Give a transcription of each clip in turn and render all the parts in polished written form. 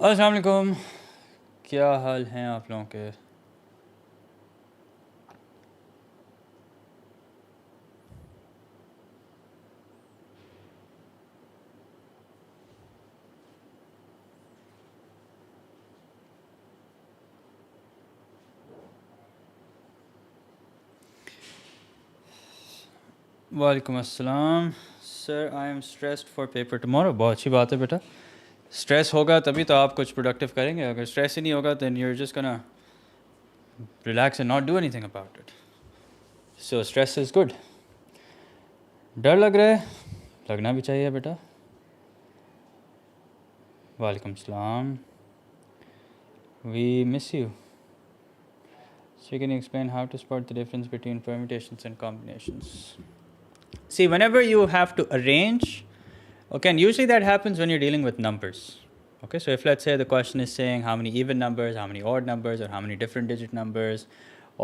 अस्सलाम वालेकुम, क्या हाल हैं आप लोगों के। वालेकुम अस्सलाम sir, I am stressed for paper tomorrow. बहुत अच्छी बात है बेटा, स्ट्रेस होगा तभी तो आप कुछ प्रोडक्टिव करेंगे। अगर स्ट्रेस ही नहीं होगा then you are just gonna relax and not do anything about it. So stress is good. डर लग रहा है, लगना भी चाहिए बेटा। वालेकुम अस्सलाम, we miss you. So can you explain how to spot the difference between permutations and combinations? See, whenever you have to arrange, okay, and usually that happens when you're dealing with numbers. Okay, so if let's say the question is saying how many even numbers, how many odd numbers, or how many different digit numbers,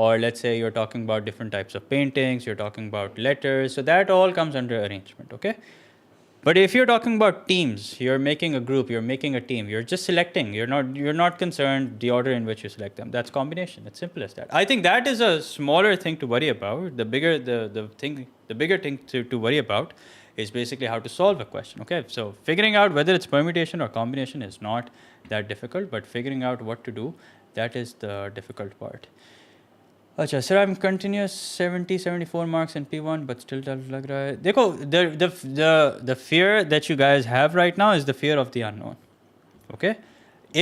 or let's say you're talking about different types of paintings, you're talking about letters, so that all comes under arrangement, okay? But if you're talking about teams, you're making a group, you're making a team, you're just selecting, you're not concerned the order in which you select them. That's combination. It's simple as that. I think that is a smaller thing to worry about. The bigger thing to worry about is basically how to solve a question. Okay, so figuring out whether it's permutation or combination is not that difficult, but figuring out what to do, that is the difficult part. अच्छा sir, I am continuous 74 marks in P1 but still tough लग रहा है। देखो, the fear that you guys have right now is the fear of the unknown. Okay,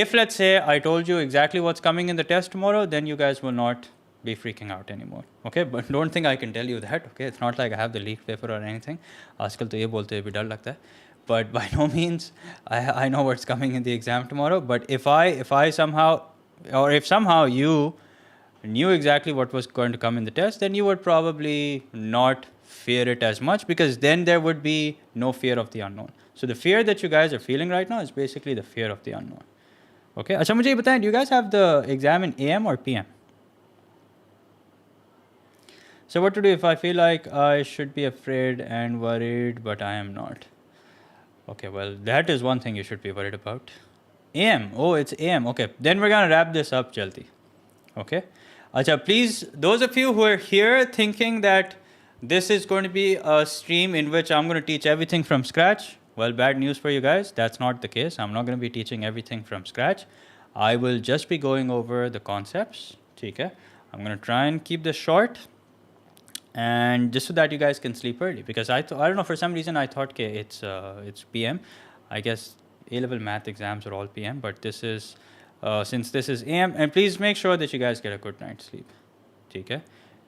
if let's say I told you exactly what's coming in the test tomorrow, then you guys will not be freaking out anymore. Okay, but don't think I can tell you that. Okay, it's not like I have the leaked paper or anything. आजकल तो ये बोलते हुए भी डर लगता है, but by no means I know what's coming in the exam tomorrow. But if I somehow, or if somehow you knew exactly what was going to come in the test, then you would probably not fear it as much, because then there would be no fear of the unknown. So the fear that you guys are feeling right now is basically the fear of the unknown. Okay, अच्छा मुझे ये बताएं, do you guys have the exam in AM or PM? So what to do if I feel like I should be afraid and worried but I am not? Okay, well, that is one thing you should be worried about. AM, oh, it's AM. Okay, then we're gonna wrap this up jaldi. Okay, acha, please, those of you who are here thinking that this is going to be a stream in which I'm going to teach everything from scratch, well, bad news for you guys, that's not the case. I'm not going to be teaching everything from scratch. I will just be going over the concepts. Okay, I'm going to try and keep this short, and just so that you guys can sleep early, because I don't know, for some reason I thought it's PM. I guess A-level math exams are all PM, but this is since this is AM. And please make sure that you guys get a good night's sleep. Okay,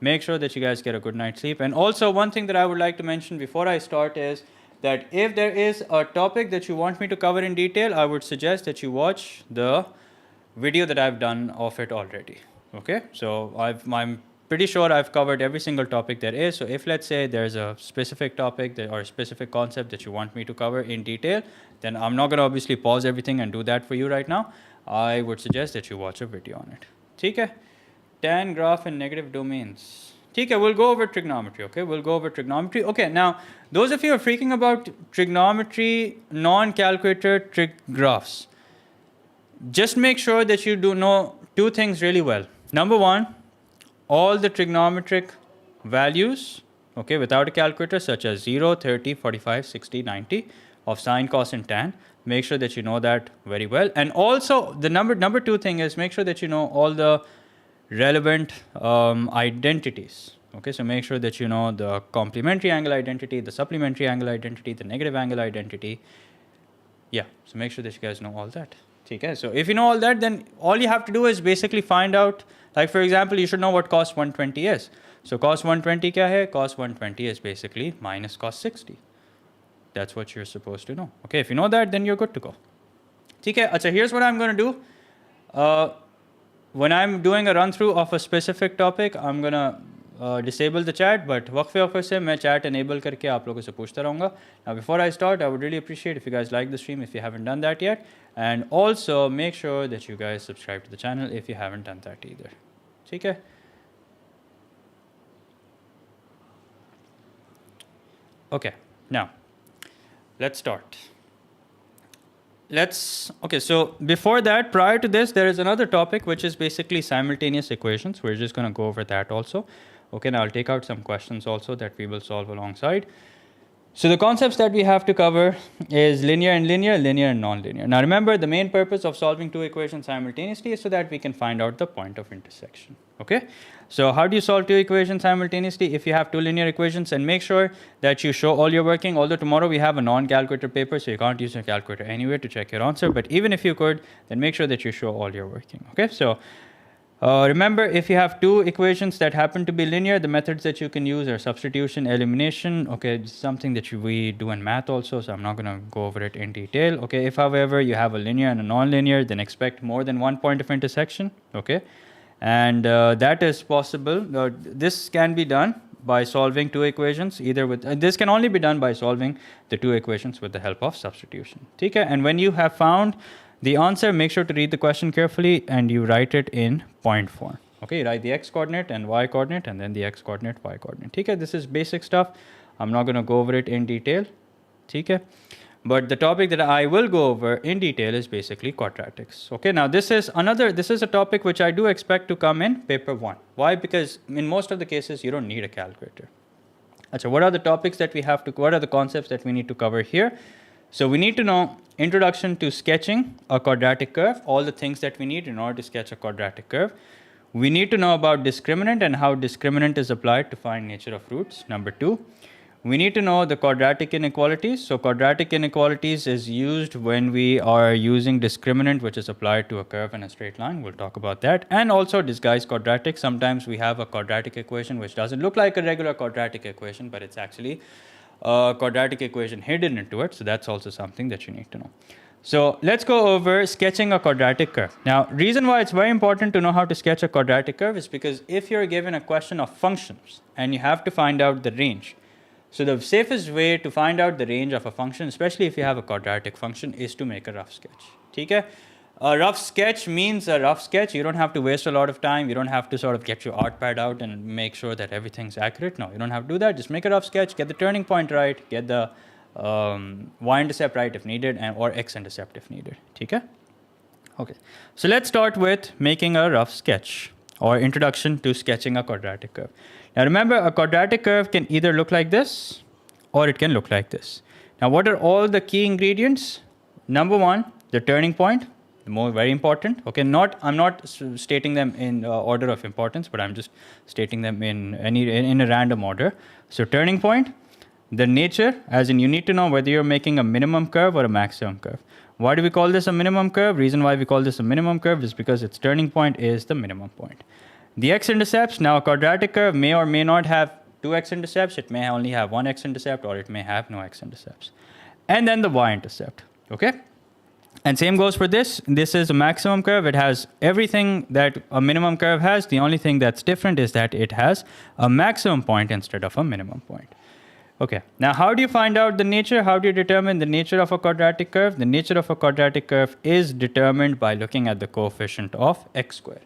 make sure that you guys get a good night's sleep. And also, one thing that I would like to mention before I start is that if there is a topic that you want me to cover in detail, I would suggest that you watch the video that I've done of it already. Okay, so I'm pretty sure I've covered every single topic there is. So if let's say there's a specific topic or a specific concept that you want me to cover in detail, then I'm not going to obviously pause everything and do that for you right now. I would suggest that you watch a video on it. Okay, tan graph and negative domains. Okay, we'll go over trigonometry. Okay, we'll go over trigonometry. Okay, now those of you who are freaking about trigonometry, non-calculator trig graphs, just make sure that you do know two things really well. Number one, all the trigonometric values, okay, without a calculator, such as 0, 30, 45, 60, 90 of sine, cos, and tan. Make sure that you know that very well. And also, the number two thing is make sure that you know all the relevant identities. Okay, so make sure that you know the complementary angle identity, the supplementary angle identity, the negative angle identity. Yeah, so make sure that you guys know all that. Okay, so if you know all that, then all you have to do is basically find out, like for example, you should know what cos 120 is. So cos 120 kya hai? Cos 120 is basically minus cos 60. That's what you're supposed to know. Okay, if you know that, then you're good to go. Okay, acha, here's what I'm going to do. When I'm doing a run through of a specific topic, I'm going to disable the chat, but वक्फे से मैं chat enable करके आप लोगों से पूछता रहूँगा. Now before I start, I would really appreciate if you guys like the stream if you haven't done that yet, and also make sure that you guys subscribe to the channel if you haven't done that either. ठीक है? Okay, now let's start. okay, so before that, prior to this, there is another topic which is basically simultaneous equations. We're just going to go over that also. Okay, now I'll take out some questions also that we will solve alongside. So the concepts that we have to cover is linear and linear, linear and non-linear. Now remember, the main purpose of solving two equations simultaneously is so that we can find out the point of intersection. Okay, so how do you solve two equations simultaneously? If you have two linear equations, and make sure that you show all your working, although tomorrow we have a non-calculator paper, so you can't use your calculator anywhere to check your answer, but even if you could, then make sure that you show all your working. Okay, so remember, if you have two equations that happen to be linear, the methods that you can use are substitution, elimination. Okay, it's something that we do in math also, so I'm not going to go over it in detail. Okay, if however you have a linear and a non-linear, then expect more than one point of intersection. Okay, and that is possible. This can be done by solving two equations, either with this can only be done by solving the two equations with the help of substitution. Okay, and when you have found the answer, make sure to read the question carefully and you write it in point form. Okay, you write the x coordinate and y coordinate and then the x coordinate, y coordinate. Okay, this is basic stuff. I'm not going to go over it in detail. Okay, but the topic that I will go over in detail is basically quadratics. Okay, now this is a topic which I do expect to come in paper 1. Why? Because in most of the cases you don't need a calculator. So what are the topics that we have to, what are the concepts that we need to cover here? So we need to know introduction to sketching a quadratic curve, all the things that we need in order to sketch a quadratic curve. We need to know about discriminant and how discriminant is applied to find nature of roots. Number 2, we need to know the quadratic inequalities. So quadratic inequalities is used when we are using discriminant which is applied to a curve in a straight line. We'll talk about that. And also disguised quadratic. Sometimes we have a quadratic equation which doesn't look like a regular quadratic equation, but it's actually a quadratic equation hidden into it. So that's also something that you need to know. So let's go over sketching a quadratic curve. Now, reason why it's very important to know how to sketch a quadratic curve is because if you're given a question of functions and you have to find out the range, so the safest way to find out the range of a function, especially if you have a quadratic function, is to make a rough sketch. Okay? A rough sketch means a rough sketch. You don't have to waste a lot of time. You don't have to sort of get your art pad out and make sure that everything's accurate. No, you don't have to do that. Just make a rough sketch, get the turning point right, get the y-intercept right if needed, or x-intercept if needed. Okay? Okay. So let's start with making a rough sketch or introduction to sketching a quadratic curve. Now remember, a quadratic curve can either look like this or it can look like this. Now what are all the key ingredients? Number 1, the turning point. Very important. Okay, I'm not stating them in order of importance, but I'm just stating them in a random order. So turning point, the nature, as in you need to know whether you're making a minimum curve or a maximum curve. Why do we call this a minimum curve? Reason why we call this a minimum curve is because its turning point is the minimum point. The x-intercepts, now a quadratic curve may or may not have 2 x-intercepts. It may only have 1 x-intercept or it may have no x-intercepts. And then the y-intercept. Okay? And same goes for this. This is a maximum curve. It has everything that a minimum curve has. The only thing that's different is that it has a maximum point instead of a minimum point. Okay, now how do you find out the nature? How do you determine the nature of a quadratic curve? The nature of a quadratic curve is determined by looking at the coefficient of x squared.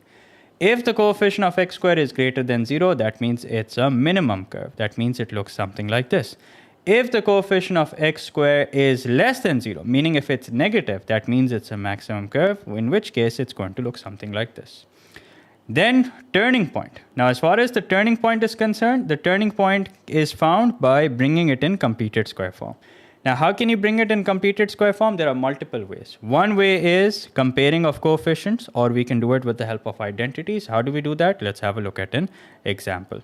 If the coefficient of x squared is greater than 0, that means it's a minimum curve. That means it looks something like this. If the coefficient of x squared is less than 0, meaning if it's negative, that means it's a maximum curve, in which case it's going to look something like this. Then turning point. Now as far as the turning point is concerned, the turning point is found by bringing it in completed square form. Now how can you bring it in completed square form? There are multiple ways. One way is comparing of coefficients, or we can do it with the help of identities. How do we do that? Let's have a look at an example.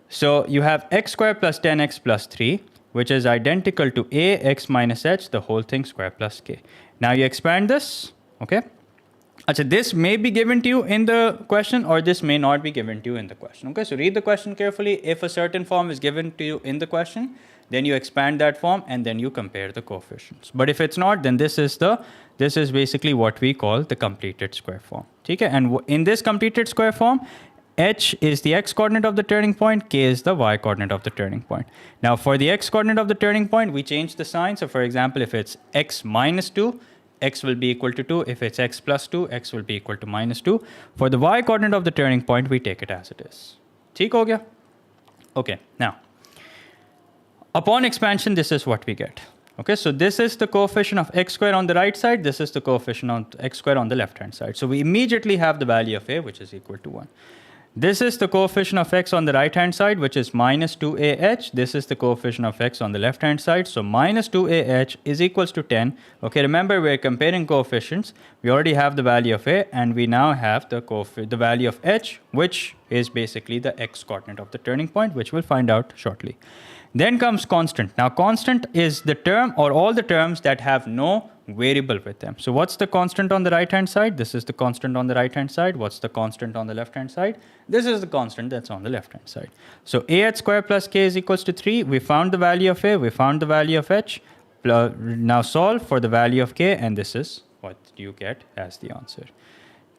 So you have x squared plus 10x plus 3, which is identical to a x minus h, the whole thing square plus k. Now you expand this, okay? Achha, this may be given to you in the question or this may not be given to you in the question. Okay, so read the question carefully. If a certain form is given to you in the question, then you expand that form and then you compare the coefficients. But if it's not, then this is basically what we call the completed square form. Okay, and in this completed square form, h is the x coordinate of the turning point, k is the y coordinate of the turning point. Now for the x coordinate of the turning point, we change the sign. So for example, if it's x minus 2, x will be equal to 2. If it's x plus 2, x will be equal to minus 2. For the y coordinate of the turning point, we take it as it is. Theek ho gaya? Okay, now, upon expansion, this is what we get. Okay, so this is the coefficient of x square on the right side. This is the coefficient of x square on the left-hand side. So we immediately have the value of a, which is equal to 1. This is the coefficient of x on the right-hand side, which is minus 2ah. This is the coefficient of x on the left-hand side. So minus 2ah is equals to 10. Okay, remember we're comparing coefficients. We already have the value of a, and we now have the value of h, which is basically the x coordinate of the turning point, which we'll find out shortly. Then comes constant. Now constant is the term or all the terms that have no variable with them. So what's the constant on the right hand side? This is the constant on the right hand side. What's the constant on the left hand side? This is the constant that's on the left hand side. So ax square plus k is equals to 3. We found the value of a, we found the value of h. Now solve for the value of k, and this is what you get as the answer.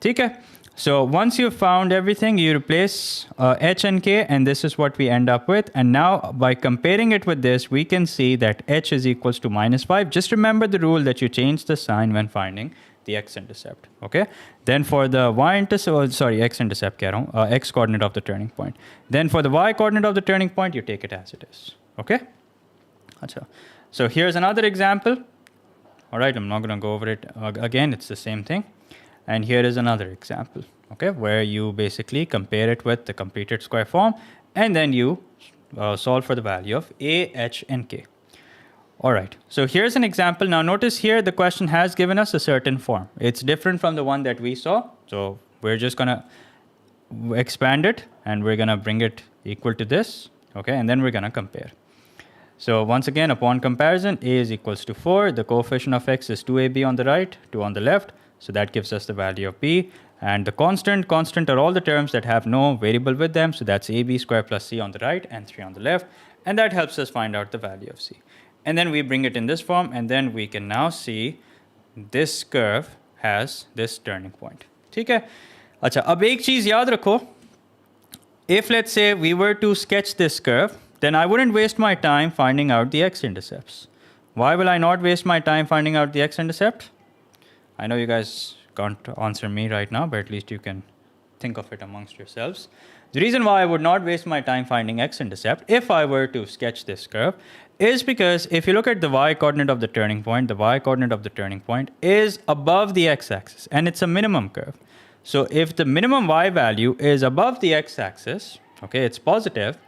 Okay. So once you've found everything, you replace h and k, and this is what we end up with. And now by comparing it with this, we can see that h is equals to minus 5. Just remember the rule that you change the sign when finding the x-intercept. Okay. Then for the x-intercept, x coordinate of the turning point. Then for the y coordinate of the turning point, you take it as it is. Okay. So here's another example. All right, I'm not going to go over it again. It's the same thing. And here is another example, okay, where you basically compare it with the completed square form, and then you solve for the value of a, h, and k. All right, so here's an example. Now notice here the question has given us a certain form. It's different from the one that we saw. So we're just going to expand it, and we're going to bring it equal to this, okay, and then we're going to compare. So once again, upon comparison, a is equals to 4. The coefficient of x is 2ab on the right, 2 on the left. So that gives us the value of b. And the constant are all the terms that have no variable with them. So that's ab squared plus c on the right and 3 on the left. And that helps us find out the value of c. And then we bring it in this form, and then we can now see this curve has this turning point. ठीक है? अच्छा, अब एक चीज़ याद रखो. If let's say we were to sketch this curve, then I wouldn't waste my time finding out the x-intercepts. Why will I not waste my time finding out the x-intercept? I know you guys can't answer me right now, but at least you can think of it amongst yourselves. The reason why I would not waste my time finding x-intercept if I were to sketch this curve is because if you look at the y-coordinate of the turning point, the y-coordinate of the turning point is above the x-axis, and it's a minimum curve. So if the minimum y value is above the x-axis, okay, it's positive,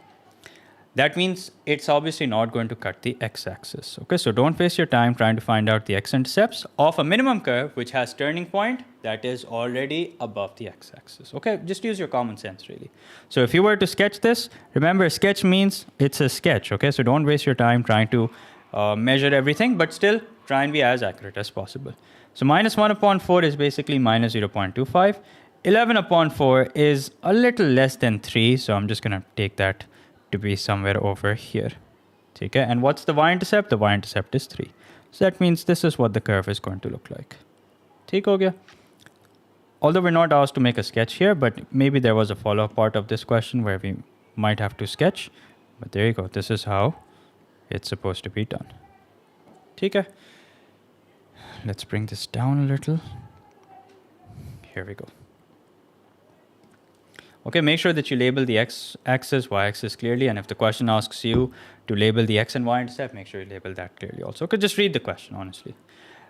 that means it's obviously not going to cut the x-axis. Okay, so don't waste your time trying to find out the x-intercepts of a minimum curve which has turning point that is already above the x-axis. Okay, just use your common sense really. So if you were to sketch this, remember sketch means it's a sketch. Okay, so don't waste your time trying to measure everything, but still try and be as accurate as possible. So minus 1 upon 4 is basically minus 0.25. 11 upon 4 is a little less than 3, so I'm just going to take that to be somewhere over here. Okay, and what's the y-intercept? The y-intercept is 3. So that means this is what the curve is going to look like. ठीक हो गया? Although we're not asked to make a sketch here, but maybe there was a follow-up part of this question where we might have to sketch. But there you go. This is how it's supposed to be done. ठीक है? Let's bring this down a little. Here we go. Okay, make sure that you label the x-axis, y-axis clearly, and if the question asks you to label the x and y-intercept, make sure you label that clearly also. Okay, just read the question, honestly.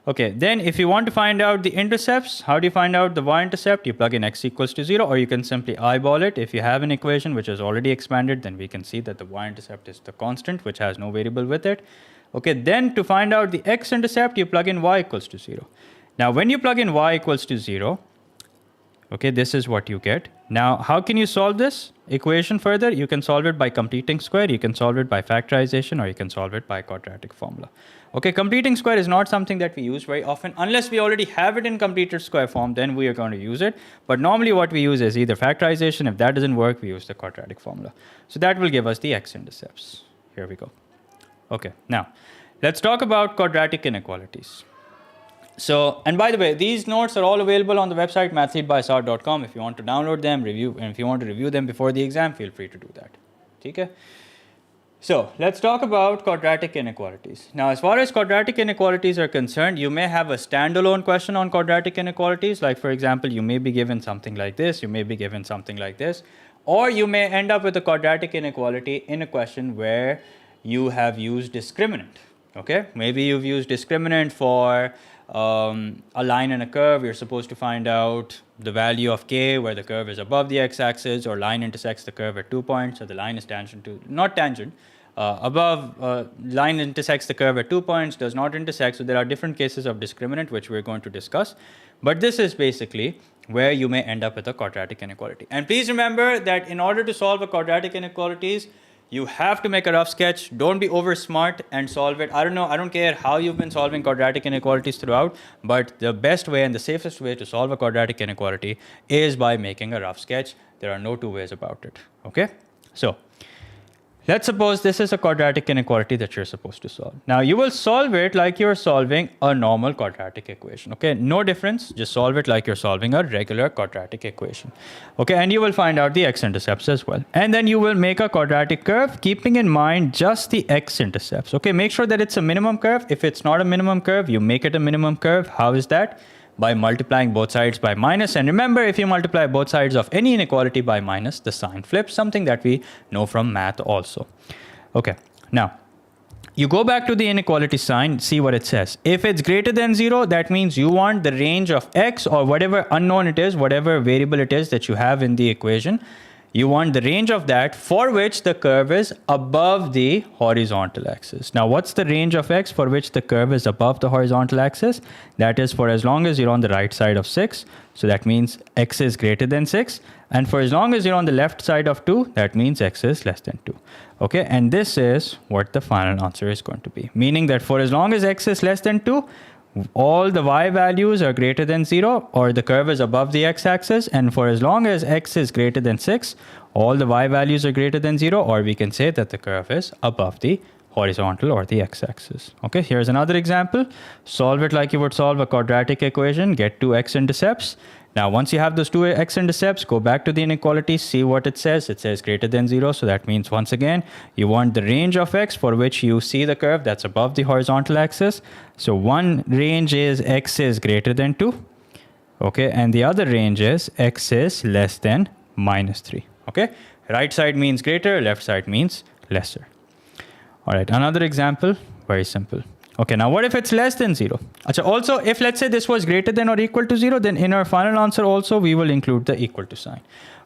Okay, then if you want to find out the intercepts, how do you find out the y-intercept? You plug in x equals to 0, or you can simply eyeball it. If you have an equation which is already expanded, then we can see that the y-intercept is the constant, which has no variable with it. Okay, then to find out the x-intercept, you plug in y equals to 0. Now, when you plug in y equals to 0, okay, this is what you get. Now, how can you solve this equation further? You can solve it by completing square, you can solve it by factorization, or you can solve it by quadratic formula. Okay, completing square is not something that we use very often. Unless we already have it in completed square form, then we are going to use it. But normally what we use is either factorization. If that doesn't work, we use the quadratic formula. So that will give us the x-intercepts. Here we go. Okay, now, let's talk about quadratic inequalities. So, and by the way, these notes are all available on the website mathleadbysard.com. If you want to download them, review, and if you want to review them before the exam, feel free to do that. Okay? So, let's talk about quadratic inequalities. Now, as far as quadratic inequalities are concerned, you may have a standalone question on quadratic inequalities. Like, for example, you may be given something like this, you may be given something like this, or you may end up with a quadratic inequality in a question where you have used discriminant. Okay, maybe you've used discriminant for a line and a curve. You're supposed to find out the value of k where the curve is above the x-axis, or line intersects the curve at 2 points, so the line is tangent to, not tangent, line intersects the curve at 2 points, does not intersect. So there are different cases of discriminant which we're going to discuss. But this is basically where you may end up with a quadratic inequality. And please remember that in order to solve a quadratic inequalities, you have to make a rough sketch. Don't be over smart and solve it. I don't know, I don't care how you've been solving quadratic inequalities throughout, but the best way and the safest way to solve a quadratic inequality is by making a rough sketch. There are no two ways about it. Okay? So let's suppose this is a quadratic inequality that you're supposed to solve. Now you will solve it like you're solving a normal quadratic equation. Okay, no difference. Just solve it like you're solving a regular quadratic equation. Okay, and you will find out the x-intercepts as well. And then you will make a quadratic curve, keeping in mind just the x-intercepts. Okay, make sure that it's a minimum curve. If it's not a minimum curve, you make it a minimum curve. How is that? By multiplying both sides by minus. And remember, if you multiply both sides of any inequality by minus, the sign flips, something that we know from math also. Okay, now you go back to the inequality sign, see what it says. If it's greater than 0, that means you want the range of x, or whatever unknown it is, whatever variable it is that you have in the equation, you want the range of that for which the curve is above the horizontal axis. Now, what's the range of x for which the curve is above the horizontal axis? That is for as long as you're on the right side of 6. So that means x is greater than 6. And for as long as you're on the left side of 2, that means x is less than 2. Okay, and this is what the final answer is going to be. Meaning that for as long as x is less than 2, all the y values are greater than 0, or the curve is above the x-axis, and for as long as x is greater than 6, all the y values are greater than 0, or we can say that the curve is above the horizontal or the x-axis. Okay, here's another example. Solve it like you would solve a quadratic equation, get two x-intercepts. Now, once you have those two x-intercepts, go back to the inequality, see what it says. It says greater than 0, so that means, once again, you want the range of x for which you see the curve that's above the horizontal axis. So one range is x is greater than 2, okay, and the other range is x is less than minus 3, okay? Right side means greater, left side means lesser. All right, another example, very simple. Okay, now what if it's less than 0? Also, if let's say this was greater than or equal to 0, then in our final answer also, we will include the equal to sign.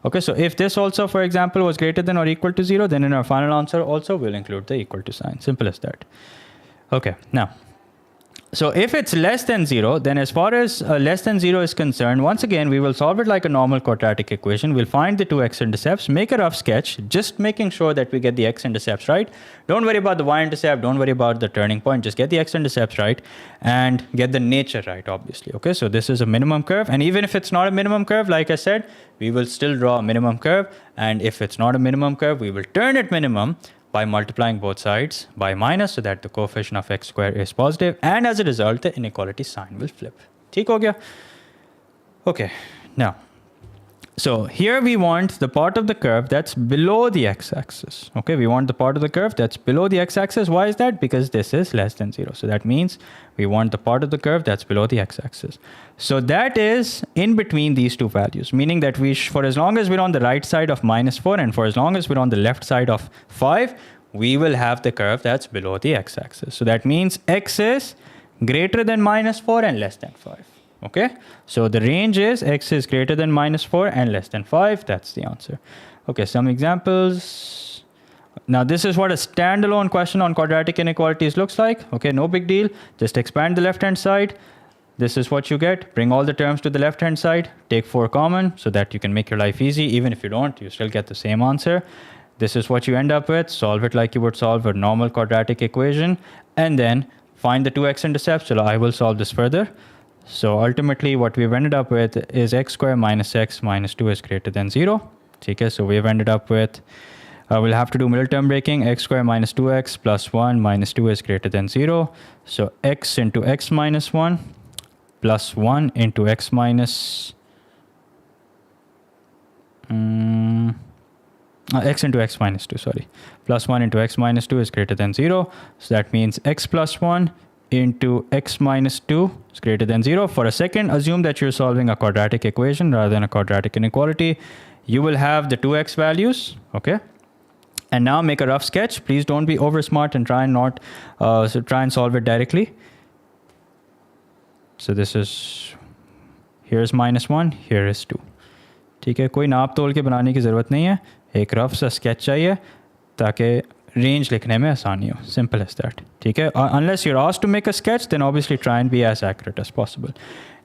Okay, so if this also, for example, was greater than or equal to 0, then in our final answer also, we'll include the equal to sign. Simple as that. Okay, now, so if it's less than 0, then as far as less than 0 is concerned, once again, we will solve it like a normal quadratic equation. We'll find the two x-intercepts, make a rough sketch, just making sure that we get the x-intercepts right. Don't worry about the y-intercept, don't worry about the turning point, just get the x-intercepts right and get the nature right, obviously. Okay, so this is a minimum curve, and even if it's not a minimum curve, like I said, we will still draw a minimum curve, and if it's not a minimum curve, we will turn it minimum by multiplying both sides by minus, so that the coefficient of x square is positive, and as a result, the inequality sign will flip. ठीक हो गया? Okay, now, so here we want the part of the curve that's below the x-axis. Okay, we want the part of the curve that's below the x-axis. Why is that? Because this is less than 0. So that means we want the part of the curve that's below the x-axis. So that is in between these two values, meaning that for as long as we're on the right side of -4 and for as long as we're on the left side of 5, we will have the curve that's below the x-axis. So that means x is greater than -4 and less than 5. Okay, so the range is x is greater than -4 and less than 5. That's the answer. Okay, some examples. Now, this is what a standalone question on quadratic inequalities looks like. Okay, no big deal. Just expand the left-hand side. This is what you get. Bring all the terms to the left-hand side. Take 4 common so that you can make your life easy. Even if you don't, you still get the same answer. This is what you end up with. Solve it like you would solve a normal quadratic equation. And then find the two x-intercepts. So I will solve this further. So ultimately, what we've ended up with is x squared minus x minus 2 is greater than 0. Okay, so we've ended up with, we'll have to do middle term breaking. X squared minus 2x plus 1 minus 2 is greater than 0. So x into x minus 1 plus 1 into x minus... x into x minus 2, sorry. Plus 1 into x minus 2 is greater than 0. So that means x plus 1 into x minus 2 is greater than 0. For a second, assume that you're solving a quadratic equation rather than a quadratic inequality. You will have the 2x values, okay? And now make a rough sketch. Please don't be over smart and try and solve it directly. So this is, here's -1, here is 2. ठीक है, कोई नाप तोल के बनाने की ज़रूरत नहीं है, एक रफ सा स्केच चाहिए ताकि रेंज लिखने में आसानी हो. Simple as that. ठीक है, unless you're asked to make a sketch, then obviously try and be as accurate as possible.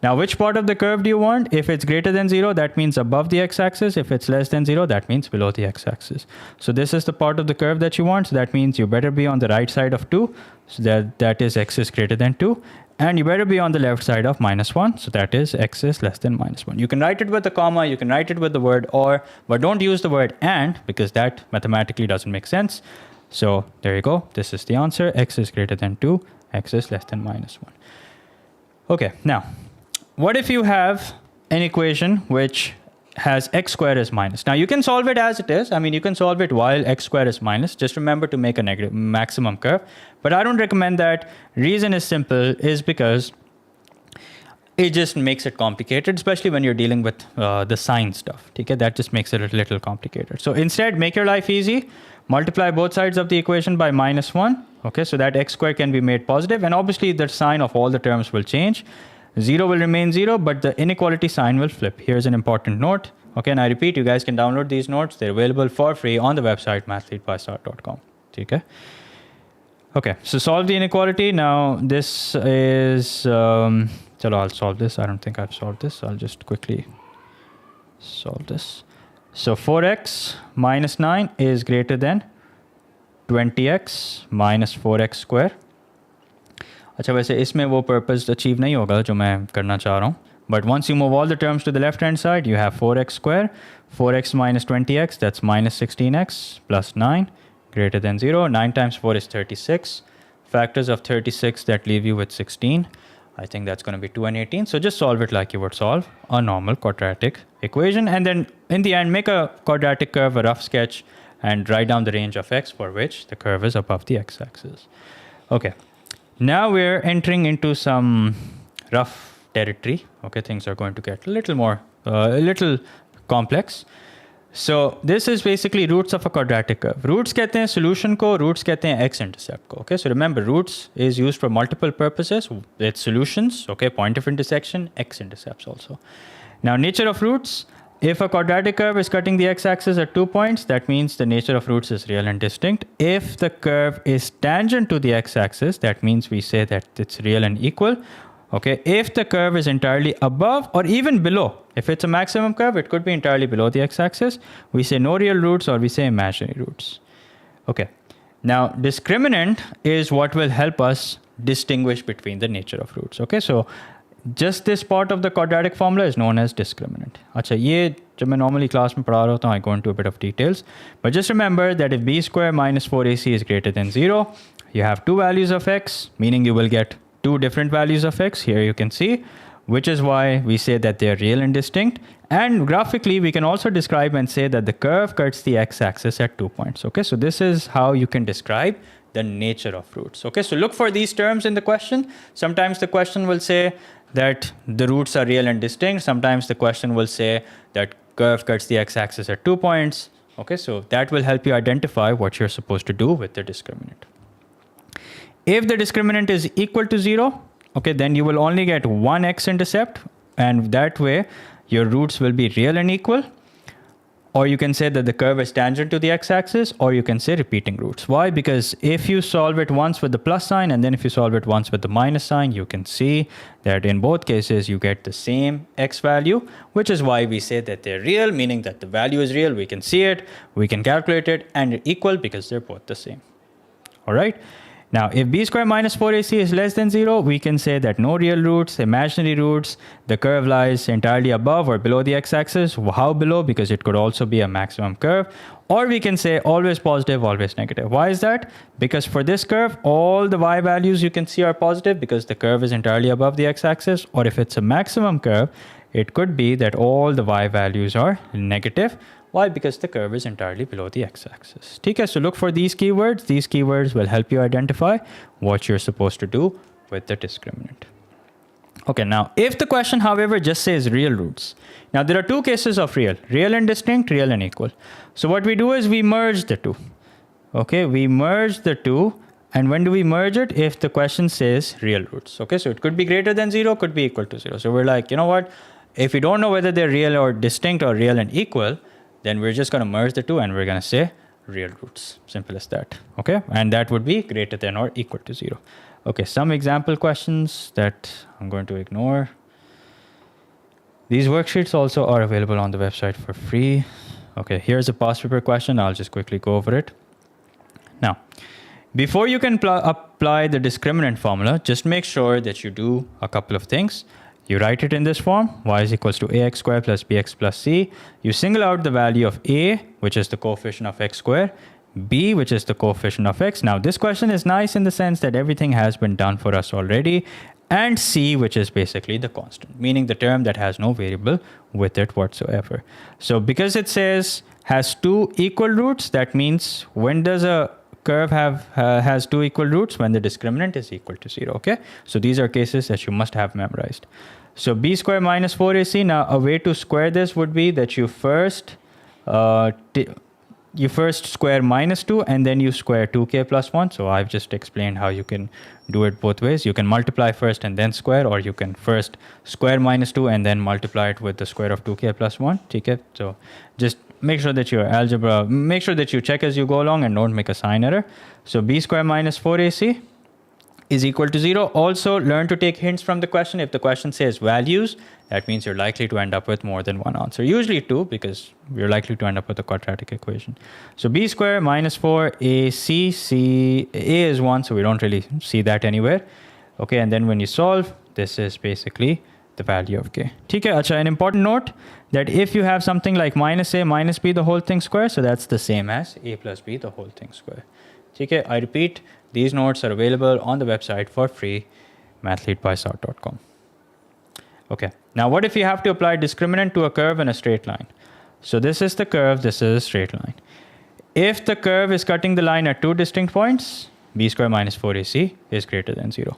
Now, which part of the curve do you want? If it's greater than 0, that means above the x-axis. If it's less than 0, that means below the x-axis. So this is the part of the curve that you want. So that means you better be on the right side of 2. So that is x is greater than 2. And you better be on the left side of -1. So that is x is less than -1. You can write it with a comma. You can write it with the word or, but don't use the word and because that mathematically doesn't make sense. So there you go. This is the answer. X is greater than 2. X is less than -1. Okay, now, what if you have an equation which has x squared as minus? Now, you can solve it as it is. I mean, you can solve it while x squared is minus. Just remember to make a negative maximum curve. But I don't recommend that. Reason is simple, is because it just makes it complicated, especially when you're dealing with the sign stuff. Okay? That just makes it a little complicated. So instead, make your life easy. Multiply both sides of the equation by -1. Okay, so that x squared can be made positive. And obviously, the sign of all the terms will change. 0 will remain 0, but the inequality sign will flip. Here's an important note. Okay, and I repeat, you guys can download these notes. They're available for free on the website mathleadbystart.com. Okay. Okay, so solve the inequality. Now, this is... I'll solve this. I don't think I've solved this. I'll just quickly solve this. So 4x minus 9 is greater than 20x minus 4x square. अच्छा वैसे इसमें वो purpose achieve नहीं होगा जो मैं करना चाह रहा हूँ. But once you move all the terms to the left hand side, you have 4x square, 4x minus 20x, that's minus 16x plus 9 greater than 0. 9 times 4 is 36. Factors of 36 that leave you with 16. I think that's going to be 2 and 18. So just solve it like you would solve a normal quadratic equation. And then in the end, make a quadratic curve, a rough sketch, and write down the range of x for which the curve is above the x-axis. Okay. Now we're entering into some rough territory. Okay, things are going to get a little complex. So this is basically roots of a quadratic curve. Roots कहते हैं solution को, roots कहते हैं x-intercept को. Okay, so remember roots is used for multiple purposes. It's solutions, okay, point of intersection, x-intercepts also. Now nature of roots. If a quadratic curve is cutting the x-axis at 2 points, that means the nature of roots is real and distinct. If the curve is tangent to the x-axis, that means we say that it's real and equal. Okay, if the curve is entirely above or even below, if it's a maximum curve, it could be entirely below the x-axis. We say no real roots or we say imaginary roots. Okay, now discriminant is what will help us distinguish between the nature of roots. Okay, so just this part of the quadratic formula is known as discriminant. अच्छा ये जब मैं normally class में पढ़ा रहा होता हूँ, I go into a bit of details. But just remember that if b square minus 4ac is greater than 0, you have two values of x, meaning you will get two different values of x. Here you can see, which is why we say that they are real and distinct. And graphically, we can also describe and say that the curve cuts the x-axis at 2 points. Okay, so this is how you can describe the nature of roots. Okay, so look for these terms in the question. Sometimes the question will say that the roots are real and distinct. Sometimes the question will say that curve cuts the x-axis at 2 points. Okay, so that will help you identify what you're supposed to do with the discriminant. If the discriminant is equal to 0, okay, then you will only get one x-intercept, and that way your roots will be real and equal. Or you can say that the curve is tangent to the x-axis, or you can say repeating roots. Why? Because if you solve it once with the plus sign, and then if you solve it once with the minus sign, you can see that in both cases you get the same x value, which is why we say that they're real, meaning that the value is real. We can see it, we can calculate it, and equal because they're both the same. All right. Now, if b square minus 4ac is less than 0, we can say that no real roots, imaginary roots, the curve lies entirely above or below the x-axis. How below? Because it could also be a maximum curve. Or we can say always positive, always negative. Why is that? Because for this curve, all the y values you can see are positive because the curve is entirely above the x-axis. Or if it's a maximum curve, it could be that all the y values are negative. Why? Because the curve is entirely below the x-axis. Okay, so look for these keywords. These keywords will help you identify what you're supposed to do with the discriminant. Okay, now if the question, however, just says real roots. Now there are two cases of real and distinct, real and equal. So what we do is we merge the two. Okay, we merge the two. And when do we merge it? If the question says real roots. Okay, so it could be greater than 0, could be equal to 0. So we're like, you know what? If we don't know whether they're real or distinct or real and equal, then we're just going to merge the two and we're going to say real roots. Simple as that. Okay, and that would be greater than or equal to 0. Okay, some example questions that I'm going to ignore. These worksheets also are available on the website for free. Okay, here's a past paper question. I'll just quickly go over it. Now, before you can apply the discriminant formula, just make sure that you do a couple of things. You write it in this form, y is equals to ax squared plus bx plus c. You single out the value of a, which is the coefficient of x squared, b, which is the coefficient of x. Now, this question is nice in the sense that everything has been done for us already. And c, which is basically the constant, meaning the term that has no variable with it whatsoever. So because it says has two equal roots, that means when does a curve has two equal roots? When the discriminant is equal to 0. Okay, so these are cases that you must have memorized. So b squared minus 4ac. Now a way to square this would be that you first square minus 2 and then you square 2k plus 1. So I've just explained how you can do it both ways. You can multiply first and then square, or you can first square minus 2 and then multiply it with the square of 2k plus 1. Okay, so just make sure that your algebra, make sure that you check as you go along and don't make a sign error. So b squared minus 4ac is equal to 0. Also, learn to take hints from the question. If the question says values, that means you're likely to end up with more than one answer. Usually 2, because we're likely to end up with a quadratic equation. So b squared minus 4ac, a is 1, so we don't really see that anywhere. Okay, and then when you solve, this is basically the value of k. Okay, acha, an important note that if you have something like minus a minus b the whole thing square, so that's the same as a plus b the whole thing square. Okay, I repeat, these notes are available on the website for free, mathleadbysart.com. Okay, now what if you have to apply discriminant to a curve and a straight line? So this is the curve, this is a straight line. If the curve is cutting the line at two distinct points, b squared minus 4ac is greater than 0.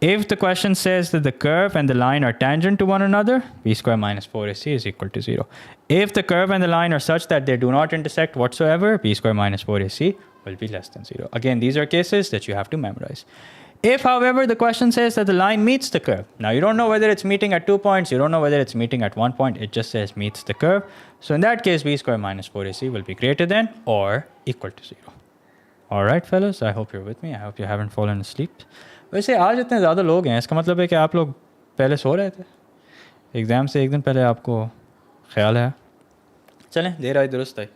If the question says that the curve and the line are tangent to one another, b squared minus 4ac is equal to 0. If the curve and the line are such that they do not intersect whatsoever, b squared minus 4ac will be less than 0. Again, these are cases that you have to memorize. If, however, the question says that the line meets the curve, now you don't know whether it's meeting at 2 points, you don't know whether it's meeting at 1 point, it just says meets the curve. So in that case, b squared minus 4ac will be greater than or equal to 0. All right, fellas, I hope you're with me. I hope you haven't fallen asleep. वैसे आज इतने ज़्यादा लोग हैं, इसका मतलब है कि आप लोग पहले सो रहे थे एग्ज़ाम से एक दिन पहले, आपको ख्याल है? चलें, देर आई दुरुस्त आई.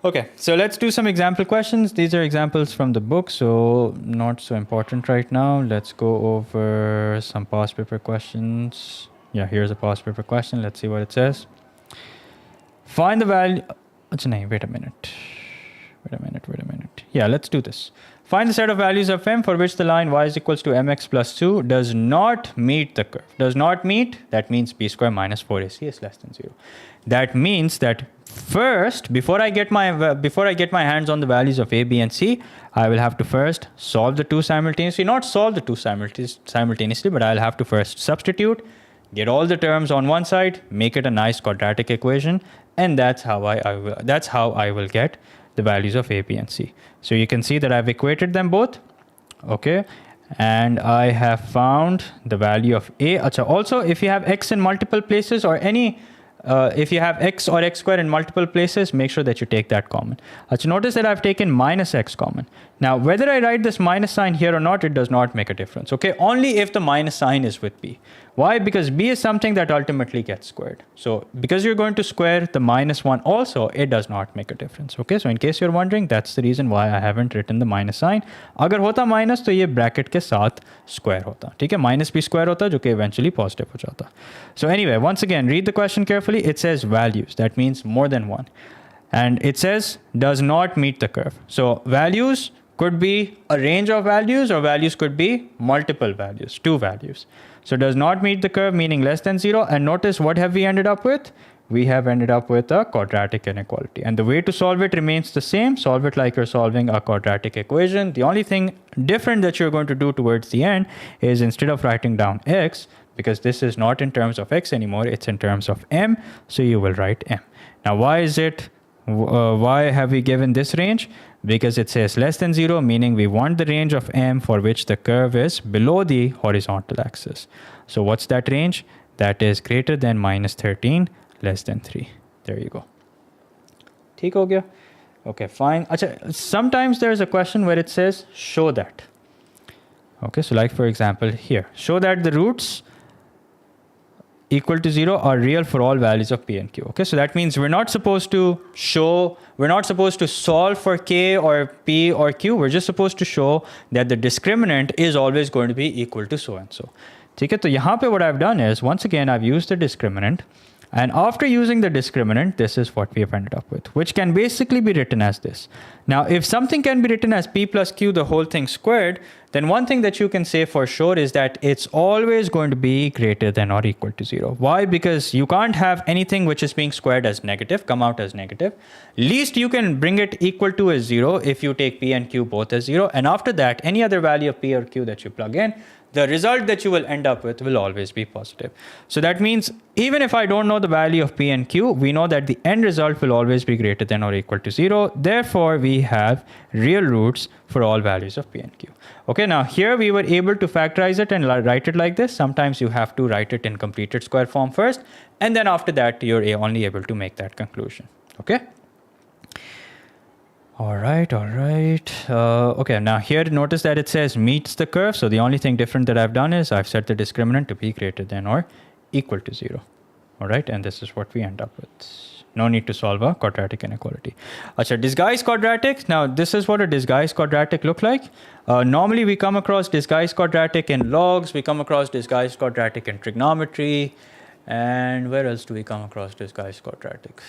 Okay, so let's do some example questions. These are examples from the book, so not so important right now. Let's go over some past paper questions. Yeah, here's a past paper question. Let's see what it says. Find the value... Wait a minute. Yeah, let's do this. Find the set of values of m for which the line y is equals to mx plus 2 does not meet the curve. Does not meet, that means b squared minus 4ac is less than 0. That means that first, before I get my hands on the values of a, b, and c, I will have to first solve the two simultaneously. Not solve the two simultaneously, but I'll have to first substitute, get all the terms on one side, make it a nice quadratic equation, and that's how I will get the values of a, b, and c. So you can see that I've equated them both. Okay, and I have found the value of a. Also, if you have x in multiple places or any if you have x or x squared in multiple places, make sure that you take that common. Notice that I've taken minus x common. Now, whether I write this minus sign here or not, it does not make a difference. Okay, only if the minus sign is with b. Why? Because b is something that ultimately gets squared. So because you're going to square the minus 1 also, it does not make a difference. Okay, so in case you're wondering, that's the reason why I haven't written the minus sign. Agar hota minus, to ye bracket ke saath square hota. Okay, minus b square hota, jo ke eventually positive ho jata. So anyway, once again, read the question carefully. It says values. That means more than one. And it says does not meet the curve. So values could be a range of values, or values could be multiple values, two values. So does not meet the curve, meaning less than 0. And notice, what have we ended up with? We have ended up with a quadratic inequality. And the way to solve it remains the same. Solve it like you're solving a quadratic equation. The only thing different that you're going to do towards the end is, instead of writing down x, because this is not in terms of x anymore, it's in terms of m, so you will write m. Now, why have we given this range? because it says less than 0, meaning we want the range of m for which the curve is below the horizontal axis. So what's that range? That is greater than minus 13, less than 3. There you go. ठीक हो गया? Okay, fine. Achha, sometimes there's a question where it says show that. Okay, so like for example here, show that the roots equal to 0 are real for all values of p and q. Okay, so that means we're not supposed to solve for k or p or q. We're just supposed to show that the discriminant is always going to be equal to so and so. Okay, so यहाँ पे what I've done is, once again, I've used the discriminant. And after using the discriminant, this is what we have ended up with, which can basically be written as this. Now, if something can be written as p plus q, the whole thing squared, then one thing that you can say for sure is that it's always going to be greater than or equal to 0. Why? Because you can't have anything which is being squared as negative come out as negative. Least you can bring it equal to as 0 if you take p and q both as 0. And after that, any other value of p or q that you plug in, the result that you will end up with will always be positive. So that means even if I don't know the value of p and q, we know that the end result will always be greater than or equal to 0. Therefore, we have real roots for all values of p and q. Okay, now here we were able to factorize it and write it like this. Sometimes you have to write it in completed square form first, and then after that, you're only able to make that conclusion. Okay? All right. Okay, now here notice that it says meets the curve. So the only thing different that I've done is I've set the discriminant to be greater than or equal to 0. All right, and this is what we end up with. No need to solve a quadratic inequality. Achha, disguised quadratic. Now this is what a disguised quadratic look like. Normally we come across disguised quadratic in logs. We come across disguised quadratic in trigonometry. And where else do we come across disguised quadratic?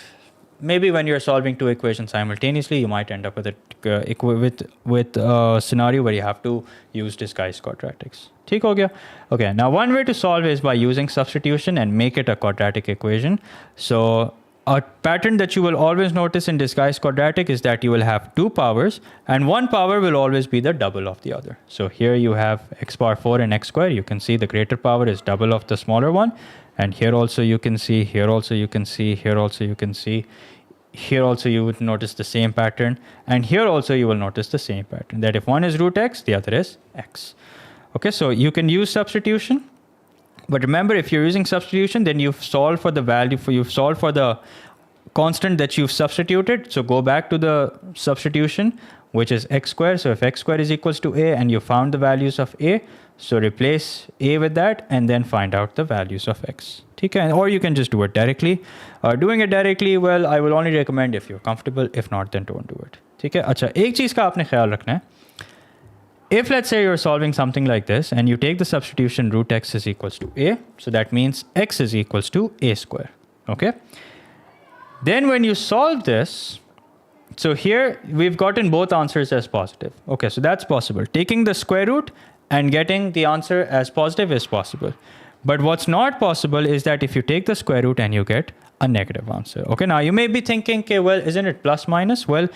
Maybe when you're solving two equations simultaneously, you might end up with a scenario where you have to use disguised quadratics. ठीक हो गया? Okay, now one way to solve is by using substitution and make it a quadratic equation. So a pattern that you will always notice in disguised quadratic is that you will have two powers, and one power will always be the double of the other. So here you have x power 4 and x squared. You can see the greater power is double of the smaller one. And here also you can see, here also you can see, here also you can see. Here also you would notice the same pattern. And here also you will notice the same pattern, that if one is root x, the other is x. Okay, so you can use substitution. But remember, if you're using substitution, then you've solved for the value, you've solved for the constant that you've substituted. So go back to the substitution, which is x squared. So if x squared is equals to a and you found the values of a, so replace a with that and then find out the values of x. Okay? Or you can just do it directly. Doing it directly, well, I will only recommend if you're comfortable. If not, then don't do it. Okay? Achha, एक चीज़ का आपने ख्याल रखना है. If let's say you're solving something like this and you take the substitution root x is equals to a, so that means x is equals to a square. Okay? Then when you solve this, so here we've gotten both answers as positive. Okay, so that's possible. Taking the square root and getting the answer as positive is possible. But what's not possible is that if you take the square root and you get a negative answer. Okay, now you may be thinking, okay, well, isn't it plus minus? Well,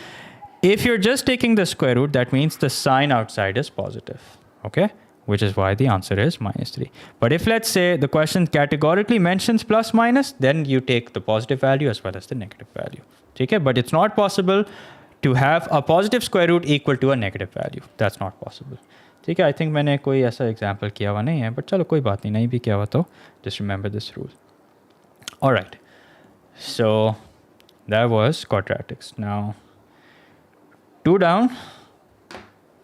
if you're just taking the square root, that means the sign outside is positive. Okay, which is why the answer is minus 3. But if let's say the question categorically mentions plus minus, then you take the positive value as well as the negative value. Okay, but it's not possible to have a positive square root equal to a negative value. That's not possible. ठीक है, I think मैंने कोई ऐसा example किया हुआ नहीं है, but चलो कोई बात नहीं भी किया हुआ तो just remember this rule. All right, so that was quadratics. Now 2 down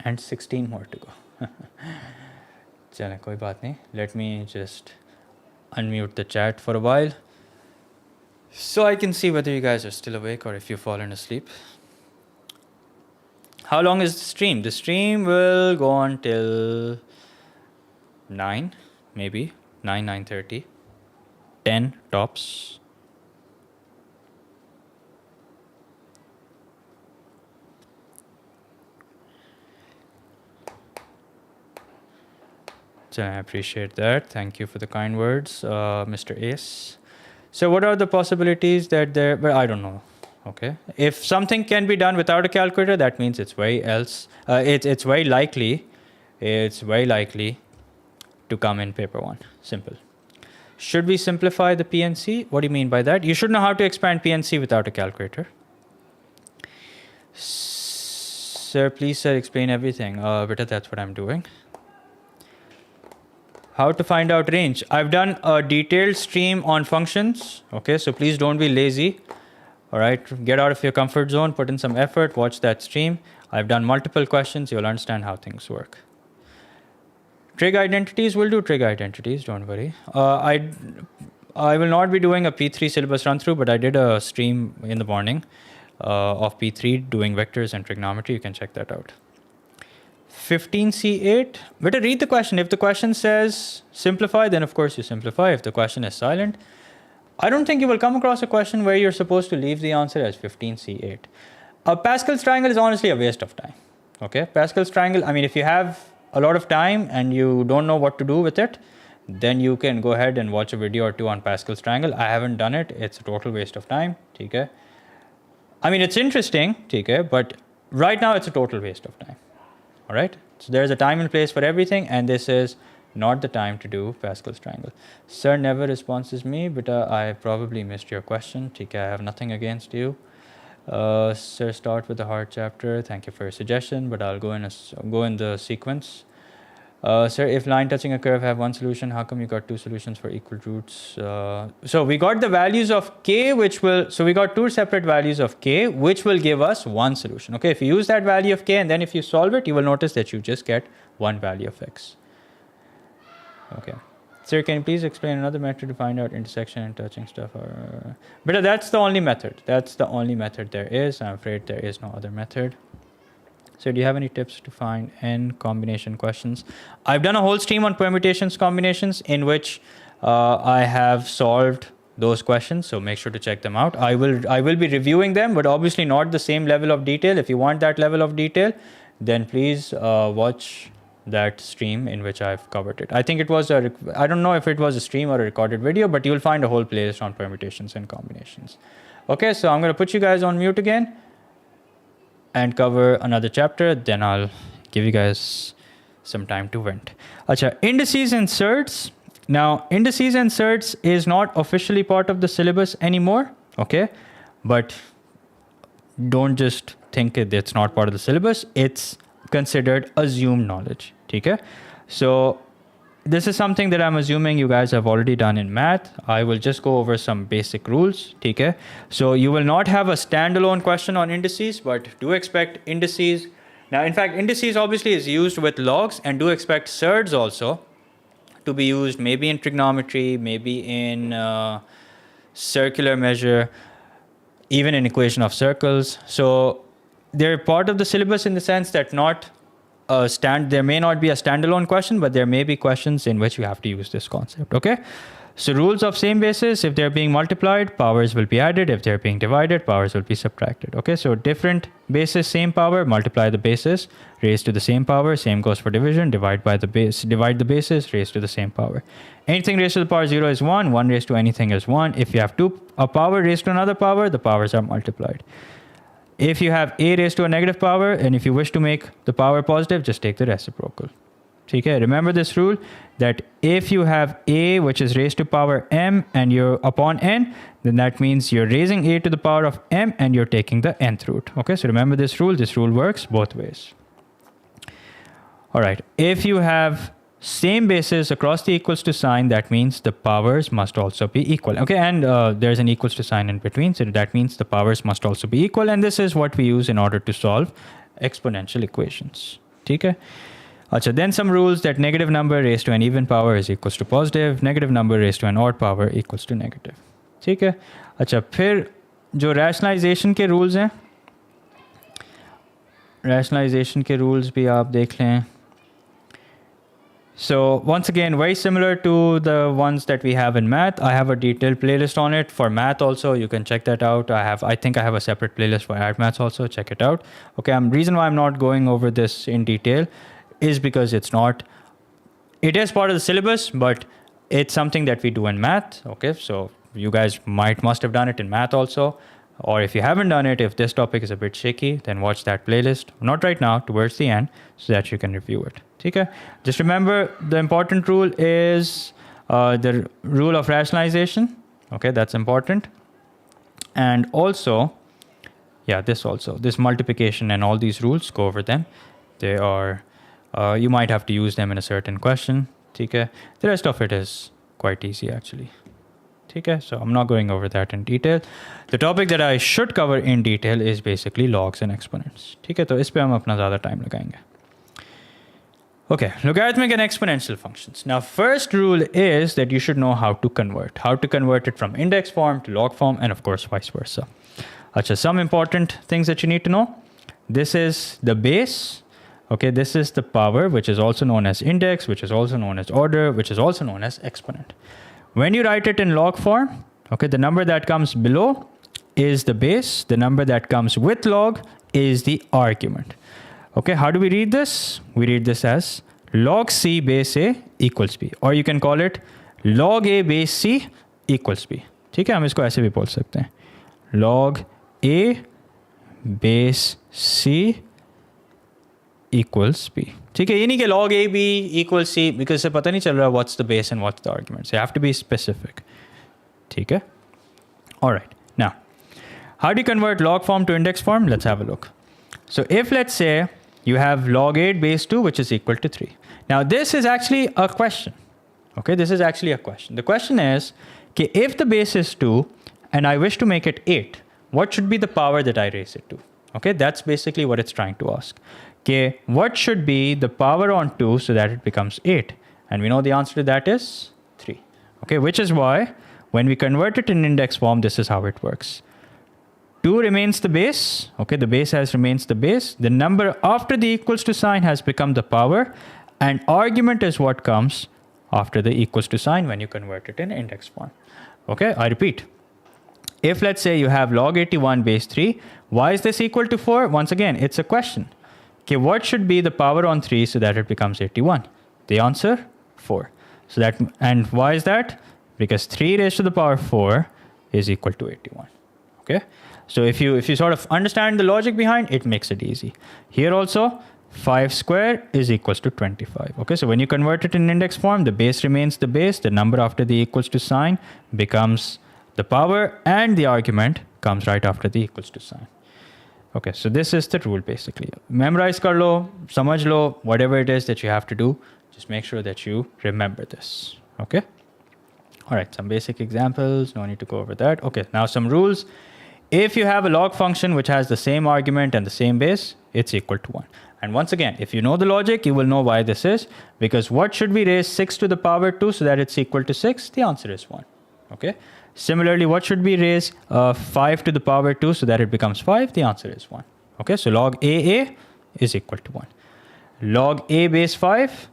and 16 more to go. चलें कोई बात नहीं. Let me just unmute the chat for a while so I can see whether you guys are still awake or if you've fallen asleep. How long is the stream? The stream will go on till 9, maybe 9:30, 10 tops. So I appreciate that. Thank you for the kind words, Mr. Ace. So what are the possibilities that there? Well, I don't know. Okay. If something can be done without a calculator, that means it's very likely. It's very likely to come in paper 1. Simple. Should we simplify the PNC? What do you mean by that? You should know how to expand PNC without a calculator. Sir, please, sir, explain everything. Beta, that's what I'm doing. How to find out range. I've done a detailed stream on functions. Okay, so please don't be lazy. All right, get out of your comfort zone, put in some effort, watch that stream. I've done multiple questions. You'll understand how things work. Trig identities, we'll do trig identities, don't worry. I will not be doing a P3 syllabus run through, but I did a stream in the morning of P3 doing vectors and trigonometry. You can check that out. 15C8, better read the question. If the question says simplify, then of course you simplify. If the question is silent, I don't think you will come across a question where you're supposed to leave the answer as 15C8. Pascal's triangle is honestly a waste of time. Okay, Pascal's triangle, I mean, if you have a lot of time and you don't know what to do with it, then you can go ahead and watch a video or two on Pascal's triangle. I haven't done it. It's a total waste of time. Okay. I mean, it's interesting, okay, but right now it's a total waste of time. All right. So there's a time and place for everything, and this is not the time to do Pascal's triangle. Sir never responds me, but I probably missed your question. Okay, I have nothing against you. Sir, start with the hard chapter. Thank you for your suggestion, but I'll go in the sequence. Sir, if line touching a curve have one solution, how come you got two solutions for equal roots? So we got the values of k, so we got two separate values of k, which will give us one solution. Okay, if you use that value of k and then if you solve it, you will notice that you just get one value of x. Okay. Sir, can you please explain another method to find out intersection and touching stuff? But that's the only method. That's the only method there is. I'm afraid there is no other method. So do you have any tips to find n combination questions? I've done a whole stream on permutations combinations in which I have solved those questions. So make sure to check them out. I will be reviewing them, but obviously not the same level of detail. If you want that level of detail, then please watch that stream in which I've covered it. I think it was I don't know if it was a stream or a recorded video, but you'll find a whole playlist on permutations and combinations. Okay, so I'm going to put you guys on mute again and cover another chapter. Then I'll give you guys some time to vent. Acha, indices and surds. Now, indices and surds is not officially part of the syllabus anymore. Okay, but don't just think it's not part of the syllabus. It's considered assumed knowledge. Okay, so this is something that I'm assuming you guys have already done in math. I will just go over some basic rules. Okay, so you will not have a standalone question on indices, but do expect indices. Now, in fact, indices obviously is used with logs, and do expect surds also to be used maybe in trigonometry, maybe in circular measure, even in equation of circles. So they're part of the syllabus in the sense that there may not be a standalone question, but there may be questions in which you have to use this concept. Okay, so rules of same basis: if they're being multiplied, powers will be added. If they're being divided, powers will be subtracted. Okay, so different basis, same power, multiply the basis, raised to the same power. Same goes for division: divide the basis, raised to the same power. Anything raised to the power 0 is 1. 1 raised to anything is 1. If you have a power raised to another power, the powers are multiplied. If you have a raised to a negative power, and if you wish to make the power positive, just take the reciprocal. Okay, remember this rule that if you have a which is raised to power m and you're upon n, then that means you're raising a to the power of m and you're taking the nth root. Okay, so remember this rule. This rule works both ways. All right, if you have same basis across the equals to sign, that means the powers must also be equal. Okay, and there's an equals to sign in between, so that means the powers must also be equal, and this is what we use in order to solve exponential equations. Okay. Achha, then some rules that negative number raised to an even power is equals to positive, negative number raised to an odd power equals to negative. ठीक है. अच्छा, फिर जो rationalization के rules हैं, rationalization के rules भी आप देख लें. So once again, very similar to the ones that we have in math. I have a detailed playlist on it for math also. You can check that out. I think I have a separate playlist for art maths also. Check it out. Okay, reason why I'm not going over this in detail is because it is part of the syllabus, but it's something that we do in math. Okay, so you guys must have done it in math also. Or if you haven't done it, if this topic is a bit shaky, then watch that playlist. Not right now, towards the end, so that you can review it. Okay? Just remember, the important rule is the rule of rationalization. Okay, that's important. And also, Yeah, this also. This multiplication and all these rules, go over them. They are, you might have to use them in a certain question. Okay? The rest of it is quite easy actually. Okay? So I'm not going over that in detail. The topic that I should cover in detail is basically logs and exponents. Okay? So इस पे हम अपना ज़्यादा time लगाएंगे. Okay, logarithmic and exponential functions. Now, first rule is that you should know how to convert it from index form to log form, and of course, vice versa. Achha, some important things that you need to know. This is the base. Okay, this is the power, which is also known as index, which is also known as order, which is also known as exponent. When you write it in log form, okay, the number that comes below is the base. The number that comes with log is the argument. Okay, how do we read this? We read this as log C base A equals B. Or you can call it log A base C equals B. ठीक है, हम इसको ऐसे भी बोल सकते हैं. Log A base C equals B. ठीक है, ये नहीं कि log A B equals C, because से पता नहीं चल रहा what's the base and what's the argument. So you have to be specific. ठीक है? Alright, now, how do you convert log form to index form? Let's have a look. So if let's say you have log 8 base 2, which is equal to 3. Now this is actually a question. Okay, this is actually a question. The question is, okay, if the base is 2 and I wish to make it 8, what should be the power that I raise it to? Okay, that's basically what it's trying to ask. Okay, what should be the power on 2 so that it becomes 8? And we know the answer to that is 3. Okay, which is why when we convert it in index form, this is how it works. 2 remains the base. Okay, the base remains the base. The number after the equals to sign has become the power, and argument is what comes after the equals to sign when you convert it in index form. Okay, I repeat. If let's say you have log 81 base 3, why is this equal to 4? Once again, it's a question. Okay, what should be the power on 3 so that it becomes 81? The answer, 4. So that, and why is that? Because 3 raised to the power 4 is equal to 81. Okay. So if you sort of understand the logic behind, it makes it easy. Here also, 5 square is equals to 25. Okay, so when you convert it in index form, the base remains the base, the number after the equals to sign becomes the power, and the argument comes right after the equals to sign. Okay, so this is the rule basically. Memorize kar lo, samajh lo, whatever it is that you have to do, just make sure that you remember this. Okay? All right, some basic examples, no need to go over that. Okay, now some rules. If you have a log function which has the same argument and the same base, it's equal to 1. And once again, if you know the logic, you will know why this is. Because what should we raise 6 to the power 2 so that it's equal to 6? The answer is 1. Okay. Similarly, what should we raise 5 to the power 2 so that it becomes 5? The answer is 1. Okay, so log AA is equal to 1. Log A base 5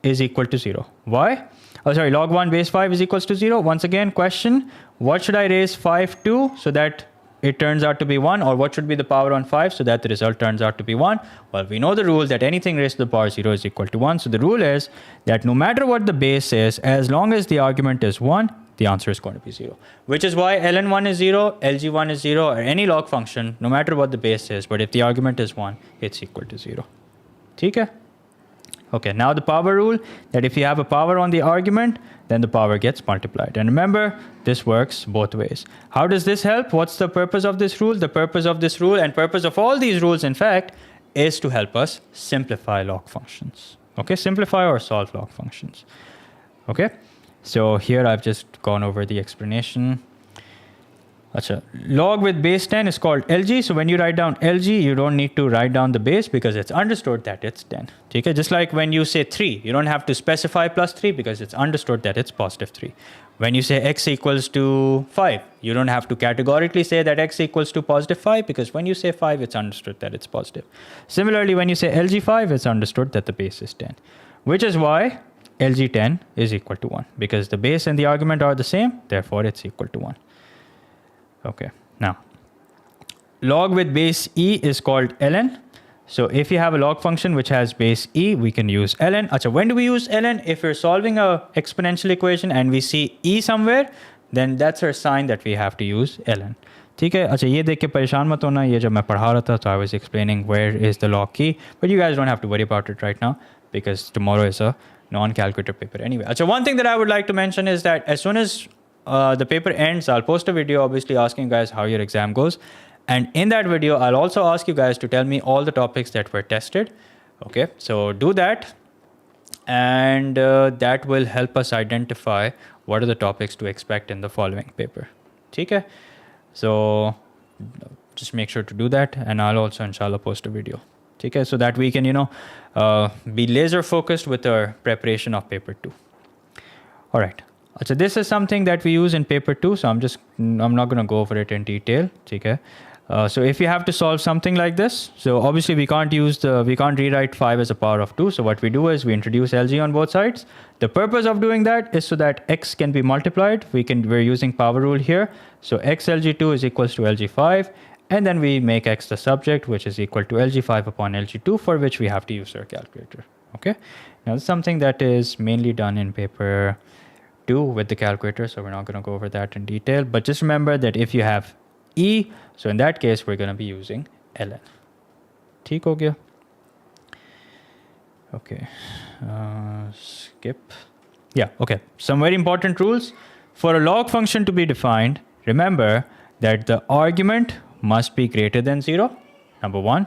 is equal to 0. Why? Oh, sorry, log 1 base 5 is equals to 0. Once again, question, what should I raise 5 to so that it turns out to be 1, or what should be the power on 5 so that the result turns out to be 1? Well, we know the rule that anything raised to the power 0 is equal to 1. So the rule is that no matter what the base is, as long as the argument is 1, the answer is going to be 0. Which is why ln1 is 0, lg1 is 0, or any log function, no matter what the base is, but if the argument is 1, it's equal to 0. Okay? Okay, now the power rule, that if you have a power on the argument, then the power gets multiplied. And remember, this works both ways. How does this help? What's the purpose of this rule? The purpose of this rule, and purpose of all these rules, in fact, is to help us simplify log functions. Okay, simplify or solve log functions. Okay, so here I've just gone over the explanation. Achha. Log with base 10 is called LG. So when you write down LG, you don't need to write down the base because it's understood that it's 10. Okay? Just like when you say 3, you don't have to specify plus 3 because it's understood that it's positive 3. When you say x equals to 5, you don't have to categorically say that x equals to positive 5 because when you say 5, it's understood that it's positive. Similarly, when you say LG5, it's understood that the base is 10, which is why LG10 is equal to 1 because the base and the argument are the same, therefore it's equal to 1. Okay, now log with base e is called ln. So if you have a log function which has base e, we can use ln. Achha, when do we use ln? If we're solving a exponential equation and we see e somewhere, then that's our sign that we have to use ln. ठीक है, अच्छा ये देख के परेशान मत होना, ये जब मैं पढ़ा रहा था, so I was explaining where is the log key, but you guys don't have to worry about it right now because tomorrow is a non-calculator paper anyway. Achha, one thing that I would like to mention is that as soon as the paper ends, I'll post a video obviously asking you guys how your exam goes. And in that video, I'll also ask you guys to tell me all the topics that were tested. Okay, so do that. And that will help us identify what are the topics to expect in the following paper. Okay? So just make sure to do that. And I'll also, inshallah, post a video. Okay? So that we can, be laser focused with our preparation of paper 2. All right. So this is something that we use in paper 2. So I'm not going to go over it in detail. Okay? So if you have to solve something like this, so obviously we can't rewrite 5 as a power of 2. So what we do is we introduce LG on both sides. The purpose of doing that is so that x can be multiplied. We're using power rule here. So x LG2 is equals to LG5. And then we make x the subject, which is equal to LG5 upon LG2, for which we have to use our calculator. Okay. Now this is something that is mainly done in paper 2 with the calculator. So we're not going to go over that in detail. But just remember that if you have E, so in that case, we're going to be using ln. ठीक हो गया? Okay. Skip. Yeah, okay. Some very important rules. For a log function to be defined, remember that the argument must be greater than 0, number 1.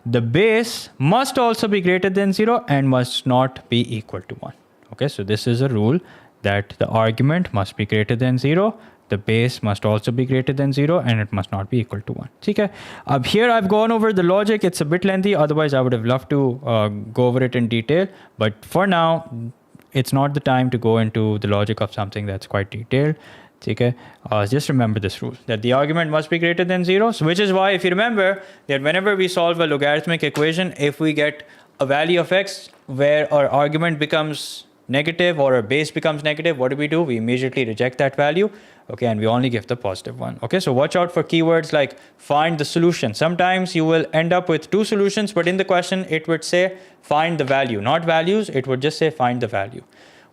The base must also be greater than 0 and must not be equal to 1. Okay, so this is a rule that the argument must be greater than 0. The base must also be greater than 0 and it must not be equal to 1. Okay. Here I've gone over the logic. It's a bit lengthy. Otherwise, I would have loved to go over it in detail. But for now, it's not the time to go into the logic of something that's quite detailed. Okay. Just remember this rule, that the argument must be greater than 0. So which is why, if you remember, that whenever we solve a logarithmic equation, if we get a value of x where our argument becomes negative or our base becomes negative, what do? We immediately reject that value. Okay, and we only give the positive one. Okay, so watch out for keywords like find the solution. Sometimes you will end up with 2 solutions, but in the question, it would say find the value, not values. It would just say find the value.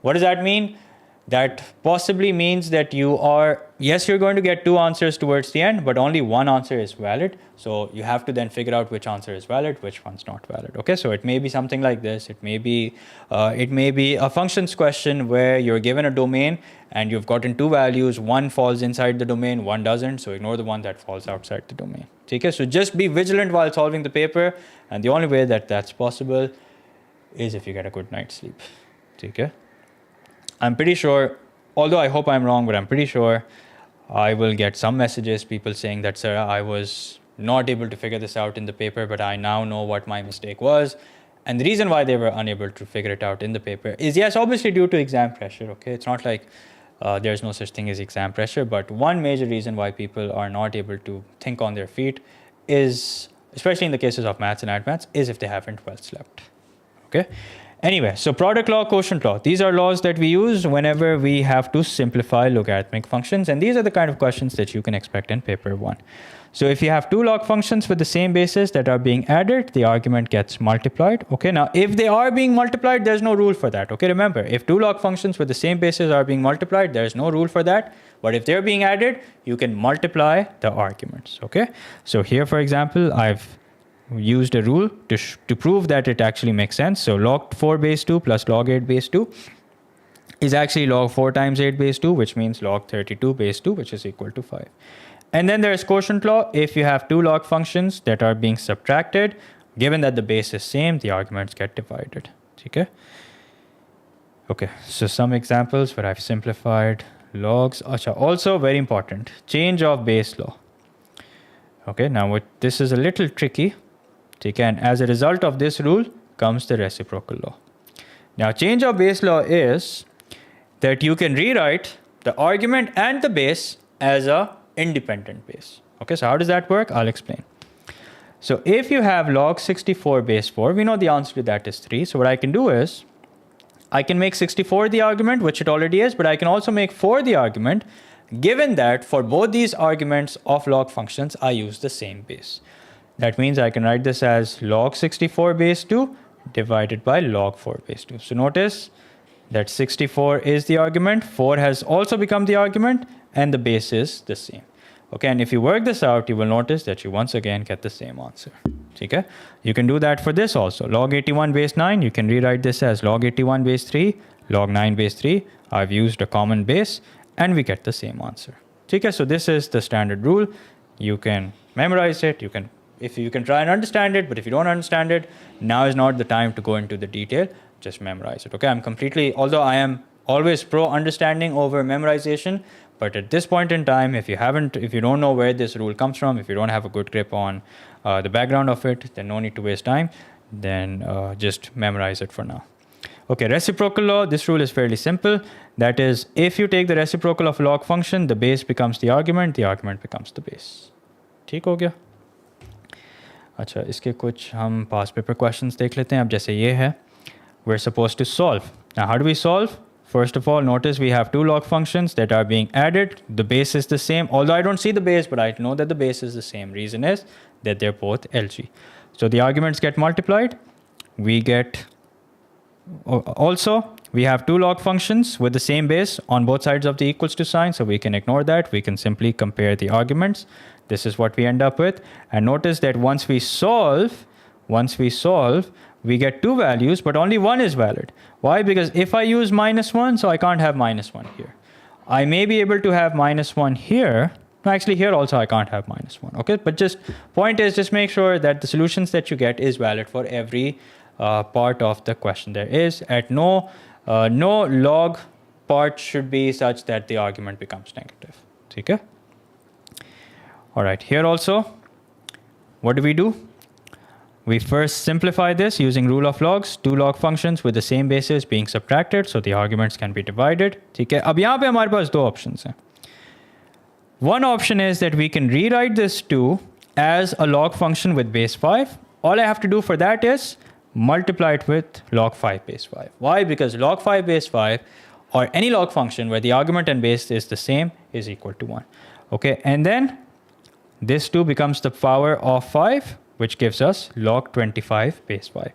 What does that mean? That possibly means that you're going to get 2 answers towards the end, but only one answer is valid. So you have to then figure out which answer is valid, which one's not valid. Okay, so it may be something like this. It may be a functions question where you're given a domain and you've gotten 2 values. One falls inside the domain, one doesn't. So ignore the one that falls outside the domain. Okay, so just be vigilant while solving the paper. And the only way that that's possible is if you get a good night's sleep. Okay. I'm pretty sure, although I hope I'm wrong, but I'm pretty sure I will get some messages, people saying that, sir, I was not able to figure this out in the paper, but I now know what my mistake was. And the reason why they were unable to figure it out in the paper is, yes, obviously due to exam pressure. Okay, it's not like there's no such thing as exam pressure, but one major reason why people are not able to think on their feet is, especially in the cases of maths and advanced, is if they haven't well slept. Okay. Anyway, so product law, quotient law. These are laws that we use whenever we have to simplify logarithmic functions. And these are the kind of questions that you can expect in paper 1. So if you have 2 log functions with the same basis that are being added, the argument gets multiplied. Okay, now if they are being multiplied, there's no rule for that. Okay, remember, if 2 log functions with the same basis are being multiplied, there's no rule for that. But if they're being added, you can multiply the arguments. Okay, so here, for example, I've used a rule to prove that it actually makes sense. So log 4 base 2 plus log 8 base 2 is actually log 4 times 8 base 2, which means log 32 base 2, which is equal to 5. And then there's quotient law. If you have 2 log functions that are being subtracted, given that the base is same, the arguments get divided. Okay. Okay, so some examples where I've simplified logs. Also very important, change of base law. Okay, now this is a little tricky. And as a result of this rule comes the reciprocal law. Now, change of base law is that you can rewrite the argument and the base as a independent base. Okay, so how does that work? I'll explain. So if you have log 64 base 4, we know the answer to that is 3. So what I can do is I can make 64 the argument, which it already is, but I can also make 4 the argument, given that for both these arguments of log functions, I use the same base. That means I can write this as log 64 base 2 divided by log 4 base 2. So notice that 64 is the argument, 4 has also become the argument, and the base is the same. Okay, and if you work this out, you will notice that you once again get the same answer. Okay, you can do that for this also. Log 81 base 9, you can rewrite this as log 81 base 3, log 9 base 3. I've used a common base, and we get the same answer. Okay, so this is the standard rule. you can memorize it. If you can try and understand it, but if you don't understand it, now is not the time to go into the detail. Just memorize it. Okay, although I am always pro understanding over memorization, but at this point in time, if you don't know where this rule comes from, if you don't have a good grip on the background of it, then no need to waste time. Then just memorize it for now. Okay, reciprocal law, this rule is fairly simple. That is, if you take the reciprocal of log function, the base becomes the argument becomes the base. ठीक हो गया? अच्छा, इसके कुछ हम past paper questions देख लेते हैं. अब जैसे ये है, we're supposed to solve. Now, how do we solve? First of all, notice we have two log functions that are being added. The base is the same, although I don't see the base, but I know that the base is the same. Reason is that they're both LG. So the arguments get multiplied. Also, we have two log functions with the same base on both sides of the equals to sign, so we can ignore that. We can simply compare the arguments. This is what we end up with. And notice that once we solve, we get two values, but only one is valid. Why? Because if I use -1, so I can't have -1 here. I may be able to have -1 here. No, actually here also I can't have -1. Okay, but point is, just make sure that the solutions that you get is valid for every part of the question. There is no log part should be such that the argument becomes negative. Okay. All right. Here also, what do? We first simplify this using rule of logs. Two log functions with the same basis being subtracted, so the arguments can be divided. ठीक है. अब यहाँ पे हमारे पास दो options हैं. One option is that we can rewrite this 2 as a log function with base 5. All I have to do for that is multiply it with log 5 base 5. Why? Because log 5 base 5 or any log function where the argument and base is the same is equal to 1. Okay, and then this 2 becomes the power of 5, which gives us log 25 base 5.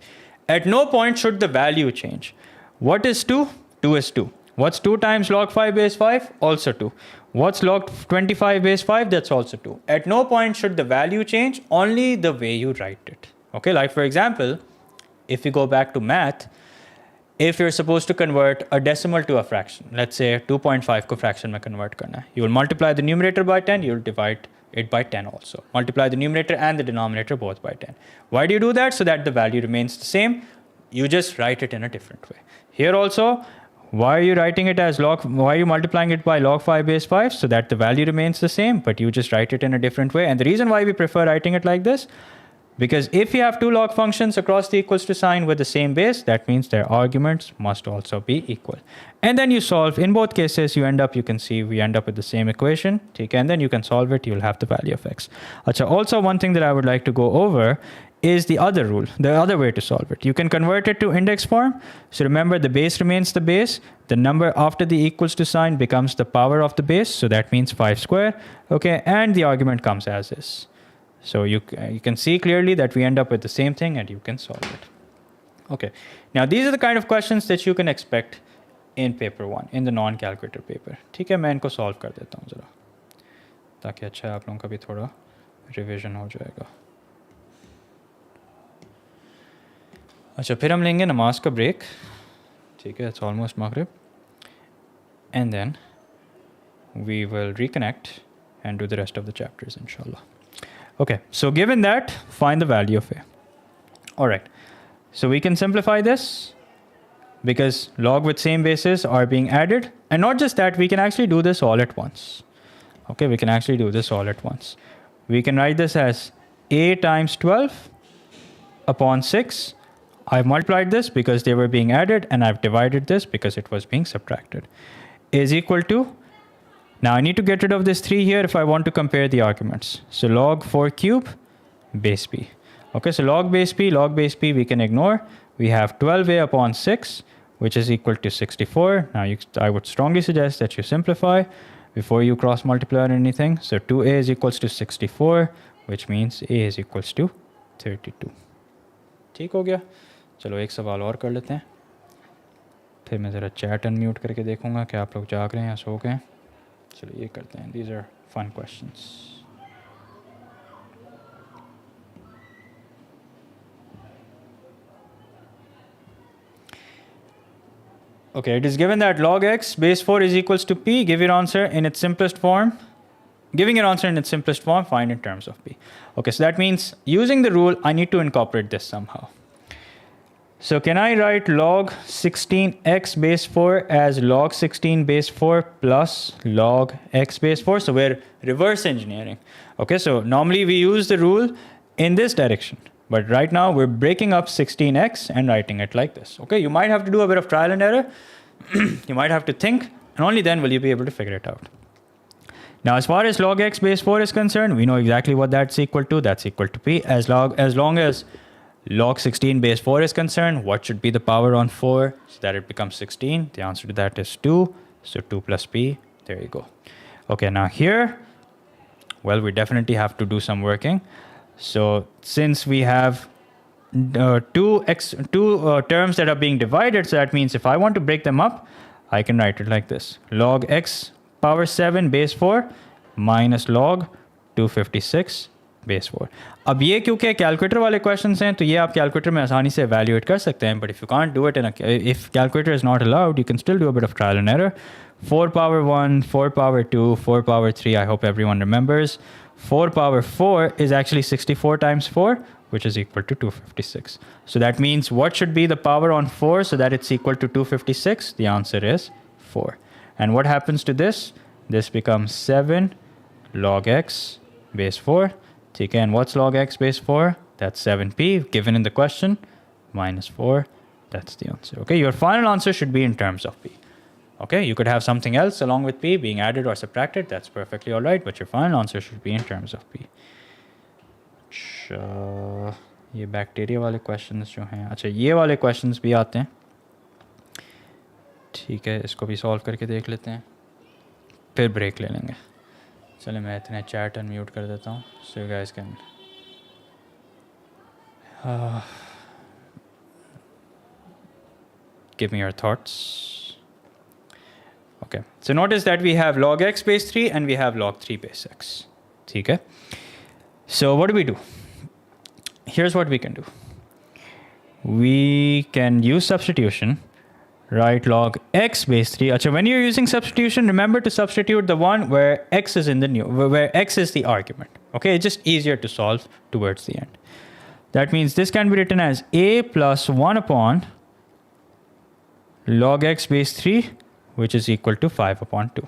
At no point should the value change. What is 2? 2 is 2. What's 2 times log 5 base 5? Also 2. What's log 25 base 5? That's also 2. At no point should the value change, only the way you write it. Okay, like for example, if we go back to math, if you're supposed to convert a decimal to a fraction, let's say 2.5 को fraction में convert करना है, you will multiply the numerator by 10, you will divide it by 10 also. Multiply the numerator and the denominator both by 10. Why do you do that? So that the value remains the same. You just write it in a different way. Here also, why are you writing it as why are you multiplying it by log 5 base 5? So that the value remains the same, but you just write it in a different way. And the reason why we prefer writing it like this, because if you have two log functions across the equals to sign with the same base, that means their arguments must also be equal. And then you solve. In both cases, we end up with the same equation. And then you can solve it. You'll have the value of x. Also, one thing that I would like to go over is the other rule, the other way to solve it. You can convert it to index form. So remember, the base remains the base. The number after the equals to sign becomes the power of the base. So that means 5 square. Okay, and the argument comes as is. So you can see clearly that we end up with the same thing and you can solve it. Okay, now these are the kind of questions that you can expect in paper 1, in the non-calculator paper. ठीक है, मैं इनको solve कर देता हूँ ज़रा, ताकि अच्छा आप लोगों का भी थोड़ा revision हो जाएगा. अच्छा, फिर हम लेंगे नमाज का break. ठीक है, it's almost Maghrib. And then we will reconnect and do the rest of the chapters, inshallah. Okay, so given that, find the value of a. All right, so we can simplify this because log with same bases are being added. And not just that, we can actually do this all at once. Okay, we can actually do this all at once. We can write this as a times 12 upon 6. I've multiplied this because they were being added, and I've divided this because it was being subtracted, is equal to. Now I need to get rid of this 3 here if I want to compare the arguments. So log 4 cube base b. Okay, so log base b we can ignore. We have 12a upon 6, which is equal to 64. Now I would strongly suggest that you simplify before you cross multiply or anything. So 2a is equals to 64, which means a is equals to 32. ठीक हो गया? चलो एक सवाल और कर लेते हैं. फिर मैं ज़रा चैट अनम्यूट करके देखूंगा कि आप लोग जाग रहे हैं या सो गए हैं. चलो ये करते हैं. These are fun questions. Okay, it is given that log x base 4 is equals to p. Give your answer in its simplest form. giving your answer in its simplest form, find in terms of p. Okay, so that means using the rule, I need to incorporate this somehow. So can I write log 16x base 4 as log 16 base 4 plus log x base 4? So we're reverse engineering. Okay, so normally we use the rule in this direction. But right now we're breaking up 16x and writing it like this. Okay, you might have to do a bit of trial and error. You might have to think, and only then will you be able to figure it out. Now, as far as log x base 4 is concerned, we know exactly what that's equal to. That's equal to p. As long as log 16 base 4 is concerned, what should be the power on 4 so that it becomes 16? The answer to that is 2. So 2 plus p. There you go. Okay, now here, well, we definitely have to do some working. So since we have two terms that are being divided, so that means if I want to break them up, I can write it like this. Log x power 7 base 4 minus log 256 base 4. अब ये क्योंकि calculator वाले questions हैं तो ये आप calculator में आसानी से evaluate कर सकते हैं, but if you can't do it if calculator is not allowed, you can still do a bit of trial and error. 4 power 1, 4 power 2, 4 power 3, I hope everyone remembers. 4 power 4 is actually 64 times 4, which is equal to 256. So that means what should be the power on 4 so that it's equal to 256? The answer is 4. And what happens to this? This becomes 7 log x base 4. Okay, and what's log x base 4? That's 7p given in the question minus 4. That's the answer. Okay, your final answer should be in terms of p. Okay, you could have something else along with p being added or subtracted. That's perfectly all right, but your final answer should be in terms of p. अच्छा, ये bacteria वाले questions जो हैं, अच्छा ये वाले questions भी आते हैं. ठीक है, इसको भी सॉल्व करके देख लेते हैं, फिर ब्रेक ले लेंगे. चलिए मैं इतने चैट अनम्यूट कर देता हूँ so you guys can give me your thoughts. Okay, so notice that we have log x base 3 and we have log 3 base x. ठीक है, so what do? Here's what we can do. We can use substitution. Right, log x base 3. Achha, when you're using substitution, remember to substitute the one where x is in the where x is the argument. Okay, it's just easier to solve towards the end. That means this can be written as a plus 1 upon log x base 3, which is equal to 5 upon 2.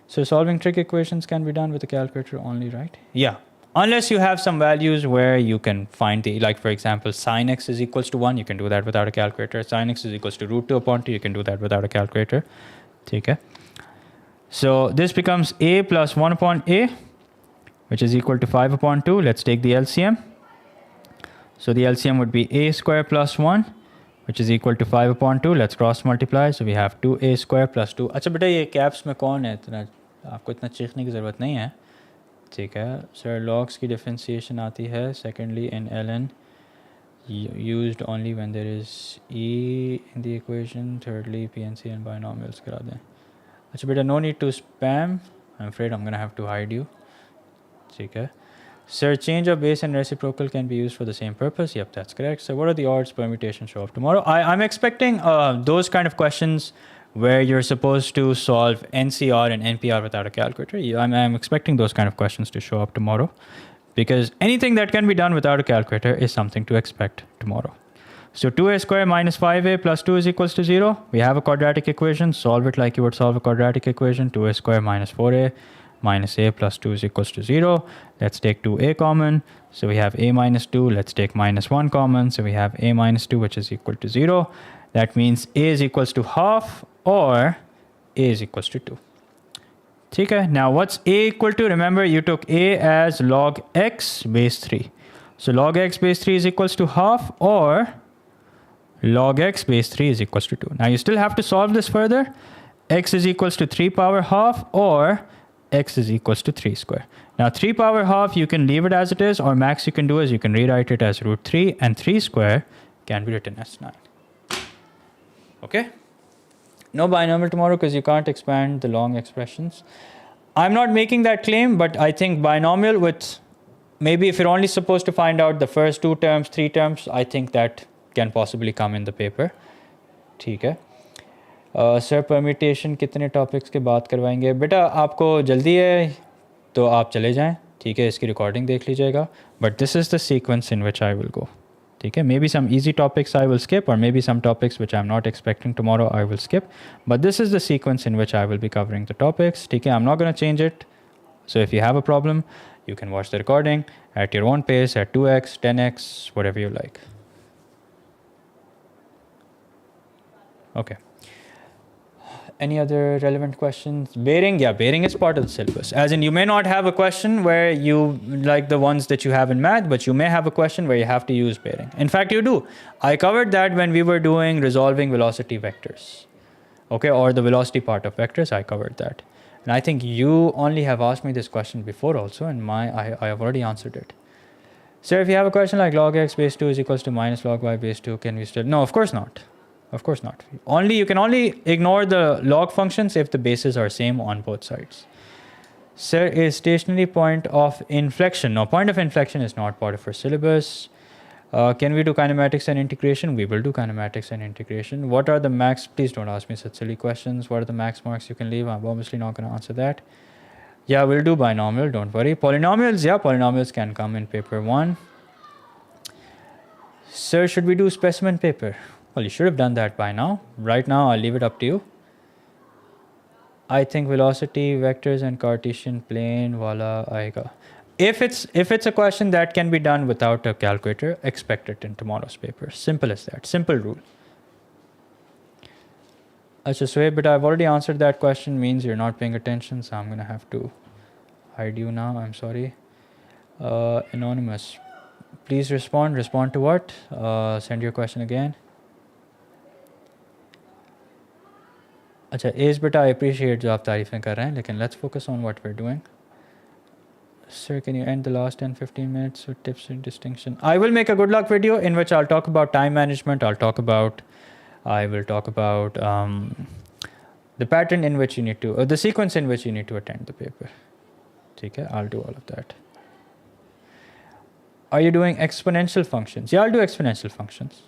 So solving trig equations can be done with a calculator only, right? Yeah. Unless you have some values where you can find the, like for example, sine x is equals to 1, you can do that without a calculator. Sine x is equals to root 2 upon 2, you can do that without a calculator. Okay. So this becomes a plus 1 upon a, which is equal to 5 upon 2. Let's take the LCM. So the LCM would be a square plus 1, which is equal to 5 upon 2. Let's cross multiply. So we have 2a square plus 2. अच्छा बेटा ये caps में कौन है? आपको इतना चीखने की ज़रूरत नहीं है. ठीक है, सर लॉग्स की डिफरेंशिएशन आती है secondly in ln used only when there is e in the equation, thirdly PNC and binomials करा दें. अच्छा बेटा, no need to spam. I'm afraid I'm gonna have to hide you. ठीक है. Sir, change of base and reciprocal can be used for the same purpose. Yep, that's correct. So what are the odds permutation show up tomorrow? I'm expecting those kind of questions where you're supposed to solve NCR and NPR without a calculator. I'm expecting those kind of questions to show up tomorrow, because anything that can be done without a calculator is something to expect tomorrow. So 2a square minus 5a plus 2 is equals to 0. We have a quadratic equation. Solve it like you would solve a quadratic equation. 2a square minus 4a minus a plus 2 is equals to 0. Let's take 2a common. So we have a minus 2. Let's take minus 1 common. So we have a minus 2, which is equal to 0. That means a is equals to half, or a is equals to 2. Okay. Now what's a equal to? Remember, you took a as log x base 3. So log x base 3 is equals to half, or log x base 3 is equals to 2. Now you still have to solve this further. X is equals to 3 power half, or x is equals to 3 square. Now 3 power half, you can leave it as it is, or max you can do is you can rewrite it as root 3, and 3 square can be written as 9. Okay? No binomial tomorrow because you can't expand the long expressions. I'm not making that claim, but I think binomial with, maybe if you're only supposed to find out the first 2 terms, 3 terms, I think that can possibly come in the paper. Okay. Sir permutation कितने topics के बाद करवाएंगे? बेटा आपको जल्दी है तो आप चले जाएं, ठीक है, इसकी रिकॉर्डिंग देख लीजिएगा, but this is the sequence in which I will go, ठीक है. Maybe some easy topics I will skip, or maybe some topics which I'm not expecting tomorrow I will skip, but this is the sequence in which I will be covering the topics, ठीक है. I'm not going to change it, so if you have a problem you can watch the recording at your own pace at 2x 10x whatever you like. Okay. Any other relevant questions? Bearing, yeah, bearing is part of the syllabus. As in, you may not have a question where you like the ones that you have in math, but you may have a question where you have to use bearing. In fact, you do. I covered that when we were doing resolving velocity vectors, okay, or the velocity part of vectors. I covered that, and I think you only have asked me this question before also, and I have already answered it. So if you have a question like log x base 2 is equals to minus log y base 2, can we still? No, of course not. Of course not. You can only ignore the log functions if the bases are same on both sides. Sir, is stationary point of inflection? No, point of inflection is not part of our syllabus. Can we do kinematics and integration? We will do kinematics and integration. What are the max? Please don't ask me such silly questions. What are the max marks you can leave? I'm obviously not going to answer that. Yeah, we'll do binomial, don't worry. Polynomials, yeah, polynomials can come in paper 1. Sir, should we do specimen paper? Well, you should have done that by now. Right now, I'll leave it up to you. I think velocity, vectors, and Cartesian plane, voila, aega. If it's a question that can be done without a calculator, expect it in tomorrow's paper. Simple as that. Simple rule. Achha, but I've already answered that question, means you're not paying attention, so I'm going to have to hide you now. I'm sorry. Anonymous. Please respond. Respond to what? Send your question again. अच्छा as बेटा I appreciate जो आप तारीफ़ें कर रहे हैं, लेकिन let's focus on what we are doing. Sir, can you end the last 10-15 minutes with tips and distinction? I will make a good luck video in which I'll talk about time management. I will talk about the pattern in which you need to, the sequence in which you need to attend the paper. Okay, I'll do all of that. Are you doing exponential functions? Yeah, I'll do exponential functions.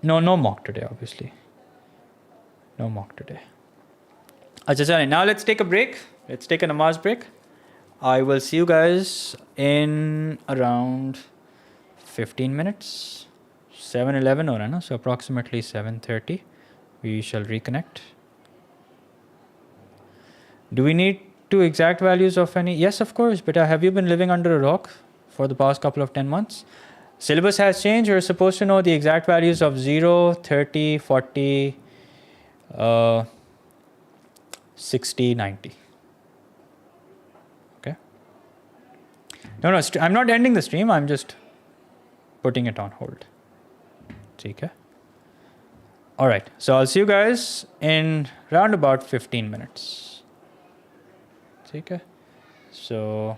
No mock today, obviously. No mock today. Achha, now let's take a break. Let's take a namaz break. I will see you guys in around 15 minutes. 7:11 or na, so approximately 7:30. We shall reconnect. Do we need two exact values of any? Yes, of course. But have you been living under a rock for the past couple of 10 months? Syllabus has changed. You're supposed to know the exact values of 0, 30, 40, 60, 90. Okay. No, I'm not ending the stream. I'm just putting it on hold. Okay. All right. So I'll see you guys in round about 15 minutes. Okay. So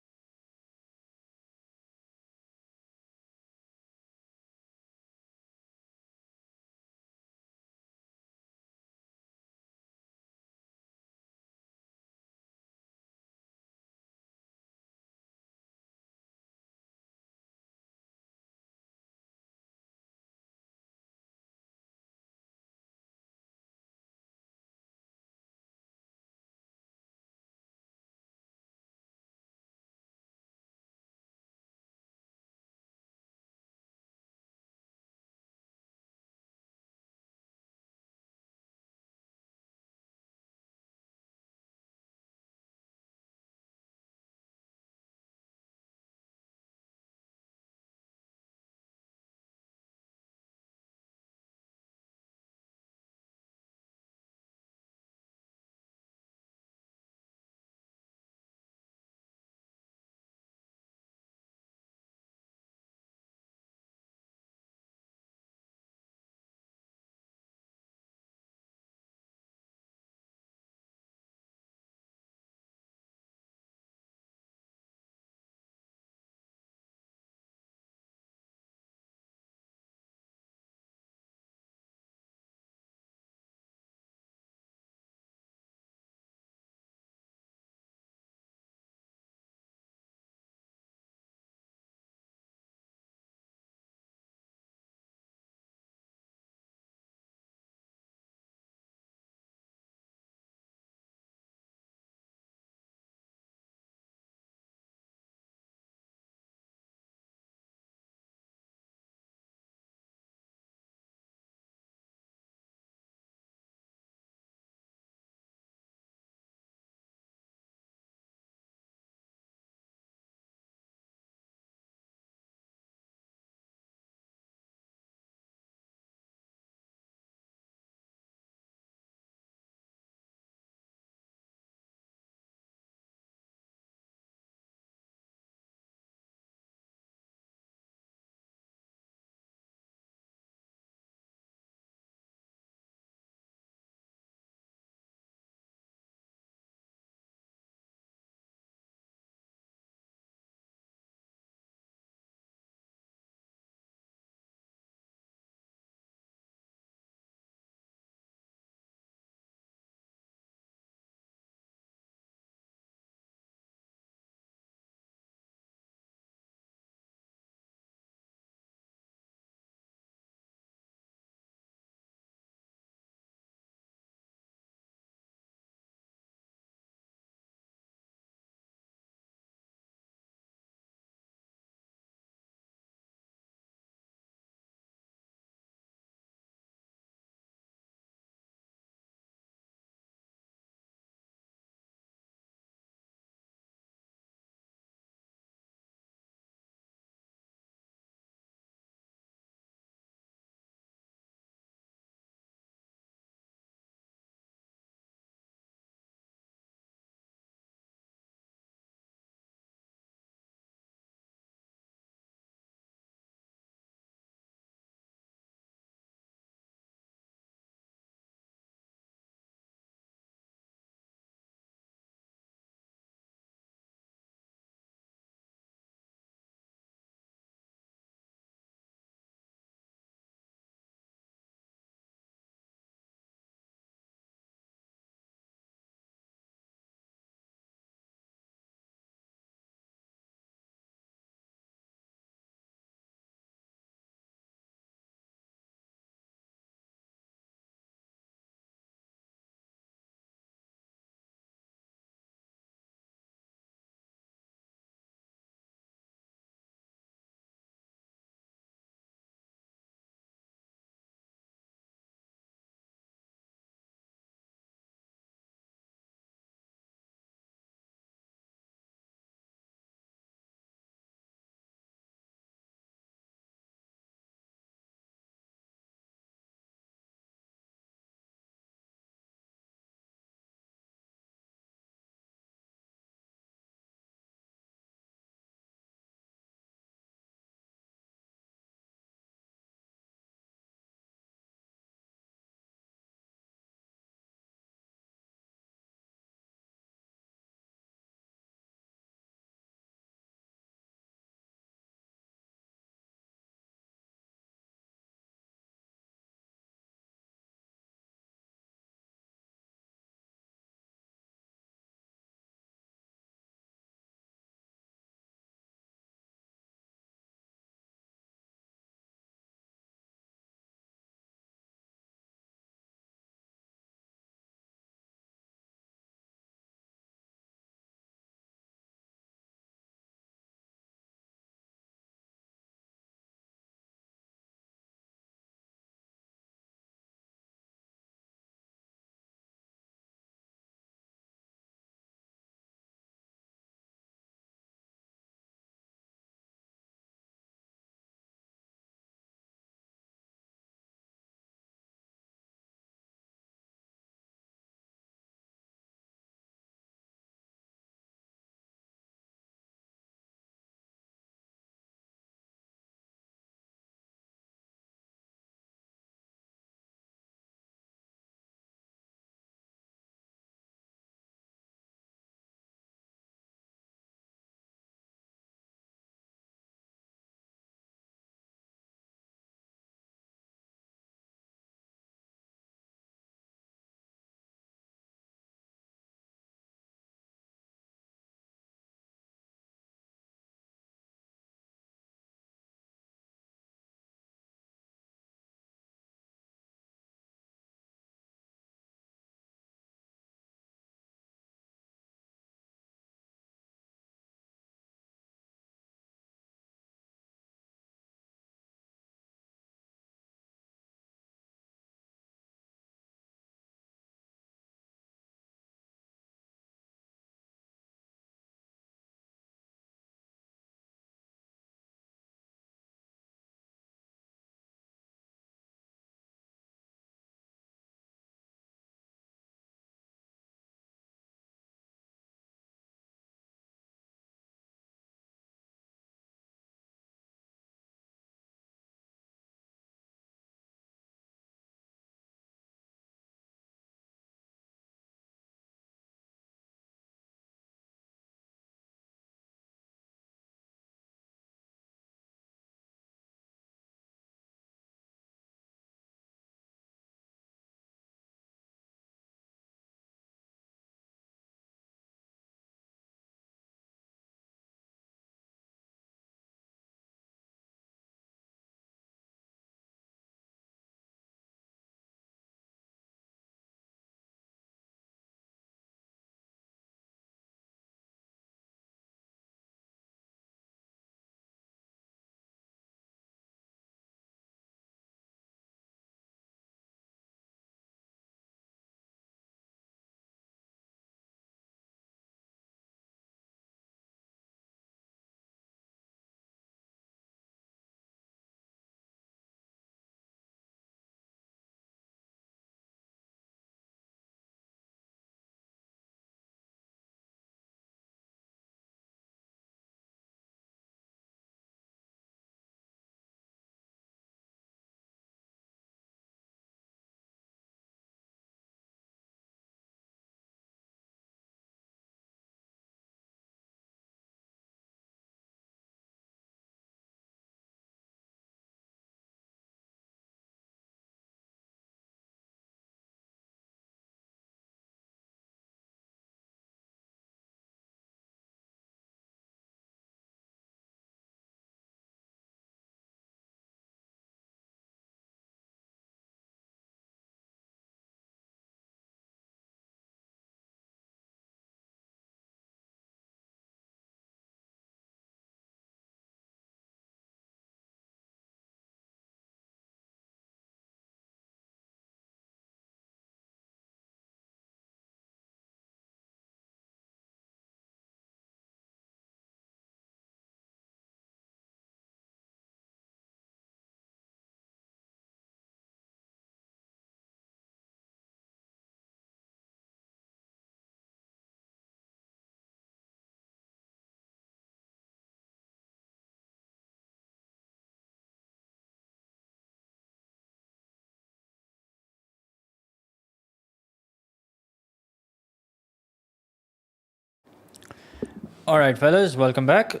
All right, fellas, welcome back.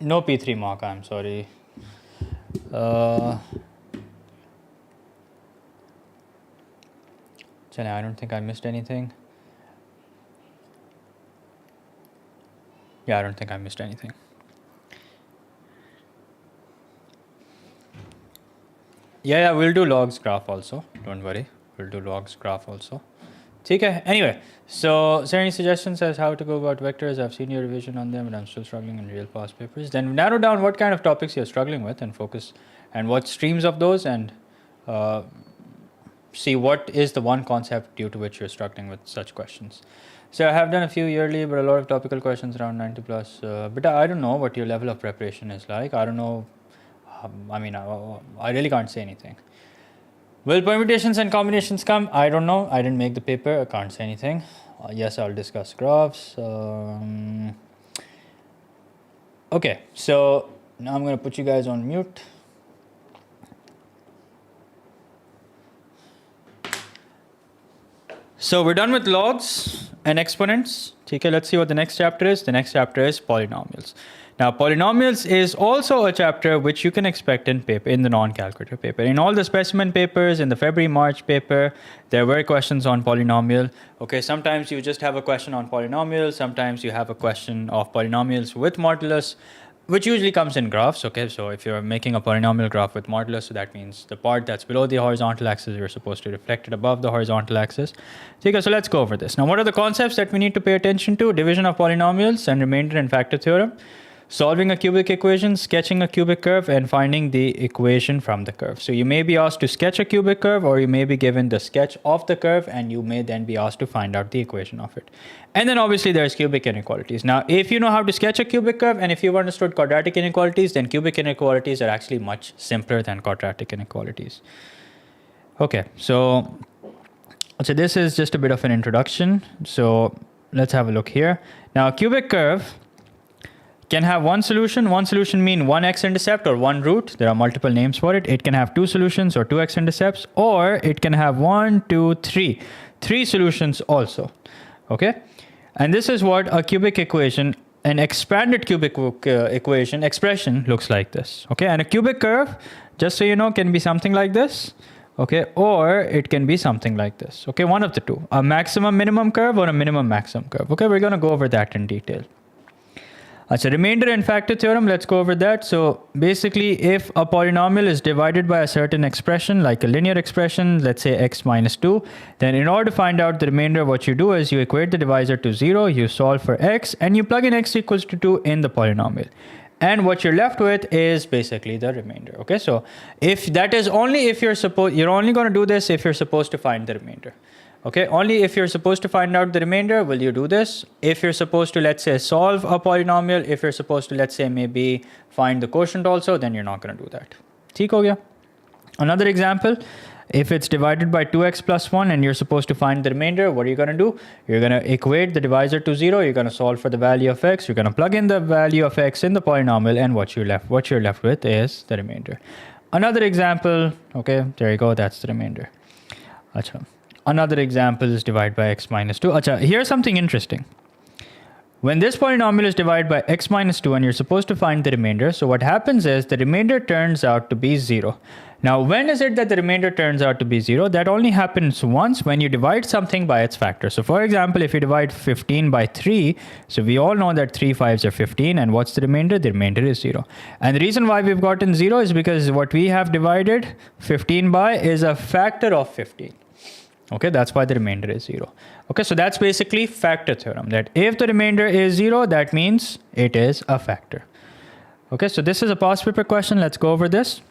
No P3 mark, I'm sorry. I don't think I missed anything. Yeah, I don't think I missed anything. Yeah, we'll do logs graph also. Don't worry, we'll do logs graph also. Okay. Anyway, so is there any suggestions as how to go about vectors? I've seen your revision on them, but I'm still struggling in real past papers. Then narrow down what kind of topics you're struggling with and focus, and what streams of those, and see what is the one concept due to which you're struggling with such questions. So I have done a few yearly, but a lot of topical questions around 90 plus. But I don't know what your level of preparation is like. I don't know. I really can't say anything. Will permutations and combinations come? I don't know. I didn't make the paper. I can't say anything. Yes, I'll discuss graphs. Okay, so now I'm going to put you guys on mute. So we're done with logs and exponents. Okay, let's see what the next chapter is. The next chapter is polynomials. Now, polynomials is also a chapter which you can expect in the non-calculator paper. In all the specimen papers, in the February-March paper, there were questions on polynomial. Okay, sometimes you just have a question on polynomials. Sometimes you have a question of polynomials with modulus, which usually comes in graphs. Okay, so if you're making a polynomial graph with modulus, so that means the part that's below the horizontal axis, you're supposed to reflect it above the horizontal axis. Okay, so let's go over this. Now, what are the concepts that we need to pay attention to? Division of polynomials and remainder and factor theorem. Solving a cubic equation, sketching a cubic curve, and finding the equation from the curve. So you may be asked to sketch a cubic curve, or you may be given the sketch of the curve, and you may then be asked to find out the equation of it. And then obviously there's cubic inequalities. Now, if you know how to sketch a cubic curve, and if you've understood quadratic inequalities, then cubic inequalities are actually much simpler than quadratic inequalities. Okay, so this is just a bit of an introduction. So let's have a look here. Now, a cubic curve can have one solution. One solution mean one x-intercept or one root. There are multiple names for it. It can have two solutions or two x-intercepts, or it can have three solutions also. Okay, and this is what a cubic equation, an expanded cubic equation expression looks like this. Okay, and a cubic curve, just so you know, can be something like this. Okay, or it can be something like this. Okay, one of the two, a maximum minimum curve or a minimum maximum curve. Okay, we're going to go over that in detail. So remainder and factor theorem, let's go over that. So basically, if a polynomial is divided by a certain expression, like a linear expression, let's say x minus 2, then in order to find out the remainder, what you do is you equate the divisor to 0, you solve for x, and you plug in x equals to 2 in the polynomial. And what you're left with is basically the remainder. Okay, so if that is only if you're only going to do this if you're supposed to find the remainder. Okay, only if you're supposed to find out the remainder will you do this. If you're supposed to, let's say, solve a polynomial, if you're supposed to, let's say, maybe find the quotient also, then you're not going to do that. ठीक हो गया? Another example, if it's divided by 2x plus 1 and you're supposed to find the remainder, what are you going to do? You're going to equate the divisor to 0. You're going to solve for the value of x. You're going to plug in the value of x in the polynomial, and what you're left with is the remainder. Another example, okay, there you go, that's the remainder. Achha. Another example is divide by x minus 2. Achha, here's something interesting. When this polynomial is divided by x minus 2 and you're supposed to find the remainder, so what happens is the remainder turns out to be 0. Now, when is it that the remainder turns out to be 0? That only happens once when you divide something by its factor. So for example, if you divide 15 by 3, so we all know that 3 5s are 15, and what's the remainder? The remainder is 0. And the reason why we've gotten 0 is because what we have divided 15 by is a factor of 15. Okay, that's why the remainder is 0. Okay, so that's basically factor theorem, that if the remainder is 0, that means it is a factor. Okay, so this is a past paper question. Let's go over this.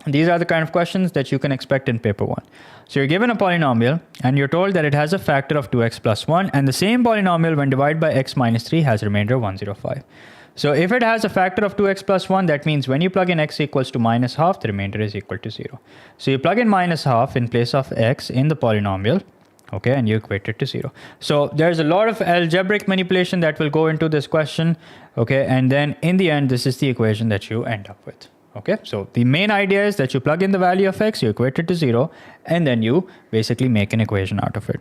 These are the kind of questions that you can expect in paper 1. So you're given a polynomial and you're told that it has a factor of 2x plus 1, and the same polynomial when divided by x minus 3 has remainder 105. So if it has a factor of 2x plus 1, that means when you plug in x equals to minus half, the remainder is equal to 0. So you plug in minus half in place of x in the polynomial, okay, and you equate it to 0. So there's a lot of algebraic manipulation that will go into this question, okay, and then in the end, this is the equation that you end up with. Okay, so the main idea is that you plug in the value of x, you equate it to 0, and then you basically make an equation out of it.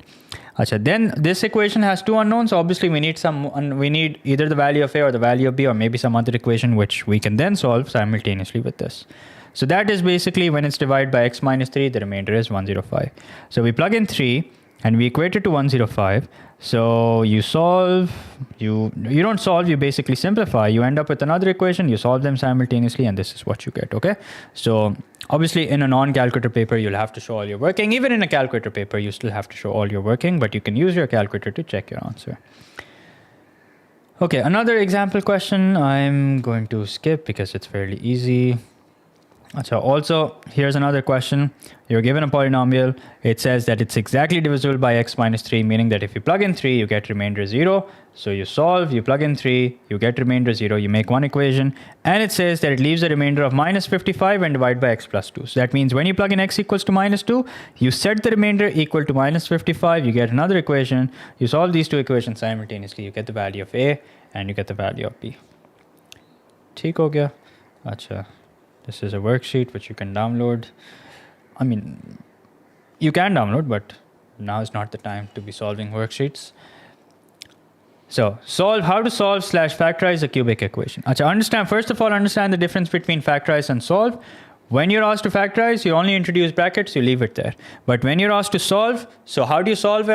Achha, then this equation has two unknowns. So obviously, we need either the value of a or the value of b, or maybe some other equation which we can then solve simultaneously with this. So that is basically when it's divided by x minus 3, the remainder is 105. So we plug in 3 and we equate it to 105. So you solve, you don't solve, you basically simplify. You end up with another equation, you solve them simultaneously, and this is what you get, okay? So obviously in a non-calculator paper, you'll have to show all your working. Even in a calculator paper, you still have to show all your working, but you can use your calculator to check your answer. Okay, another example question I'm going to skip because it's fairly easy. So also, here's another question. You're given a polynomial. It says that it's exactly divisible by x minus 3, meaning that if you plug in 3, you get remainder 0. So you solve, you plug in 3, you get remainder 0, you make one equation, and it says that it leaves a remainder of minus 55 and divide by x plus 2. So that means when you plug in x equals to minus 2, you set the remainder equal to minus 55, you get another equation, you solve these two equations simultaneously, you get the value of a and you get the value of b. ठीक हो गया? अच्छा. This is a worksheet which you can download. I mean, you can download, but now is not the time to be solving worksheets. So, how to solve / factorize a cubic equation. First of all, understand the difference between factorize and solve. When you're asked to factorize, you only introduce brackets, you leave it there. But when you're asked to solve, so how do you solve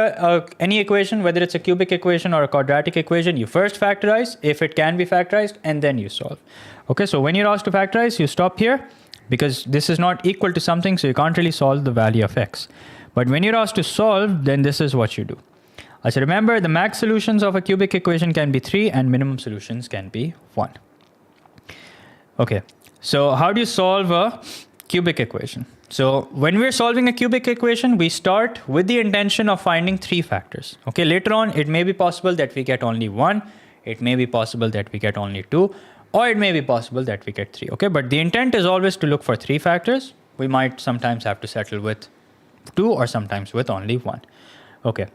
any equation, whether it's a cubic equation or a quadratic equation? You first factorize, if it can be factorized, and then you solve. Okay, so when you're asked to factorize, you stop here because this is not equal to something, so you can't really solve the value of x. But when you're asked to solve, then this is what you do. So remember, the max solutions of a cubic equation can be 3 and minimum solutions can be 1. Okay, so how do you solve a cubic equation? So when we're solving a cubic equation, we start with the intention of finding 3 factors. Okay, later on, it may be possible that we get only 1. It may be possible that we get only 2. Or it may be possible that we get 3, okay? But the intent is always to look for 3 factors. We might sometimes have to settle with 2 or sometimes with only 1. Okay,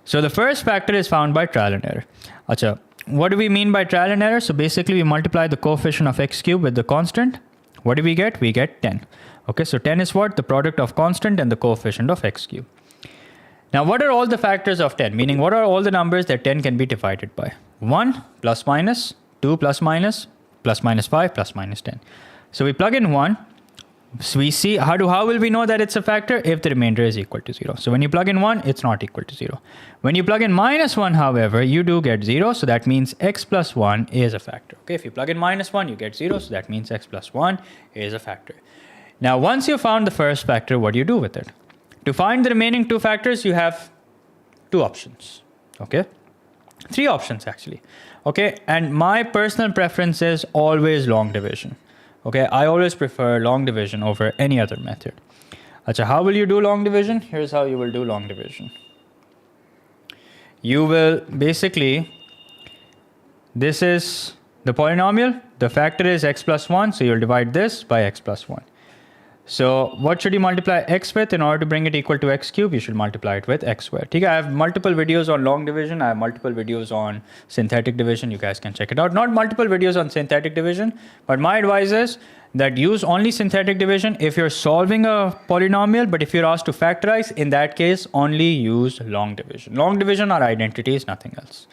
so the first factor is found by trial and error. Achha, what do we mean by trial and error? So basically we multiply the coefficient of x cubed with the constant. What do we get? We get 10. Okay, so 10 is what? The product of constant and the coefficient of x cubed. Now what are all the factors of 10? Meaning what are all the numbers that 10 can be divided by? 1 plus minus, 2 plus minus 5, plus minus 10. So we plug in 1. So we see, how will we know that it's a factor? If the remainder is equal to 0. So when you plug in 1, it's not equal to 0. When you plug in minus 1, however, you do get 0. So that means x plus 1 is a factor. Okay, if you plug in minus 1, you get 0. So that means x plus 1 is a factor. Now, once you found the first factor, what do you do with it? To find the remaining 2 factors, you have 2 options. Okay, 3 options actually. Okay, and my personal preference is always long division. Okay, I always prefer long division over any other method. Achha, how will you do long division? Here's how you will do long division. You will basically, this is the polynomial, the factor is x plus 1, so you'll divide this by x plus 1. So what should you multiply x with? In order to bring it equal to x cubed, you should multiply it with x squared. I have multiple videos on long division. I have multiple videos on synthetic division. You guys can check it out. Not multiple videos on synthetic division, but my advice is that use only synthetic division if you're solving a polynomial, but if you're asked to factorize, in that case, only use long division. Long division are identities, nothing else.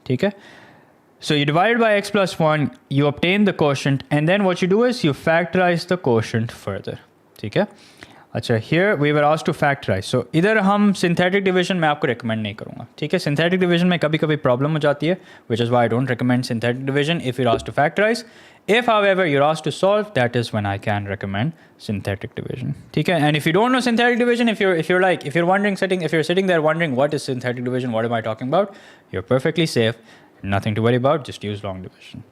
Okay? So you divide by x plus 1, you obtain the quotient, and then what you do is you factorize the quotient further. Okay? अच्छा, here we were asked to factorize. So इधर हम synthetic division मैं आपको recommend नहीं करूँगा. ठीक है? Synthetic division में कभी-कभी problem हो जाती है, which is why I don't recommend synthetic division if you're asked to factorize. If, however, you're asked to solve, that is when I can recommend synthetic division. ठीक है? And if you don't know synthetic division, if you're sitting there wondering what is synthetic division, what am I talking about, you're perfectly safe. Nothing to worry about. Just use long division.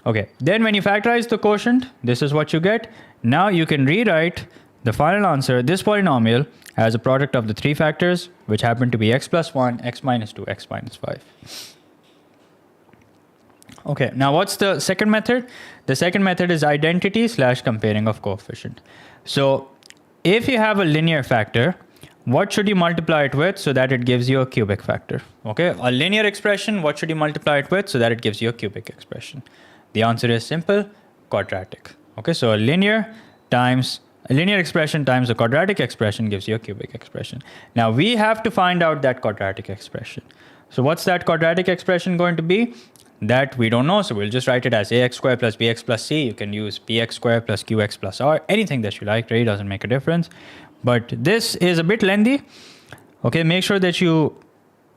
Okay. Then when you factorize the quotient, this is what you get. Now you can rewrite the final answer. This polynomial has a product of the 3 factors, which happen to be x plus 1, x minus 2, x minus 5. Okay, now what's the second method? The second method is identity / comparing of coefficient. So if you have a linear factor, what should you multiply it with so that it gives you a cubic factor? Okay, a linear expression, what should you multiply it with so that it gives you a cubic expression? The answer is simple, quadratic. Okay, so a linear expression times a quadratic expression gives you a cubic expression. Now we have to find out that quadratic expression. So what's that quadratic expression going to be? That we don't know, so we'll just write it as ax squared plus bx plus c. You can use bx squared plus qx plus r, anything that you like, really doesn't make a difference. But this is a bit lengthy. Okay, make sure that you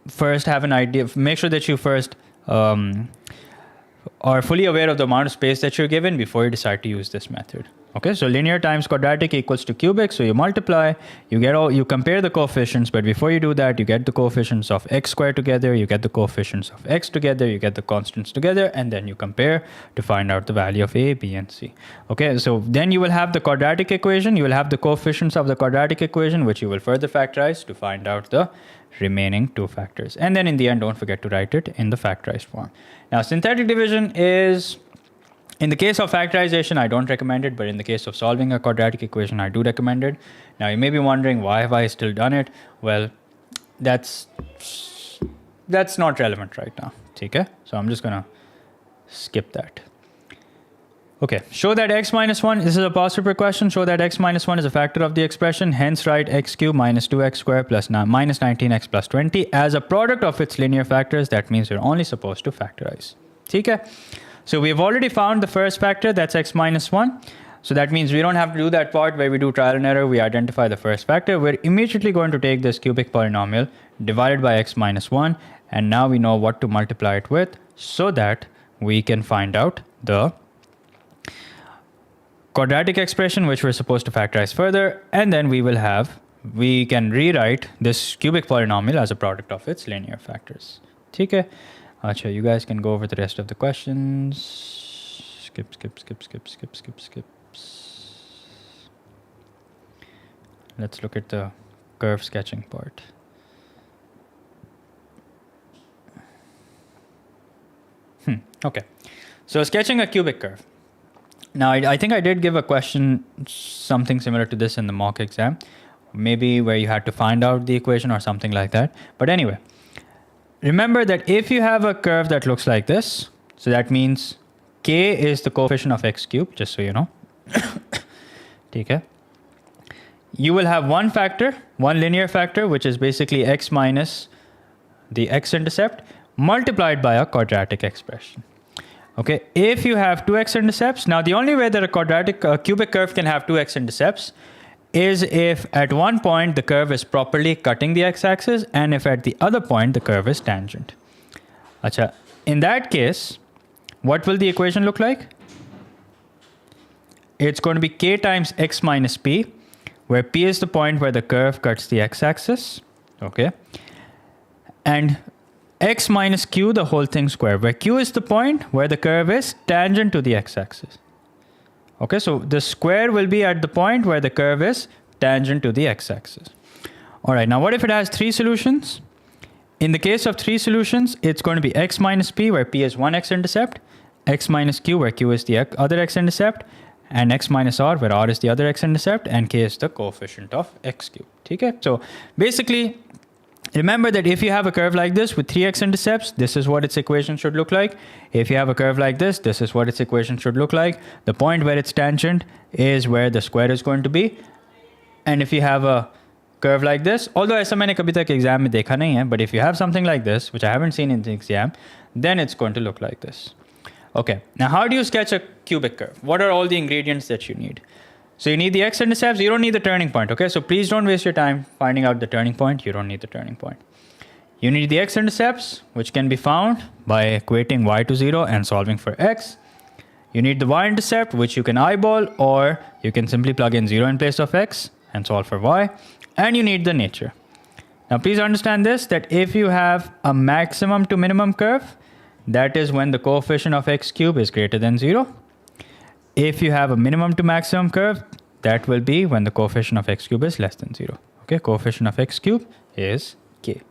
first have an idea, make sure that you first are fully aware of the amount of space that you're given before you decide to use this method. Okay, so linear times quadratic equals to cubic. So you multiply, you compare the coefficients, but before you do that, you get the coefficients of x squared together, you get the coefficients of x together, you get the constants together, and then you compare to find out the value of a, b, and c. Okay, so then you will have the quadratic equation, you will have the coefficients of the quadratic equation, which you will further factorize to find out the remaining two factors. And then in the end, don't forget to write it in the factorized form. Now, synthetic division is, in the case of factorization, I don't recommend it, but in the case of solving a quadratic equation, I do recommend it. Now, you may be wondering, why have I still done it? Well, that's not relevant right now. Okay? So I'm just going to skip that. Okay, show that x minus 1, this is a past paper question, show that x minus 1 is a factor of the expression, hence write x cubed minus 2x squared plus minus 19x plus 20 as a product of its linear factors. That means you're only supposed to factorize. Okay? So we've already found the first factor, that's x minus 1. So that means we don't have to do that part where we do trial and error, we identify the first factor. We're immediately going to take this cubic polynomial divided by x minus 1, and now we know what to multiply it with so that we can find out the quadratic expression, which we're supposed to factorize further, and then we can rewrite this cubic polynomial as a product of its linear factors. Okay? Acha, you guys can go over the rest of the questions. Skip. Let's look at the curve sketching part. Okay. So sketching a cubic curve. Now, I think I did give a question, something similar to this in the mock exam, maybe where you had to find out the equation or something like that. But anyway, remember that if you have a curve that looks like this, so that means k is the coefficient of x cubed, just so you know. Okay. You will have one linear factor, which is basically x minus the x-intercept multiplied by a quadratic expression. Okay, if you have two x-intercepts, now the only way that a cubic curve can have two x-intercepts is if at one point the curve is properly cutting the x-axis and if at the other point the curve is tangent. Acha, in that case, what will the equation look like? It's going to be k times x minus p, where p is the point where the curve cuts the x-axis, okay? And x minus q, the whole thing squared, where q is the point where the curve is tangent to the x-axis. Okay, so the square will be at the point where the curve is tangent to the x-axis. All right, now what if it has three solutions? In the case of three solutions, it's going to be x minus p, where p is one x-intercept, x minus q, where q is the other x-intercept, and x minus r, where r is the other x-intercept, and k is the coefficient of x cubed. Okay, so basically, remember that if you have a curve like this with three x-intercepts, this is what its equation should look like. If you have a curve like this, this is what its equation should look like. The point where it's tangent is where the square is going to be. And if you have a curve like this, although ऐसा मैंने कभी तक exam में देखा नहीं है, but if you have something like this, which I haven't seen in the exam, then it's going to look like this. Okay, now how do you sketch a cubic curve? What are all the ingredients that you need? So you need the x-intercepts, you don't need the turning point, okay? So please don't waste your time finding out the turning point, you don't need the turning point. You need the x-intercepts, which can be found by equating y to 0 and solving for x. You need the y-intercept, which you can eyeball, or you can simply plug in 0 in place of x and solve for y. And you need the nature. Now please understand this, that if you have a maximum to minimum curve, that is when the coefficient of x cubed is greater than 0. If you have a minimum to maximum curve, that will be when the coefficient of x cubed is less than 0. Okay, coefficient of x cubed is k.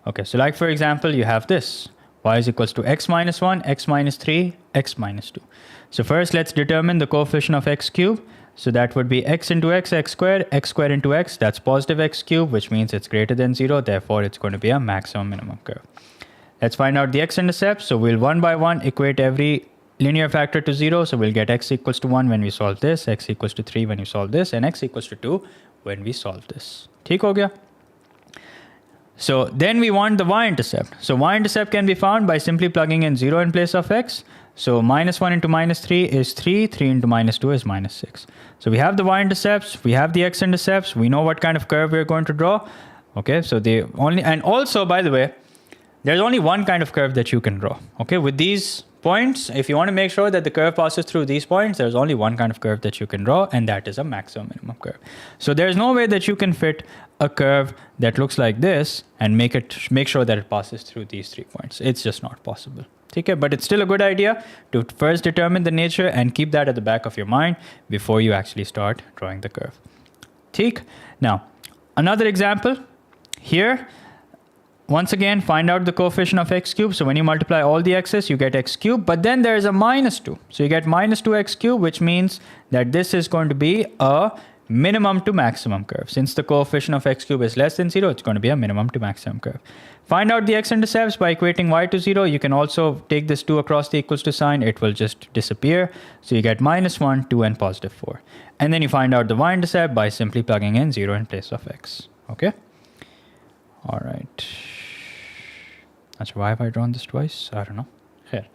Okay, so like for example, you have this. y is equals to x minus 1, x minus 3, x minus 2. So first let's determine the coefficient of x cubed. So that would be x into x squared into x, that's positive x cubed, which means it's greater than 0, therefore it's going to be a maximum minimum curve. Let's find out the x-intercept. So we'll one by one equate every linear factor to 0. So we'll get x equals to 1 when we solve this, x equals to 3 when you solve this, and x equals to 2 when we solve this. ठीक हो गया? So then we want the y-intercept. So y-intercept can be found by simply plugging in 0 in place of x. So minus 1 into minus 3 is 3, 3 into minus 2 is minus 6. So we have the y-intercepts, we have the x-intercepts, we know what kind of curve we're going to draw. Okay, so and also, by the way, there's only one kind of curve that you can draw. Okay, with these points, if you want to make sure that the curve passes through these points, there's only one kind of curve that you can draw, and that is a maximum minimum curve. So there's no way that you can fit a curve that looks like this and make sure that it passes through these 3 points. It's just not possible. Okay, but it's still a good idea to first determine the nature and keep that at the back of your mind before you actually start drawing the curve. ठीक? Now, another example here. Once again, find out the coefficient of x cubed. So when you multiply all the x's, you get x cubed, but then there is a minus 2. So you get minus 2x cubed, which means that this is going to be a minimum to maximum curve. Since the coefficient of x cubed is less than 0, it's going to be a minimum to maximum curve. Find out the x-intercepts by equating y to 0. You can also take this 2 across the equals to sign. It will just disappear. So you get minus 1, 2, and positive 4. And then you find out the y-intercept by simply plugging in 0 in place of x. Okay? All right. Achha, why have I drawn this twice? I don't know. Here.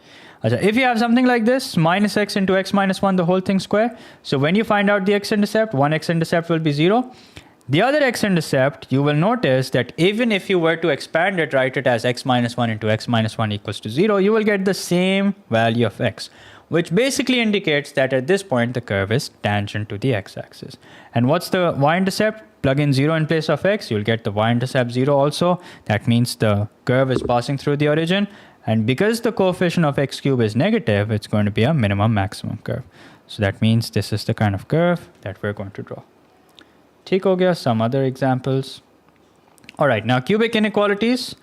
Achha, if you have something like this, minus x into x minus 1, the whole thing square. So when you find out the x-intercept, one x-intercept will be 0. The other x-intercept, you will notice that even if you were to expand it, write it as x minus 1 into x minus 1 equals to 0, you will get the same value of x, which basically indicates that at this point, the curve is tangent to the x-axis. And what's the y-intercept? Plug in 0 in place of x, you'll get the y-intercept 0 also. That means the curve is passing through the origin. And because the coefficient of x cubed is negative, it's going to be a minimum maximum curve. So that means this is the kind of curve that we're going to draw. ठीक हो गया? Some other examples. All right, now cubic inequalities.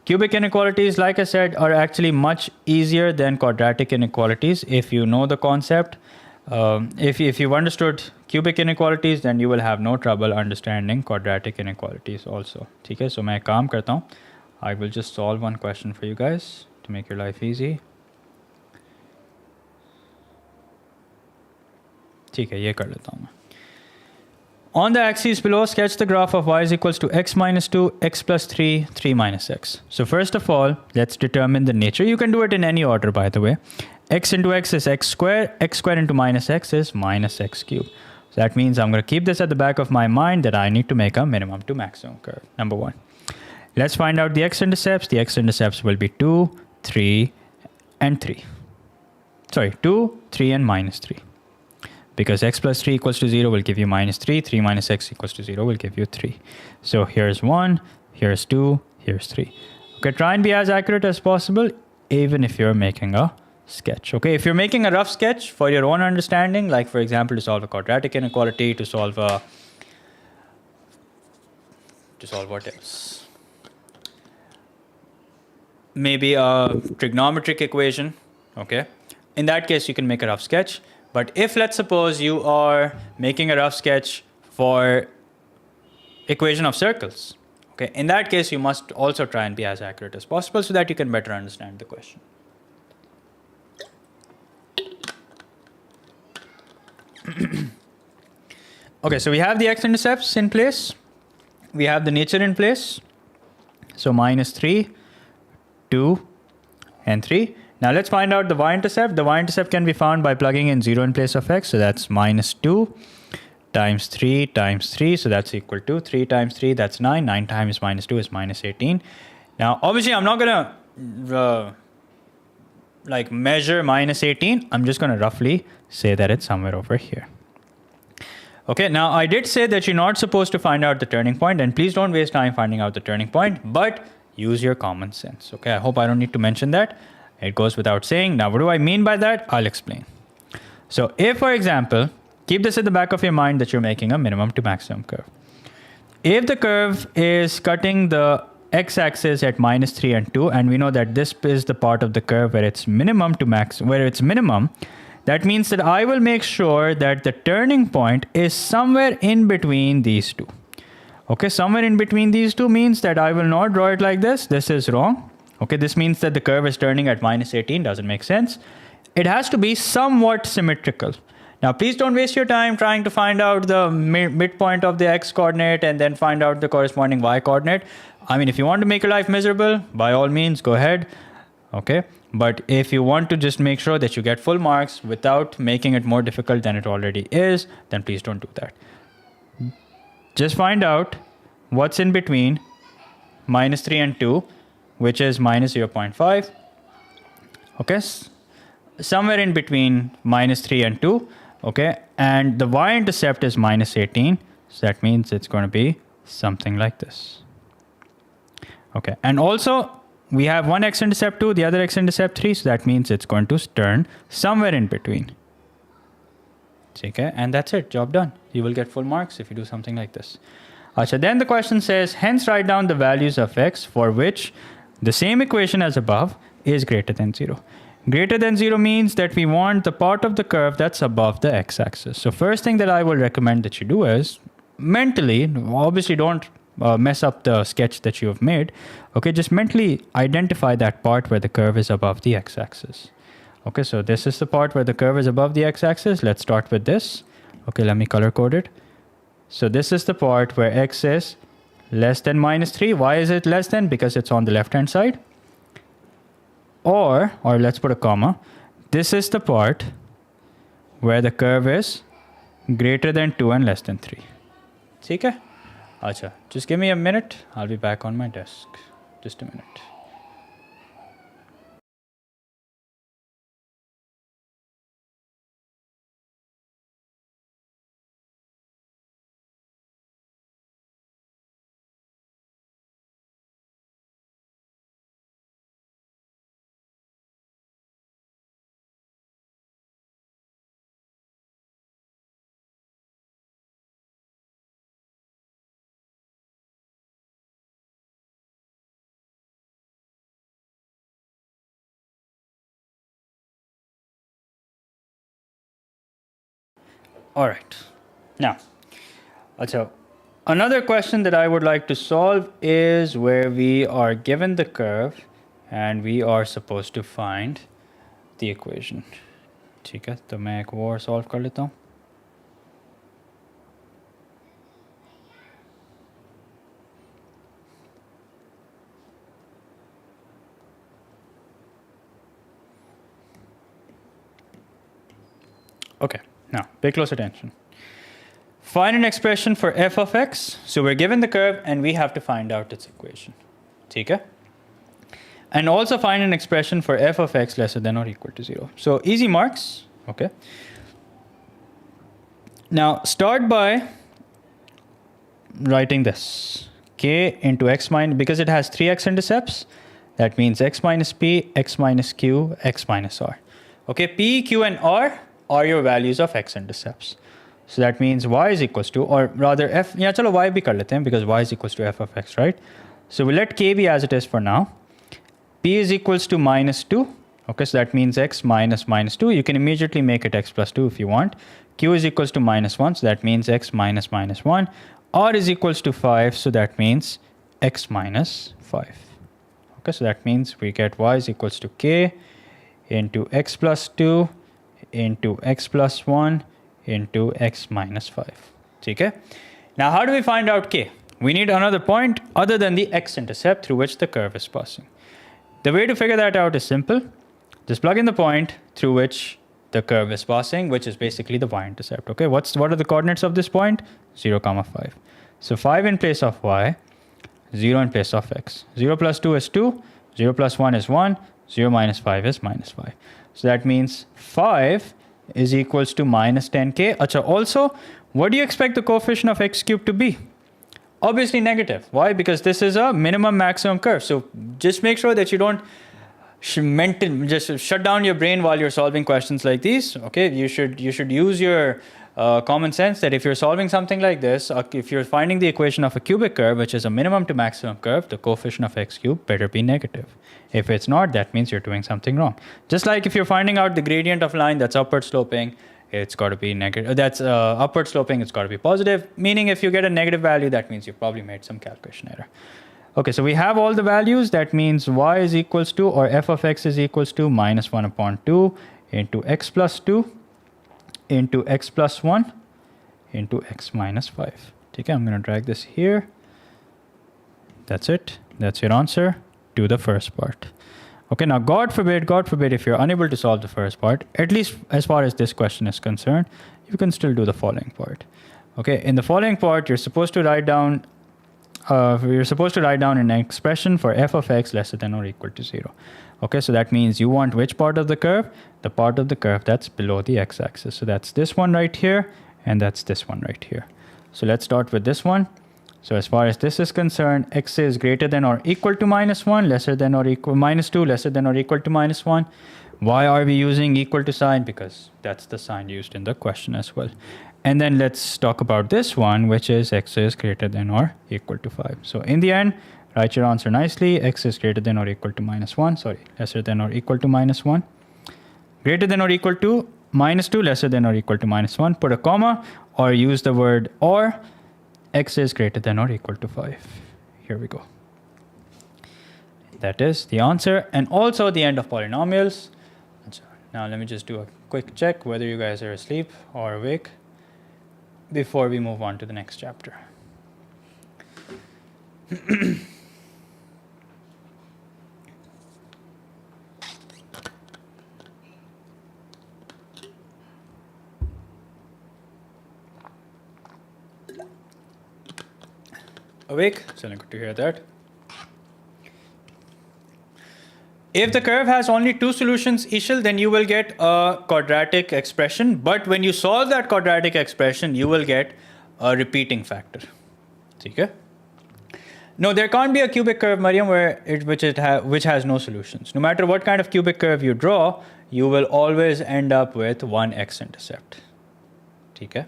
Cubic inequalities, like I said, are actually much easier than quadratic inequalities if you know the concept. If you've understood cubic inequalities, then you will have no trouble understanding quadratic inequalities also. ठीक है? So मैं काम करता हूँ. I will just solve one question for you guys to make your life easy. ठीक है, ये कर लेता हूँ मैं. On the axis below, sketch the graph of y is equals to x minus 2, x plus 3, 3 minus x. So first of all, let's determine the nature. You can do it in any order, by the way. X into x is x squared into minus x is minus x cubed. So that means I'm going to keep this at the back of my mind that I need to make a minimum to maximum curve, number 1. Let's find out the x-intercepts. The x-intercepts will be 2, 3, and 3. Sorry, 2, 3, and minus 3. Because x plus 3 equals to 0 will give you minus 3. 3 minus x equals to 0 will give you 3. So here's 1, here's 2, here's 3. Okay, try and be as accurate as possible, even if you're making a sketch. Okay, if you're making a rough sketch for your own understanding, like for example, to solve a quadratic inequality, to solve what else? Maybe a trigonometric equation. Okay, in that case, you can make a rough sketch. But if, let's suppose, you are making a rough sketch for equation of circles, okay, in that case, you must also try and be as accurate as possible so that you can better understand the question. Okay, so we have the x-intercepts in place. We have the nature in place. So minus 3, 2, and 3. Now let's find out the y-intercept. The y-intercept can be found by plugging in 0 in place of x. So that's minus 2 times 3 times 3. So that's equal to 3 times 3, that's 9. 9 times minus 2 is minus 18. Now, obviously, I'm not going to measure minus 18. I'm just going to roughly say that it's somewhere over here. Okay, now I did say that you're not supposed to find out the turning point, and please don't waste time finding out the turning point, but use your common sense. Okay, I hope I don't need to mention that. It goes without saying. Now, what do I mean by that? I'll explain. So if, for example, keep this at the back of your mind that you're making a minimum to maximum curve. If the curve is cutting the x-axis at minus 3 and 2, and we know that this is the part of the curve where it's minimum to max, where it's minimum. That means that I will make sure that the turning point is somewhere in between these two. Okay, somewhere in between these two means that I will not draw it like this. This is wrong. Okay, this means that the curve is turning at minus 18. Doesn't make sense. It has to be somewhat symmetrical. Now, please don't waste your time trying to find out the midpoint of the x coordinate and then find out the corresponding y coordinate. I mean, if you want to make your life miserable, by all means, go ahead. Okay, but if you want to just make sure that you get full marks without making it more difficult than it already is, then please don't do that. Just find out what's in between minus 3 and 2, which is minus 0.5. Okay, somewhere in between minus 3 and 2. Okay, and the y-intercept is minus 18. So that means it's going to be something like this. Okay, and also we have one x-intercept 2, the other x-intercept 3. So that means it's going to turn somewhere in between. Okay, and that's it, job done. You will get full marks if you do something like this. So then the question says, hence write down the values of x for which the same equation as above is greater than 0. Greater than 0 means that we want the part of the curve that's above the x-axis. So first thing that I will recommend that you do is mentally, obviously don't mess up the sketch that you have made. Okay, just mentally identify that part where the curve is above the x-axis. Okay, so this is the part where the curve is above the x-axis. Let's start with this. Okay, let me color code it. So this is the part where x is less than minus 3. Why is it less than? Because it's on the left-hand side. Or let's put a comma. This is the part where the curve is greater than 2 and less than 3. Okay? Acha, just give me a minute. I'll be back on my desk. Just a minute. All right. Now, so another question that I would like to solve is where we are given the curve and we are supposed to find the equation. ठीक है, तो मैं एक और solve कर लेता हूँ. Okay. Now, pay close attention. Find an expression for f of x. So we're given the curve and we have to find out its equation. Okay? And also find an expression for f of x lesser than or equal to 0. So easy marks. Okay? Now, start by writing this. K into x minus, because it has 3 x-intercepts, that means x minus p, x minus q, x minus r. Okay, p, q, and r are your values of x-intercepts. So that means y is equals to, or rather f, yeah, chalo y bhi kar lete hain because y is equals to f of x, right? So we let k be as it is for now. P is equals to minus 2. Okay, so that means x minus minus 2. You can immediately make it x plus 2 if you want. Q is equals to minus 1, so that means x minus minus 1. R is equals to 5, so that means x minus 5. Okay, so that means we get y is equals to k into x plus 2 into x plus 1 into x minus 5. Okay? Now, how do we find out k? We need another point other than the x-intercept through which the curve is passing. The way to figure that out is simple. Just plug in the point through which the curve is passing, which is basically the y-intercept. Okay, what are the coordinates of this point? 0, 5. So 5 in place of y, 0 in place of x. 0 plus 2 is 2, 0 plus 1 is 1, 0 minus 5 is minus 5. So that means 5 is equals to minus 10k. Acha, also, what do you expect the coefficient of x cubed to be? Obviously negative. Why? Because this is a minimum maximum curve. So just make sure that you don't just shut down your brain while you're solving questions like these. Okay, you should use your common sense that if you're solving something like this, if you're finding the equation of a cubic curve, which is a minimum to maximum curve, the coefficient of x cubed better be negative. If it's not, that means you're doing something wrong. Just like if you're finding out the gradient of a line that's upward sloping, it's got to be negative. That's upward sloping, it's got to be positive. Meaning if you get a negative value, that means you've probably made some calculation error. Okay, so we have all the values. That means y is equals to, or f of x is equals to minus 1 upon 2 into x plus 2 into x plus 1 into x minus 5. Okay, I'm going to drag this here. That's it. That's your answer to the first part. Okay, now God forbid if you're unable to solve the first part, at least as far as this question is concerned, you can still do the following part. Okay, in the following part, you're supposed to write down an expression for f of x lesser than or equal to 0. Okay, so that means you want which part of the curve? The part of the curve that's below the x-axis. So that's this one right here, and that's this one right here. So let's start with this one. So as far as this is concerned, x is greater than or equal to minus 1, lesser than or equal, minus 2, lesser than or equal to minus 1. Why are we using equal to sign? Because that's the sign used in the question as well. And then let's talk about this one, which is x is greater than or equal to 5. So in the end, write your answer nicely. X is greater than or equal to minus 1. Sorry, lesser than or equal to minus 1. Greater than or equal to minus 2, lesser than or equal to minus 1. Put a comma or use the word or. X is greater than or equal to 5. Here we go. That is the answer, and also the end of polynomials. Now let me just do a quick check whether you guys are asleep or awake before we move on to the next chapter. Awake? So good to hear that. If the curve has only two solutions, Ishil, then you will get a quadratic expression. But when you solve that quadratic expression, you will get a repeating factor. Okay? No, there can't be a cubic curve, Mariam, which has no solutions. No matter what kind of cubic curve you draw, you will always end up with one x-intercept. ठीक है?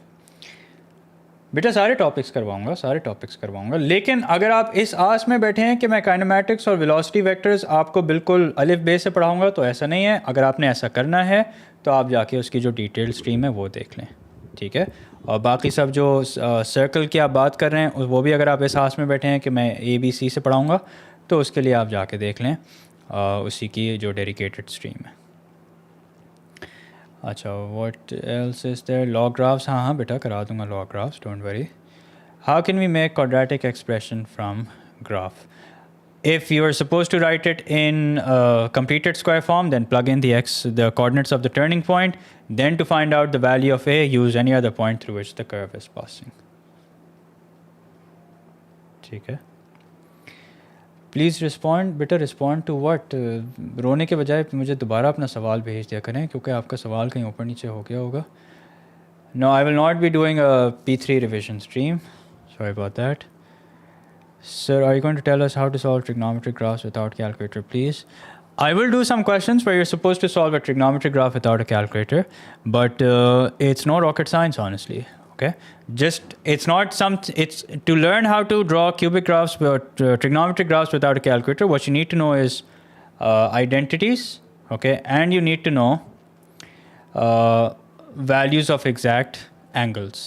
बेटा सारे topics करवाऊंगा, लेकिन अगर आप इस आस में बैठे हैं कि मैं काइनेमैटिक्स और वेलोसिटी वेक्टर्स आपको बिल्कुल अलिफ बे से पढ़ाऊंगा, तो ऐसा नहीं है. अगर आपने ऐसा करना है तो आप जाके उसकी जो डिटेल स्ट्रीम है वो देख लें, ठीक है. और बाकी सब जो सर्कल की आप बात कर रहे हैं वो भी अगर आप इस आस में बैठे हैं कि मैं ABC से पढ़ाऊँगा, तो उसके लिए आप जाके देख लें उसी की जो डेडिकेटेड स्ट्रीम है. अच्छा, what else is there? Log graphs, हाँ बेटा करा दूंगा log graphs, don't worry. How can we make quadratic expression from graph? If you are supposed to write it in completed square form, then plug in the coordinates of the turning point. Then to find out the value of A, use any other point through which the curve is passing. ठीक है. Please respond बेटा. Respond to what? रोने के बजाय मुझे दोबारा अपना सवाल भेज दिया करें, क्योंकि आपका सवाल कहीं ऊपर नीचे हो गया होगा. No, I will not be doing a P3 revision stream. Sorry about that. Sir, are you going to tell us how to solve trigonometric graphs without calculator, please? I will do some questions where you're supposed to solve a trigonometric graph without a calculator, but it's no rocket science, honestly. Okay, it's to learn how to draw cubic graphs or trigonometric graphs without a calculator. What you need to know is identities, okay, and you need to know values of exact angles.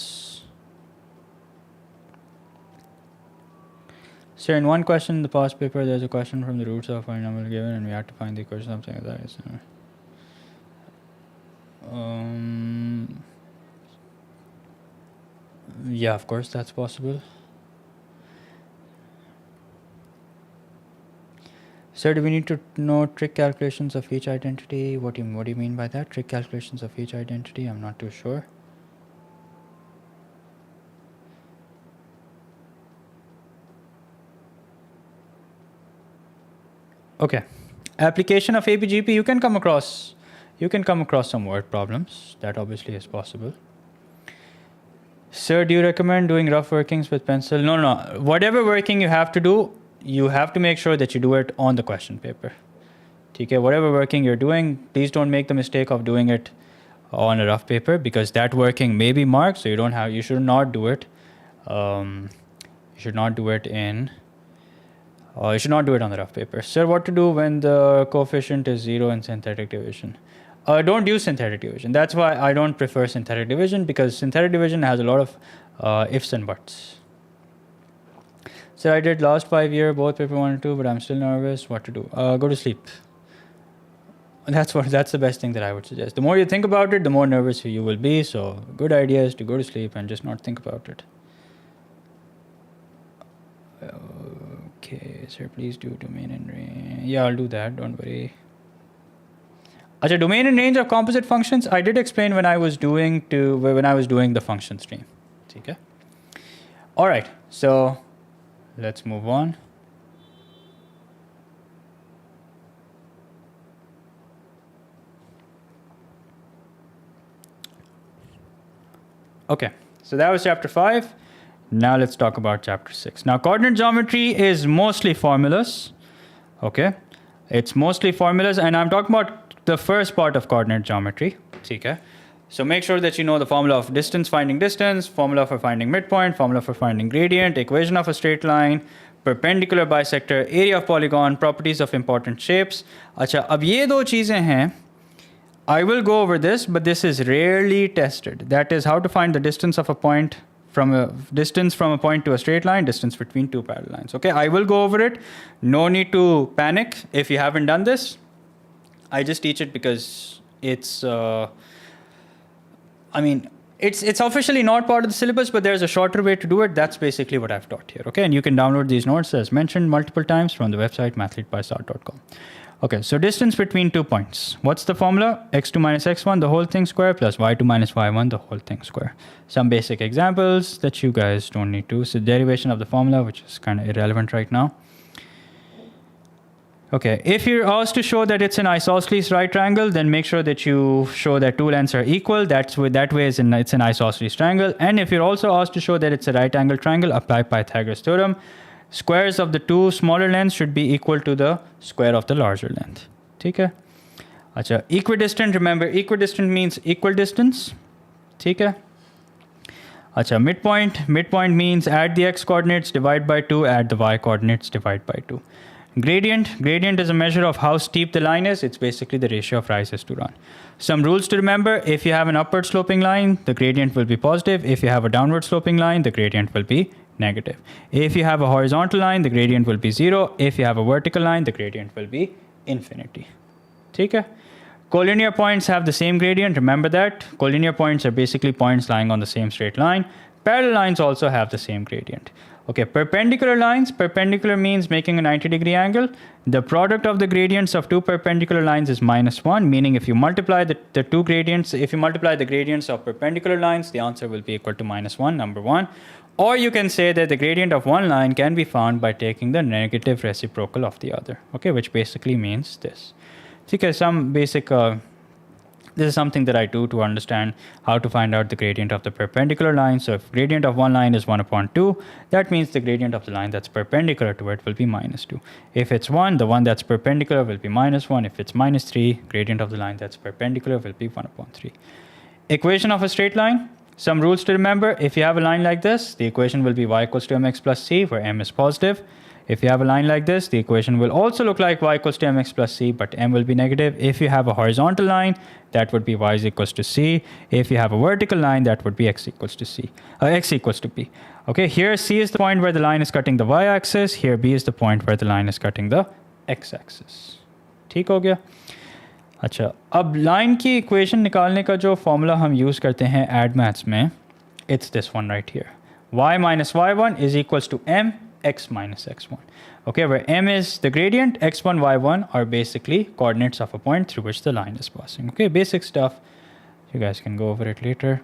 So in one question in the past paper, there's a question from the roots of a polynomial given, and we have to find the equation, something like that. Yeah, of course, that's possible. Sir, do we need to know trig calculations of each identity? What do you mean by that? Trig calculations of each identity? I'm not too sure. Okay, application of APGP. You can come across some word problems. That obviously is possible. Sir, do you recommend doing rough workings with pencil? No. Whatever working you have to do, you have to make sure that you do it on the question paper. Okay, whatever working you're doing, please don't make the mistake of doing it on a rough paper, because that working may be marked, so you should not do it. You should not do it on the rough paper. Sir, what to do when the coefficient is 0 in synthetic division? Don't use synthetic division. That's why I don't prefer synthetic division, because synthetic division has a lot of ifs and buts. So I did last 5 year, both paper 1 and 2, but I'm still nervous. What to do? Go to sleep. That's the best thing that I would suggest. The more you think about it, the more nervous you will be. So good idea is to go to sleep and just not think about it. Okay, sir, please do domain and range. Yeah, I'll do that. Don't worry. Achha, domain and range of composite functions, I did explain when I was doing the function stream. Okay. All right. So let's move on. Okay, so that was chapter 5. Now let's talk about chapter 6. Now, coordinate geometry is mostly formulas. Okay, it's mostly formulas, and I'm talking about the first part of coordinate geometry. Okay, so make sure that you know the formula of distance, finding distance, formula for finding midpoint, formula for finding gradient, equation of a straight line, perpendicular bisector, area of polygon, properties of important shapes. अच्छा, अब ये दो चीजें हैं. I will go over this, but this is rarely tested. That is how to find the distance of a point from a point to a straight line, distance between two parallel lines. Okay, I will go over it. No need to panic if you haven't done this. I just teach it because it's officially not part of the syllabus, but there's a shorter way to do it. That's basically what I've taught here. Okay, and you can download these notes as mentioned multiple times from the website mathleadbysart.com. Okay, so distance between 2 points. What's the formula? x2 minus x1, the whole thing square, plus y2 minus y1, the whole thing square. Some basic examples that you guys don't need to. So derivation of the formula, which is kind of irrelevant right now. Okay, if you're asked to show that it's an isosceles right triangle, then make sure that you show that two lengths are equal. It's an isosceles triangle. And if you're also asked to show that it's a right angle triangle, apply Pythagoras theorem. Squares of the two smaller lengths should be equal to the square of the larger length. Okay? Achha, equidistant, remember equidistant means equal distance. Okay? Achha, midpoint means add the x coordinates, divide by 2, add the y coordinates, divide by 2. Gradient is a measure of how steep the line is. It's basically the ratio of rises to run. Some rules to remember: if you have an upward sloping line, the gradient will be positive. If you have a downward sloping line, the gradient will be negative. If you have a horizontal line, the gradient will be 0. If you have a vertical line, the gradient will be infinity. Okay? Collinear points have the same gradient. Remember that. Collinear points are basically points lying on the same straight line. Parallel lines also have the same gradient. Okay, perpendicular lines. Perpendicular means making a 90-degree angle. The product of the gradients of two perpendicular lines is -1, meaning if you multiply the two gradients, if you multiply the gradients of perpendicular lines, the answer will be equal to -1, number one. Or you can say that the gradient of one line can be found by taking the negative reciprocal of the other. Okay, which basically means this. Okay, some basic... this is something that I do to understand how to find out the gradient of the perpendicular line. So if gradient of one line is 1/2, that means the gradient of the line that's perpendicular to it will be -2. If it's 1, the one that's perpendicular will be -1. If it's -3, gradient of the line that's perpendicular will be 1/3. Equation of a straight line. Some rules to remember: if you have a line like this, the equation will be y = mx + c, where m is positive. If you have a line like this, the equation will also look like y = mx + c, but m will be negative. If you have a horizontal line, that would be y = c. If you have a vertical line, that would be x = b. Okay, here c is the point where the line is cutting the y-axis. Here b is the point where the line is cutting the x-axis. ठीक हो गया? अच्छा, अब line की equation निकालने का जो formula हम यूज़ करते हैं एड मैथ्स में, it's this one right here. y minus y1 is equals to m x minus x1. Okay, where m is the gradient, x1, y1 are basically coordinates of a point through which the line is passing. Okay, basic stuff. You guys can go over it later.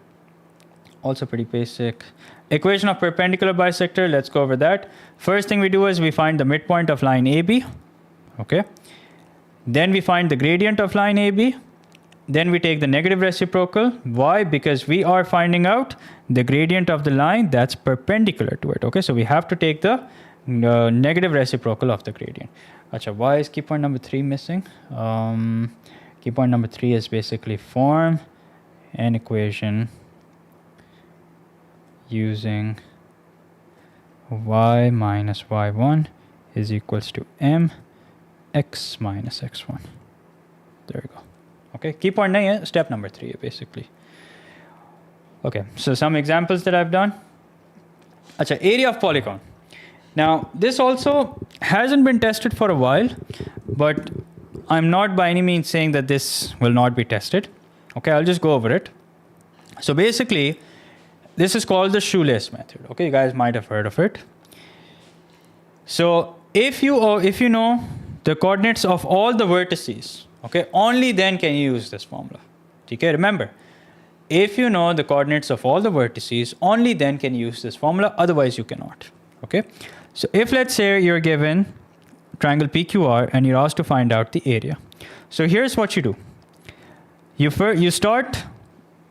Also pretty basic. Equation of perpendicular bisector, let's go over that. First thing we do is we find the midpoint of line AB. Okay. Then we find the gradient of line AB. Then we take the negative reciprocal. Why? Because we are finding out the gradient of the line that's perpendicular to it. Okay, so we have to take the negative reciprocal of the gradient. Achha, why is key point number 3 missing? Key point number 3 is basically form. an equation using y minus y1 is equals to m x minus x1. There we go. Okay, key point nahi hai, step number 3 basically. Okay, so some examples that I've done. Acha, area of polygon. Now, this also hasn't been tested for a while, but I'm not by any means saying that this will not be tested. Okay, I'll just go over it. So basically, this is called the shoelace method. Okay, you guys might have heard of it. So if you know the coordinates of all the vertices, okay, only then can you use this formula. Okay, remember, if you know the coordinates of all the vertices, only then can you use this formula, otherwise you cannot. Okay, so if let's say you're given triangle PQR and you're asked to find out the area. So here's what you do. You start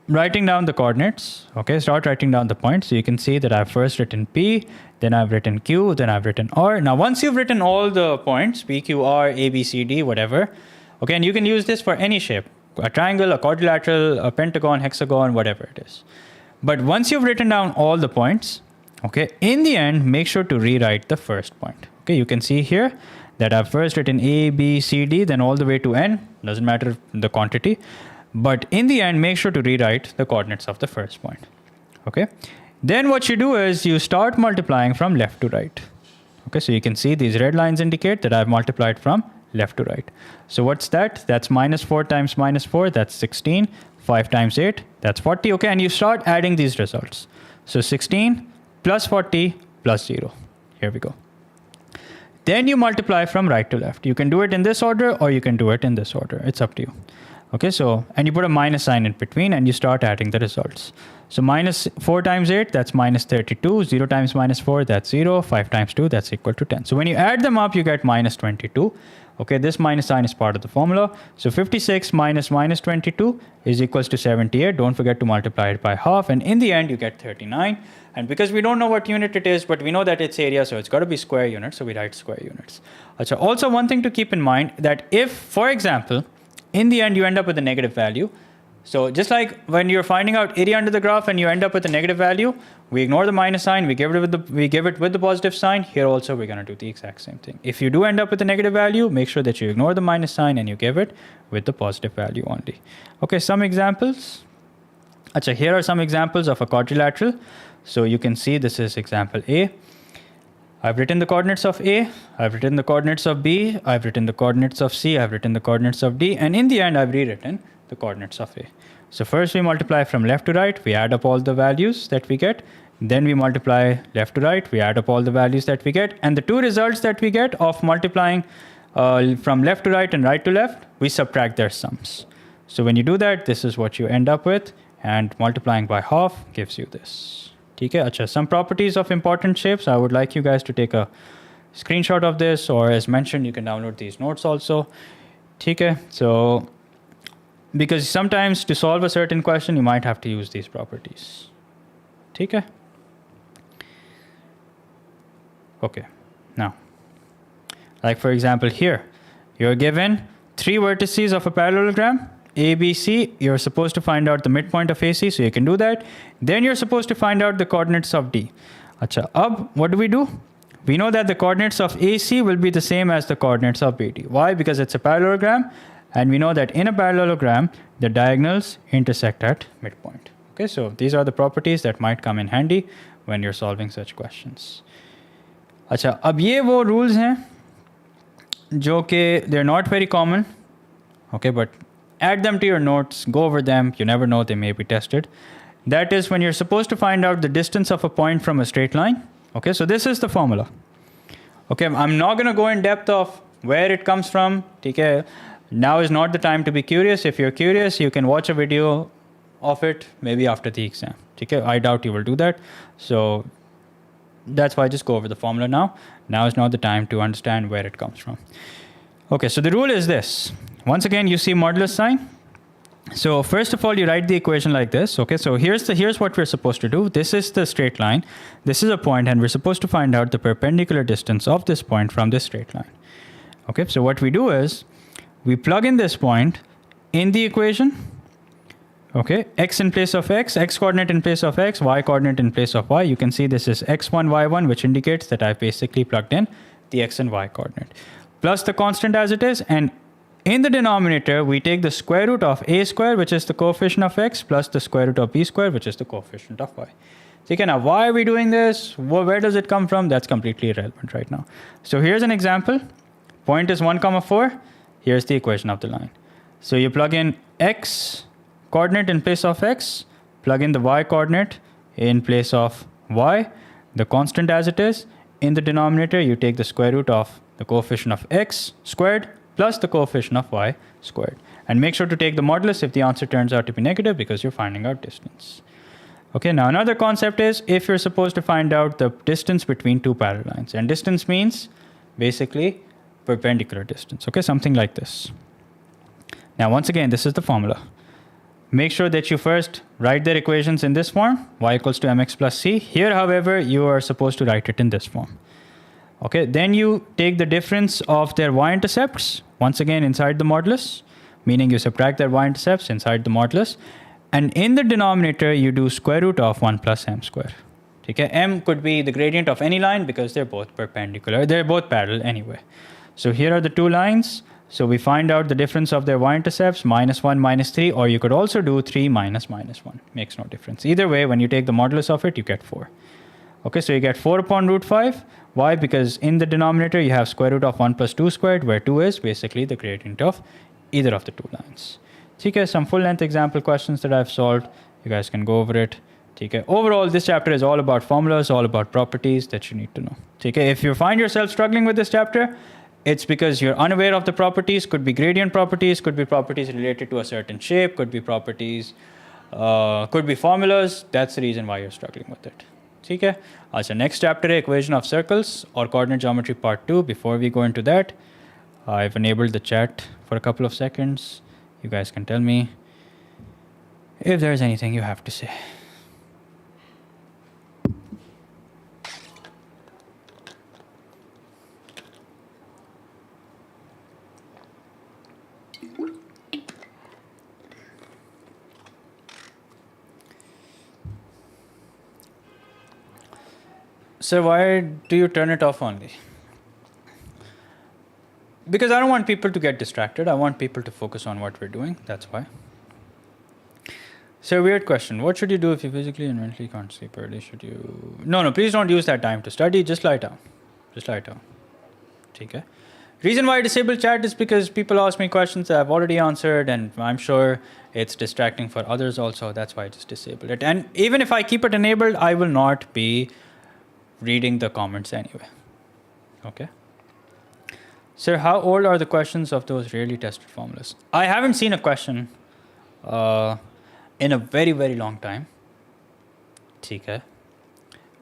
writing down the coordinates. Okay, start writing down the points. So you can see that I've first written P, then I've written Q, then I've written R. Now once you've written all the points, P, Q, R, A, B, C, D, whatever, okay, and you can use this for any shape, a triangle, a quadrilateral, a pentagon, hexagon, whatever it is. But once you've written down all the points, okay, in the end, make sure to rewrite the first point. Okay, you can see here that I've first written A, B, C, D, then all the way to N. Doesn't matter the quantity. But in the end, make sure to rewrite the coordinates of the first point. Okay, then what you do is you start multiplying from left to right. Okay, so you can see these red lines indicate that I've multiplied from left to right. So what's that? That's minus 4 times minus 4, that's 16. 5 times 8, that's 40. Okay, and you start adding these results. So 16 plus 40 plus 0. Here we go. Then you multiply from right to left. You can do it in this order or you can do it in this order. It's up to you. Okay, so, and you put a minus sign in between and you start adding the results. So minus 4 times 8, that's minus 32. 0 times minus 4, that's 0. 5 times 2, that's equal to 10. So when you add them up, you get minus 22. Okay, this minus sign is part of the formula. So 56 minus minus 22 is equals to 78. Don't forget to multiply it by half. And in the end, you get 39. And because we don't know what unit it is, but we know that it's area, so it's got to be square units. So we write square units. Also, one thing to keep in mind that if, for example, in the end, you end up with a negative value. So just like when you're finding out area under the graph and you end up with a negative value, we ignore the minus sign, we give it with the positive sign. Here also, we're going to do the exact same thing. If you do end up with a negative value, make sure that you ignore the minus sign and you give it with the positive value only. Okay, some examples. Achha, here are some examples of a quadrilateral. So you can see this is example A. I've written the coordinates of A, I've written the coordinates of B, I've written the coordinates of C, I've written the coordinates of D, and in the end, I've rewritten the coordinates of A. So first we multiply from left to right, we add up all the values that we get, then we multiply left to right, we add up all the values that we get, and the two results that we get of multiplying from left to right and right to left, we subtract their sums. So when you do that, this is what you end up with, and multiplying by half gives you this. Okay, achha, some properties of important shapes. I would like you guys to take a screenshot of this, or as mentioned, you can download these notes also. Okay, so because sometimes to solve a certain question, you might have to use these properties. Okay. Okay, now, like for example here, you're given 3 vertices of a parallelogram. A, B, C, you're supposed to find out the midpoint of AC, so you can do that. Then you're supposed to find out the coordinates of D. Achha, what do? We know that the coordinates of AC will be the same as the coordinates of BD. Why? Because it's a parallelogram, and we know that in a parallelogram, the diagonals intersect at midpoint. Okay, so these are the properties that might come in handy when you're solving such questions. Achha, ab ye wo rules hain, jo ke they're not very common. Okay, but add them to your notes, go over them. You never know, they may be tested. That is when you're supposed to find out the distance of a point from a straight line. Okay, so this is the formula. Okay, I'm not going to go in depth of where it comes from. Okay, now is not the time to be curious. If you're curious, you can watch a video of it maybe after the exam. Okay, I doubt you will do that. So that's why I just go over the formula now. Now is not the time to understand where it comes from. Okay, so the rule is this. Once again, you see modulus sign. So first of all, you write the equation like this. Okay, so here's what we're supposed to do. This is the straight line. This is a point, and we're supposed to find out the perpendicular distance of this point from this straight line. Okay, so what we do is we plug in this point in the equation. Okay, x in place of x coordinate in place of x, y coordinate in place of y. You can see this is x1, y1, which indicates that I've basically plugged in the x and y coordinate. Plus the constant as it is, and in the denominator, we take the square root of a square, which is the coefficient of x, plus the square root of b square, which is the coefficient of y. Okay, now why are we doing this? Where does it come from? That's completely irrelevant right now. So here's an example. Point is 1, 4. Here's the equation of the line. So you plug in x coordinate in place of x, plug in the y coordinate in place of y, the constant as it is. In the denominator, you take the square root of the coefficient of x squared plus the coefficient of y squared. And make sure to take the modulus if the answer turns out to be negative, because you're finding out distance. Okay, now another concept is if you're supposed to find out the distance between two parallel lines. And distance means basically perpendicular distance. Okay, something like this. Now, once again, this is the formula. Make sure that you first write their equations in this form, y equals to mx plus c. Here, however, you are supposed to write it in this form. Okay, then you take the difference of their y-intercepts, once again inside the modulus, meaning you subtract their y-intercepts inside the modulus. And in the denominator, you do square root of 1 plus m square. Okay, m could be the gradient of any line because they're both perpendicular. They're both parallel anyway. So here are the two lines. So we find out the difference of their y-intercepts, -1, -3, or you could also do 3 minus -1. Makes no difference. Either way, when you take the modulus of it, you get 4. Okay, so you get 4 upon root 5. Why? Because in the denominator, you have square root of 1 plus 2 squared, where 2 is basically the gradient of either of the two lines. Okay, some full-length example questions that I've solved. You guys can go over it. Okay. Overall, this chapter is all about formulas, all about properties that you need to know. Okay, if you find yourself struggling with this chapter, it's because you're unaware of the properties. Could be gradient properties, could be properties related to a certain shape, could be properties, could be formulas. That's the reason why you're struggling with it. Okay. Also, next chapter, equation of circles or coordinate geometry part 2. Before we go into that, I've enabled the chat for a couple of seconds. You guys can tell me if there's anything you have to say. So why do you turn it off only? Because I don't want people to get distracted. I want people to focus on what we're doing. That's why. So weird question. What should you do if you physically and mentally can't sleep early? Should you... No, please don't use that time to study. Just lie down. Just lie down. Okay. Reason why I disable chat is because people ask me questions that I've already answered, and I'm sure it's distracting for others also. That's why I just disable it. And even if I keep it enabled, I will not be reading the comments anyway. Okay. Sir, how old are the questions of those rarely tested formulas? I haven't seen a question in a very, very long time. Okay.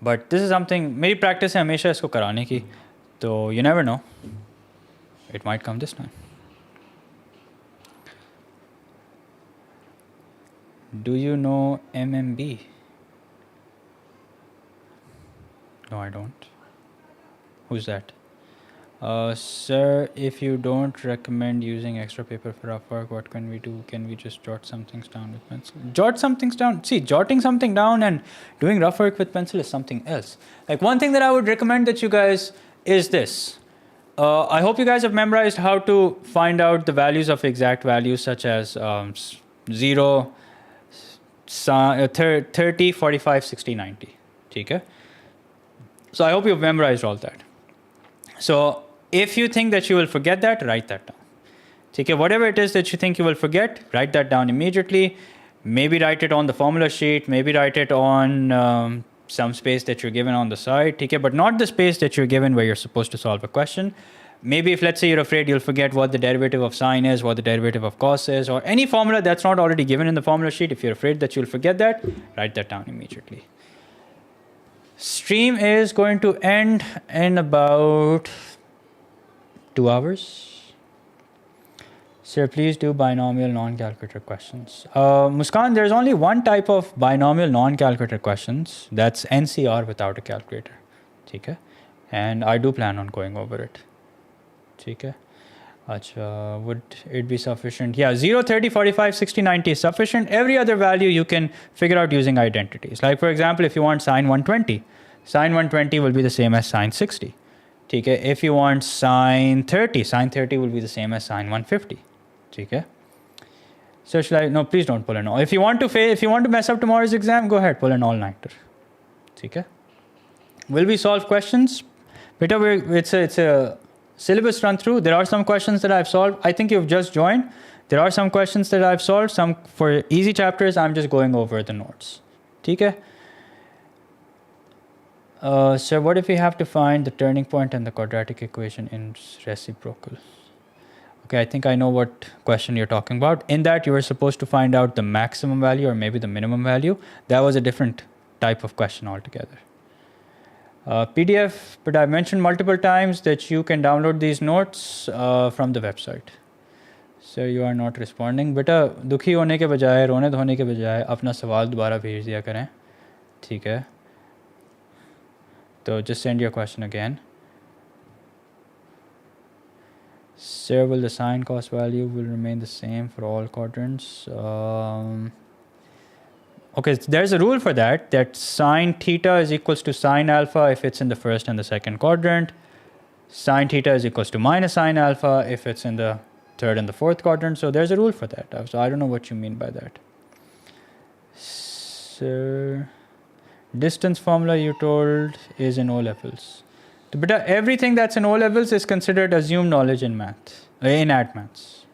But this is something, मेरी practice है हमेशा इसको कराने की. So you never know. It might come this time. Do you know MMB? No, I don't. Who's that? Sir, if you don't recommend using extra paper for rough work, what can we do? Can we just jot some things down with pencil? Jot some things down. See, jotting something down and doing rough work with pencil is something else. Like, one thing that I would recommend that you guys is this. I hope you guys have memorized how to find out the values of exact values, such as 0, 30, 45, 60, 90. Okay? So I hope you've memorized all that. So if you think that you will forget that, write that down. Okay, whatever it is that you think you will forget, write that down immediately. Maybe write it on the formula sheet. Maybe write it on some space that you're given on the side. Okay, but not the space that you're given where you're supposed to solve a question. Maybe if, let's say, you're afraid you'll forget what the derivative of sine is, what the derivative of cos is, or any formula that's not already given in the formula sheet, if you're afraid that you'll forget that, write that down immediately. Stream is going to end in about 2 hours. Sir, please do binomial non-calculator questions. Muskan, there's only one type of binomial non-calculator questions. That's NCR without a calculator. Okay? And I do plan on going over it. Okay? Acha, would it be sufficient? Yeah, 0, 30, 45, 60, 90 is sufficient. Every other value you can figure out using identities. Like for example, if you want sine 120, sine 120 will be the same as sine 60. Okay? If you want sine 30 will be the same as sine 150. Okay? So should I? No, please don't pull an all. If you want to mess up tomorrow's exam, go ahead, pull an all-nighter. Okay? Will we solve questions? Beta, it's a syllabus run through. There are some questions that I've solved. I think you've just joined. There are some questions that I've solved. Some for easy chapters, I'm just going over the notes. Okay? So what if we have to find the turning point and the quadratic equation in reciprocal? Okay, I think I know what question you're talking about. In that, you were supposed to find out the maximum value or maybe the minimum value. That was a different type of question altogether. PDF, but I mentioned multiple times that you can download these notes from the website. So you are not responding. बेटा दुखी होने के बजाय रोने धोने के बजाय अपना सवाल दोबारा भेज दिया करें. ठीक है. So just send your question again. Sir, will the sine cos value will remain the same for all quadrants? Okay, there's a rule for that sine theta is equals to sine alpha if it's in the first and the second quadrant. Sine theta is equals to minus sine alpha if it's in the third and the fourth quadrant. So there's a rule for that. So I don't know what you mean by that. So distance formula you told is in O levels. But everything that's in O levels is considered assumed knowledge in math, in admaths.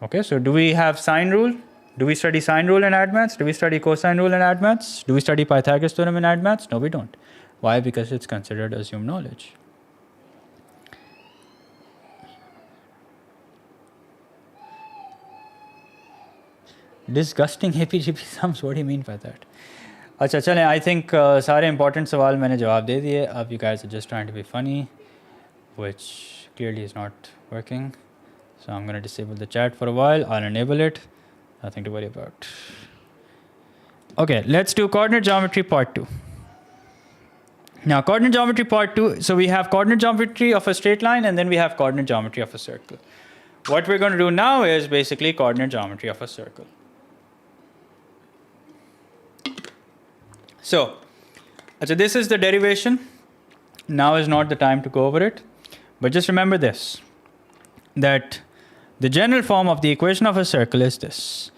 Okay, so do we have sine rule? Do we study sine rule in admaths? Do we study cosine rule in admaths? Do we study Pythagoras theorem in admaths? No, we don't. Why? Because it's considered assumed knowledge. Disgusting APGP sums. What do you mean by that? अच्छा चलें, I think सारे important सवाल मैंने जवाब दे दिए. अब you guys are just trying to be funny, which clearly is not working. So I'm going to disable the chat for a while. I'll enable it. Nothing to worry about. Okay, let's do coordinate geometry part 2. Now coordinate geometry part 2, so we have coordinate geometry of a straight line and then we have coordinate geometry of a circle. What we're going to do now is basically coordinate geometry of a circle. So this is the derivation. Now is not the time to go over it. But just remember this, that the general form of the equation of a circle is this.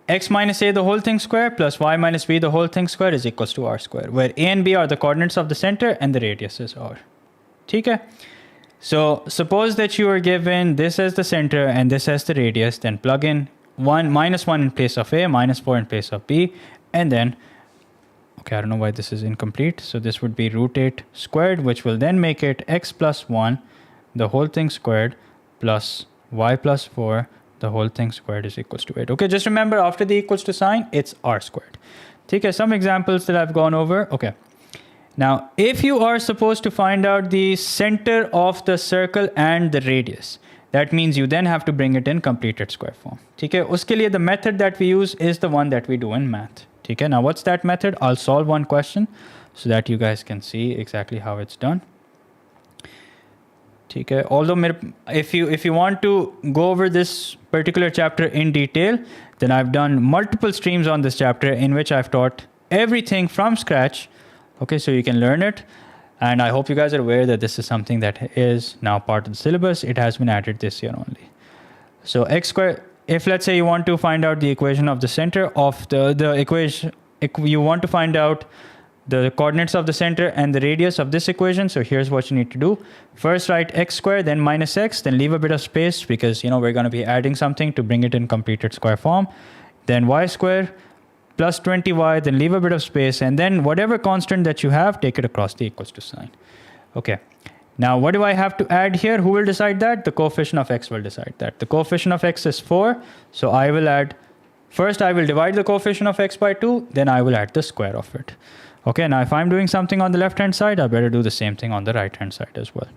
X minus a the whole thing square plus y minus b the whole thing square is equals to r square, where a and b are the coordinates of the center and the radius is r. Okay? So suppose that you are given this as the center and this as the radius, then plug in minus 1 in place of a, minus 4 in place of b, and then, okay, I don't know why this is incomplete. So this would be root 8 squared, which will then make it x plus 1 the whole thing squared plus y plus 4 the whole thing squared is equals to 8. Okay, just remember after the equals to sign, it's r squared. Okay, some examples that I've gone over. Okay. Now, if you are supposed to find out the center of the circle and the radius, that means you then have to bring it in completed square form. Okay, uske liye the method that we use is the one that we do in math. Okay, now what's that method? I'll solve one question so that you guys can see exactly how it's done. Okay, although if you want to go over this particular chapter in detail, then I've done multiple streams on this chapter in which I've taught everything from scratch. Okay, so you can learn it. And I hope you guys are aware that this is something that is now part of the syllabus. It has been added this year only. So x squared, if let's say you want to find out the equation of the center of the equation, you want to find out the coordinates of the center and the radius of this equation. So here's what you need to do. First write x squared, then minus x, then leave a bit of space because we're going to be adding something to bring it in completed square form. Then y squared plus 20y, then leave a bit of space, and then whatever constant that you have, take it across the equals to sign. Okay. Now what do I have to add here? Who will decide that? The coefficient of x will decide that. The coefficient of x is 4. So I will add, first I will divide the coefficient of x by 2, then I will add the square of it. Okay, now if I'm doing something on the left hand side, I better do the same thing on the right hand side as well.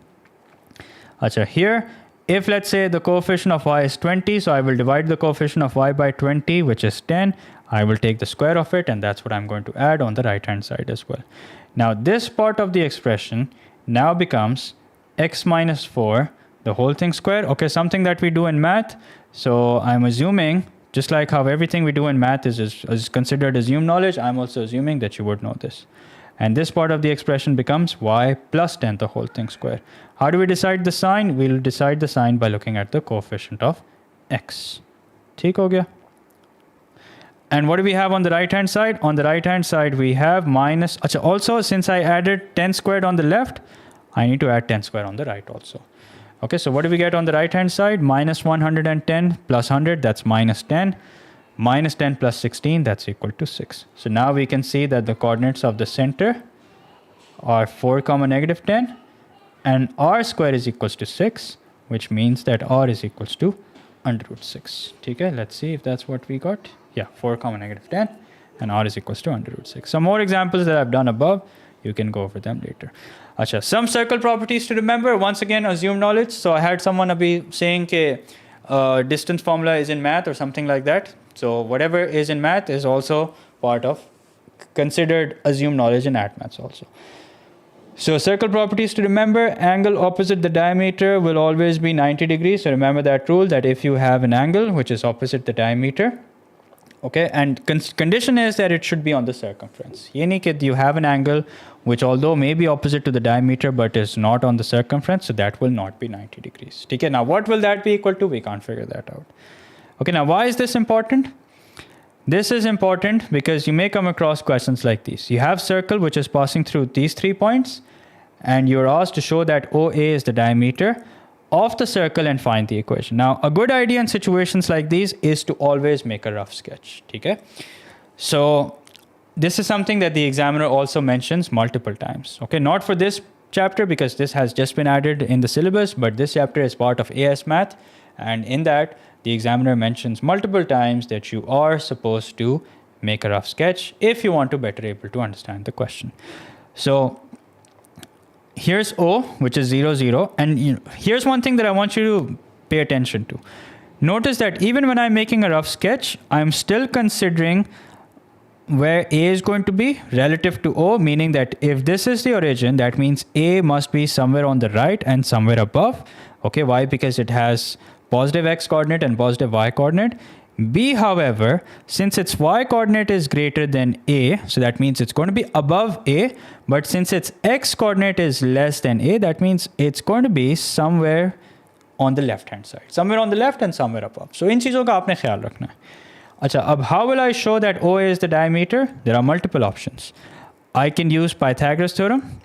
Achha, here, if let's say the coefficient of y is 20, so I will divide the coefficient of y by 20, which is 10. I will take the square of it, and that's what I'm going to add on the right hand side as well. Now this part of the expression now becomes x minus 4 the whole thing square. Okay, something that we do in math. So I'm assuming, just like how everything we do in math is considered assumed knowledge, I'm also assuming that you would know this. And this part of the expression becomes y plus 10 the whole thing square. How do we decide the sign? We'll decide the sign by looking at the coefficient of x. ठीक हो गया? And what do we have on the right hand side? On the right hand side we have minus, also since I added 10 squared on the left, I need to add 10 squared on the right also. Okay, so what do we get on the right hand side? Minus 110 plus 100, that's minus 10. Minus 10 plus 16, that's equal to 6. So now we can see that the coordinates of the center are 4 comma negative 10, and r square is equals to 6, which means that r is equals to under root 6. Okay, let's see if that's what we got. Yeah, 4 comma negative 10, and r is equals to under root 6. Some more examples that I've done above, you can go over them later. Acha, some circle properties to remember. Once again, assume knowledge. So I had someone saying that distance formula is in math or something like that. So whatever is in math is also part of considered assumed knowledge in maths also. So circle properties to remember. Angle opposite the diameter will always be 90 degrees. So remember that rule, that if you have an angle which is opposite the diameter, okay, and condition is that it should be on the circumference. Yani कि you have an angle which although may be opposite to the diameter but is not on the circumference, so that will not be 90 degrees. Okay, now what will that be equal to? We can't figure that out. Okay, now why is this important? This is important because you may come across questions like these. You have circle which is passing through these 3 points, and you're asked to show that OA is the diameter of the circle and find the equation. Now, a good idea in situations like these is to always make a rough sketch. Okay? So this is something that the examiner also mentions multiple times. Okay, not for this chapter because this has just been added in the syllabus, but this chapter is part of AS Math, and in that the examiner mentions multiple times that you are supposed to make a rough sketch if you want to better able to understand the question. So here's O, which is 0, 0. And here's one thing that I want you to pay attention to. Notice that even when I'm making a rough sketch, I'm still considering where A is going to be relative to O, meaning that if this is the origin, that means A must be somewhere on the right and somewhere above. Okay, why? Because it has positive x coordinate and positive y coordinate. B, however, since its y coordinate is greater than A, so that means it's going to be above A, but since its x coordinate is less than A, that means it's going to be somewhere on the left hand side, somewhere on the left and somewhere above. So इन चीज़ों का आपने ख्याल रखना है. अच्छा, अब how will I show that OA is the diameter? There are multiple options. I can use Pythagoras theorem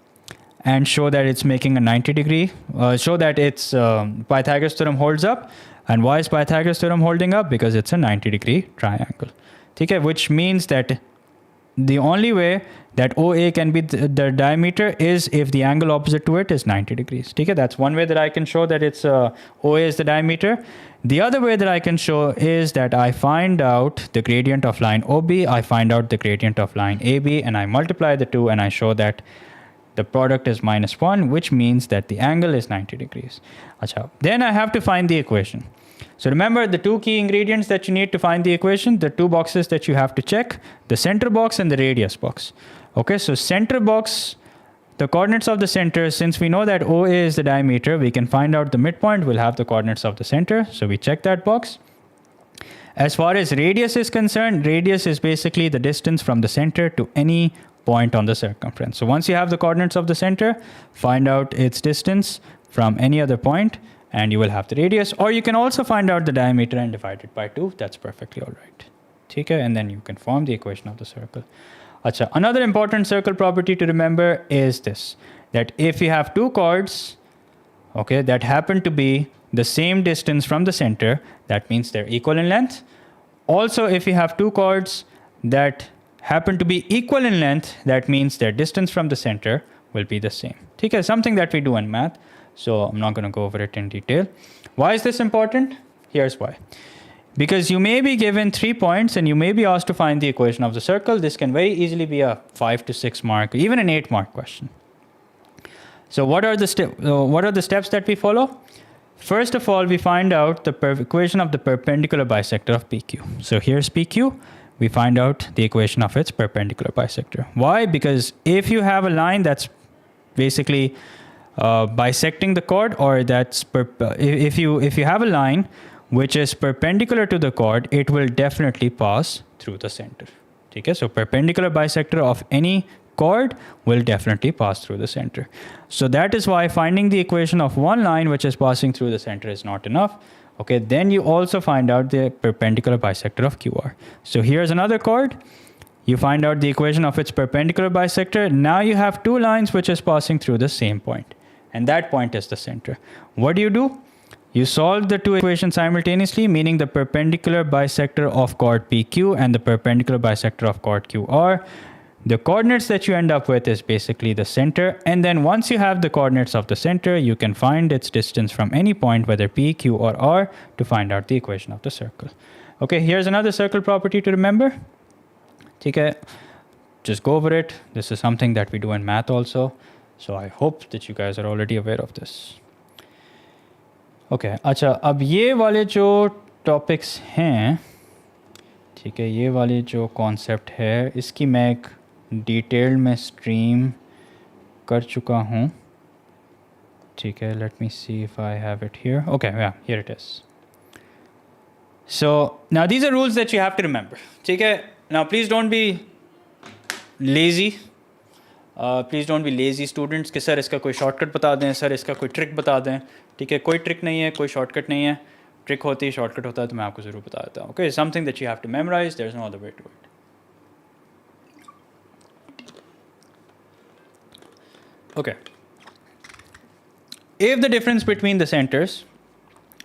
and show that it's making a 90 degree, show that its Pythagoras theorem holds up. And why is Pythagoras theorem holding up? Because it's a 90 degree triangle. Okay, which means that the only way that OA can be the diameter is if the angle opposite to it is 90 degrees. Okay, that's one way that I can show that it's OA is the diameter. The other way that I can show is that I find out the gradient of line OB, I find out the gradient of line AB, and I multiply the two and I show that the product is -1, which means that the angle is 90 degrees. Achha. Then I have to find the equation. So remember the two key ingredients that you need to find the equation, the two boxes that you have to check, the center box and the radius box. Okay, so center box, the coordinates of the center, since we know that OA is the diameter, we can find out the midpoint, we'll have the coordinates of the center. So we check that box. As far as radius is concerned, radius is basically the distance from the center to any point on the circumference. So once you have the coordinates of the center, find out its distance from any other point and you will have the radius, or you can also find out the diameter and divide it by 2. That's perfectly all right. Okay, and then you can form the equation of the circle. Achha, another important circle property to remember is this, that if you have two chords, okay, that happen to be the same distance from the center, that means they're equal in length. Also, if you have two chords that happen to be equal in length, that means their distance from the center will be the same. Okay, something that we do in math, so I'm not going to go over it in detail. Why is this important? Here's why. Because you may be given 3 points and you may be asked to find the equation of the circle. This can very easily be a 5 to 6 mark, even an 8 mark question. So what are the steps that we follow? First of all, we find out the equation of the perpendicular bisector of PQ. So here's PQ. We find out the equation of its perpendicular bisector. Why? Because if you have a line that's basically bisecting the chord, or that's if you have a line which is perpendicular to the chord, it will definitely pass through the center. Okay, so perpendicular bisector of any chord will definitely pass through the center. So that is why finding the equation of one line which is passing through the center is not enough. Okay, then you also find out the perpendicular bisector of QR. So here's another chord. You find out the equation of its perpendicular bisector. Now you have two lines which is passing through the same point, and that point is the center. What do? You solve the two equations simultaneously, meaning the perpendicular bisector of chord PQ and the perpendicular bisector of chord QR. The coordinates that you end up with is basically the center, and then once you have the coordinates of the center, you can find its distance from any point, whether P, Q, or R, to find out the equation of the circle. Okay, here's another circle property to remember. Okay, just go over it. This is something that we do in math also, so I hope that you guys are already aware of this. Okay, अच्छा, अब ये वाले जो topics हैं, ठीक है, ये वाले जो कॉन्सेप्ट है, इसकी मैं एक डिटेल में स्ट्रीम कर चुका हूँ. ठीक है, let me see if I have it here. Okay, yeah, here it is. So now these are rules that you have to remember. ठीक है, now please don't be lazy. Please don't be lazy students कि sir इसका कोई shortcut बता दें, sir इसका कोई trick बता दें. ठीक है, कोई ट्रिक नहीं है, कोई शॉर्टकट नहीं है. ट्रिक होती है, शॉर्टकट होता है, तो मैं आपको ज़रूर बता देता हूँ. Okay, something that you have to memorise, there is no other way to it. Okay, if the difference between the centers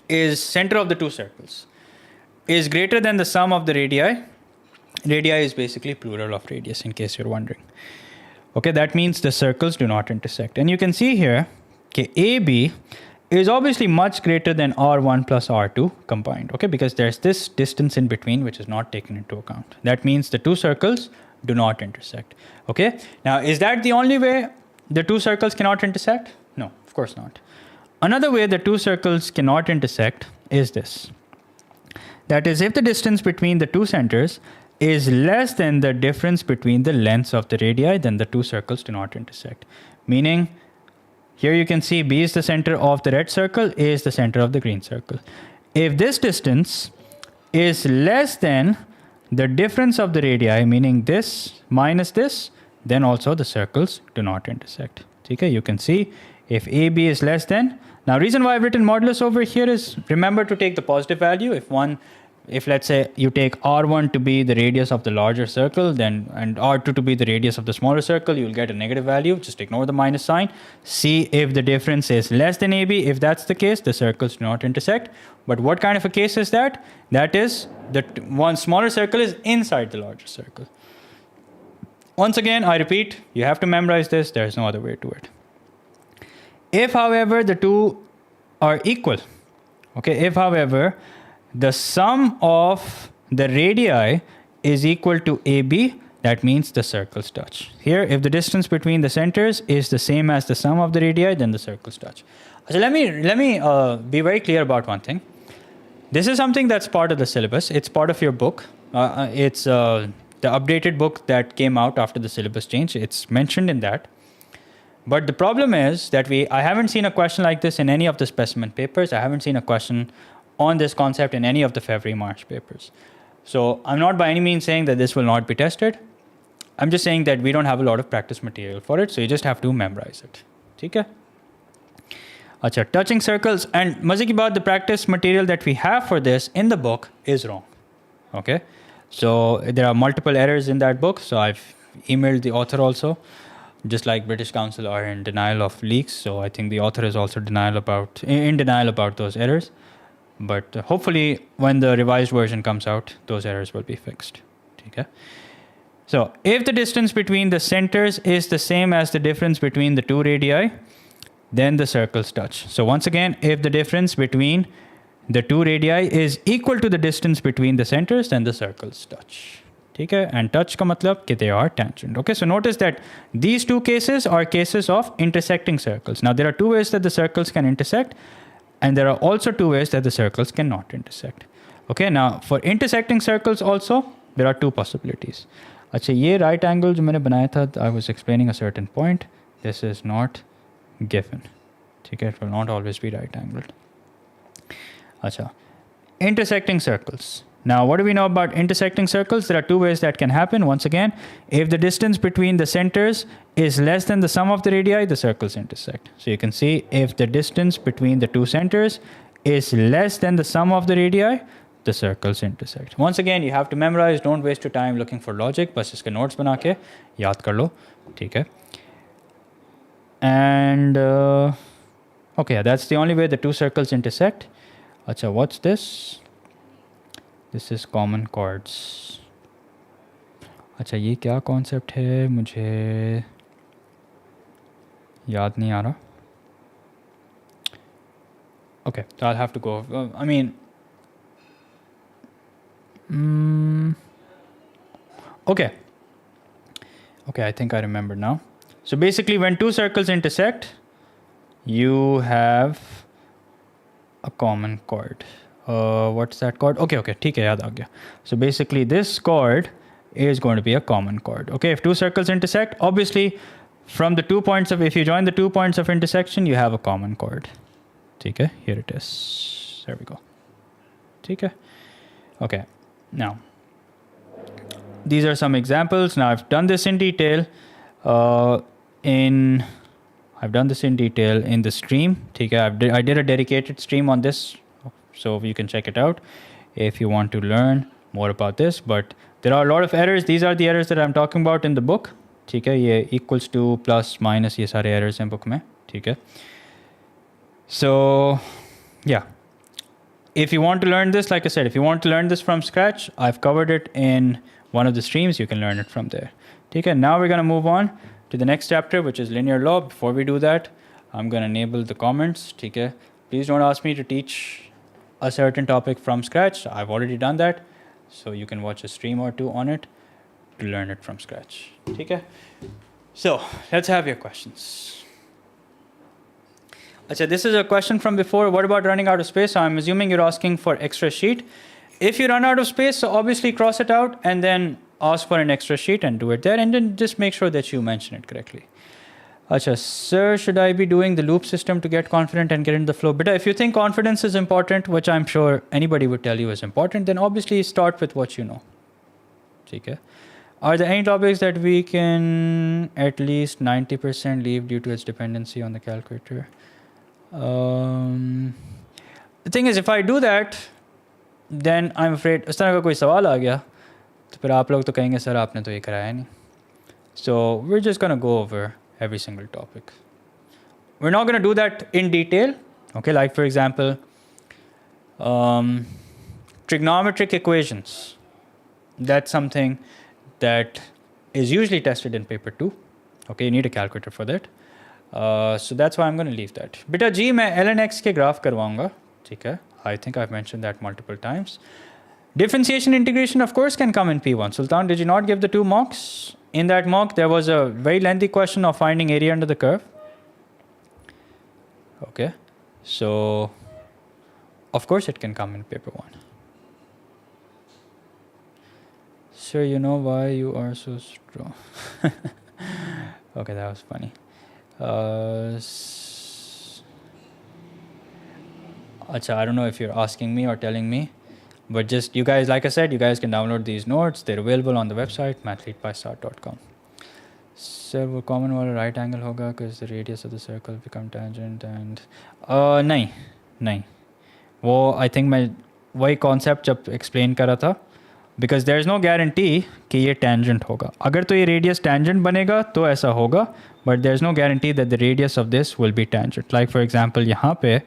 is center of the two circles is greater than the sum of the radii is basically plural of radius, in case you're wondering. Okay, that means the circles do not intersect. And you can see here, okay, AB is obviously much greater than R1 plus R2 combined, okay, because there's this distance in between which is not taken into account. That means the two circles do not intersect. Okay, now is that the only way the two circles cannot intersect? No, of course not. Another way the two circles cannot intersect is this. That is, if the distance between the two centers is less than the difference between the lengths of the radii, then the two circles do not intersect. Meaning, here you can see B is the center of the red circle, A is the center of the green circle. If this distance is less than the difference of the radii, meaning this minus this, then also the circles do not intersect. Okay, you can see if AB is less than. Now, reason why I've written modulus over here is, remember to take the positive value. If let's say you take R1 to be the radius of the larger circle, then and R2 to be the radius of the smaller circle, you'll get a negative value. Just ignore the minus sign. See if the difference is less than AB. If that's the case, the circles do not intersect. But what kind of a case is that? That is, that one smaller circle is inside the larger circle. Once again, I repeat, you have to memorize this. There's no other way to it. If, however, the two are equal, okay, if, however, the sum of the radii is equal to AB, that means the circles touch. Here, if the distance between the centers is the same as the sum of the radii, then the circles touch. So let me be very clear about one thing. This is something that's part of the syllabus. It's part of your book. It's the updated book that came out after the syllabus change. It's mentioned in that. But the problem is that I haven't seen a question like this in any of the specimen papers. I haven't seen a question on this concept in any of the February-March papers. So I'm not by any means saying that this will not be tested. I'm just saying that we don't have a lot of practice material for it, so you just have to memorize it. Okay? Achha, touching circles, and maze ki baat, the practice material that we have for this in the book is wrong. Okay? So there are multiple errors in that book, so I've emailed the author also. Just like British Council are in denial of leaks, so I think the author is also in denial about those errors. But hopefully, when the revised version comes out, those errors will be fixed. Okay? So, if the distance between the centers is the same as the difference between the two radii, then the circles touch. So, once again, if the difference between the two radii is equal to the distance between the centers, then the circles touch. Okay? And touch ka matlab ki they are tangent. Okay, so notice that these two cases are cases of intersecting circles. Now, there are two ways that the circles can intersect, and there are also two ways that the circles cannot intersect. Okay, now for intersecting circles also, there are two possibilities. Achha, ye right angle jo maine banaya tha, I was explaining a certain point. This is not given. ठीक है, it will not always be right angled. अच्छा, intersecting circles. Now, what do we know about intersecting circles? There are two ways that can happen. Once again, if the distance between the centers is less than the sum of the radii, the circles intersect. So you can see if the distance between the two centers is less than the sum of the radii, the circles intersect. Once again, you have to memorize. Don't waste your time looking for logic. बस इसके notes बना के याद कर लो, ठीक है? And okay, that's the only way the two circles intersect. Acha, what's this? This is common chords. अच्छा, ये क्या कॉन्सेप्ट है मुझे याद नहीं आ रहा. Okay, so I'll have to go. I mean, okay, I think I remember now. So basically, when two circles intersect, you have a common chord. What's that chord? Okay, ठीक है, याद आ गया. So basically, this chord is going to be a common chord. Okay, if two circles intersect, obviously, from the 2 points of, if you join the 2 points of intersection, you have a common chord. ठीक है, here it is. There we go. ठीक है. Okay, now, these are some examples. Now, I've done this in detail. I've done this in detail in the stream. ठीक है, I did a dedicated stream on this, so you can check it out if you want to learn more about this. But there are a lot of errors. These are the errors that I'm talking about in the book. ठीक है, ये equals to, plus, minus, ये सारे errors हैं book में. ठीक है. So, yeah. If you want to learn this, like I said, if you want to learn this from scratch, I've covered it in one of the streams. You can learn it from there. Okay, now we're going to move on to the next chapter, which is linear law. Before we do that, I'm going to enable the comments. Okay, please don't ask me to teach a certain topic from scratch. I've already done that. So you can watch a stream or two on it to learn it from scratch. Okay, so let's have your questions. Achha, this is a question from before. What about running out of space? So I'm assuming you're asking for extra sheet. If you run out of space, so obviously cross it out and then ask for an extra sheet and do it there, and then just make sure that you mention it correctly. Achha, sir, should I be doing the loop system to get confident and get into the flow? But if you think confidence is important, which I'm sure anybody would tell you is important, then obviously start with what you know. Okay. Are there any topics that we can at least 90% leave due to its dependency on the calculator? The thing is, if I do that, then I'm afraid इस तरह का कोई सवाल आ गया तो फिर आप लोग तो कहेंगे सर आपने तो ये कराया नहीं. So we're just going to go over every single topic. We're not going to do that in detail. Okay, like for example, trigonometric equations. That's something that is usually tested in paper 2. Okay, you need a calculator for that. So that's why I'm going to leave that. Beta G, मैं ln(x) के graph करवाऊंगा. ठीक है. I think I've mentioned that multiple times. Differentiation integration, of course, can come in P1. Sultan, did you not give the 2 mocks? In that mock, there was a very lengthy question of finding area under the curve. Okay. So, of course, it can come in paper 1. Sir, you know why you are so strong. Okay, that was funny. Achha, I don't know if you're asking me or telling me, but just you guys, like I said, you guys can download these notes. They're available on the website, mathleadbystart.com. Sir, वो common वाला right angle होगा because the radius of the circle become tangent and नहीं वो I think मैं वही concept जब explain कर रहा था, because there is no guarantee कि ये tangent होगा. अगर तो ये radius tangent बनेगा तो ऐसा होगा, but there is no guarantee that the radius of this will be tangent. Like for example, यहाँ पे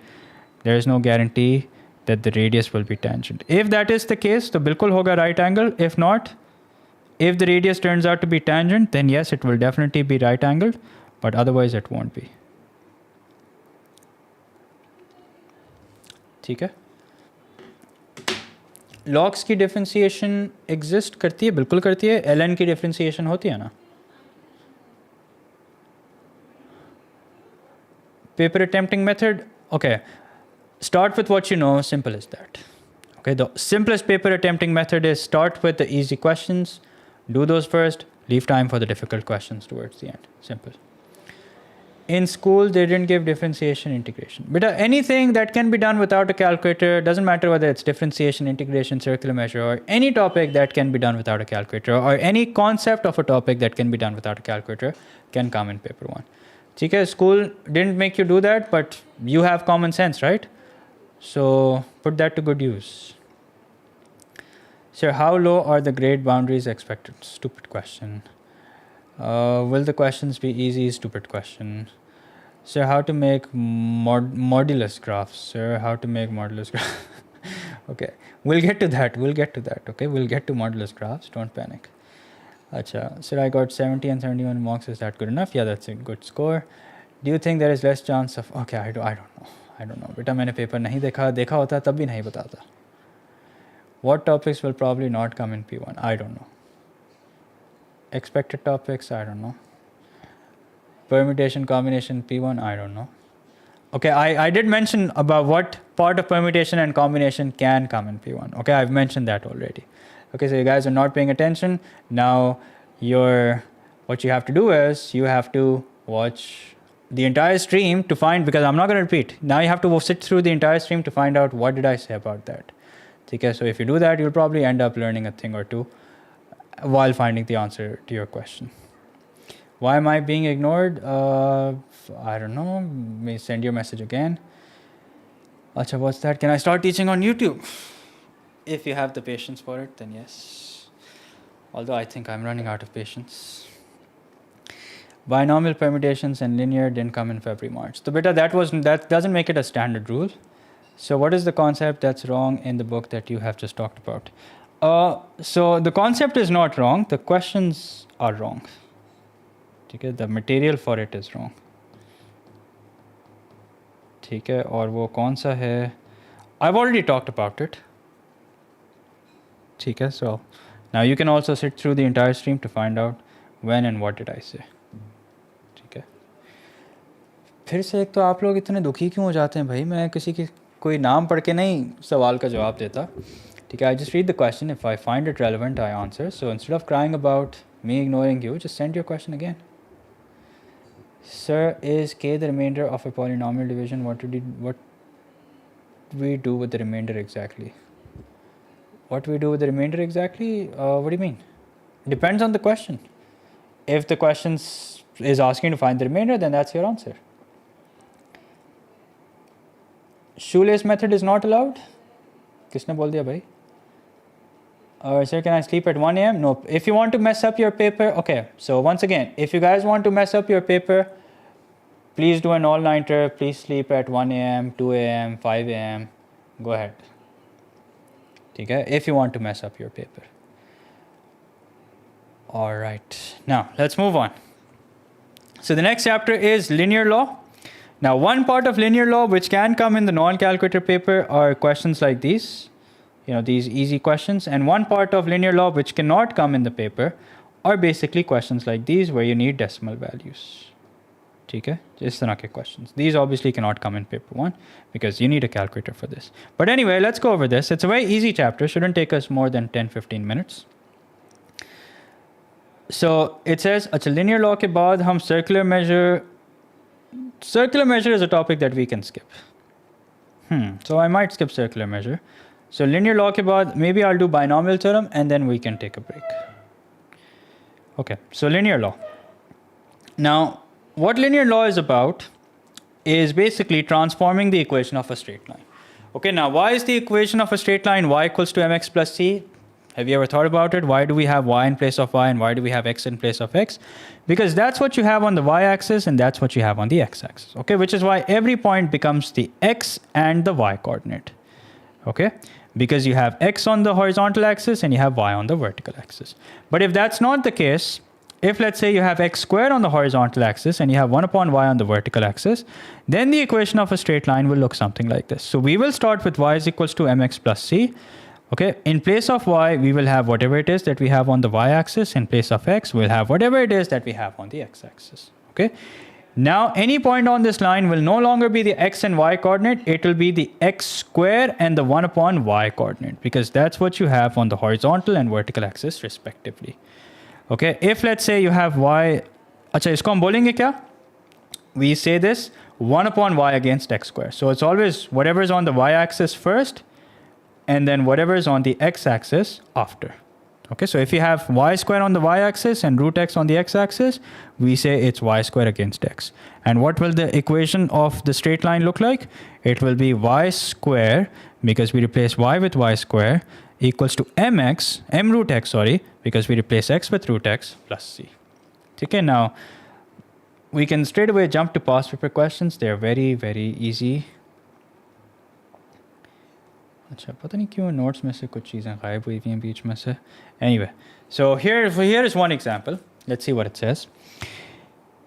there is no guarantee that the radius will be tangent. If that is the case, तो बिल्कुल होगा right angle. If not, if the radius turns out to be tangent, then yes, it will definitely be right angled, but otherwise it won't be. ठीक है. Logs की differentiation exist करती है, बिल्कुल करती है. ln की differentiation होती है ना. Paper attempting method, okay. Start with what you know, simple as that. Okay, the simplest paper attempting method is start with the easy questions, do those first, leave time for the difficult questions towards the end. Simple. In school, they didn't give differentiation, integration. But anything that can be done without a calculator, doesn't matter whether it's differentiation, integration, circular measure, or any topic that can be done without a calculator, or any concept of a topic that can be done without a calculator, can come in paper 1. Okay, school didn't make you do that, but you have common sense, right? So put that to good use. Sir, how low are the grade boundaries expected? Stupid question. Will the questions be easy? Stupid question. Sir, how to make modulus graphs? Sir, how to make modulus graphs? Okay, we'll get to that. Okay, we'll get to modulus graphs. Don't panic. Acha. Sir, I got 70 and 71 marks. Is that good enough? Yeah, that's a good score. Do you think there is less chance of... Okay, I don't know. Beta, मैंने paper नहीं देखा होता तब भी नहीं बताता. What topics will probably not come in P1? I don't know. Expected topics, I don't know. Permutation, combination, P1, I don't know. Okay, I did mention about what part of permutation and combination can come in P1. Okay, I've mentioned that already. Okay, so you guys are not paying attention. Now, what you have to do is, you have to watch the entire stream to find, because I'm not going to repeat. Now you have to sit through the entire stream to find out what did I say about that. Okay, so if you do that, you'll probably end up learning a thing or two while finding the answer to your question. Why am I being ignored? I don't know. May send your message again. Acha, what's that? Can I start teaching on YouTube? If you have the patience for it, then yes. Although I think I'm running out of patience. Binomial permutations and linear didn't come in February, March. So beta, that doesn't make it a standard rule. So what is the concept that's wrong in the book that you have just talked about? So the concept is not wrong. The questions are wrong. Okay, the material for it is wrong. ठीक है, और वो कौन सा है? I've already talked about it. ठीक है, so now you can also sit through the entire stream to find out when and what did I say. ठीक है. फिर से एक तो आप लोग इतने दुखी क्यों हो जाते हैं भाई? मैं किसी की कोई नाम पढ़ के नहीं सवाल का जवाब देता. ठीक है, I just read the question. If I find it relevant, I answer. So instead of crying about me ignoring you, just send your question again. Sir, is k the remainder of a polynomial division? What do we do with the remainder exactly? What do we do with the remainder exactly? What do you mean? Depends on the question. If the question is asking to find the remainder, then that's your answer. Shoelace method is not allowed? किसने बोल दिया भाई? Sir, can I sleep at 1 a.m.? No. If you want to mess up your paper, okay. So once again, if you guys want to mess up your paper, please do an all-nighter. Please sleep at 1 a.m., 2 a.m., 5 a.m. Go ahead. Okay? If you want to mess up your paper. All right. Now, let's move on. So the next chapter is linear law. Now, one part of linear law which can come in the non-calculator paper are questions like these. These easy questions. And one part of linear law which cannot come in the paper are basically questions like these where you need decimal values. Okay? Is tarah ke questions. These obviously cannot come in paper 1 because you need a calculator for this. But anyway, let's go over this. It's a very easy chapter. Shouldn't take us more than 10-15 minutes. So it says, acha, linear law ke baad hum circular measure. Circular measure is a topic that we can skip. So I might skip circular measure. So linear law ke baad, maybe I'll do binomial theorem and then we can take a break. Okay, so linear law. Now, what linear law is about is basically transforming the equation of a straight line. Okay, now why is the equation of a straight line y equals to mx plus c? Have you ever thought about it? Why do we have y in place of y and why do we have x in place of x? Because that's what you have on the y-axis and that's what you have on the x-axis. Okay, which is why every point becomes the x and the y coordinate. Okay, because you have x on the horizontal axis and you have y on the vertical axis. But if that's not the case, if let's say you have x squared on the horizontal axis and you have 1 upon y on the vertical axis, then the equation of a straight line will look something like this. So we will start with y is equals to mx plus c. Okay, in place of y, we will have whatever it is that we have on the y-axis. In place of x, we'll have whatever it is that we have on the x-axis. Okay. Now, any point on this line will no longer be the x and y coordinate. It will be the x square and the 1 upon y coordinate because that's what you have on the horizontal and vertical axis respectively. Okay, if let's say you have y, अच्छा इसको हम बोलेंगे क्या? we say this 1 upon y against x squared. So it's always whatever is on the y-axis first, and then whatever is on the x-axis after. Okay, so if you have y squared on the y-axis and root x on the x-axis, we say it's y squared against x. And what will the equation of the straight line look like? It will be y squared, because we replace y with y squared, equals to m root x, because we replace x with root x plus c. Okay, now we can straight away jump to past paper questions. They're very, very easy. अच्छा पता नहीं क्यों notes में से कुछ चीज़ें गायब हुई हैं बीच में से. Anyway, so here is one example. Let's see what it says.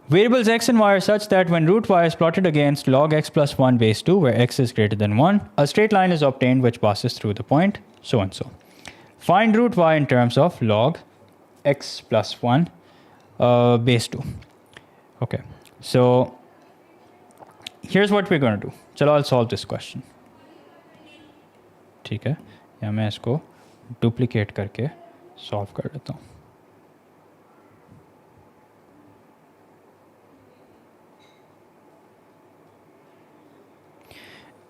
Variables x and y are such that when root y is plotted against log x plus 1 base 2, where x is greater than 1, a straight line is obtained which passes through the point so and so. Find root y in terms of log x plus 1 base 2. Okay, so here's what we're going to do. Chalo, I'll solve this question. ठीक है, या मैं इसको duplicate करके solve कर देता हूँ.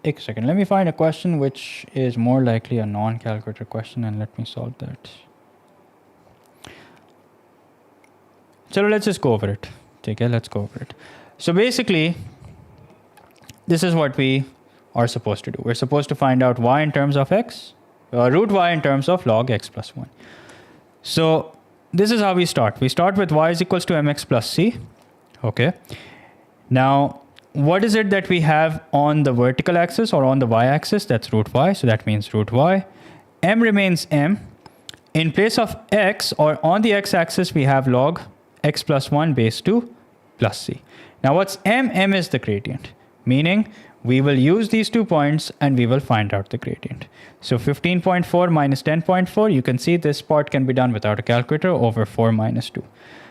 एक second, let me find a question which is more likely a non-calculator question and let me solve that. चलो, let's just go over it. ठीक है, let's go over it. So basically, this is what we are supposed to do. We're supposed to find out y in terms of x, root y in terms of log x plus 1. So this is how we start. We start with y is equals to mx plus c. Okay. Now, what is it that we have on the vertical axis or on the y-axis? That's root y. So that means root y. M remains m. In place of x, or on the x-axis, we have log x plus 1 base 2 plus c. Now what's m? M is the gradient, meaning we will use these 2 points and we will find out the gradient. So 15.4 minus 10.4, you can see this part can be done without a calculator, over 4 minus 2.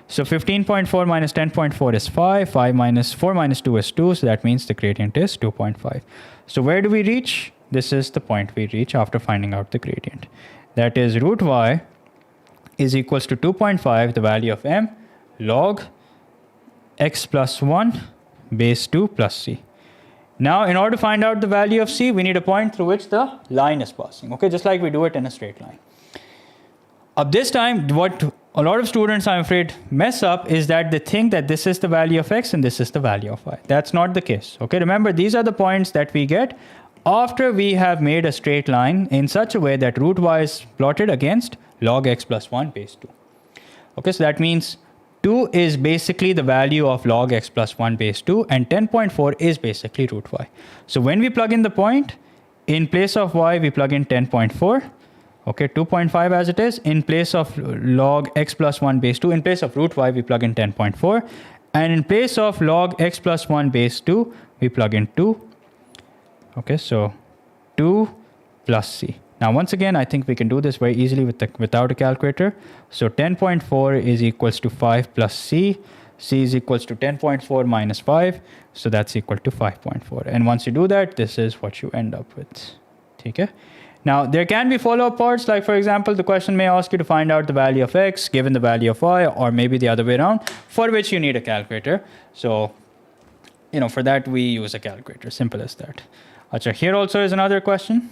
So 15.4 minus 10.4 is 5, 5 minus 4 minus 2 is 2, so that means the gradient is 2.5. So where do we reach? This is the point we reach after finding out the gradient. That is root y is equals to 2.5, the value of m, log x plus 1 base 2 plus c. Now, in order to find out the value of c, we need a point through which the line is passing. Okay, just like we do it in a straight line. Up this time, what a lot of students, I'm afraid, mess up is that they think that this is the value of x and this is the value of y. That's not the case. Okay, remember, these are the points that we get after we have made a straight line in such a way that root y is plotted against log x plus 1 base 2. Okay, so that means 2 is basically the value of log x plus 1 base 2 and 10.4 is basically root y. So when we plug in the point, in place of y, we plug in 10.4. Okay, 2.5 as it is. In place of log x plus 1 base 2, in place of root y, we plug in 10.4. And in place of log x plus 1 base 2, we plug in 2. Okay, so 2 plus c. Now, once again, I think we can do this very easily without a calculator. So 10.4 is equals to 5 plus c. C is equals to 10.4 minus 5. So that's equal to 5.4. And once you do that, this is what you end up with. Okay? Now, there can be follow-up parts. Like, for example, the question may ask you to find out the value of x given the value of y, or maybe the other way around, for which you need a calculator. So, for that, we use a calculator. Simple as that. Achha, here also is another question.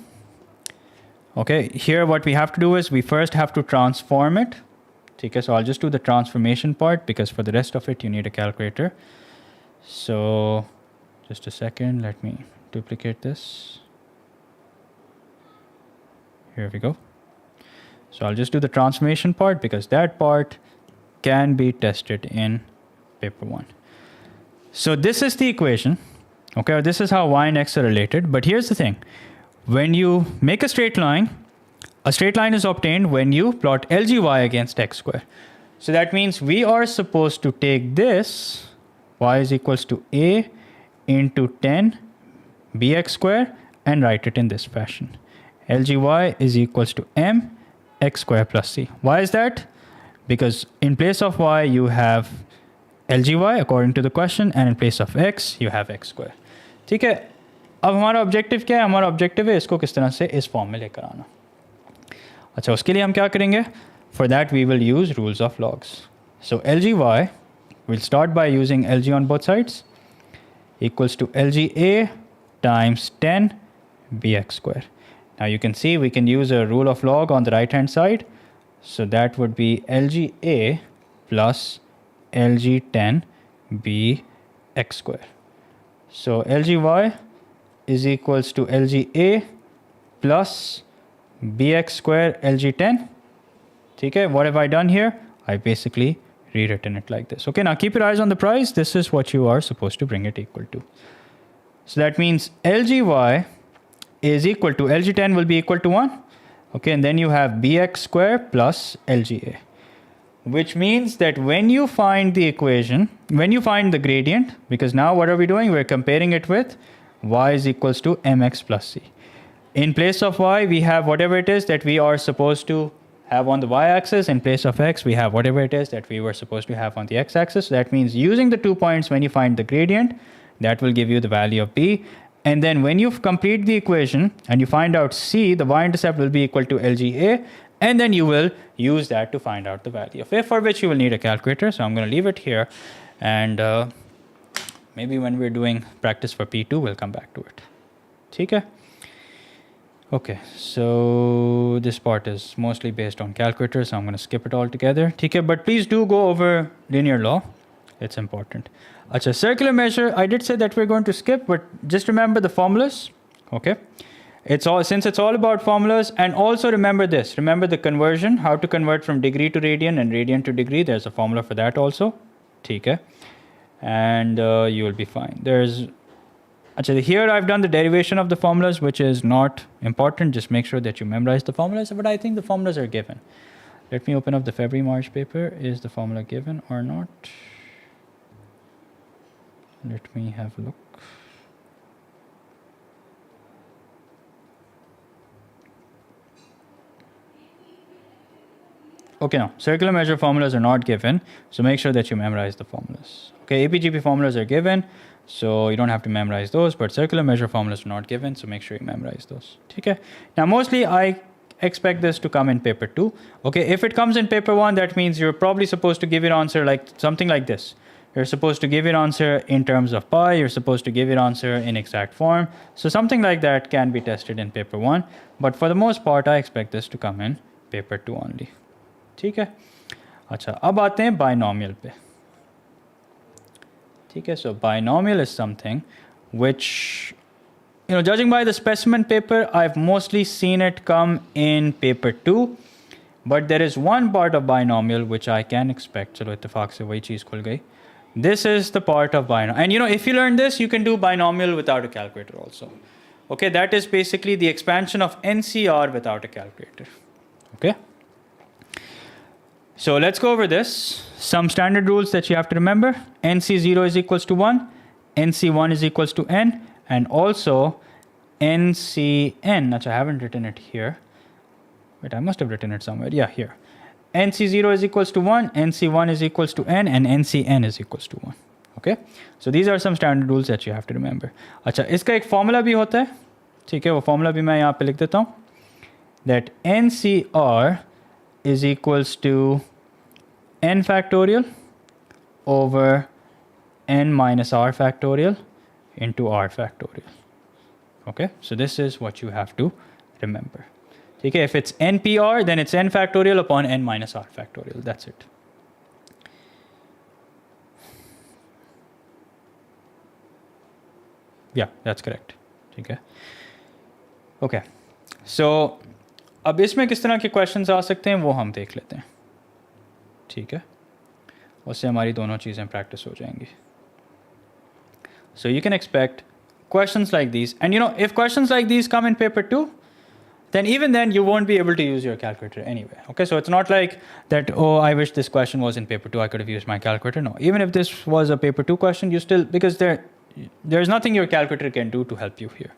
Okay, here what we have to do is we first have to transform it. Okay, so I'll just do the transformation part because for the rest of it you need a calculator. So just a second, let me duplicate this. Here we go. So I'll just do the transformation part because that part can be tested in paper 1. So this is the equation. Okay, or this is how y and x are related. But here's the thing. When you make a straight line is obtained when you plot LGY against x square. So that means we are supposed to take this, y is equals to a into 10 bx square, and write it in this fashion. LGY is equals to m x square plus c. Why is that? Because in place of y, you have LGY according to the question, and in place of x, you have x square. ठीक है, अब हमारा objective क्या है? हमारा objective है इसको किस तरह से इस फॉर्म में लेकर आना. अच्छा, उसके लिए हम क्या करेंगे? For that we will use rules of logs. So LGY, we'll start by using LG on both sides. equals to LGA times 10 bx square. Now you can see we can use a rule of log on the right hand side. So that would be LGA plus LG10 bx square. So LGY is equals to LGA plus bx square LG10. Okay, what have I done here? I basically rewritten it like this. Okay, now keep your eyes on the price. This is what you are supposed to bring it equal to. So that means LGY is equal to, LG10 will be equal to 1. Okay, and then you have bx square plus LGA. Which means that when you find the equation, when you find the gradient, because now what are we doing? We're comparing it with y is equals to mx plus c. In place of y, we have whatever it is that we are supposed to have on the y-axis. In place of x, we have whatever it is that we were supposed to have on the x-axis. So that means using the 2 points when you find the gradient, that will give you the value of b. And then when you complete the equation and you find out c, the y-intercept will be equal to LGA. And then you will use that to find out the value of a, for which you will need a calculator. So I'm going to leave it here. And maybe when we're doing practice for P2, we'll come back to it. Okay? Okay, so this part is mostly based on calculators, so I'm going to skip it all together. Okay, but please do go over linear law. It's important. Achha, circular measure, I did say that we're going to skip, but just remember the formulas. Okay, since it's all about formulas, and also remember this. Remember the conversion, how to convert from degree to radian and radian to degree. There's a formula for that also. Okay, and you will be fine. Actually, here I've done the derivation of the formulas, which is not important. Just make sure that you memorize the formulas, but I think the formulas are given. Let me open up the February-March paper. Is the formula given or not? Let me have a look. Okay, no, circular measure formulas are not given, so make sure that you memorize the formulas. Okay, APGP formulas are given, so you don't have to memorize those, but circular measure formulas are not given, so make sure you memorize those. Okay, now mostly I expect this to come in paper 2. Okay, if it comes in paper 1, that means you're probably supposed to give your answer like something like this. You're supposed to give your answer in terms of pi, you're supposed to give your answer in exact form. So something like that can be tested in paper 1, but for the most part, I expect this to come in paper 2 only. ठीक है अच्छा अब आते हैं binomial पे ठीक है so binomial is something which judging by the specimen paper I've mostly seen it come in paper 2 but there is one part of binomial which I can expect चलो इत्तेफाक से वही चीज़ खुल गई this is the part of binomial and if you learn this you can do binomial without a calculator also okay that is basically the expansion of NCR without a calculator okay. So let's go over this. Some standard rules that you have to remember. NC0 is equals to 1, NC1 is equals to n, and also NCn. Actually, I haven't written it here. Wait, I must have written it somewhere. Yeah, here. NC0 is equals to 1, NC1 is equals to n, and NCn is equals to 1. Okay? So these are some standard rules that you have to remember. अच्छा, इसका एक formula भी होता है. ठीक है, वो formula भी मैं यहाँ पे लिख देता हूँ. That NCR is equals to n factorial over n minus r factorial into r factorial. Okay, so this is what you have to remember. Okay, if it's npr, then it's n factorial upon n minus r factorial. That's it. Yeah, that's correct. Okay. Okay, so अब इसमें किस तरह के questions आ सकते हैं वो हम देख लेते हैं ठीक है उससे हमारी दोनों चीज़ें प्रैक्टिस हो जाएंगी so you can expect questions like these and if questions like these come in paper 2 then even then you won't be able to use your calculator anyway okay so it's not like that oh I wish this question was in paper 2 I could have used my calculator no even if this was a paper 2 question you still because there's nothing your calculator can do to help you here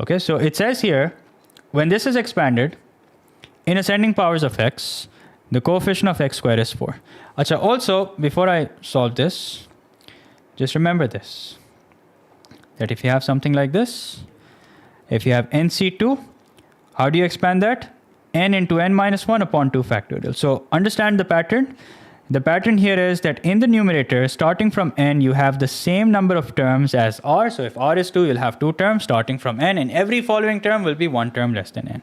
okay so it says here when this is expanded in ascending powers of x, the coefficient of x squared is 4. Achha, also, before I solve this, just remember this. That if you have something like this, if you have NC2, how do you expand that? N into n minus 1 upon 2 factorial. So understand the pattern The pattern here is that in the numerator, starting from n, you have the same number of terms as r. So if r is 2, you'll have 2 terms starting from n, and every following term will be 1 term less than n.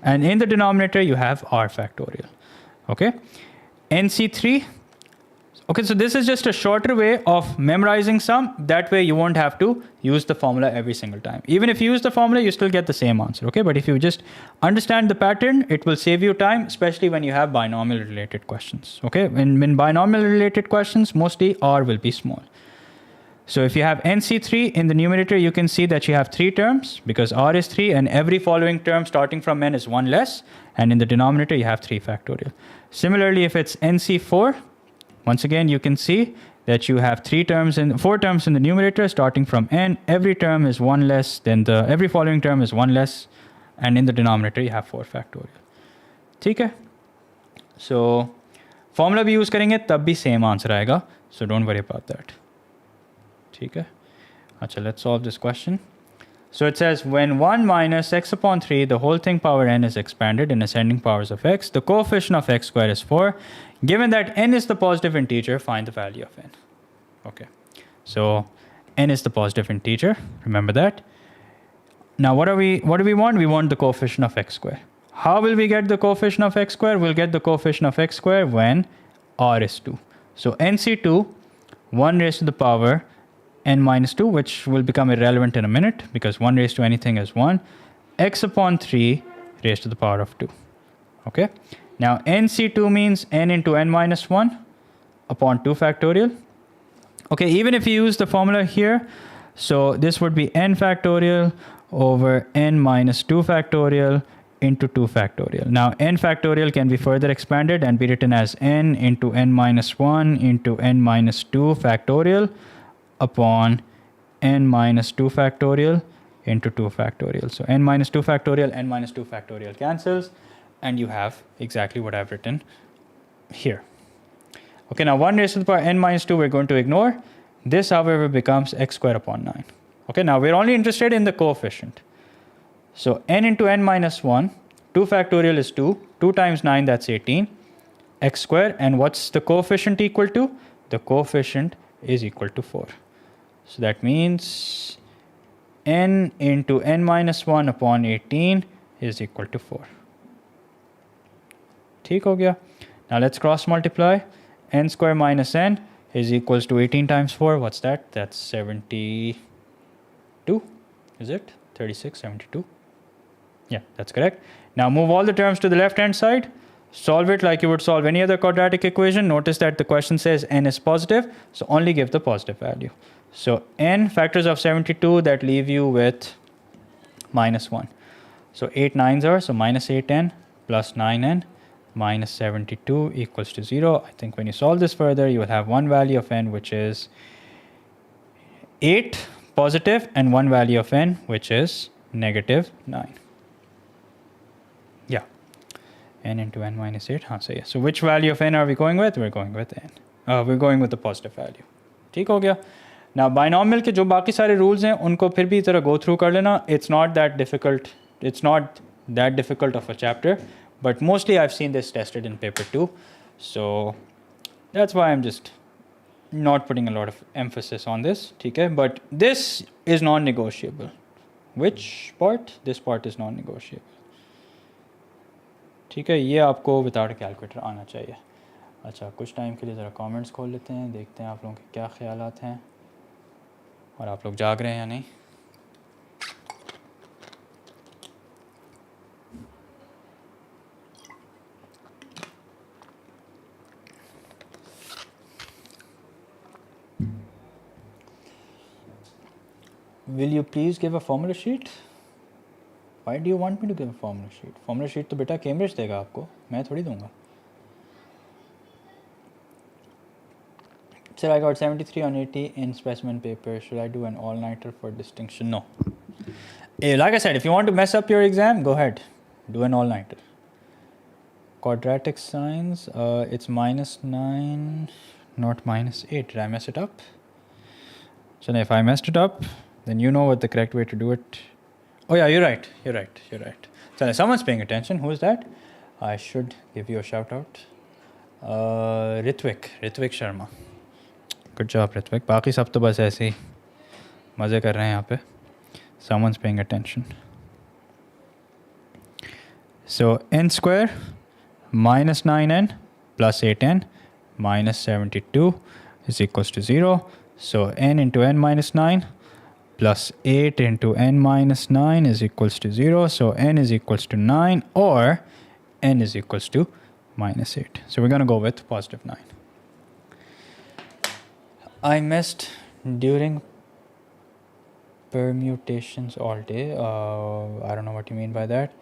And in the denominator, you have r factorial. Okay? NC3. Okay, so this is just a shorter way of memorizing sum. That way you won't have to use the formula every single time. Even if you use the formula, you still get the same answer. Okay, but if you just understand the pattern, it will save you time, especially when you have binomial related questions. Okay, when binomial related questions, mostly r will be small. So if you have NC3 in the numerator, you can see that you have 3 terms because r is 3 and every following term starting from n is 1 less. And in the denominator, you have 3 factorial. Similarly, if it's NC4, once again, you can see that you have 4 terms in the numerator starting from n. Every term is 1 less than every following term is 1 less. And in the denominator, you have 4 factorial. Okay? So, formula भी use करेंगे तब भी same answer आएगा. So, don't worry about that. Okay? Achha, let's solve this question. So it says when 1 minus x upon 3, the whole thing power n is expanded in ascending powers of x, the coefficient of x squared is 4. Given that n is the positive integer, find the value of n. Okay. So n is the positive integer. Remember that. Now what do we want? We want the coefficient of x squared. How will we get the coefficient of x squared? We'll get the coefficient of x squared when r is 2. So NC2, 1 raised to the power n minus 2, which will become irrelevant in a minute because 1 raised to anything is 1. X upon 3 raised to the power of 2. Okay. Now NC2 means n into n minus 1 upon 2 factorial. Okay, even if you use the formula here, so this would be n factorial over n minus 2 factorial into 2 factorial. Now n factorial can be further expanded and be written as n into n minus 1 into n minus 2 factorial upon n minus 2 factorial into 2 factorial. So n minus 2 factorial cancels, and you have exactly what I've written here. Okay, now 1 raised to the power n minus 2 we're going to ignore. This, however, becomes x squared upon 9. Okay, now we're only interested in the coefficient. So n into n minus 1, 2 factorial is 2. 2 times 9, that's 18. X squared, and what's the coefficient equal to? The coefficient is equal to 4. So that means n into n minus 1 upon 18 is equal to 4. ठीक हो गया. Now let's cross multiply. N square minus n is equals to 18 times 4. What's that? That's 72. Is it? 36, 72. Yeah, that's correct. Now move all the terms to the left hand side. Solve it like you would solve any other quadratic equation. Notice that the question says n is positive, so only give the positive value. So n factors of 72, that leave you with minus 1. So 8 9s are, so minus 8n plus 9n minus 72 equals to 0. I think when you solve this further, you will have one value of n, which is 8 positive, and one value of n, which is negative 9. Yeah. N into n minus 8. So which value of n are we going with? We're going with n. We're going with the positive value. ठीक हो गया. Now binomial के जो बाकी सारे rules हैं उनको फिर भी ज़रा go through कर लेना. It's not that difficult. It's not that difficult of a chapter, but mostly I've seen this tested in paper 2. So that's why I'm just not putting a lot of emphasis on this. ठीक है? But this is non-negotiable. Which part? This part is non-negotiable. ठीक है, ये आपको without calculator आना चाहिए. अच्छा, कुछ टाइम के लिए ज़रा कमेंट्स खोल लेते हैं, देखते हैं आप लोगों के क्या ख्यालात हैं और आप लोग जाग रहे हैं या नहीं. Will you please give a formula sheet? Why do you want me to give a formula sheet? Formula sheet तो बेटा कैम्ब्रिज देगा आपको, मैं थोड़ी दूंगा. Sir, I got 73 on 80 in specimen paper. Should I do an all-nighter for distinction? No. Like I said, if you want to mess up your exam, go ahead. Do an all-nighter. Quadratic signs, it's minus 9, not minus 8. Did I mess it up? So if I messed it up, then you know what the correct way to do it. Oh yeah, you're right. So if someone's paying attention. Who is that? I should give you a shout out. Ritwik Sharma. Good job, Ritwik. बाकी सब तो बस ऐसे ही मज़े कर रहे हैं यहाँ पे. Someone's paying attention. So n square minus 9n plus 8n minus 72 is equals to 0. So n into n minus 9 plus 8 into n minus 9 is equals to 0. So n is equals to 9 or n is equals to minus 8. So we're going to go with positive 9. I missed during permutations all day. I don't know what you mean by that.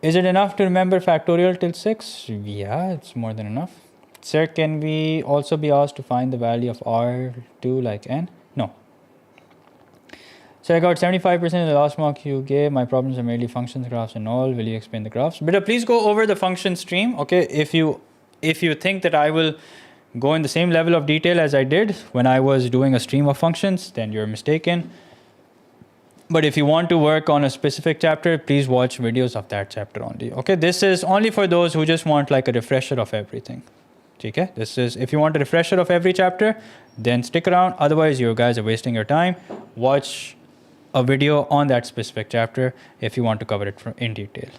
Is it enough to remember factorial till 6? Yeah, it's more than enough. Sir, can we also be asked to find the value of R2 like n? No. So I got 75% of the last mark you gave. My problems are mainly functions, graphs and all. Will you explain the graphs? But please go over the function stream, okay? If you think that I will go in the same level of detail as I did when I was doing a stream of functions, then you're mistaken. But if you want to work on a specific chapter, please watch videos of that chapter only. Okay, this is only for those who just want like a refresher of everything. Okay, this is if you want a refresher of every chapter, then stick around. Otherwise, you guys are wasting your time. Watch a video on that specific chapter if you want to cover it in detail.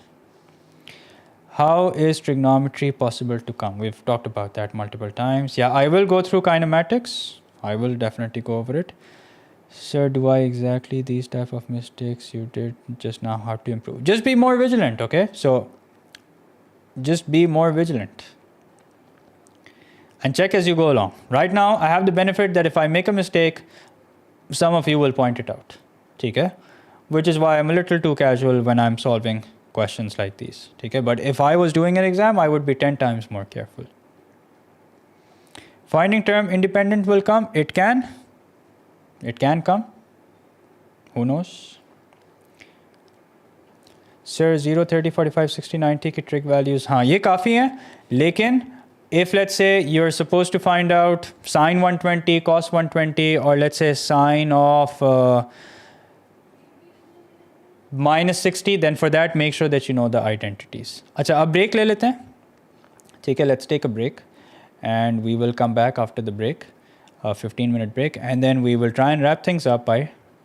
How is trigonometry possible to come? We've talked about that multiple times. Yeah, I will go through kinematics. I will definitely go over it. Sir, do I exactly these type of mistakes you did just now? How to improve? Just be more vigilant, okay? So just be more vigilant and check as you go along. Right now, I have the benefit that if I make a mistake, some of you will point it out, okay? Which is why I'm a little too casual when I'm solving questions like these, okay? But if I was doing an exam, I would be 10 times more careful. Finding term independent will come. It can come. Who knows? Sir, 0, 30, 45, 60, 90 की trig values, हाँ ये काफ़ी हैं. लेकिन if let's say you're supposed to find out sine 120, cos 120, or let's say sine of minus 60, then for that make sure that you know the identities. अच्छा अब break ले लेते हैं. ठीक है, let's take a break and we will come back after the break, a 15-minute break, and then we will try and wrap things up by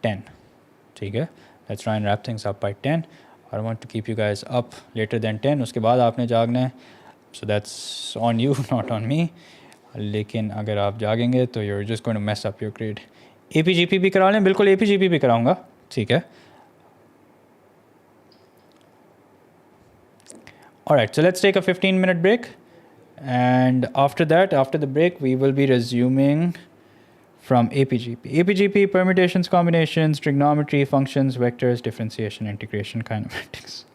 10. ठीक है, let's try and wrap things up by 10. I don't want to keep you guys up later than 10. उसके बाद आपने जागना है, so that's on you, not on me. लेकिन अगर आप जागेंगे तो you're just going to mess up your grade. APGP भी करा लें, बिल्कुल APGP भी कराऊंगा, ठीक है. Alright, so let's take a 15-minute break, and after that, after the break, we will be resuming from APGP. APGP, permutations, combinations, trigonometry, functions, vectors, differentiation, integration, kinematics.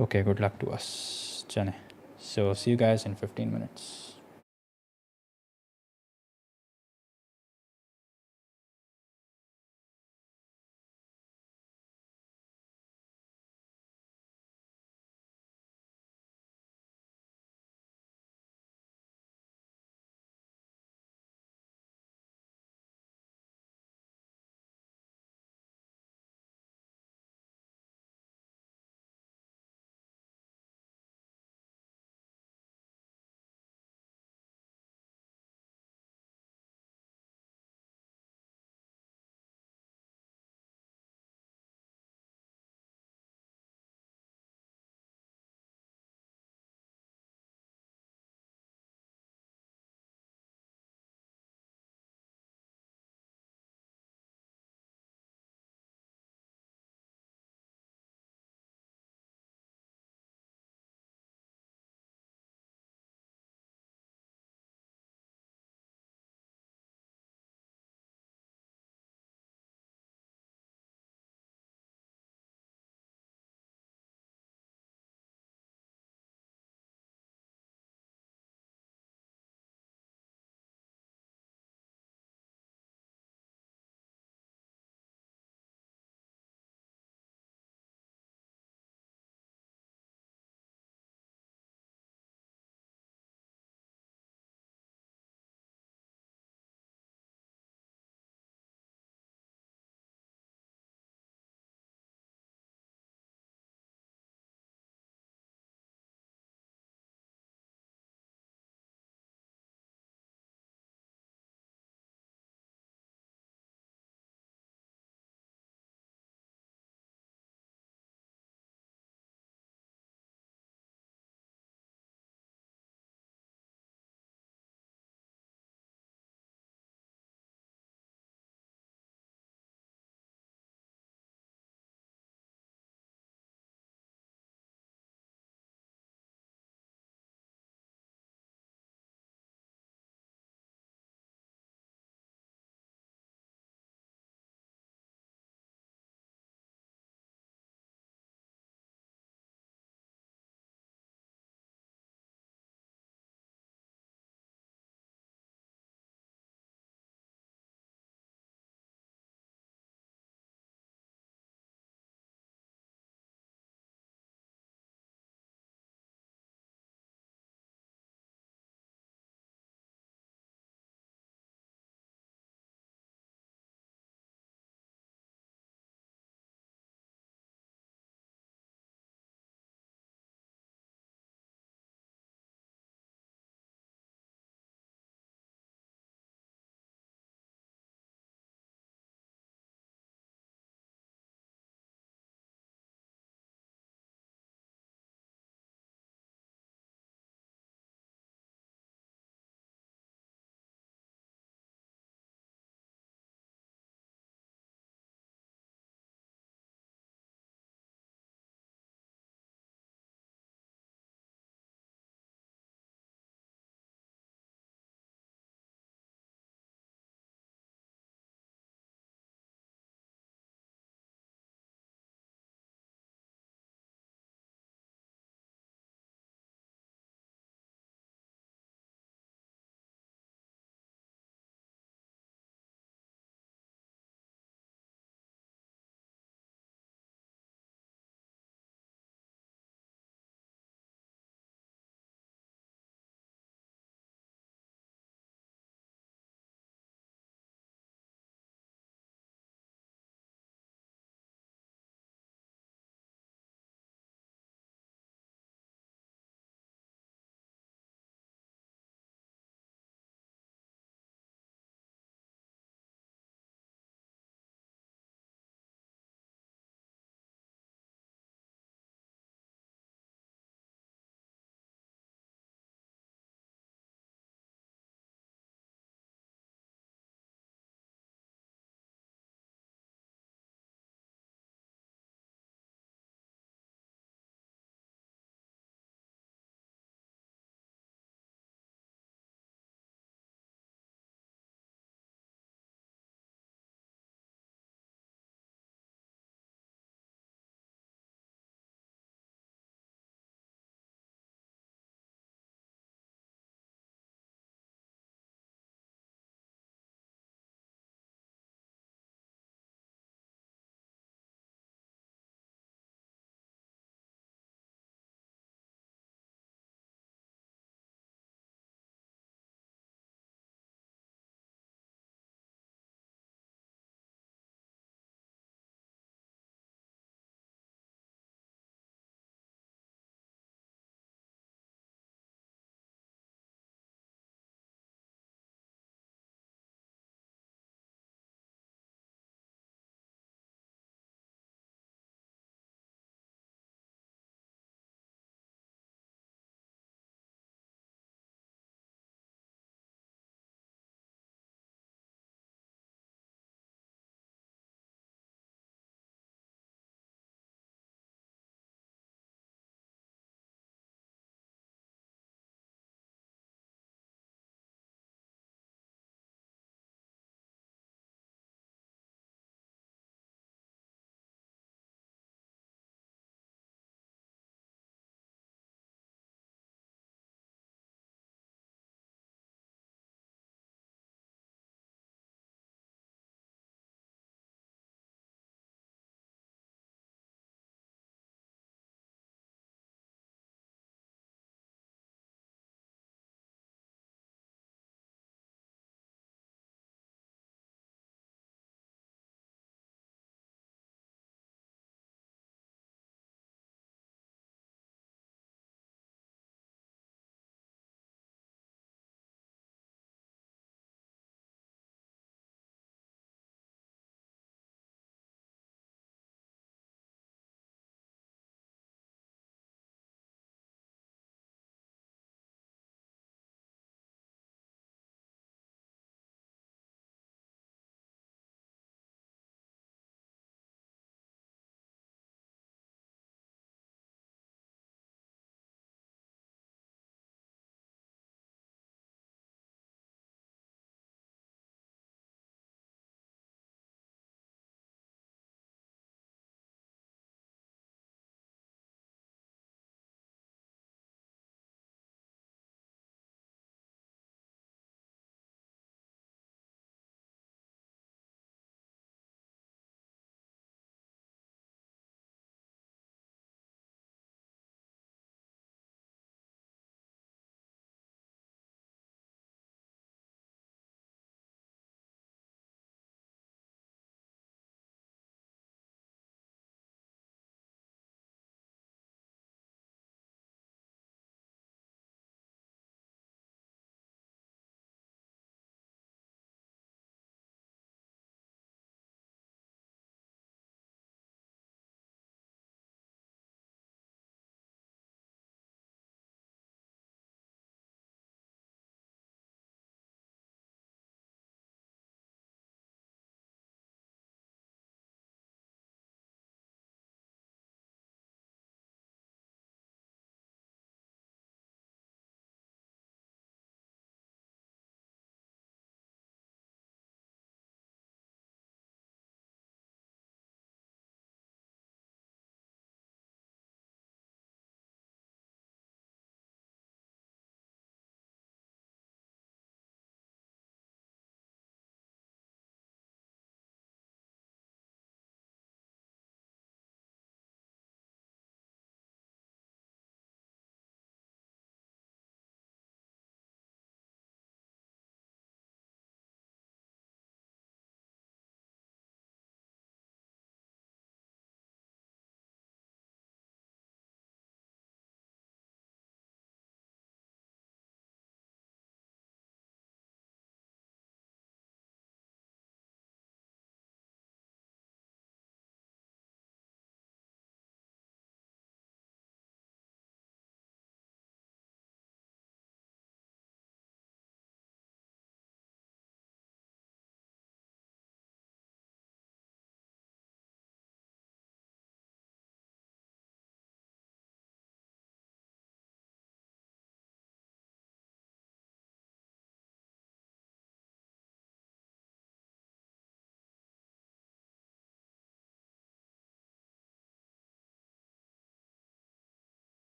Okay, good luck to us. Chane. So see you guys in 15 minutes.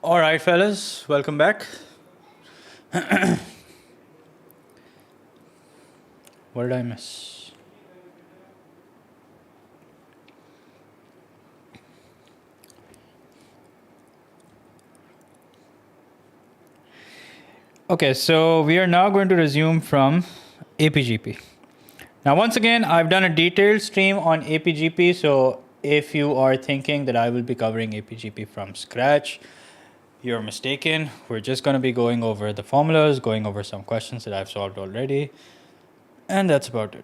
All right, fellas, welcome back. What did I miss? Okay, so we are now going to resume from APGP. Now, once again, I've done a detailed stream on APGP, so if you are thinking that I will be covering APGP from scratch, you're mistaken. We're just going to be going over the formulas, going over some questions that I've solved already, and that's about it.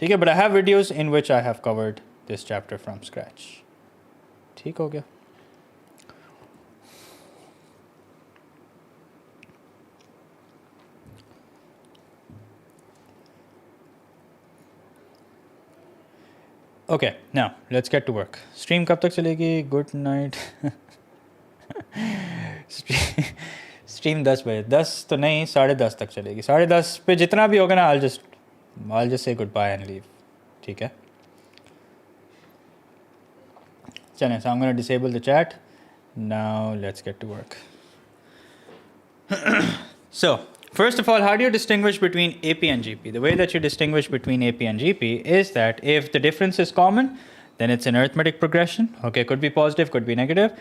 Okay, but I have videos in which I have covered this chapter from scratch. ठीक हो गया? Okay, now let's get to work. Stream कब तक चलेगी? Good night. Stream 10 बजे, 10 तो नहीं, 10:30 तक चलेगी. 10:30 पे जितना भी होगा ना, I'll just say goodbye and leave. ठीक है? चलें, so I'm going to disable the chat. Now let's get to work. So, first of all, how do you distinguish between AP and GP? The way that you distinguish between AP and GP is that if the difference is common, then it's an arithmetic progression. Okay, could be positive, could be negative.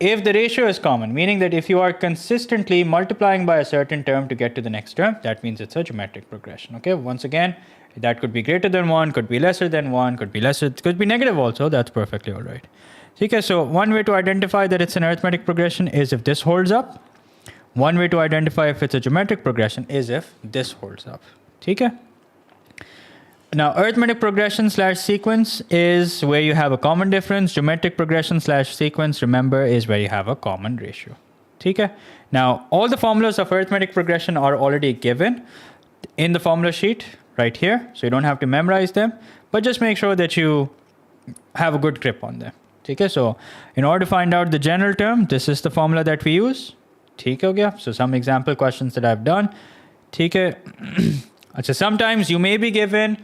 If the ratio is common, meaning that if you are consistently multiplying by a certain term to get to the next term, that means it's a geometric progression. Okay, once again, that could be greater than 1, could be lesser than 1, could be negative also. That's perfectly all right. Okay, so one way to identify that it's an arithmetic progression is if this holds up. One way to identify if it's a geometric progression is if this holds up. Okay? Now, arithmetic progression / sequence is where you have a common difference. Geometric progression / sequence, remember, is where you have a common ratio. Okay? Now, all the formulas of arithmetic progression are already given in the formula sheet right here. So you don't have to memorize them, but just make sure that you have a good grip on them. Okay? So in order to find out the general term, this is the formula that we use. ठीक हो गया? So some example questions that I've done. ठीक है? अच्छा, sometimes you may be given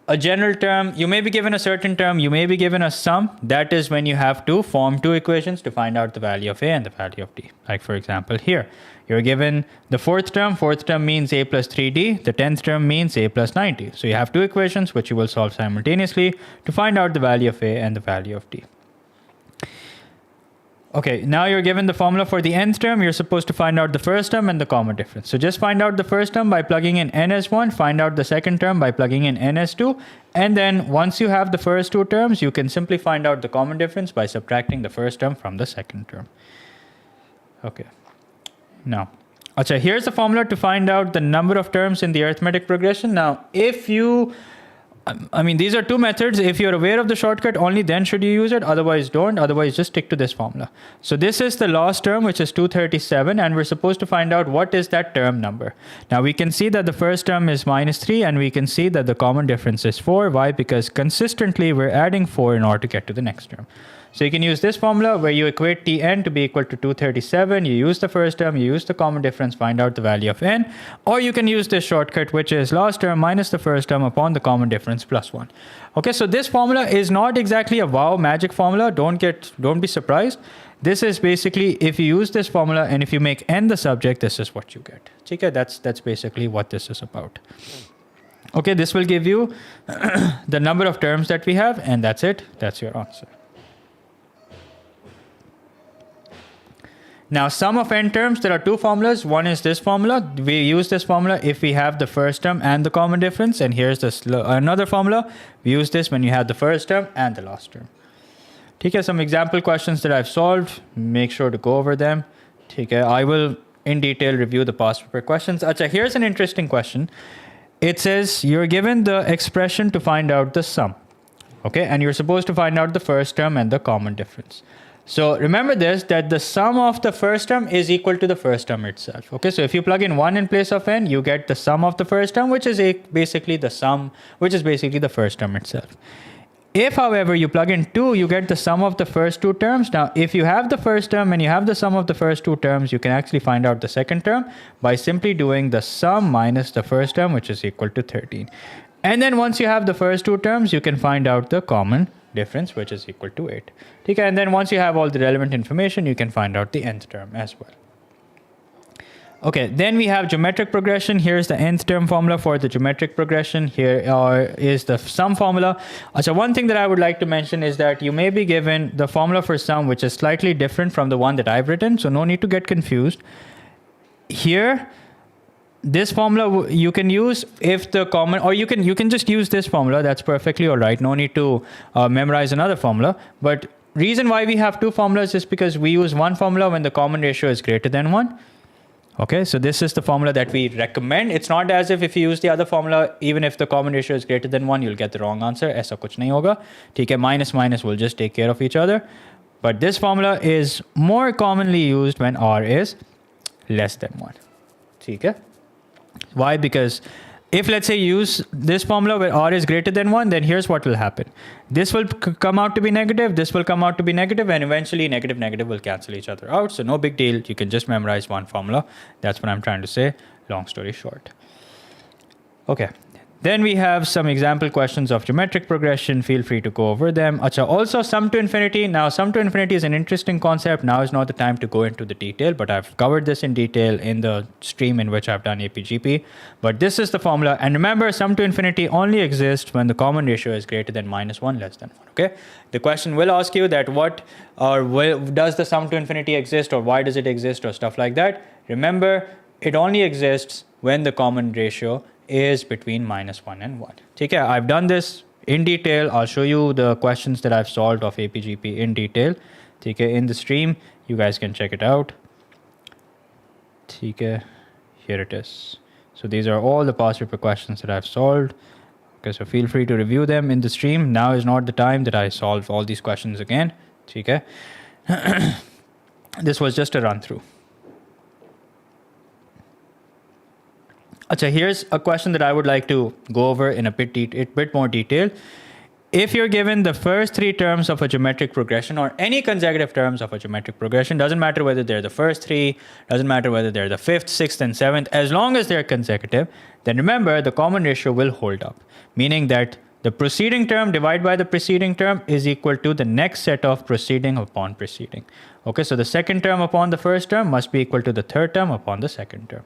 a general term, you may be given a certain term, you may be given a sum. That is when you have to form two equations to find out the value of A and the value of D. Like for example here, you're given the fourth term means A plus 3D, the 10th term means A plus 90. So you have two equations which you will solve simultaneously to find out the value of A and the value of D. Okay, now you're given the formula for the nth term. You're supposed to find out the first term and the common difference. So just find out the first term by plugging in n as 1, find out the second term by plugging in n as 2, and then once you have the first two terms, you can simply find out the common difference by subtracting the first term from the second term. Okay. Now, achha, here's the formula to find out the number of terms in the arithmetic progression. Now, if you these are two methods. If you're aware of the shortcut, only then should you use it. Otherwise, don't. Otherwise, just stick to this formula. So this is the last term, which is 237, and we're supposed to find out what is that term number. Now, we can see that the first term is -3, and we can see that the common difference is 4. Why? Because consistently, we're adding 4 in order to get to the next term. So you can use this formula where you equate Tn to be equal to 237. You use the first term, you use the common difference, find out the value of n. Or you can use this shortcut, which is last term minus the first term upon the common difference plus 1. Okay, so this formula is not exactly a wow magic formula. Don't be surprised. This is basically, if you use this formula and if you make n the subject, this is what you get. Okay, that's basically what this is about. Okay, this will give you the number of terms that we have, and that's it. That's your answer. Now, sum of n terms, there are two formulas. One is this formula. We use this formula if we have the first term and the common difference. And here's this another formula. We use this when you have the first term and the last term. Okay, some example questions that I've solved. Make sure to go over them. Okay, I will in detail review the past paper questions. Achha, here's an interesting question. It says you're given the expression to find out the sum. Okay, and you're supposed to find out the first term and the common difference. So remember this, that the sum of the first term is equal to the first term itself. Okay, so if you plug in 1 in place of n, you get the sum of the first term, which is basically the first term itself. If, however, you plug in 2, you get the sum of the first two terms. Now, if you have the first term and you have the sum of the first two terms, you can actually find out the second term by simply doing the sum minus the first term, which is equal to 13. And then once you have the first two terms, you can find out the common difference, which is equal to 8. Okay, and then once you have all the relevant information, you can find out the nth term as well. Okay, then we have geometric progression. Here's the nth term formula for the geometric progression. Here is the sum formula. So one thing that I would like to mention is that you may be given the formula for sum, which is slightly different from the one that I've written. So no need to get confused. Here, this formula you can use if the common, or you can just use this formula. That's perfectly all right. No need to memorize another formula. But reason why we have two formulas is because we use one formula when the common ratio is greater than 1. Okay, so this is the formula that we recommend. It's not as if you use the other formula, even if the common ratio is greater than 1, you'll get the wrong answer. ऐसा कुछ नहीं होगा. ठीक है, minus minus will just take care of each other. But this formula is more commonly used when r is less than 1. ठीक है? Why? Because if, let's say, you use this formula where r is greater than 1, then here's what will happen. This will come out to be negative, this will come out to be negative, and eventually negative negative will cancel each other out. So no big deal. You can just memorize one formula. That's what I'm trying to say. Long story short. Okay. Then we have some example questions of geometric progression. Feel free to go over them. Acha, also sum to infinity. Now, sum to infinity is an interesting concept. Now is not the time to go into the detail, but I've covered this in detail in the stream in which I've done APGP. But this is the formula. And remember, sum to infinity only exists when the common ratio is greater than -1, less than 1. Okay. The question will ask you that does the sum to infinity exist, or why does it exist, or stuff like that. Remember, it only exists when the common ratio is between -1 and 1. Okay, I've done this in detail. I'll show you the questions that I've solved of APGP in detail. Okay, in the stream, you guys can check it out. Okay, here it is. So these are all the past paper questions that I've solved. Okay, so feel free to review them in the stream. Now is not the time that I solve all these questions again. Okay, this was just a run through. Achha, here's a question that I would like to go over in a bit more detail. If you're given the first 3 terms of a geometric progression, or any consecutive terms of a geometric progression, doesn't matter whether they're the first 3, doesn't matter whether they're the 5th, 6th, and 7th, as long as they're consecutive, then remember the common ratio will hold up, meaning that the preceding term divided by the preceding term is equal to the next set of preceding upon preceding. Okay, so the second term upon the first term must be equal to the third term upon the second term.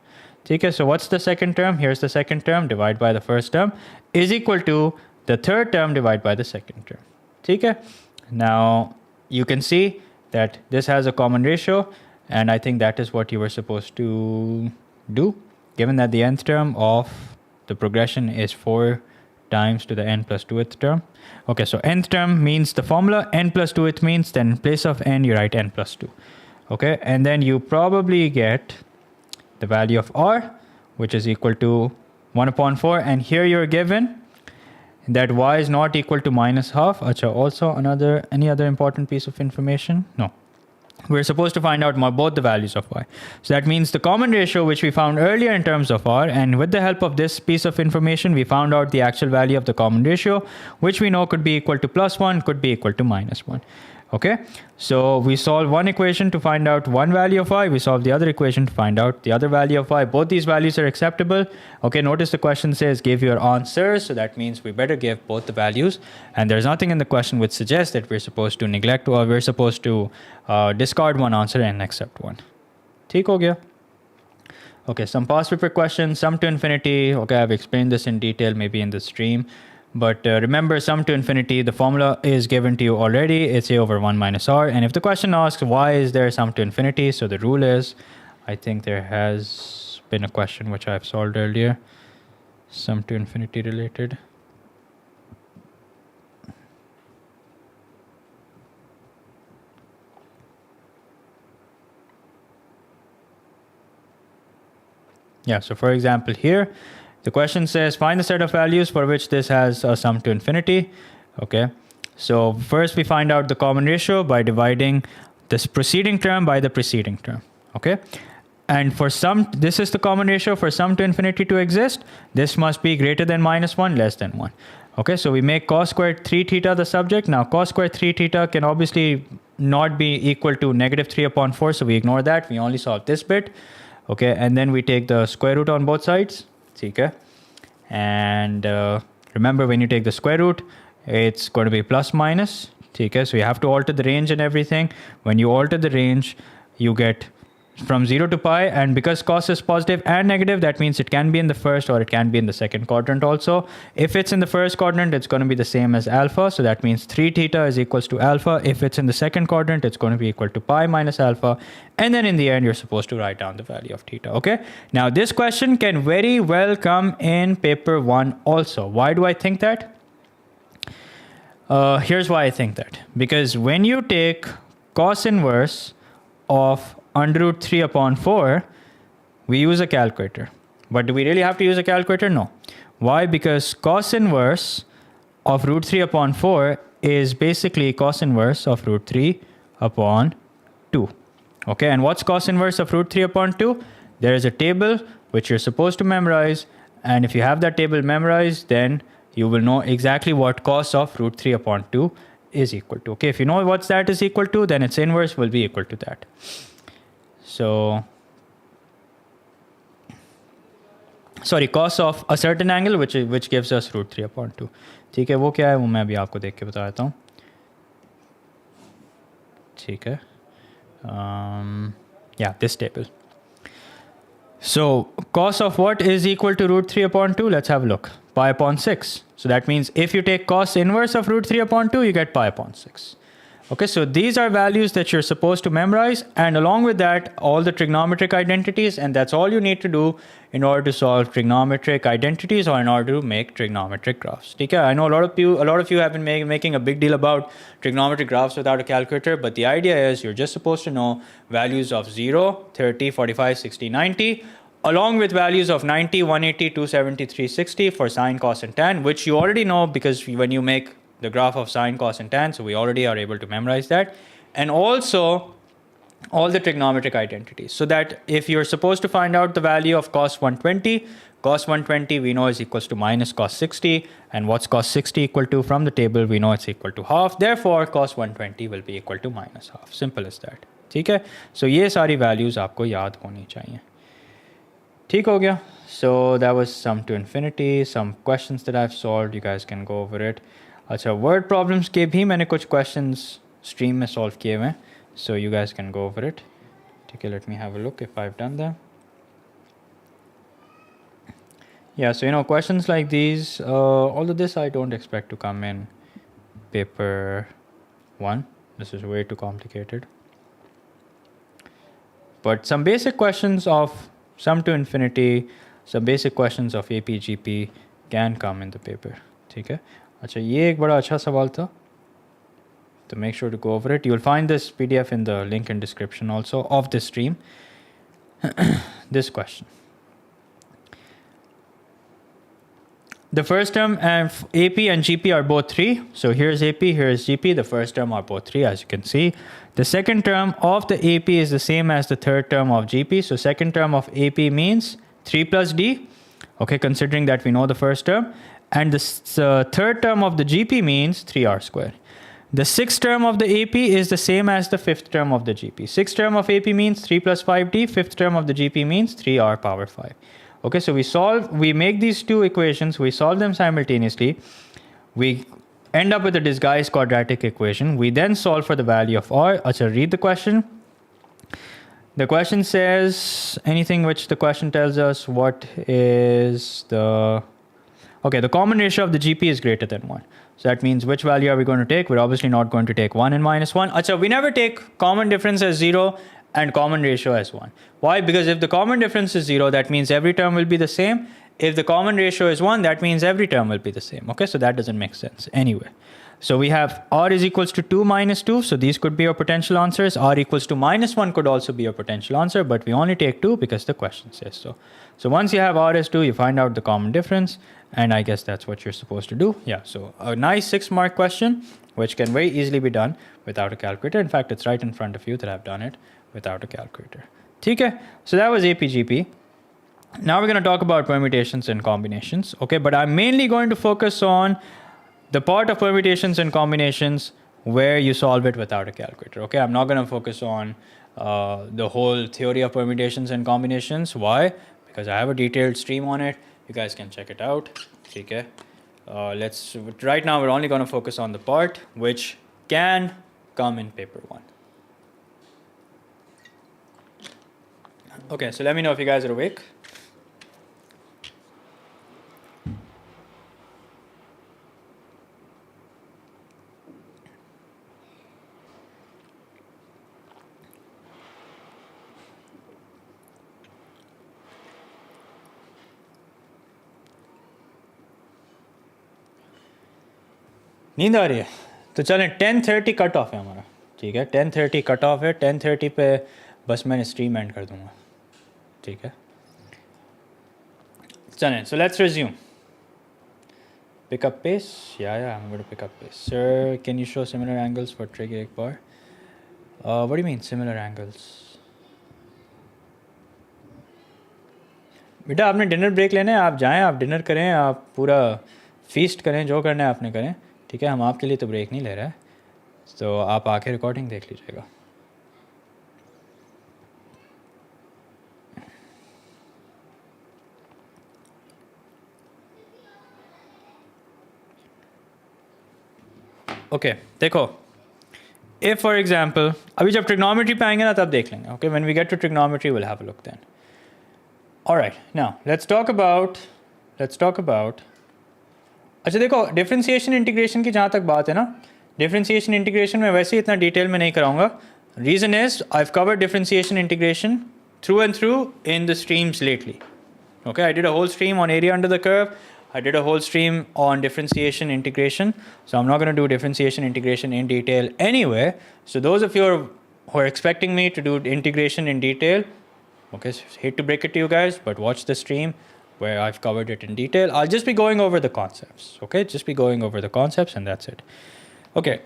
Okay, so what's the second term? Here's the second term divided by the first term is equal to the third term divided by the second term. Okay, now you can see that this has a common ratio, and I think that is what you were supposed to do, given that the nth term of the progression is 4 times to the n plus 2th term. Okay, so nth term means the formula, n plus 2th means then in place of n you write n plus 2. Okay, and then you probably get the value of r, which is equal to 1 upon 4, and here you're given that y is not equal to -12. Achha, also any other important piece of information? No. We're supposed to find out both the values of y. So that means the common ratio, which we found earlier in terms of r, and with the help of this piece of information, we found out the actual value of the common ratio, which we know could be equal to +1, could be equal to -1. Okay, so we solve one equation to find out one value of y, we solve the other equation to find out the other value of y. Both these values are acceptable. Okay, notice the question says give your answers, so that means we better give both the values, and there's nothing in the question which suggests that we're supposed to neglect, or we're supposed to discard one answer and accept one. ठीक हो गया? Okay, some past paper questions, sum to infinity. Okay, I've explained this in detail maybe in the stream. But remember, sum to infinity, the formula is given to you already. It's a over 1 minus r. And if the question asks, why is there sum to infinity? So the rule is, I think there has been a question which I've solved earlier, sum to infinity related. Yeah, so for example here, the question says find the set of values for which this has a sum to infinity. Okay, so first we find out the common ratio by dividing this preceding term by the preceding term. Okay, and for sum, this is the common ratio. For sum to infinity to exist, this must be greater than -1, less than 1. Okay, so we make cos squared 3 theta the subject. Now cos squared 3 theta can obviously not be equal to -3 upon 4, so we ignore that. We only solve this bit. Okay, and then we take the square root on both sides. Okay, and remember, when you take the square root, it's going to be plus minus. Okay, so you have to alter the range and everything. When you alter the range, you get from 0 to pi, and because cos is positive and negative, that means it can be in the first or it can be in the second quadrant also. If it's in the first quadrant, it's going to be the same as alpha, so that means 3 theta is equals to alpha. If it's in the second quadrant, it's going to be equal to pi minus alpha, and then in the end, you're supposed to write down the value of theta. Okay, now this question can very well come in paper 1 also. Why do I think that? Here's why I think that. Because when you take cos inverse of under root 3 upon 4, we use a calculator. But do we really have to use a calculator? No. Why? Because cos inverse of root 3 upon 4 is basically cos inverse of root 3 upon 2. Okay, and what's cos inverse of root 3 upon 2? There is a table which you're supposed to memorize, and if you have that table memorized, then you will know exactly what cos of root 3 upon 2 is equal to. Okay, if you know what that is equal to, then its inverse will be equal to that. So, sorry, cos of a certain angle which gives us root 3 upon 2. ठीक है, वो क्या है वो मैं अभी आपको देख के बता देता हूँ. ठीक है. Yeah, this table. So, cos of what is equal to root 3 upon 2? Let's have a look. Pi upon 6. So that means if you take cos inverse of root 3 upon 2, you get pi upon 6. Okay, so these are values that you're supposed to memorize, and along with that, all the trigonometric identities, and that's all you need to do in order to solve trigonometric identities or in order to make trigonometric graphs. Okay, I know a lot of you have been making a big deal about trigonometric graphs without a calculator, but the idea is you're just supposed to know values of 0, 30, 45, 60, 90, along with values of 90, 180, 270, 360 for sine, cos, and tan, which you already know because when you make the graph of sine, cos, and tan, so we already are able to memorize that. And also all the trigonometric identities, so that if you're supposed to find out the value of cos 120 we know is equals to minus cos 60, and what's cos 60 equal to? From the table we know it's equal to half, therefore cos 120 will be equal to minus half. Simple as that. ठीक है, so ये सारी values आपको याद होनी चाहिए. ठीक हो गया. So that was sum to infinity, some questions that I've solved, you guys can go over it. अच्छा, word problems के भी मैंने कुछ questions stream में solve किए हुए हैं, so you guys can go over it. ठीक है, let me have a look if I've done them. Yeah, so questions like these, all of this I don't expect to come in paper 1. This is way too complicated. But some basic questions of sum to infinity, some basic questions of AP, GP can come in the paper. ठीक है. अच्छा, ये एक बड़ा अच्छा सवाल था, तो make sure to go over it. You will find this PDF in the link in description also of this stream. This question. The first term of AP and GP are both 3. So here's AP, here's GP. The first term are both 3, as you can see. The second term of the AP is the same as the third term of GP. So second term of AP means 3 plus D. Okay, considering that we know the first term. And the third term of the GP means 3r squared. The sixth term of the AP is the same as the fifth term of the GP. Sixth term of AP means 3 plus 5D. Fifth term of the GP means 3r power 5. Okay, so we make these two equations, we solve them simultaneously. We end up with a disguised quadratic equation. We then solve for the value of r. Achha, read the question. The question says anything which the question tells us what is the... Okay, the common ratio of the GP is greater than 1. So that means which value are we going to take? We're obviously not going to take 1 and minus 1. Achha, we never take common difference as 0 and common ratio as 1. Why? Because if the common difference is 0, that means every term will be the same. If the common ratio is 1, that means every term will be the same. Okay, so that doesn't make sense anyway. So we have r is equals to 2 minus 2. So these could be our potential answers. R equals to minus 1 could also be a potential answer, but we only take 2 because the question says so. So once you have r as 2, you find out the common difference. And I guess that's what you're supposed to do. Yeah, so a nice 6-mark question, which can very easily be done without a calculator. In fact, it's right in front of you that I've done it without a calculator. Okay, so that was AP-GP. Now we're going to talk about permutations and combinations. Okay, but I'm mainly going to focus on the part of permutations and combinations where you solve it without a calculator. Okay, I'm not going to focus on the whole theory of permutations and combinations. Why? Because I have a detailed stream on it. You guys can check it out. Okay. Right now we're only going to focus on the part which can come in paper 1. Okay, so let me know if you guys are awake. नींद आ रही है तो चलें 10:30 cut off है हमारा, ठीक है 10:30 cut off है, 10:30 पे बस मैंने स्ट्रीम एंड कर दूंगा, ठीक है चलें. So let's resume. Pick up pace? Yeah, I'm going to pick up pace. Sir, can you show similar angles for trig ek bar? What do you mean similar angles? बेटा आपने dinner break लेना है, आप जाएं, आप dinner करें, आप पूरा फीस्ट करें, जो करना है आपने करें, ठीक है. हम आपके लिए तो ब्रेक नहीं ले रहे हैं, तो आप आके रिकॉर्डिंग देख लीजिएगा. ओके देखो, इफ फॉर एग्जांपल अभी जब ट्रिग्नोमेट्री पे आएंगे ना तब देख लेंगे. Okay, when we get to trigonometry will have a look then. Alright, now let's talk about अच्छा देखो, डिफरेंशिएशन इंटीग्रेशन की जहाँ तक बात है ना, डिफरेंशिएशन इंटीग्रेशन में वैसे ही इतना डिटेल में नहीं कराऊंगा. Reason is I have covered differentiation integration through and through in the streams lately. Okay, I did a whole stream on area under the curve. I did a whole stream on differentiation integration. So I'm not going to do differentiation integration in detail anyway. So those of you who are expecting me to do integration in detail, okay, hate to break it to you guys, but watch the stream where I've covered it in detail. I'll just be going over the concepts, okay? Just be going over the concepts and that's it. Okay,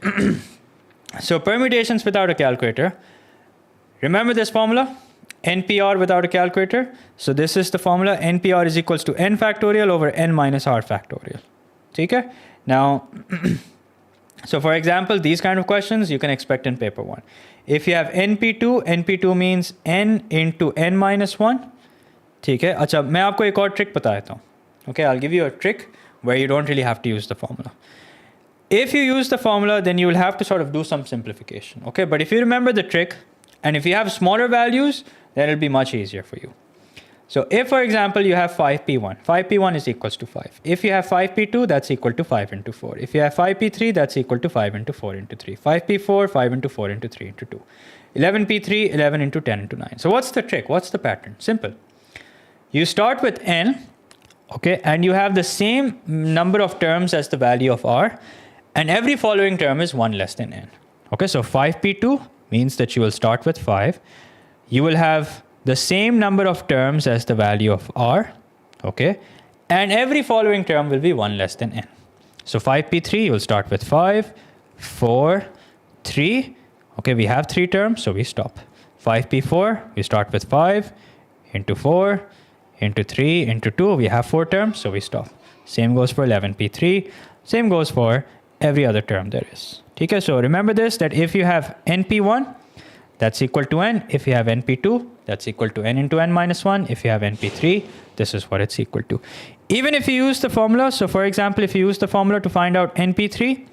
so permutations without a calculator. Remember this formula? NPR without a calculator. So this is the formula. NPR is equals to n factorial over n minus r factorial. Okay? Now, so for example, these kind of questions you can expect in paper 1. If you have NP2 means n into n minus 1. ठीक है. अच्छा, मैं आपको एक और trick बता देता हूँ. Okay, I'll give you a trick where you don't really have to use the formula. If you use the formula, then you will have to sort of do some simplification. Okay, but if you remember the trick, and if you have smaller values, then it'll be much easier for you. So if, for example, you have 5p1, 5p1 is equals to 5. If you have 5p2, that's equal to 5 into 4. If you have 5p3, that's equal to 5 into 4 into 3. 5p4, 5 into 4 into 3 into 2. 11p3, 11 into 10 into 9. So what's the trick? What's the pattern? Simple. You start with n, okay, and you have the same number of terms as the value of r, and every following term is 1 less than n. Okay, so 5p2 means that you will start with 5. You will have the same number of terms as the value of r, okay? And every following term will be 1 less than n. So 5p3, you will start with 5, 4, 3. Okay, we have 3 terms, so we stop. 5p4, we start with 5, into 4, into 3, into 2. We have 4 terms, so we stop. Same goes for 11p3. Same goes for every other term there is. Okay, so remember this, that if you have np1, that's equal to n. If you have np2, that's equal to n into n minus 1. If you have np3, this is what it's equal to. Even if you use the formula, so for example, if you use the formula to find out np3,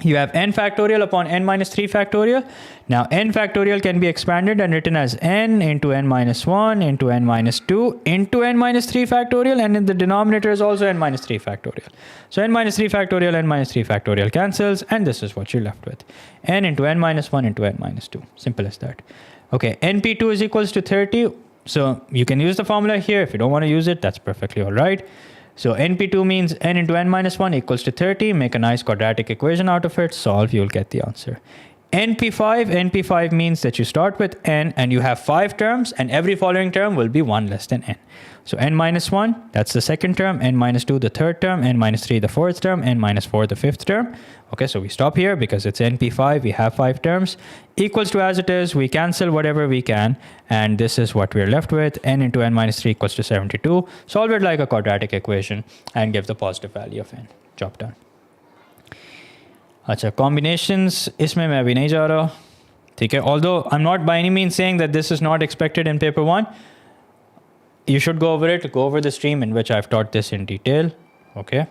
you have n factorial upon n minus 3 factorial. Now n factorial can be expanded and written as n into n minus 1 into n minus 2 into n minus 3 factorial, and in the denominator is also n minus 3 factorial. So n minus 3 factorial, n minus 3 factorial cancels, and this is what you're left with. N into n minus 1 into n minus 2. Simple as that. Okay, np2 is equals to 30. So you can use the formula here. If you don't want to use it, that's perfectly all right. So np2 means n into n minus 1 equals to 30. Make a nice quadratic equation out of it. Solve, you'll get the answer. np5 means that you start with n and you have 5 terms, and every following term will be 1 less than n. So n minus 1, that's the second term, n minus 2 the third term, n minus 3 the fourth term, n minus 4 the fifth term. Okay, so we stop here because it's np5, we have 5 terms. Equals to as it is, we cancel whatever we can, and this is what we're left with. N into n minus 3 equals to 72. Solve it like a quadratic equation and give the positive value of n. Job done. अच्छा, combinations इसमें मैं अभी नहीं जा रहा, ठीक है. Although I'm not by any means saying that this is not expected in paper 1. You should go over it, go over the stream in which I've taught this in detail, okay.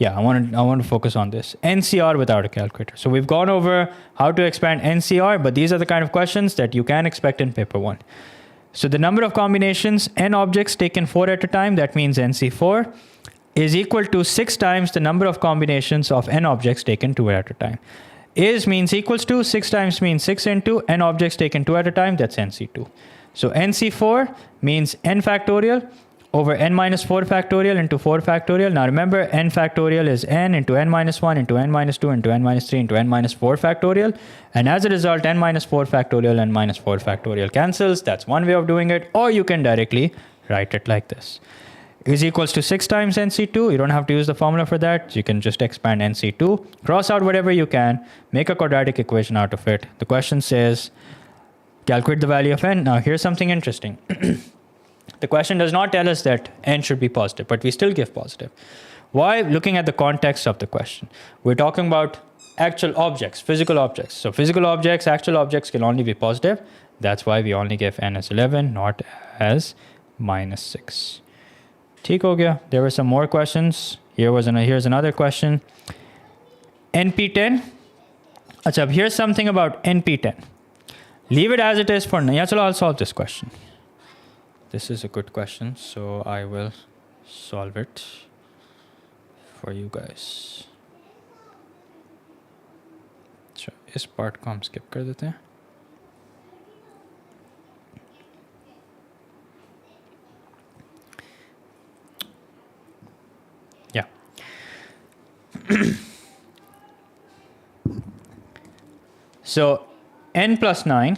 Yeah, I want to focus on this. NCR without a calculator. So we've gone over how to expand NCR, but these are the kind of questions that you can expect in paper 1. So the number of combinations, n objects taken 4 at a time, that means NC4, is equal to 6 times the number of combinations of n objects taken 2 at a time. Is means equals to, 6 times means 6 into, n objects taken 2 at a time, that's NC2. So NC4 means n factorial over n minus 4 factorial into 4 factorial. Now remember, n factorial is n into n minus 1 into n minus 2 into n minus 3 into n minus 4 factorial. And as a result, n minus 4 factorial and minus 4 factorial cancels. That's one way of doing it. Or you can directly write it like this. Is equals to 6 times NC2. You don't have to use the formula for that. You can just expand NC2. Cross out whatever you can. Make a quadratic equation out of it. The question says, calculate the value of n. Now here's something interesting. The question does not tell us that n should be positive, but we still give positive. Why? Looking at the context of the question. We're talking about actual objects, physical objects. So physical objects, actual objects can only be positive. That's why we only give n as 11, not as minus 6. ठीक हो गया. There were some more questions. Here's another question. NP10. अच्छा, here's something about NP10. Leave it as it is for now. Yeah, chalo, I'll solve this question. This is a good question, so I will solve it for you guys. अच्छा, इस part को हम skip कर देते हैं. Yeah. So n plus 9,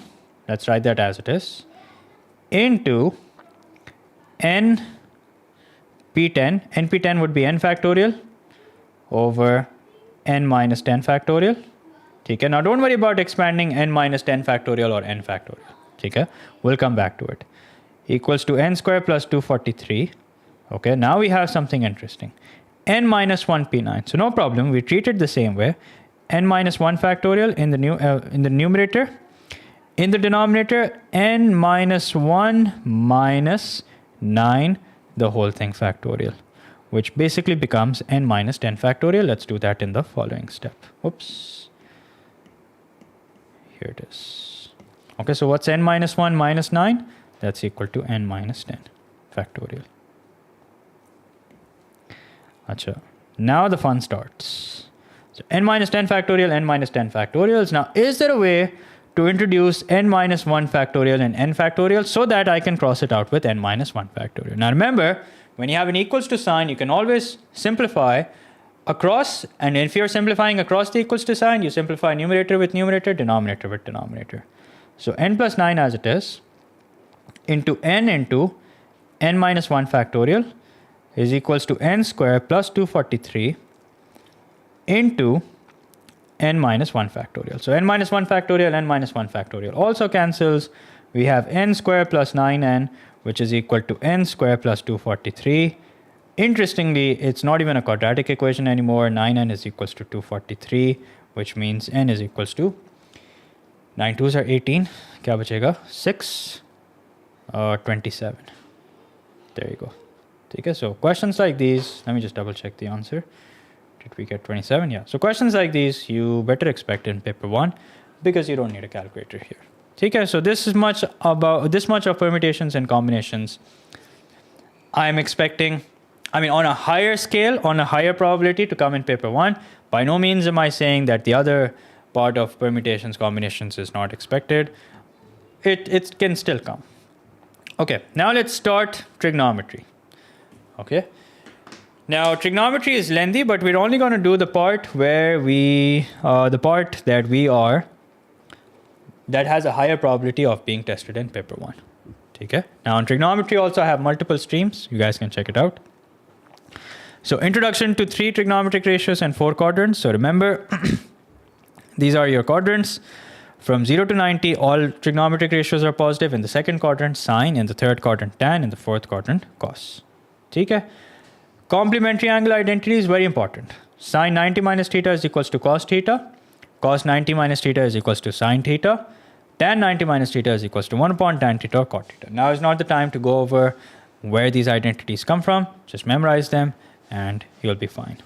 let's write that as it is, into n p10. np10 would be n factorial over n minus 10 factorial. Okay, now don't worry about expanding n minus 10 factorial or n factorial. Okay, we'll come back to it. Equals to n square plus 243. Okay, now we have something interesting. N minus 1 p9. So no problem, we treat it the same way. N minus 1 factorial in the numerator. In the denominator, n minus 1 minus 9, the whole thing factorial, which basically becomes n minus 10 factorial. Let's do that in the following step. Oops. Here it is. Okay, so what's n minus 1 minus 9? That's equal to n minus 10 factorial. Achha. Now the fun starts. So n minus 10 factorial, n minus 10 factorials. Now, is there a way to introduce n minus 1 factorial and n factorial so that I can cross it out with n minus 1 factorial? Now remember, when you have an equals to sign, you can always simplify across, and if you're simplifying across the equals to sign, you simplify numerator with numerator, denominator with denominator. So n plus 9 as it is, into n minus 1 factorial is equals to n square plus 243 into n minus 1 factorial. So n minus 1 factorial, n minus 1 factorial also cancels. We have n square plus 9n, which is equal to n square plus 243. Interestingly, it's not even a quadratic equation anymore. 9n is equals to 243, which means n is equals to 9 2s are 18. क्या बचेगा? 6, 27. There you go. Okay, so questions like these, let me just double check the answer. Did we get 27? Yeah. So questions like these, you better expect in paper 1 because you don't need a calculator here. Okay, so this much of permutations and combinations. I'm expecting, on a higher scale, on a higher probability to come in paper 1. By no means am I saying that the other part of permutations, combinations is not expected. It can still come. Okay, now let's start trigonometry. Okay. Now trigonometry is lengthy, but we're only going to do the part where that has a higher probability of being tested in paper 1. Okay. Now in trigonometry also I have multiple streams. You guys can check it out. So introduction to 3 trigonometric ratios and 4 quadrants. So remember, these are your quadrants. From 0 to 90, all trigonometric ratios are positive. In the second quadrant, sine. In the third quadrant, tan. In the fourth quadrant, cos. Okay. Complementary angle identity is very important. Sine 90 minus theta is equals to cos theta. Cos 90 minus theta is equals to sine theta. Tan 90 minus theta is equals to 1 upon tan theta or cot theta. Now is not the time to go over where these identities come from. Just memorize them and you'll be fine.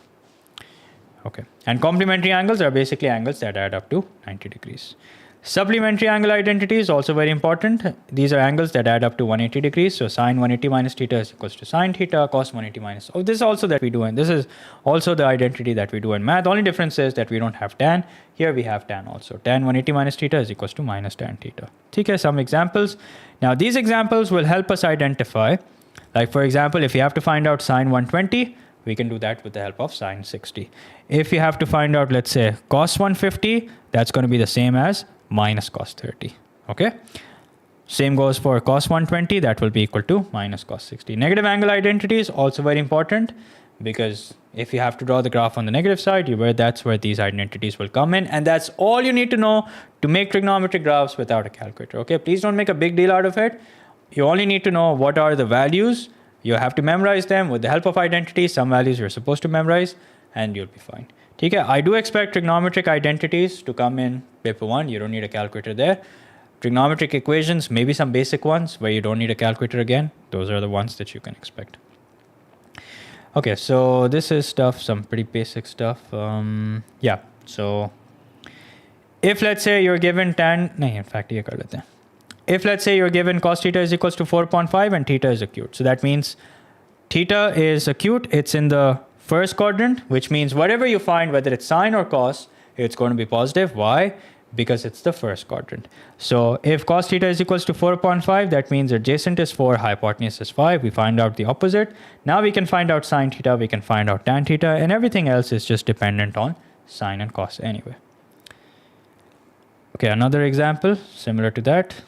Okay, and complementary angles are basically angles that add up to 90 degrees. Supplementary angle identity is also very important. These are angles that add up to 180 degrees. So sine 180 minus theta is equals to sine theta, cos 180 minus. Oh, this is also that we do, and this is also the identity that we do in math. Only difference is that we don't have tan. Here we have tan also. Tan 180 minus theta is equals to minus tan theta. Okay, some examples. Now these examples will help us identify, like for example, if you have to find out sine 120, we can do that with the help of sine 60. If you have to find out, let's say, cos 150, that's going to be the same as minus cos 30. Okay, same goes for cos 120, that will be equal to minus cos 60. Negative angle identity is also very important, because if you have to draw the graph on the negative side, that's where these identities will come in, and that's all you need to know to make trigonometric graphs without a calculator. Okay, please don't make a big deal out of it. You only need to know what are the values. You have to memorize them with the help of identities. Some values you're supposed to memorize, and you'll be fine. Okay, I do expect trigonometric identities to come in paper 1. You don't need a calculator there. Trigonometric equations, maybe some basic ones where you don't need a calculator again. Those are the ones that you can expect. Okay, so this is stuff, some pretty basic stuff. Yeah, so if let's say you're given tan, in fact, ye kar lete hain. If let's say you're given cos theta is equals to 4.5 and theta is acute. So that means theta is acute, it's in the first quadrant, which means whatever you find, whether it's sine or cos, it's going to be positive. Why? Because it's the first quadrant. So if cos theta is equals to 4.5, that means adjacent is 4, hypotenuse is 5. We find out the opposite. Now we can find out sine theta, we can find out tan theta, and everything else is just dependent on sine and cos anyway. Okay, another example similar to that.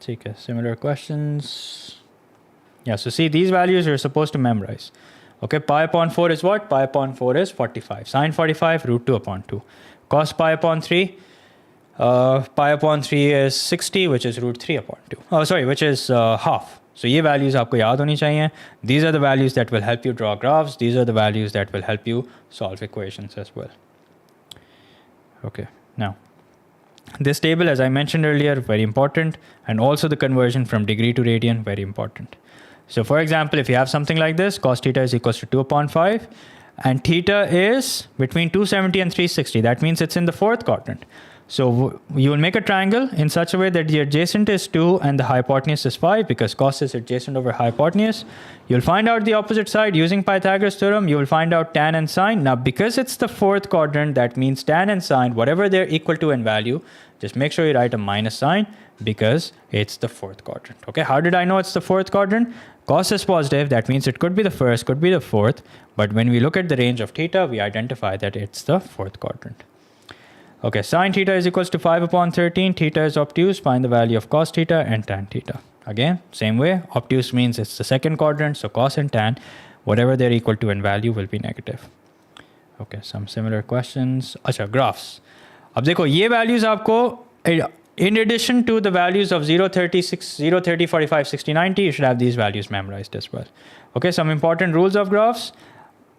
Okay, similar questions. Yeah, so see, these values you're supposed to memorize. Okay, pi upon 4 is what? Pi upon 4 is 45. Sine 45, root 2 upon 2. Cos pi upon 3, pi upon 3 is 60, which is root 3 upon 2. Oh, sorry, which is half. So ये values आपको याद होनी चाहिए. These are the values that will help you draw graphs. These are the values that will help you solve equations as well. Okay, now this table, as I mentioned earlier, very important, and also the conversion from degree to radian, very important. So for example, if you have something like this, cos theta is equals to 2 upon 5, and theta is between 270 and 360. That means it's in the fourth quadrant. So you will make a triangle in such a way that the adjacent is 2 and the hypotenuse is 5, because cos is adjacent over hypotenuse. You'll find out the opposite side using Pythagoras theorem. You will find out tan and sine. Now, because it's the fourth quadrant, that means tan and sine, whatever they're equal to in value, just make sure you write a minus sign, because it's the fourth quadrant. Okay, how did I know it's the fourth quadrant? Cos is positive, that means it could be the first, could be the fourth, but when we look at the range of theta, we identify that it's the fourth quadrant. Okay, sine theta is equals to 5 upon 13, theta is obtuse, find the value of cos theta and tan theta. Again, same way, obtuse means it's the second quadrant, so cos and tan, whatever they're equal to in value will be negative. Okay, some similar questions. Acha, graphs. अब देखो ये values आपको, in addition to the values of 0, 36, 0, 30, 45, 60, 90, you should have these values memorized as well. Okay, some important rules of graphs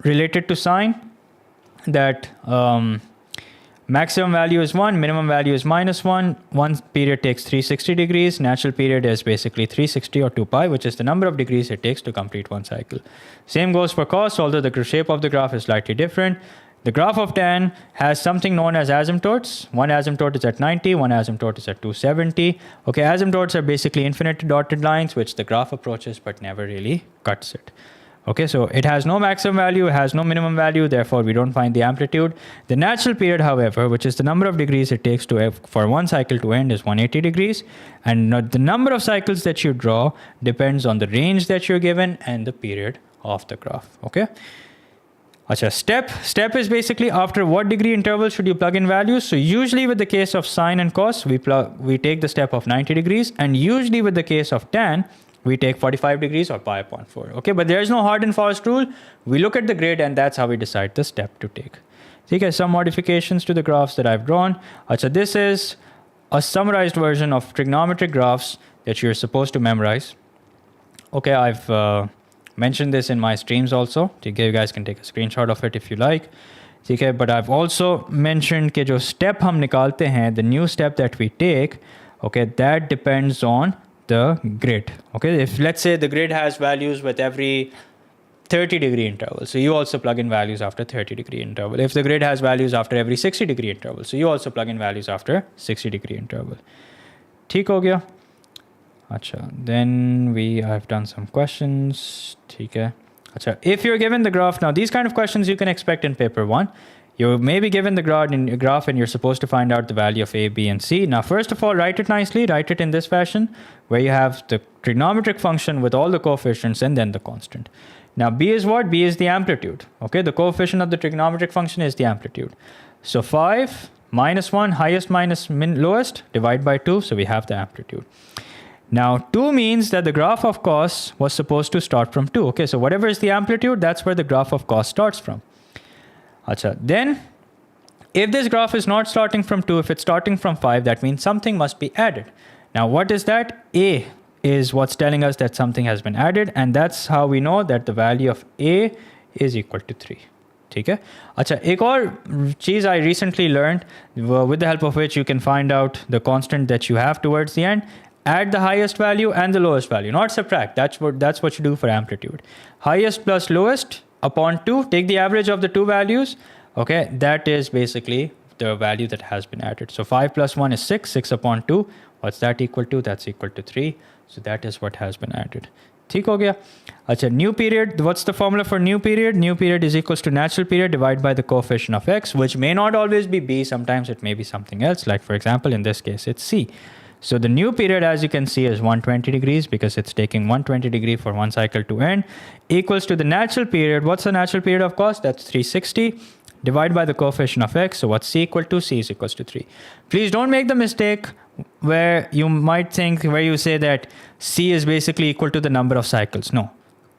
related to sine, that maximum value is 1, minimum value is -1. One period takes 360 degrees. Natural period is basically 360 or 2 pi, which is the number of degrees it takes to complete one cycle. Same goes for cos, although the shape of the graph is slightly different. The graph of tan has something known as asymptotes. One asymptote is at 90, one asymptote is at 270. Okay, asymptotes are basically infinite dotted lines, which the graph approaches but never really cuts it. Okay, so it has no maximum value, it has no minimum value, therefore we don't find the amplitude. The natural period, however, which is the number of degrees it takes for one cycle to end, is 180 degrees. And the number of cycles that you draw depends on the range that you're given and the period of the graph. Okay. Achha, step is basically after what degree interval should you plug in values. So usually with the case of sine and cos, we take the step of 90 degrees, and usually with the case of tan, we take 45 degrees or pi upon 4. Okay, but there is no hard and fast rule. We look at the grid, and that's how we decide the step to take. Okay, some modifications to the graphs that I've drawn. Achha, this is a summarized version of trigonometric graphs that you're supposed to memorize. Okay, I've mentioned this in my streams also. Okay, you guys can take a screenshot of it if you like. Okay, but I've also mentioned that jo step hum nikalte hain, the new step that we take, okay, that depends on the grid. Okay, if let's say the grid has values with every 30-degree interval, so you also plug in values after 30-degree interval. If the grid has values after every 60-degree interval, so you also plug in values after 60-degree interval. ठीक हो गया? अच्छा, then I've done some questions. ठीक है. अच्छा, if you're given the graph, now these kind of questions you can expect in paper 1. You may be given the graph and you're supposed to find out the value of A, B, and C. Now, first of all, write it nicely. Write it in this fashion, where you have the trigonometric function with all the coefficients and then the constant. Now, B is what? B is the amplitude. Okay, the coefficient of the trigonometric function is the amplitude. So 5 minus 1, highest minus lowest, divide by 2. So we have the amplitude. Now, 2 means that the graph of cos was supposed to start from 2. Okay, so whatever is the amplitude, that's where the graph of cos starts from. Achha, then, if this graph is not starting from 2, if it's starting from 5, that means something must be added. Now, what is that? A is what's telling us that something has been added, and that's how we know that the value of A is equal to 3. ठीक है? अच्छा, एक और चीज़ I recently learned, with the help of which you can find out the constant that you have towards the end. Add the highest value and the lowest value, not subtract. That's what you do for amplitude. Highest plus lowest upon 2, take the average of the two values. Okay, that is basically the value that has been added. So 5 plus 1 is 6, 6 upon 2. What's that equal to? That's equal to 3. So that is what has been added. ठीक हो गया? अच्छा, new period, what's the formula for new period? New period is equals to natural period divided by the coefficient of x, which may not always be b, sometimes it may be something else, like for example, in this case, it's c. So the new period, as you can see, is 120 degrees because it's taking 120 degree for one cycle to end, equals to the natural period. What's the natural period of cos? That's 360. Divided by the coefficient of x. So what's c equal to? C is equals to 3. Please don't make the mistake where you might think, where you say that c is basically equal to the number of cycles. No.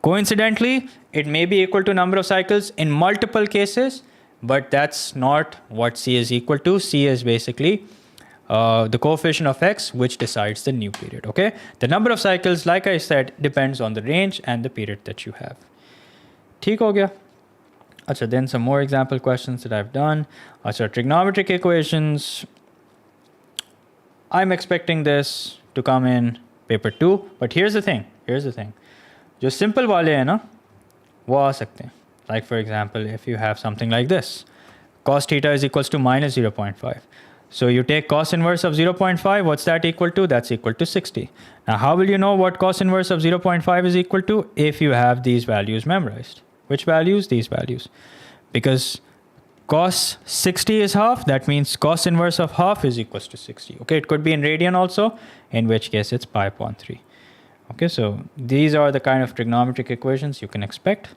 Coincidentally, it may be equal to number of cycles in multiple cases, but that's not what c is equal to. C is basically the coefficient of x, which decides the new period. Okay, the number of cycles, like I said, depends on the range and the period that you have. ठीक हो गया? Achha, then some more example questions that I've done. Achha, trigonometric equations. I'm expecting this to come in paper 2, but here's the thing. जो simple वाले हैं ना, वो आ सकते हैं. Like for example, if you have something like this, cos theta is equals to minus 0.5. So you take cos inverse of 0.5, what's that equal to? That's equal to 60. Now, how will you know what cos inverse of 0.5 is equal to? If you have these values memorized. Which values? These values. Because cos 60 is half, that means cos inverse of half is equals to 60. Okay, it could be in radian also, in which case it's pi upon 3. Okay, so these are the kind of trigonometric equations you can expect.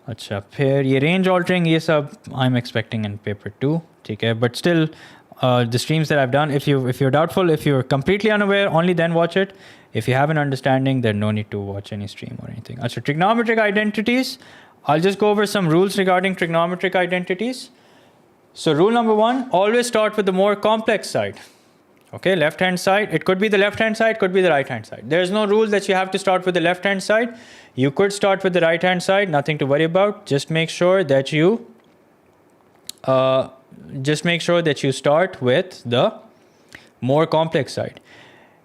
अच्छा, फिर ये range altering, ये सब I'm expecting in paper 2. ठीक है, but still the streams that I've done, if you're doubtful, if you're completely unaware, only then watch it. If you have an understanding, then no need to watch any stream or anything. So trigonometric identities, I'll just go over some rules regarding trigonometric identities. So rule number 1, always start with the more complex side. Okay, left-hand side. It could be the left-hand side, could be the right-hand side. There's no rule that you have to start with the left-hand side. You could start with the right-hand side, nothing to worry about. Just make sure that you start with the more complex side.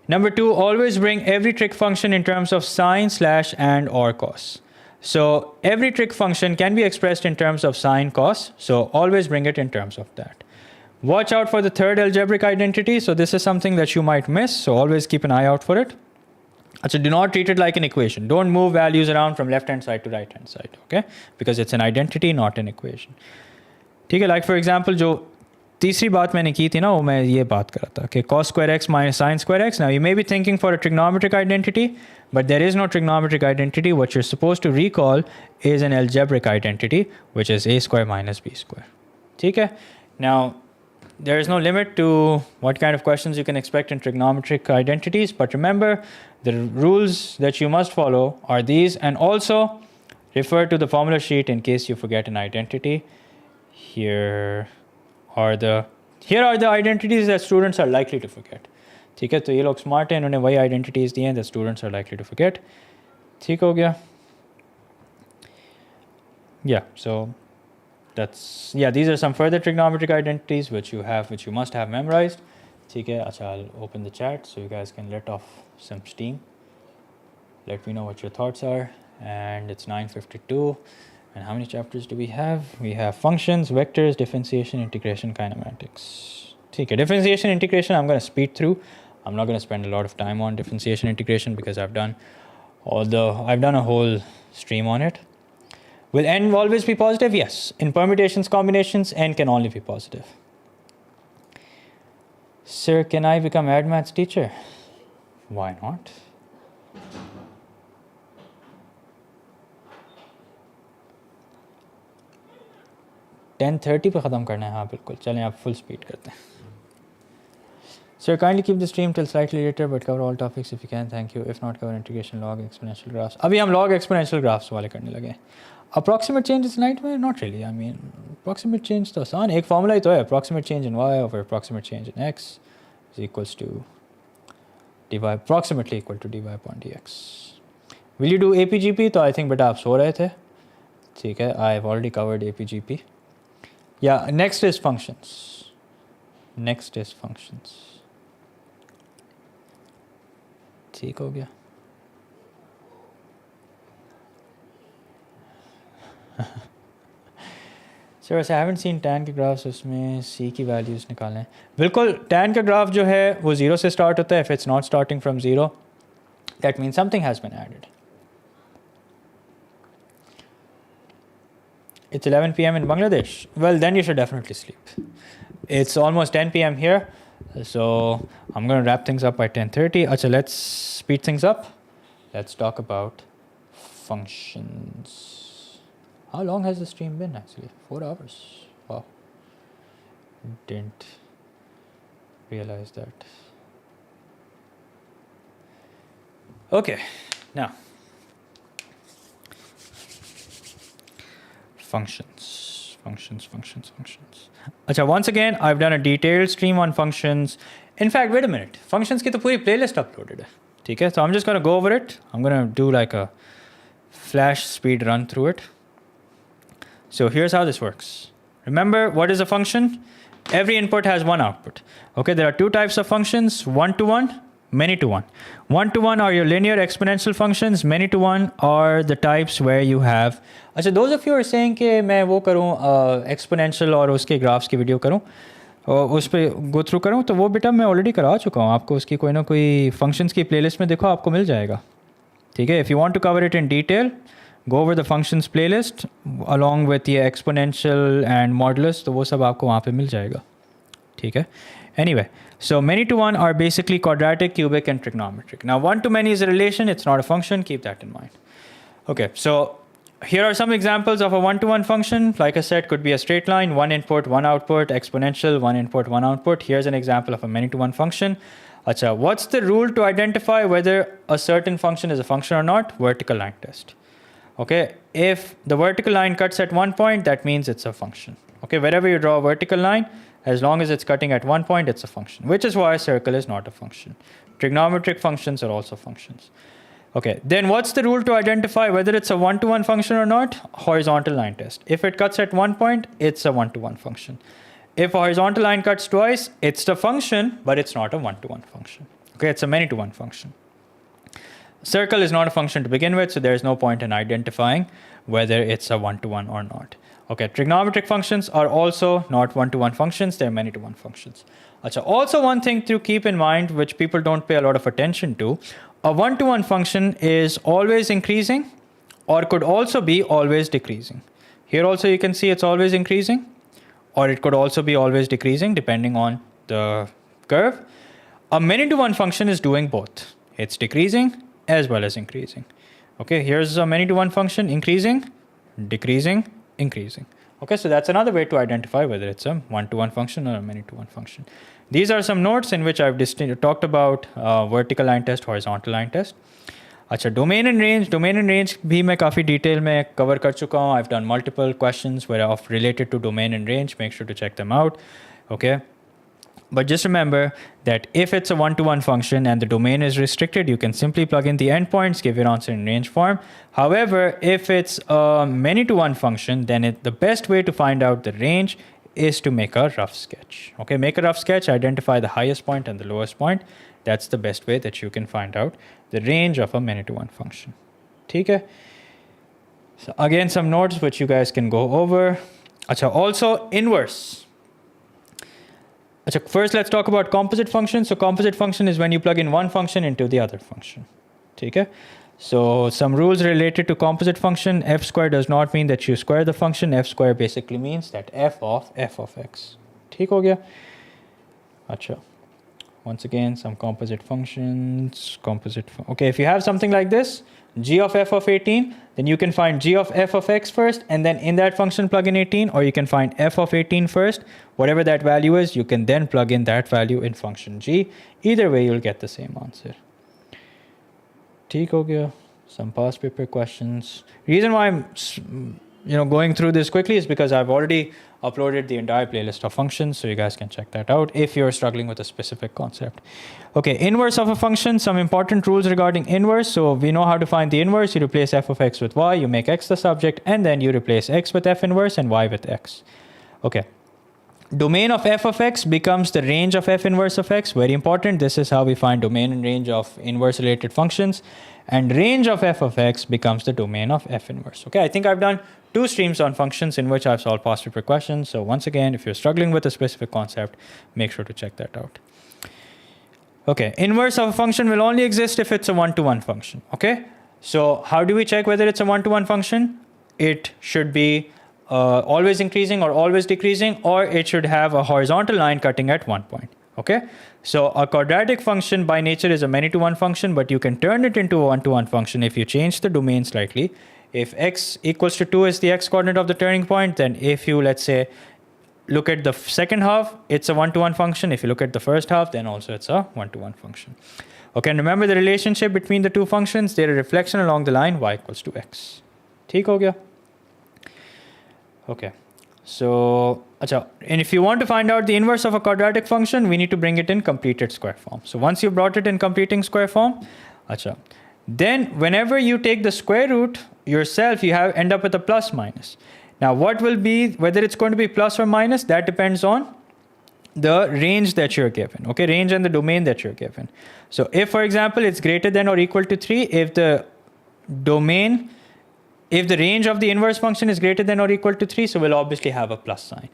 Number 2, always bring every trig function in terms of sine, slash, and or cos. So every trig function can be expressed in terms of sine, cos. So always bring it in terms of that. Watch out for the third algebraic identity. So this is something that you might miss. So always keep an eye out for it. So do not treat it like an equation. Don't move values around from left-hand side to right-hand side. Okay, because it's an identity, not an equation. ठीक है, like for example, जो तीसरी बात मैंने की थी ना, वो मैं ये बात कर रहा था कि cos square x minus sin square x. Now you may be thinking for a trigonometric identity, but there is no trigonometric identity. What you're supposed to recall is an algebraic identity, which is a square minus b square. ठीक है? Now there is no limit to what kind of questions you can expect in trigonometric identities, but remember the rules that you must follow are these, and also refer to the formula sheet in case you forget an identity. Here are the identities that students are likely to forget. ठीक है, तो ये लोग smart हैं, इन्होंने वही identities दिए हैं that students are likely to forget. ठीक हो गया? Yeah, so these are some further trigonometric identities which you must have memorized. ठीक है, अच्छा, I'll open the chat so you guys can let off some steam. Let me know what your thoughts are, and it's 9:52. And how many chapters do we have? We have functions, vectors, differentiation, integration, kinematics. Okay, differentiation, integration, I'm going to speed through. I'm not going to spend a lot of time on differentiation, integration because I've done a whole stream on it. Will n always be positive? Yes. In permutations, combinations, n can only be positive. Sir, can I become add maths teacher? Why not? (10:30) पे ख़त्म करना है. हाँ बिल्कुल, चलें आप full speed करते हैं. Sir, kindly keep the stream till slightly later, but cover all topics if you can. Thank you. If not, cover integration, log, exponential graphs. अभी हम log exponential graphs वाले करने लगे. Approximate change is light में? Not really. I mean, approximate change तो आसान. एक formula ही तो है. Approximate change in y over approximate change in x is equals to dy, approximately equal to dy upon dx. Will you do APGP? तो I think बेटा आप सो रहे थे. ठीक है. I have already covered APGP. Yeah. Next is functions. Next is functions. ठीक हो गया. Sir, I haven't seen tan के ग्राफ्स, उसमें c की वैल्यूज़ निकालें. बिल्कुल, tan का ग्राफ जो है वो 0 से स्टार्ट होता है. If it's not starting from 0, that means something has been added. It's 11 p.m. in Bangladesh. Well, then you should definitely sleep. It's almost 10 p.m. here. So I'm going to wrap things up by 10:30. Achha, let's speed things up. Let's talk about functions. How long has the stream been actually? 4 hours. Wow. Didn't realize that. Okay, now functions. Achha, once again, I've done a detailed stream on functions. In fact, wait a minute. Functions की तो पूरी playlist uploaded है. ठीक है? So I'm just going to go over it. I'm going to do like a flash speed run through it. So here's how this works. Remember, what is a function? Every input has one output. Okay, there are two types of functions, one-to-one, many-to-one. One-to-one are your linear exponential functions. Many-to-one are the types where you have... अच्छा, those of you are saying कि मैं वो करूँ exponential और उसके graphs की video करूँ और उस पर go through करूँ, तो वो बेटा मैं already करा चुका हूँ. आपको उसकी कोई ना कोई functions की playlist में देखो, आपको मिल जाएगा. ठीक है? If you want to cover it in detail, go over the functions playlist along with the exponential and modulus, तो वो सब आपको वहाँ पे मिल जाएगा. ठीक है? Anyway, so many-to-one are basically quadratic, cubic, and trigonometric. Now, one-to-many is a relation. It's not a function. Keep that in mind. Okay, so here are some examples of a one-to-one function. Like I said, could be a straight line, one input, one output, exponential, one input, one output. Here's an example of a many-to-one function. Acha, what's the rule to identify whether a certain function is a function or not? Vertical line test. Okay, if the vertical line cuts at one point, that means it's a function. Okay, wherever you draw a vertical line, as long as it's cutting at one point, it's a function, which is why a circle is not a function. Trigonometric functions are also functions. Okay, then what's the rule to identify whether it's a one-to-one function or not? Horizontal line test. If it cuts at one point, it's a one-to-one function. If a horizontal line cuts twice, it's a function, but it's not a one-to-one function. Okay, it's a many-to-one function. Circle is not a function to begin with, so there's no point in identifying whether it's a one-to-one or not. Okay, trigonometric functions are also not one-to-one functions, they're many-to-one functions. Achha, also one thing to keep in mind, which people don't pay a lot of attention to, a one-to-one function is always increasing or could also be always decreasing. Here also you can see it's always increasing, or it could also be always decreasing depending on the curve. A many-to-one function is doing both. It's decreasing as well as increasing. Okay, here's a many-to-one function, increasing, decreasing, increasing. Okay, so that's another way to identify whether it's a one-to-one function or a many-to-one function. These are some notes in which I've talked about vertical line test, horizontal line test. अच्छा, domain and range भी मैं काफ़ी detail में cover कर चुका हूँ. I've done multiple questions where are related to domain and range. Make sure to check them out. Okay. But just remember that if it's a one-to-one function and the domain is restricted, you can simply plug in the endpoints, give your answer in range form. However, if it's a many-to-one function, then the best way to find out the range is to make a rough sketch. Okay, make a rough sketch, identify the highest point and the lowest point. That's the best way that you can find out the range of a many-to-one function. ठीक है? So again, some notes which you guys can go over. Acha, also inverse. Acha, first let's talk about composite functions. So composite function is when you plug in one function into the other function. Okay? So some rules related to composite function. F square does not mean that you square the function. F square basically means that f of x. ठीक हो गया? Acha. Once again, some composite functions. Okay, if you have something like this, g of f of 18, then you can find g of f of x first, and then in that function plug in 18, or you can find f of 18 first. Whatever that value is, you can then plug in that value in function g. Either way, you'll get the same answer. ठीक हो गया? Some past paper questions. Reason why I'm going through this quickly is because I've already uploaded the entire playlist of functions, so you guys can check that out if you're struggling with a specific concept. Okay, inverse of a function, some important rules regarding inverse. So we know how to find the inverse. You replace f of x with y, you make x the subject, and then you replace x with f inverse and y with x. Okay. Domain of f of x becomes the range of f inverse of x. Very important. This is how we find domain and range of inverse related functions. And range of f of x becomes the domain of f inverse. Okay, I think I've done 2 streams on functions in which I've solved past paper questions. So once again, if you're struggling with a specific concept, make sure to check that out. Okay, inverse of a function will only exist if it's a one-to-one function. Okay, so how do we check whether it's a one-to-one function? It should be always increasing or always decreasing, or it should have a horizontal line cutting at one point. Okay, so a quadratic function by nature is a many-to-one function, but you can turn it into a one-to-one function if you change the domain slightly. If x equals to 2 is the x coordinate of the turning point, then if you, let's say, look at the second half, it's a one-to-one function. If you look at the first half, then also it's a one-to-one function. Okay, and remember the relationship between the two functions, they're a reflection along the line y equals to x. ठीक हो गया? Okay, so and if you want to find out the inverse of a quadratic function, we need to bring it in completed square form. So once you've brought it in completing square form, then whenever you take the square root yourself, you end up with a plus minus. Now what will be, whether it's going to be plus or minus, that depends on the range that you're given. Okay, range and the domain that you're given. So if, for example, it's greater than or equal to 3, if the range of the inverse function is greater than or equal to 3, so we'll obviously have a plus sign.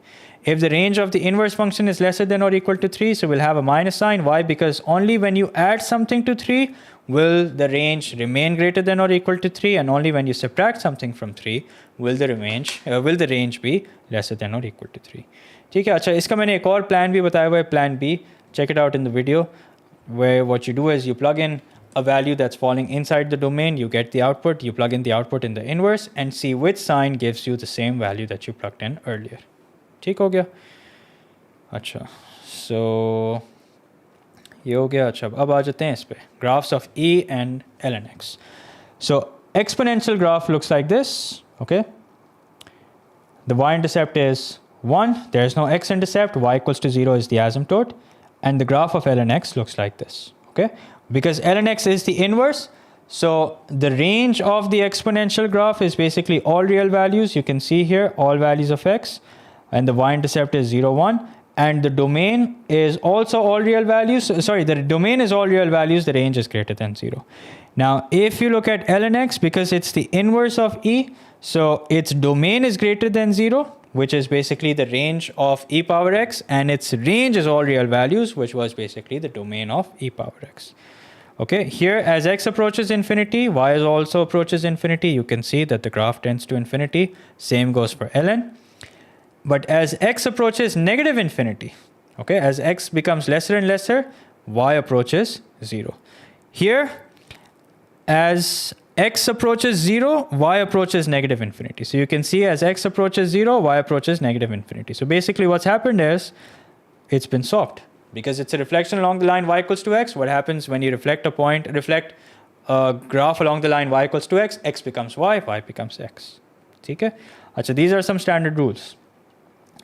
If the range of the inverse function is lesser than or equal to 3, so we'll have a minus sign. Why? Because only when you add something to 3 will the range remain greater than or equal to 3, and only when you subtract something from 3 will the range be lesser than or equal to 3. ठीक है? अच्छा, इसका मैंने एक और plan भी बताया हुआ है, plan B. Check it out in the video, where what you do is you plug in a value that's falling inside the domain, you get the output, you plug in the output in the inverse, and see which sign gives you the same value that you plugged in earlier. ठीक हो गया? अच्छा, so ये हो गया. अच्छा, अब आ जाते हैं इस पे, graphs of E and ln x. So exponential graph looks like this. Okay, the y-intercept is 1, there is no x-intercept, y equals to 0 is the asymptote, and the graph of ln x looks like this. Okay, because ln x is the inverse, so the range of the exponential graph is basically all real values. You can see here all values of x, and the y-intercept is 0, 1, and the domain is also all real values. Sorry, the domain is all real values, the range is greater than 0. Now, if you look at ln x, because it's the inverse of e, so its domain is greater than 0, which is basically the range of e power x, and its range is all real values, which was basically the domain of e power x. Okay, here as x approaches infinity, y also approaches infinity. You can see that the graph tends to infinity. Same goes for ln. But as x approaches negative infinity, okay, as x becomes lesser and lesser, y approaches 0. Here, as x approaches 0, y approaches negative infinity. So you can see as x approaches 0, y approaches negative infinity. So basically what's happened is it's been solved. Because it's a reflection along the line y equals to x, what happens when you reflect a graph along the line y equals to x, x becomes y becomes x. Okay? So these are some standard rules.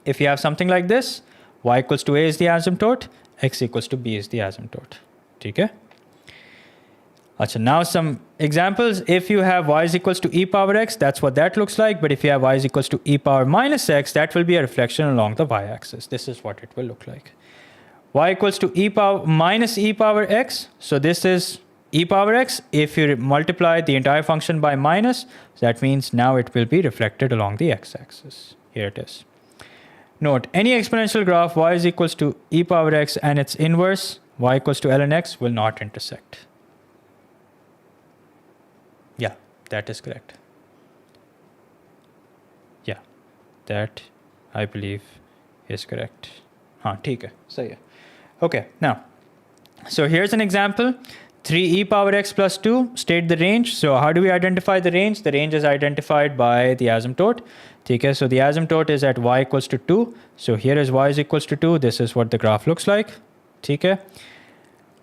If you have something like this, y equals to a is the asymptote, x equals to b is the asymptote. Okay? Now some examples. If you have y is equals to e power x, that's what that looks like. But if you have y is equals to e power minus x, that will be a reflection along the y-axis. This is what it will look like. Y equals to e power minus e power x. So this is e power x. If you multiply the entire function by minus, that means now it will be reflected along the x-axis. Here it is. Note, any exponential graph y is equals to e power x and its inverse y equals to ln x will not intersect. Yeah, that is correct. Yeah, that I believe is correct. ठीक है, सही है. Okay, now, so here's an example. 3e power x plus 2, state the range. So how do we identify the range? The range is identified by the asymptote. Okay, so the asymptote is at y equals to 2. So here is y is equals to 2. This is what the graph looks like. Okay.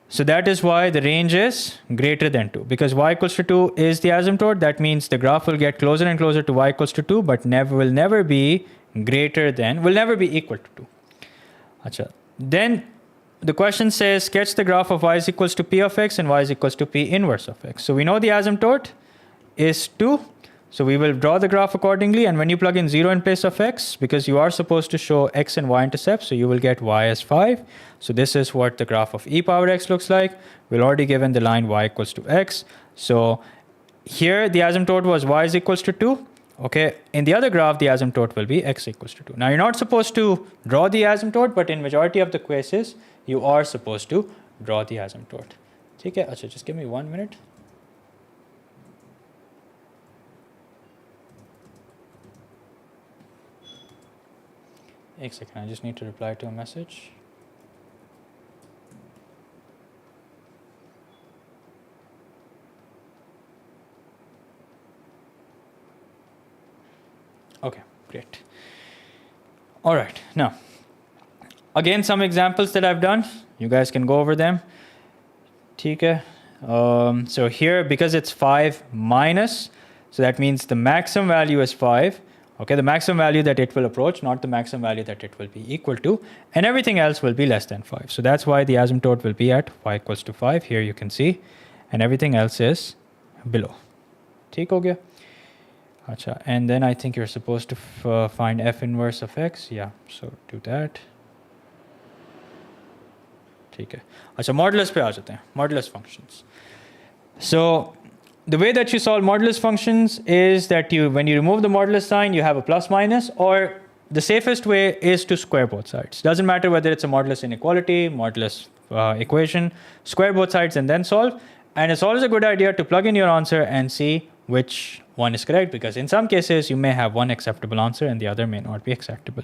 So that is why the range is greater than 2. Because y equals to 2 is the asymptote. That means the graph will get closer and closer to y equals to 2, but will never be equal to 2. Achha. Then the question says sketch the graph of y is equals to p of x and y is equals to p inverse of x. So we know the asymptote is 2. So we will draw the graph accordingly, and when you plug in 0 in place of x, because you are supposed to show x and y intercepts, so you will get y as 5. So this is what the graph of e power x looks like. We're already given the line y equals to x. So here the asymptote was y is equals to 2. Okay, in the other graph, the asymptote will be x equals to 2. Now you're not supposed to draw the asymptote, but in majority of the cases, you are supposed to draw the asymptote. Okay, Achha, just give me 1 minute. One second, I just need to reply to a message. Okay, great. All right, now, again, some examples that I've done. You guys can go over them. Okay. So here, because it's 5 minus, so that means the maximum value is 5. Okay, the maximum value that it will approach, not the maximum value that it will be equal to, and everything else will be less than 5. So that's why the asymptote will be at y equals to 5. Here you can see, and everything else is below. ठीक हो गया? अच्छा, and then I think you're supposed to find f inverse of x. Yeah, so do that. ठीक है. अच्छा, modulus पे आ जाते हैं. Modulus functions. So the way that you solve modulus functions is that when you remove the modulus sign, you have a plus minus, or the safest way is to square both sides. Doesn't matter whether it's a modulus inequality, modulus equation, square both sides and then solve. And it's always a good idea to plug in your answer and see which one is correct, because in some cases you may have one acceptable answer and the other may not be acceptable.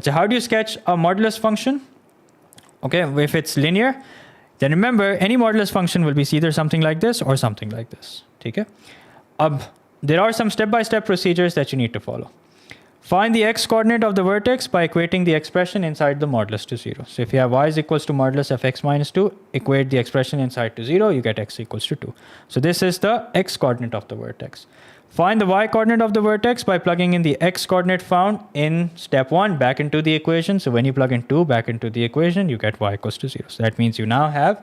So how do you sketch a modulus function? Okay, if it's linear, then remember any modulus function will be either something like this or something like this. Okay? There are some step-by-step procedures that you need to follow. Find the x-coordinate of the vertex by equating the expression inside the modulus to 0. So if you have y is equals to modulus of x minus 2, equate the expression inside to 0, you get x equals to 2. So this is the x-coordinate of the vertex. Find the y-coordinate of the vertex by plugging in the x-coordinate found in step 1 back into the equation. So when you plug in 2 back into the equation, you get y equals to 0. So that means you now have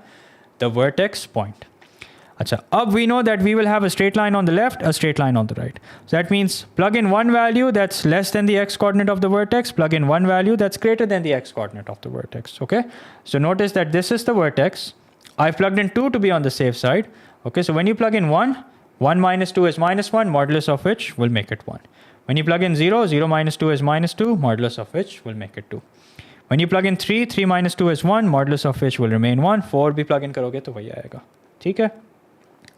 the vertex point. Achha, up we know that we will have a straight line on the left, a straight line on the right. So that means plug in one value that's less than the x-coordinate of the vertex, plug in one value that's greater than the x-coordinate of the vertex. Okay, so notice that this is the vertex. I've plugged in 2 to be on the safe side. Okay, so when you plug in 1, 1 minus 2 is minus 1, modulus of which will make it 1. When you plug in 0, 0 minus 2 is minus 2, modulus of which will make it 2. When you plug in 3, 3 minus 2 is 1, modulus of which will remain 1. 4 भी plug in करोगे तो वही आएगा. ठीक है?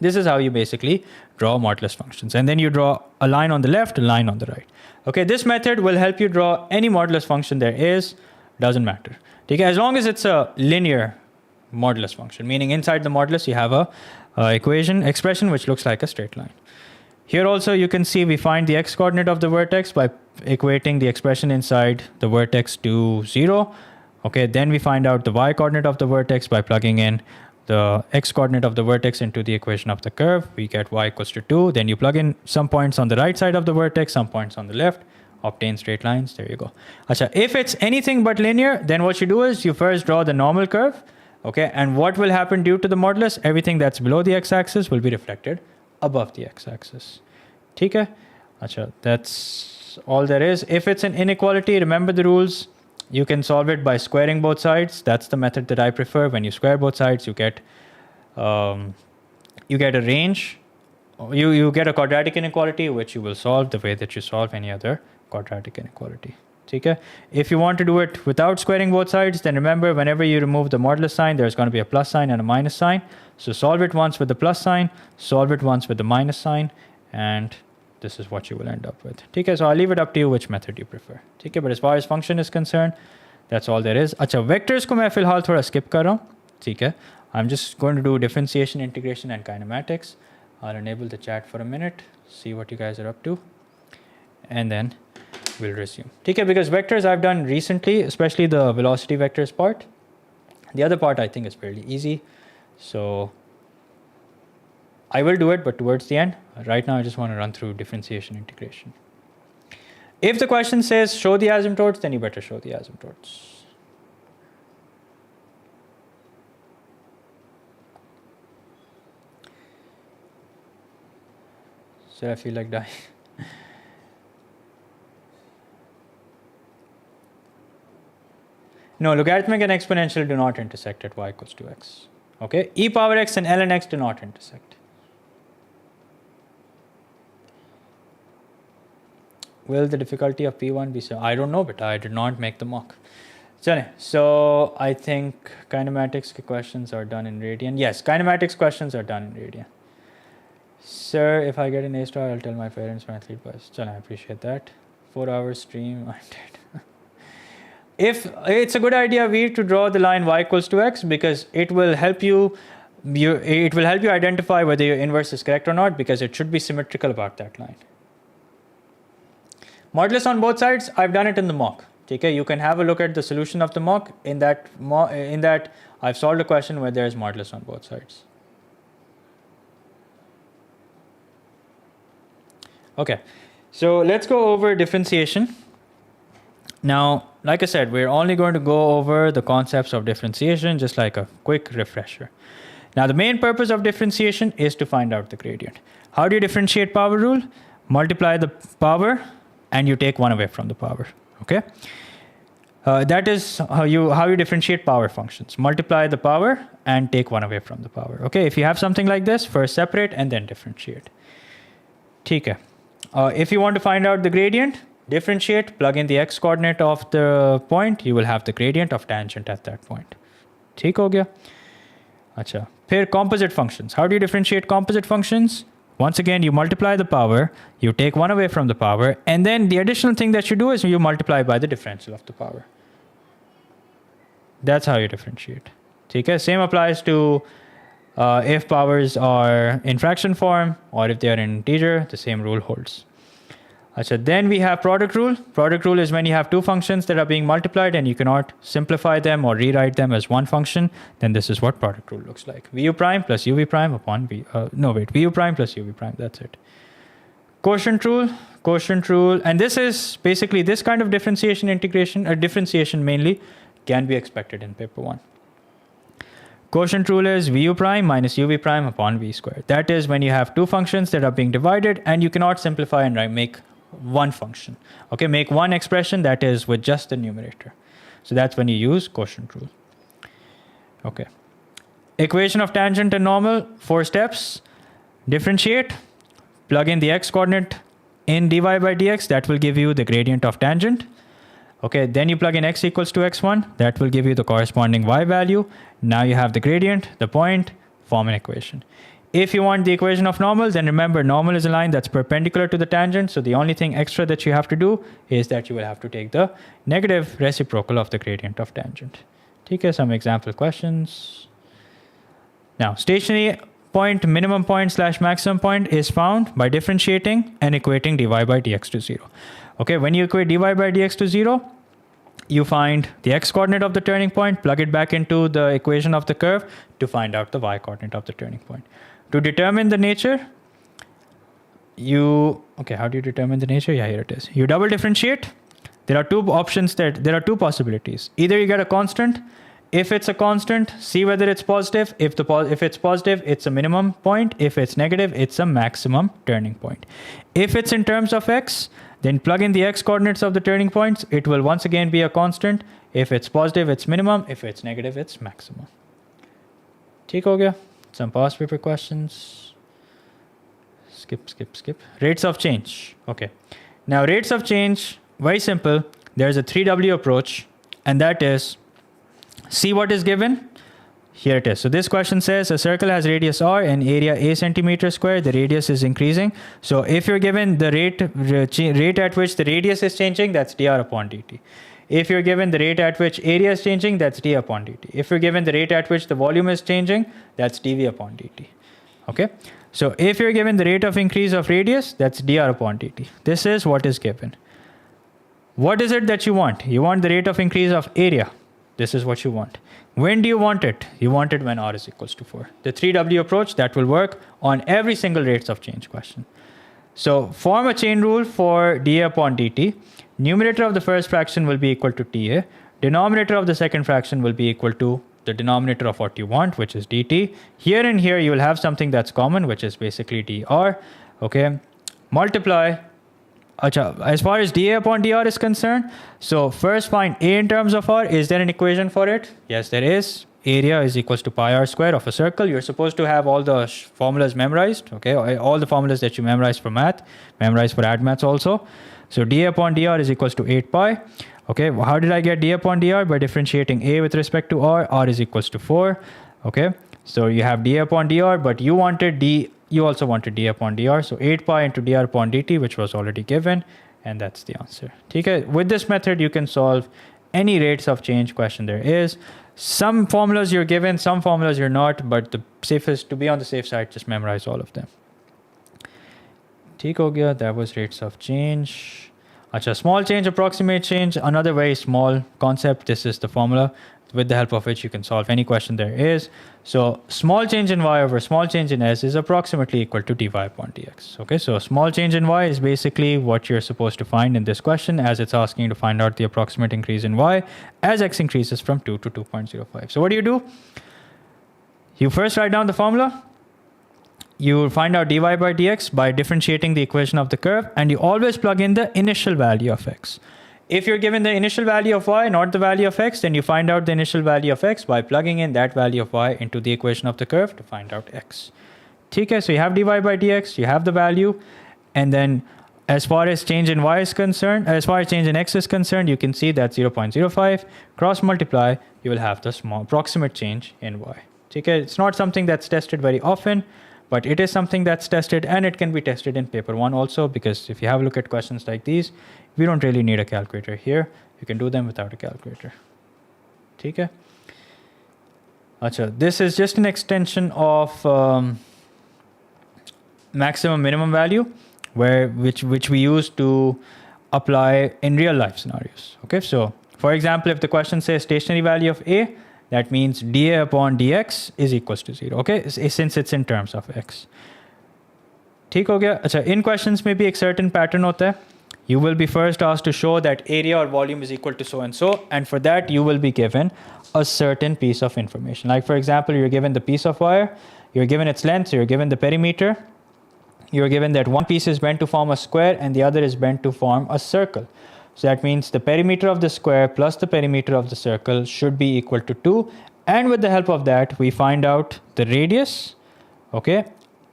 This is how you basically draw modulus functions. And then you draw a line on the left, a line on the right. Okay, this method will help you draw any modulus function there is, doesn't matter. Okay, as long as it's a linear modulus function, meaning inside the modulus you have a expression which looks like a straight line. Here also you can see we find the x-coordinate of the vertex by equating the expression inside the vertex to 0. Okay, then we find out the y-coordinate of the vertex by plugging in the x-coordinate of the vertex into the equation of the curve. We get y equals to 2. Then you plug in some points on the right side of the vertex, some points on the left, obtain straight lines. There you go. Achha, if it's anything but linear, then what you do is you first draw the normal curve. Okay, and what will happen due to the modulus? Everything that's below the x-axis will be reflected above the x-axis. Okay? Achha, that's all there is. If it's an inequality, remember the rules. You can solve it by squaring both sides. That's the method that I prefer. When you square both sides, you get you get a range. You get a quadratic inequality, which you will solve the way that you solve any other quadratic inequality. Okay? If you want to do it without squaring both sides, then remember, whenever you remove the modulus sign, there's going to be a plus sign and a minus sign. So solve it once with the plus sign, solve it once with the minus sign, and this is what you will end up with. Okay? So I'll leave it up to you which method you prefer. Okay? But as far as function is concerned, that's all there is. अच्छा, vectors को मैं फिलहाल थोड़ा skip कर रहा हूँ. ठीक है? I'm just going to do differentiation, integration, and kinematics. I'll enable the chat for a minute, see what you guys are up to, and then we'll resume. Okay, because vectors I've done recently, especially the velocity vectors part. The other part I think is fairly easy. So I will do it, but towards the end. Right now I just want to run through differentiation, integration. If the question says show the asymptotes, then you better show the asymptotes. So I feel like dying. No, logarithmic and exponential do not intersect at y equals to x. Okay, e power x and ln x do not intersect. Will the difficulty of P1 be so? I don't know, but I did not make the mock. So I think kinematics questions are done in radian. Yes, kinematics questions are done in radian. Sir, if I get an A star, I'll tell my parents when I sleep bus. I appreciate that. 4 hours stream, I'm dead. If it's a good idea, Veer, to draw the line y equals to x, because it will help you identify whether your inverse is correct or not, because it should be symmetrical about that line. Modulus on both sides, I've done it in the mock. Okay, you can have a look at the solution of the mock. In that I've solved a question where there is modulus on both sides. Okay, so let's go over differentiation. Now, like I said, we're only going to go over the concepts of differentiation, just like a quick refresher. Now, the main purpose of differentiation is to find out the gradient. How do you differentiate power rule? Multiply the power and you take one away from the power. Okay, that is how you differentiate power functions. Multiply the power and take one away from the power. Okay, if you have something like this, first separate and then differentiate. Okay. If you want to find out the gradient, differentiate, plug in the x coordinate of the point, you will have the gradient of tangent at that point. ठीक हो गया? अच्छा, फिर composite functions. How do you differentiate composite functions? Once again, you multiply the power, you take one away from the power, and then the additional thing that you do is you multiply by the differential of the power. That's how you differentiate. Okay? Same applies to if powers are in fraction form or if they are in integer, the same rule holds. So then we have product rule. Product rule is when you have two functions that are being multiplied and you cannot simplify them or rewrite them as one function, then this is what product rule looks like. Vu prime plus uv prime upon vu prime plus uv prime, that's it. Quotient rule, and this is basically this kind of differentiation, integration, or differentiation mainly can be expected in paper 1. Quotient rule is vu prime minus uv prime upon v squared. That is when you have two functions that are being divided and you cannot simplify and make one function. Okay, make one expression that is with just the numerator. So that's when you use quotient rule. Okay. Equation of tangent and normal, 4 steps. Differentiate, plug in the x coordinate in dy by dx, that will give you the gradient of tangent. Okay, then you plug in x equals to x1, that will give you the corresponding y value. Now you have the gradient, the point, form an equation. If you want the equation of normal, then remember normal is a line that's perpendicular to the tangent, so the only thing extra that you have to do is that you will have to take the negative reciprocal of the gradient of tangent. Okay, some example questions. Now, stationary point, minimum point / maximum point is found by differentiating and equating dy by dx to 0. Okay, when you equate dy by dx to 0, you find the x coordinate of the turning point, plug it back into the equation of the curve to find out the y coordinate of the turning point. To determine the nature, how do you determine the nature? Yeah, here it is. You double differentiate. There are two possibilities. Either you get a constant. If it's a constant, see whether it's positive. If it's positive, it's a minimum point. If it's negative, it's a maximum turning point. If it's in terms of x, then plug in the x coordinates of the turning points. It will once again be a constant. If it's positive, it's minimum. If it's negative, it's maximum. ठीक हो गया? Some past paper questions. Skip. Rates of change. Okay. Now rates of change, very simple. There's a 3W approach, and that is, see what is given. Here it is. So this question says a circle has radius r and area a centimeter square. The radius is increasing. So if you're given the rate at which the radius is changing, that's dr upon dt. If you're given the rate at which area is changing, that's d upon dt. If you're given the rate at which the volume is changing, that's dv upon dt. Okay. So if you're given the rate of increase of radius, that's dr upon dt. This is what is given. What is it that you want? You want the rate of increase of area. This is what you want. When do you want it? You want it when r is equals to 4. The 3W approach, that will work on every single rates of change question. So form a chain rule for dA upon dt. Numerator of the first fraction will be equal to TA. Denominator of the second fraction will be equal to the denominator of what you want, which is dt. Here and here you will have something that's common, which is basically dr. Okay. Multiply. As far as dA upon dr is concerned, so first find a in terms of r. Is there an equation for it? Yes, there is. Area is equals to pi r square of a circle. You're supposed to have all the formulas memorized. Okay, all the formulas that you memorized for math, memorized for admaths also. So dA upon dr is equals to 8 pi. Okay, how did I get dA upon dr? By differentiating a with respect to r is equals to 4. Okay, so you have dA upon dr, but you wanted you also wanted dA upon dr. So 8 pi into dr upon dt, which was already given, and that's the answer. Okay, with this method, you can solve any rates of change question there is. Some formulas you're given, some formulas you're not, but the safest, to be on the safe side, just memorize all of them. ठीक हो गया, that was rates of change. अच्छा, small change, approximate change, another very small concept. This is the formula with the help of which you can solve any question there is. So small change in y over small change in s is approximately equal to dy upon dx. Okay, so small change in y is basically what you're supposed to find in this question, as it's asking you to find out the approximate increase in y as x increases from 2 to 2.05. So what do? You first write down the formula. You find out dy by dx by differentiating the equation of the curve, and you always plug in the initial value of x. If you're given the initial value of y, not the value of x, then you find out the initial value of x by plugging in that value of y into the equation of the curve to find out x. Okay, so you have dy by dx, you have the value, and then as far as change in y is concerned, as far as change in x is concerned, you can see that 0.05. Cross multiply, you will have the small approximate change in y. Okay, it's not something that's tested very often, but it is something that's tested, and it can be tested in paper 1 also, because if you have a look at questions like these, we don't really need a calculator here. You can do them without a calculator. Okay? Achha, this is just an extension of maximum minimum value, which we use to apply in real life scenarios. Okay, so for example, if the question says stationary value of a, that means dA upon dx is equals to 0. Okay, since it's in terms of x. ठीक हो गया? अच्छा, in questions में भी एक certain pattern होता है. You will be first asked to show that area or volume is equal to so and so, and for that you will be given a certain piece of information. Like for example, you're given the piece of wire, you're given its length, so you're given the perimeter, you're given that one piece is bent to form a square and the other is bent to form a circle. So that means the perimeter of the square plus the perimeter of the circle should be equal to 2. And with the help of that, we find out the radius. Okay.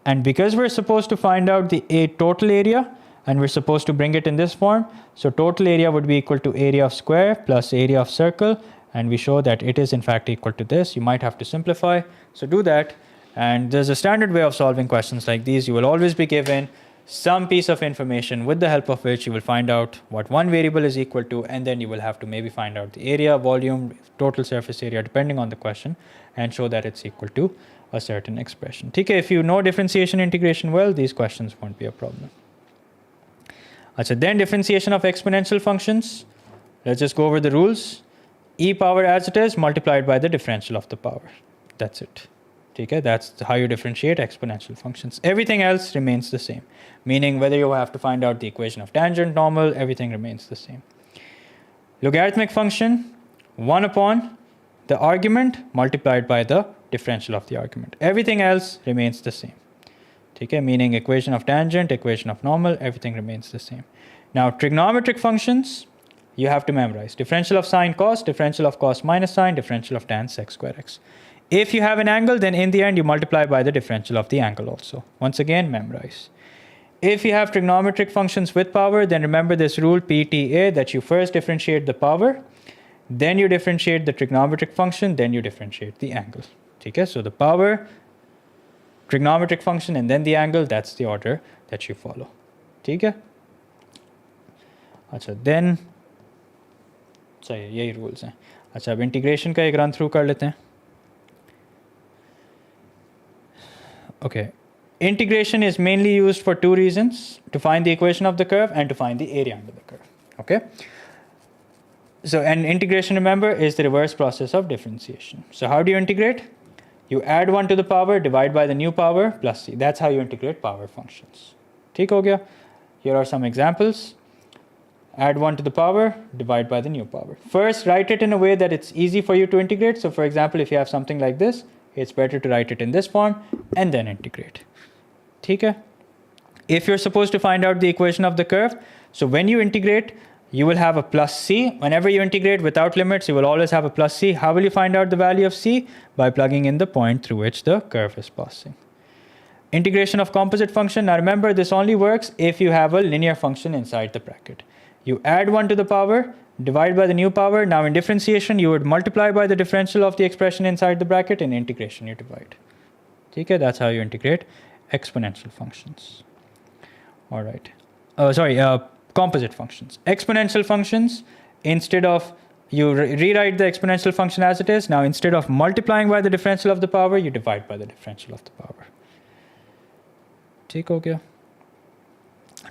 And because we're supposed to find out the total area, and we're supposed to bring it in this form, so total area would be equal to area of square plus area of circle. And we show that it is in fact equal to this. You might have to simplify. So do that. And there's a standard way of solving questions like these. You will always be given some piece of information with the help of which you will find out what one variable is equal to, and then you will have to maybe find out the area, volume, total surface area, depending on the question, and show that it's equal to a certain expression. Okay, if you know differentiation integration well, these questions won't be a problem. So then differentiation of exponential functions. Let's just go over the rules. E power as it is multiplied by the differential of the power. That's it. Okay, that's how you differentiate exponential functions. Everything else remains the same, meaning whether you have to find out the equation of tangent, normal, everything remains the same. Logarithmic function, 1 upon the argument multiplied by the differential of the argument. Everything else remains the same. Okay, meaning equation of tangent, equation of normal, everything remains the same. Now trigonometric functions, you have to memorize differential of sine cos, differential of cos minus sine, differential of tan sec square x. If you have an angle, then in the end you multiply by the differential of the angle also. Once again, memorize. If you have trigonometric functions with power, then remember this rule PTA, that you first differentiate the power, then you differentiate the trigonometric function, then you differentiate the angle. Okay? So the power, trigonometric function, and then the angle, that's the order that you follow. Okay? अच्छा, then सही, यही rules हैं. अच्छा, अब integration का एक run through कर लेते हैं. Okay. Integration is mainly used for two reasons: to find the equation of the curve and to find the area under the curve. Okay. So, and integration, remember, is the reverse process of differentiation. So how do you integrate? You add 1 to the power, divide by the new power, plus c. That's how you integrate power functions. ठीक हो गया? Here are some examples. Add 1 to the power, divide by the new power. First, write it in a way that it's easy for you to integrate. So for example, if you have something like this, it's better to write it in this form and then integrate. ठीक है? If you're supposed to find out the equation of the curve, so when you integrate, you will have a plus c. Whenever you integrate without limits, you will always have a plus c. How will you find out the value of c? By plugging in the point through which the curve is passing. Integration of composite function. Now remember, this only works if you have a linear function inside the bracket. You add 1 to the power, divide by the new power. Now in differentiation, you would multiply by the differential of the expression inside the bracket. In integration, you divide. Okay, that's how you integrate exponential functions. All right. Composite functions. Exponential functions, instead of, you rewrite the exponential function as it is. Now instead of multiplying by the differential of the power, you divide by the differential of the power. ठीक हो गया?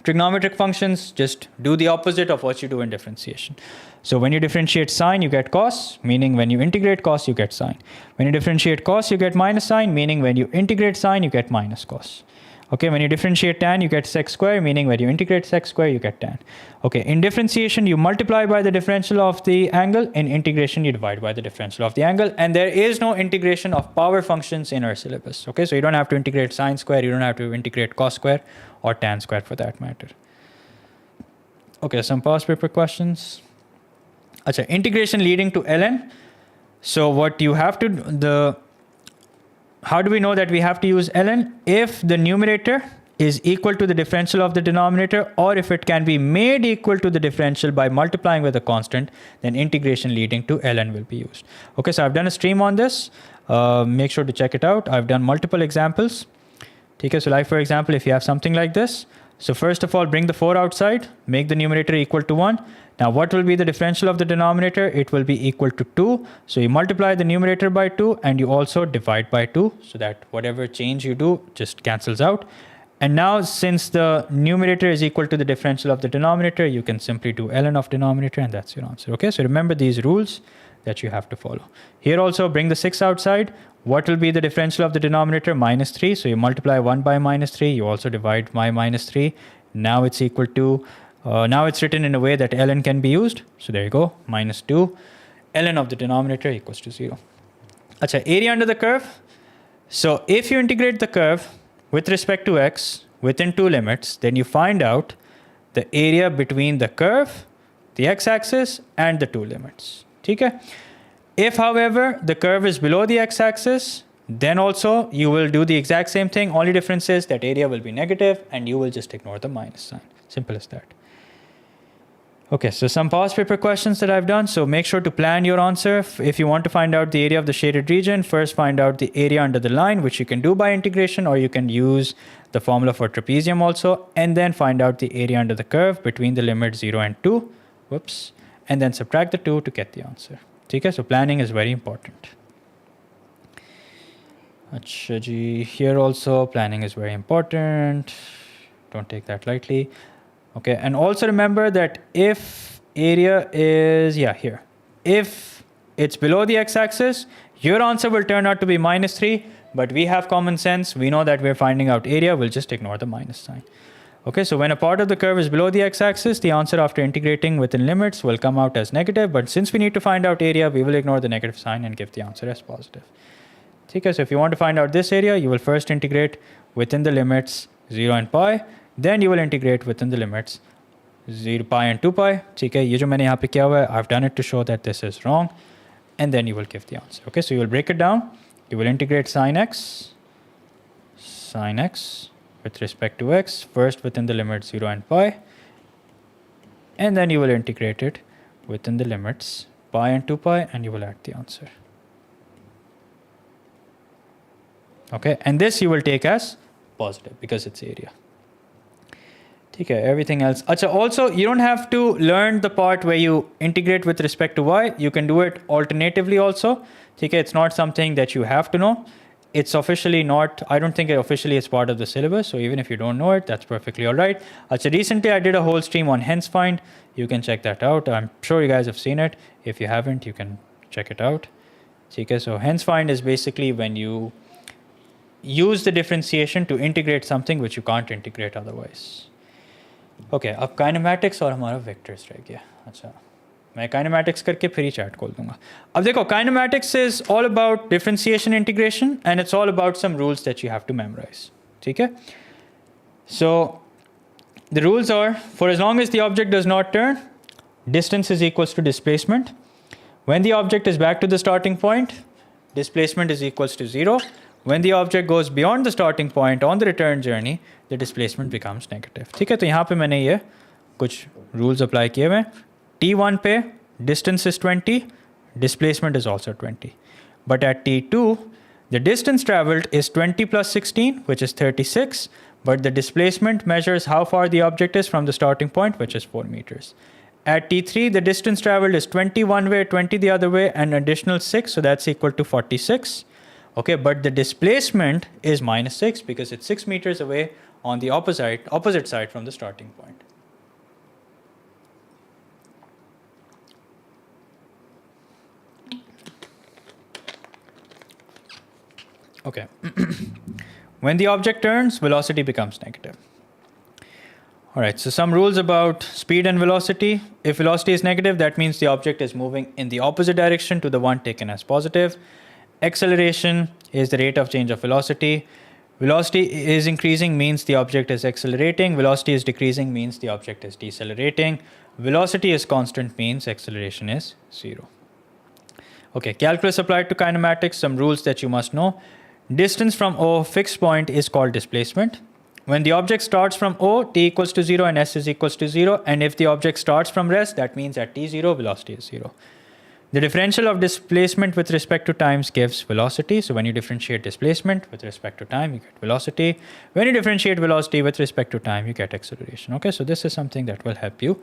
Trigonometric functions just do the opposite of what you do in differentiation. So when you differentiate sine, you get cos, meaning when you integrate cos, you get sine. When you differentiate cos, you get minus sine, meaning when you integrate sine, you get minus cos. Okay, when you differentiate tan, you get sec square, meaning when you integrate sec square, you get tan. Okay, in differentiation, you multiply by the differential of the angle. In integration, you divide by the differential of the angle. And there is no integration of power functions in our syllabus. Okay, so you don't have to integrate sine square, you don't have to integrate cos square or tan square for that matter. Okay, some past paper questions. Achha, integration leading to ln. So what you have to, how do we know that we have to use ln? If the numerator is equal to the differential of the denominator, or if it can be made equal to the differential by multiplying with a constant, then integration leading to ln will be used. Okay, so I've done a stream on this. Make sure to check it out. I've done multiple examples. Okay, so like for example, if you have something like this, so first of all, bring the 4 outside, make the numerator equal to 1. Now what will be the differential of the denominator? It will be equal to 2. So you multiply the numerator by 2 and you also divide by 2, so that whatever change you do just cancels out. And now since the numerator is equal to the differential of the denominator, you can simply do ln of denominator and that's your answer. Okay, so remember these rules that you have to follow. Here also bring the 6 outside. What will be the differential of the denominator? Minus 3. So you multiply 1 by minus 3. You also divide by minus 3. Now it's equal to, now it's written in a way that ln can be used. So there you go, minus 2. ln of the denominator equals to 0. Achha, area under the curve. So if you integrate the curve with respect to x within 2 limits, then you find out the area between the curve, the x-axis, and the 2 limits. Okay? If, however, the curve is below the x-axis, then also you will do the exact same thing. Only difference is that area will be negative and you will just ignore the minus sign. Simple as that. Okay, so some past paper questions that I've done. So make sure to plan your answer. If you want to find out the area of the shaded region, first find out the area under the line, which you can do by integration, or you can use the formula for trapezium also, and then find out the area under the curve between the limits 0 and 2. Whoops. And then subtract the 2 to get the answer. Okay, so planning is very important. Achha ji, here also planning is very important. Don't take that lightly. Okay, and also remember that if area is, here, if it's below the x-axis, your answer will turn out to be minus 3, but we have common sense. We know that we're finding out area. We'll just ignore the minus sign. Okay, so when a part of the curve is below the x-axis, the answer after integrating within limits will come out as negative. But since we need to find out area, we will ignore the negative sign and give the answer as positive. Okay, so if you want to find out this area, you will first integrate within the limits 0 and pi. Then you will integrate within the limits 0 pi and 2 pi. Okay, ये जो मैंने यहाँ पे किया हुआ है, I've done it to show that this is wrong. And then you will give the answer. Okay, so you will break it down. You will integrate sine x with respect to x, first within the limits 0 and pi, and then you will integrate it within the limits pi and 2 pi, and you will add the answer. Okay, and this you will take as positive because it's area. Okay, everything else. Also, you don't have to learn the part where you integrate with respect to y. You can do it alternatively also. Okay, it's not something that you have to know. It's officially not, I don't think it officially is part of the syllabus. So even if you don't know it, that's perfectly all right. Recently I did a whole stream on hence find. You can check that out. I'm sure you guys have seen it. If you haven't, you can check it out. Okay, so hence find is basically when you use the differentiation to integrate something which you can't integrate otherwise. Okay अब kinematics और हमारा vectors रह गया. अच्छा मैं kinematics करके फिर ही chat खोल दूंगा. अब देखो kinematics is all about differentiation integration and it's all about some rules that you have to memorise. ठीक है. So the rules are for as long as the object does not turn distance is equals to displacement. When the object is back to the starting point, displacement is equals to 0. When the object goes beyond the starting point on the return journey, the displacement becomes negative. ठीक है, तो यहाँ पे मैंने ये कुछ rules apply किए हुए. T1 पे distance is 20, displacement is also 20. But at T2, the distance traveled is 20 plus 16, which is 36. But the displacement measures how far the object is from the starting point, which is 4 meters. At T3, the distance traveled is 20 one way, 20 the other way, and additional 6, so that's equal to 46. Okay, but the displacement is minus 6 because it's 6 meters away on the opposite side from the starting point. Okay. When the object turns, velocity becomes negative. All right, so some rules about speed and velocity. If velocity is negative, that means the object is moving in the opposite direction to the one taken as positive. Acceleration is the rate of change of velocity. Velocity is increasing means the object is accelerating. Velocity is decreasing means the object is decelerating. Velocity is constant means acceleration is 0. Okay, calculus applied to kinematics, some rules that you must know. Distance from O, fixed point, is called displacement. When the object starts from O, t equals to 0 and s is equals to 0. And if the object starts from rest, that means at t0, velocity is 0. The differential of displacement with respect to time gives velocity. So when you differentiate displacement with respect to time, you get velocity. When you differentiate velocity with respect to time, you get acceleration. Okay, so this is something that will help you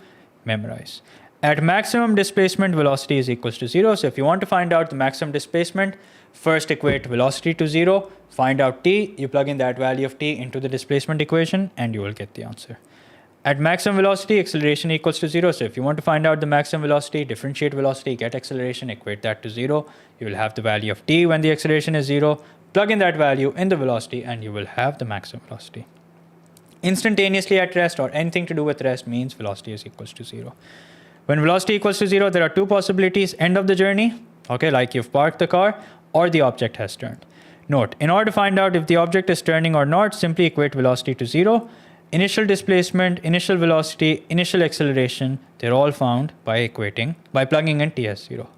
memorize. At maximum displacement, velocity is equals to 0. So if you want to find out the maximum displacement, first equate velocity to 0, find out t, you plug in that value of t into the displacement equation, and you will get the answer. At maximum velocity, acceleration equals to 0. So if you want to find out the maximum velocity, differentiate velocity, get acceleration, equate that to 0. You will have the value of t when the acceleration is 0. Plug in that value in the velocity, and you will have the maximum velocity. Instantaneously at rest or anything to do with rest means velocity is equals to 0. When velocity equals to 0, there are two possibilities. End of the journey, okay, like you've parked the car, or the object has turned. Note, in order to find out if the object is turning or not, simply equate velocity to 0. Initial displacement, initial velocity, initial acceleration, they're all found by plugging in t as 0.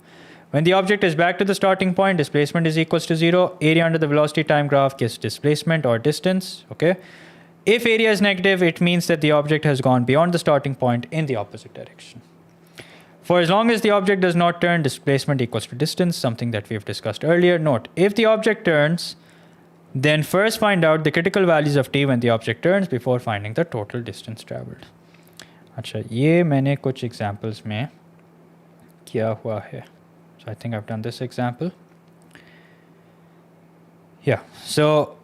When the object is back to the starting point, displacement is equals to 0. Area under the velocity time graph gives displacement or distance, okay? If area is negative, it means that the object has gone beyond the starting point in the opposite direction. For as long as the object does not turn, displacement equals to distance, something that we have discussed earlier. Note, if the object turns, then first find out the critical values of t when the object turns before finding the total distance traveled. अच्छा, ये मैंने कुछ examples में किया हुआ है. So I think I've done this example. Yeah, so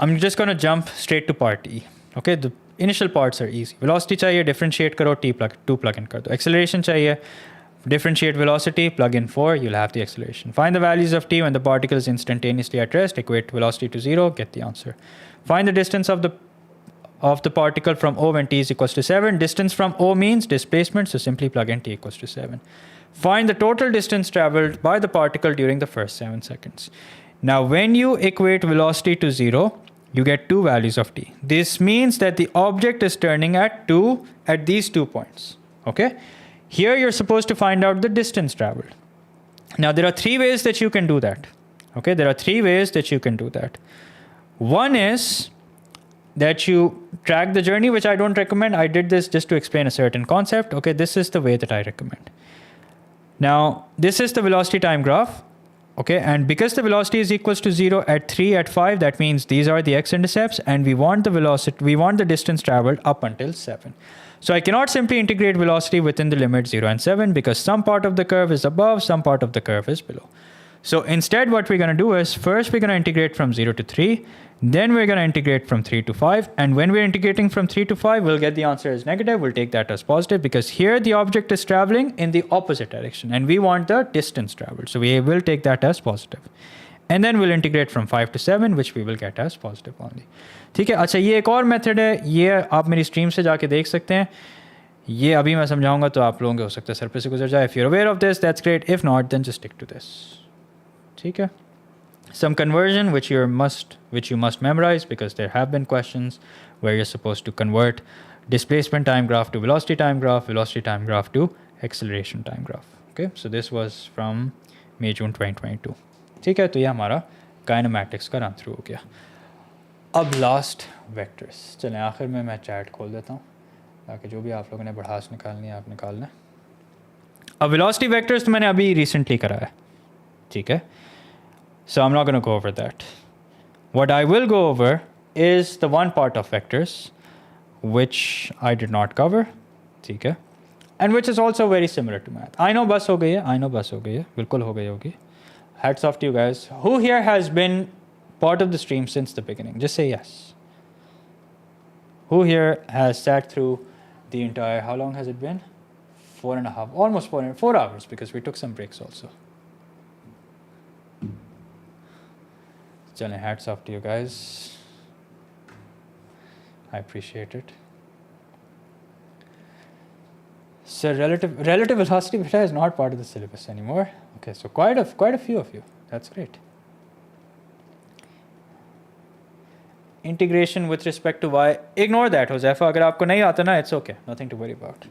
I'm just going to jump straight to part E. Okay, the initial parts are easy. Velocity चाहिए, differentiate करो, t2 plug in कर दो. Acceleration चाहिए, differentiate velocity, plug in 4, you'll have the acceleration. Find the values of t when the particle is instantaneously at rest, equate velocity to 0, get the answer. Find the distance of the particle from O when t is equals to 7. Distance from O means displacement, so simply plug in t equals to 7. Find the total distance traveled by the particle during the first 7 seconds. Now, when you equate velocity to 0, you get two values of t. This means that the object is turning at these 2 points. Okay? Here you're supposed to find out the distance traveled. Now there are 3 ways that you can do that. Okay, there are 3 ways that you can do that. One is that you track the journey, which I don't recommend. I did this just to explain a certain concept. Okay, this is the way that I recommend. Now, this is the velocity time graph. Okay, and because the velocity is equals to 0 at 3, at 5, that means these are the x-intercepts, and we want the velocity, we want the distance traveled up until 7. So I cannot simply integrate velocity within the limit 0 and 7 because some part of the curve is above, some part of the curve is below. So instead what we're going to do is, first we're going to integrate from 0 to 3, then we're going to integrate from 3 to 5, and when we're integrating from 3 to 5, we'll get the answer as negative. We'll take that as positive because here the object is traveling in the opposite direction and we want the distance traveled. So we will take that as positive. And then we'll integrate from 5 to 7, which we will get as positive only. ठीक है, अच्छा ये एक और method है, ये आप मेरी स्ट्रीम से जाके देख सकते हैं. ये अभी मैं समझाऊंगा तो आप लोगों के हो सकता है सर पे से गुजर जाए. If you're aware of this, that's great. If not, then just stick to this. ठीक है. Some conversion which you must memorize because there have been questions where you're supposed to convert displacement time graph to velocity time graph to acceleration time graph. Okay, so this was from May-June 2022. ठीक है, तो ये हमारा kinematics का run through हो गया. अब last vectors. चलें आखिर में मैं चैट खोल देता हूँ ताकि जो भी आप लोगों ने बढ़ास निकालनी है आप निकालना है. अब वेलोसिटी वेक्टर्स तो मैंने अभी रिसेंटली कराया है. ठीक है. So I'm not going to go over that. What I will go over is the one part of vectors which I did not cover, okay, and which is also very similar to math. I know bus ho gayi hai, bilkul ho gayi hogi. Hats off to you guys. Who here has been part of the stream since the beginning? Just say yes. Who here has sat through the entire, how long has it been? 4.5, almost 4 hours because we took some breaks also. Chale, hats off to you guys. I appreciate it. So relative velocity beta is not part of the syllabus anymore. Okay, so quite a few of you. That's great. Integration with respect to y. Ignore that, Josefa. Agar aapko nahi aata na, it's okay. Nothing to worry about.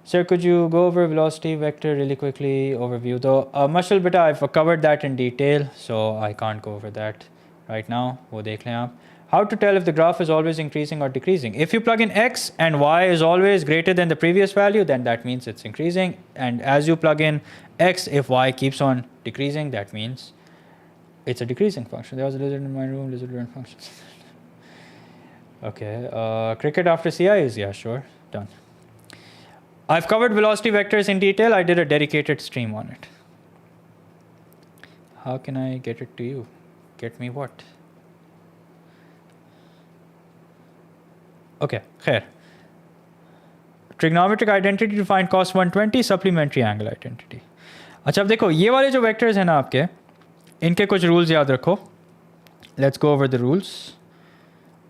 Sir, could you go over velocity vector really quickly, overview though? Mashal beta, I've covered that in detail, so I can't go over that right now. Wo dekh lein aap. How to tell if the graph is always increasing or decreasing? If you plug in x and y is always greater than the previous value, then that means it's increasing. And as you plug in x, if y keeps on decreasing, that means it's a decreasing function. There was a lizard in my room, lizard learn functions. Okay, cricket after CI is, yeah, sure, done. I've covered velocity vectors in detail. I did a dedicated stream on it. How can I get it to you? Get me what? Okay, khair. Trigonometric identity to find cos 120, supplementary angle identity. अच्छा अब देखो ये वाले जो vectors हैं ना आपके, इनके कुछ rules याद रखो. Let's go over the rules.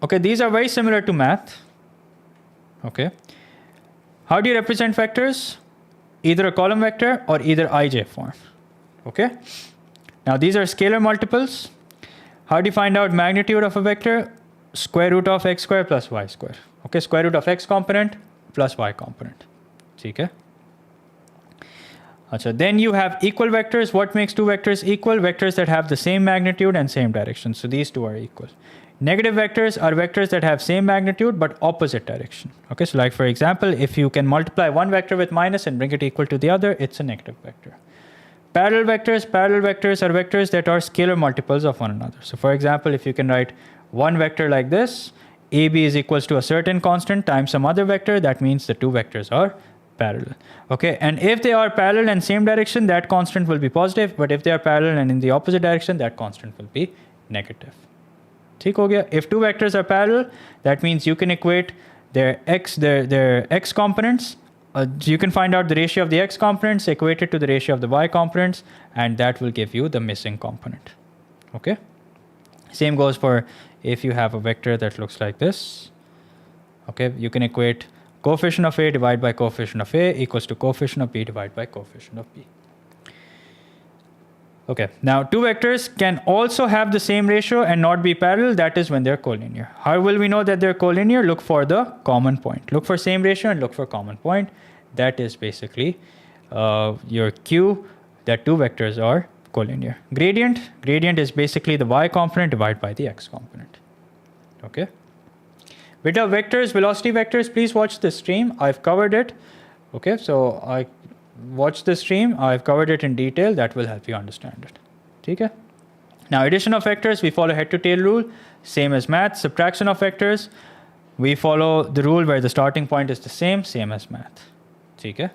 Okay, these are very similar to math. Okay. How do you represent vectors? Either a column vector or either IJ form. Okay. Now these are scalar multiples. How do you find out magnitude of a vector? Square root of x square plus y square. Okay, square root of x component plus y component. Okay. Then you have equal vectors. What makes two vectors equal? Vectors that have the same magnitude and same direction. So these two are equal. Negative vectors are vectors that have same magnitude but opposite direction. Okay, so like for example, if you can multiply one vector with minus and bring it equal to the other, it's a negative vector. Parallel vectors are vectors that are scalar multiples of one another. So for example, if you can write one vector like this, AB is equals to a certain constant times some other vector, that means the two vectors are parallel. Okay, and if they are parallel and same direction, that constant will be positive, but if they are parallel and in the opposite direction, that constant will be negative. ठीक हो गया. If two vectors are parallel, that means you can equate their x components. You can find out the ratio of the x components, equate it to the ratio of the y components, and that will give you the missing component. Okay. Same goes for if you have a vector that looks like this. Okay, you can equate coefficient of a divided by coefficient of a equals to coefficient of b divided by coefficient of b. Okay, now two vectors can also have the same ratio and not be parallel. That is when they're collinear. How will we know that they're collinear? Look for the common point. Look for same ratio and look for common point. That is basically your cue that two vectors are collinear. Gradient is basically the y component divided by the x component. Okay. Bit of vectors, velocity vectors, please watch the stream. I've covered it. Okay, so I watch the stream. I've covered it in detail. That will help you understand it. Okay. Now, addition of vectors, we follow head to tail rule, same as math. Subtraction of vectors, we follow the rule where the starting point is the same as math. Okay.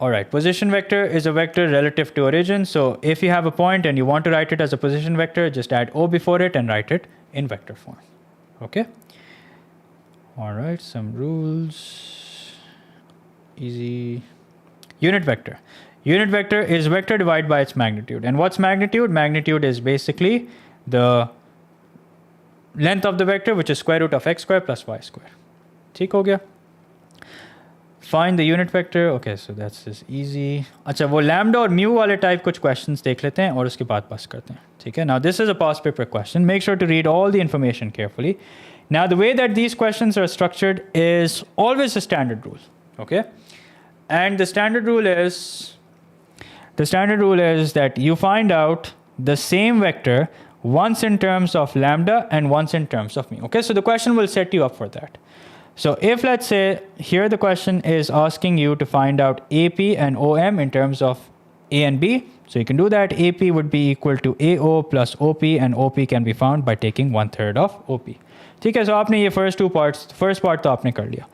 All right, position vector is a vector relative to origin. So if you have a point and you want to write it as a position vector, just add O before it and write it in vector form. Okay. All right, some rules. Easy. Unit vector. Unit vector is vector divided by its magnitude. And what's magnitude? Magnitude is basically the length of the vector, which is square root of x square plus y square. ठीक हो गया? Find the unit vector. Okay, so that's just easy. अच्छा, वो lambda और mu वाले type कुछ questions देख लेते हैं और उसके बाद पास करते हैं. ठीक है? Now this is a past paper question. Make sure to read all the information carefully. Now the way that these questions are structured is always a standard rule. Okay? And the standard rule is that you find out the same vector once in terms of lambda and once in terms of mu. Okay, so the question will set you up for that. So if, let's say, here the question is asking you to find out AP and OM in terms of A and B. So you can do that. AP would be equal to AO plus OP, and OP can be found by taking 1/3 of OP. ठीक है, so आपने ये first part तो आपने कर लिया.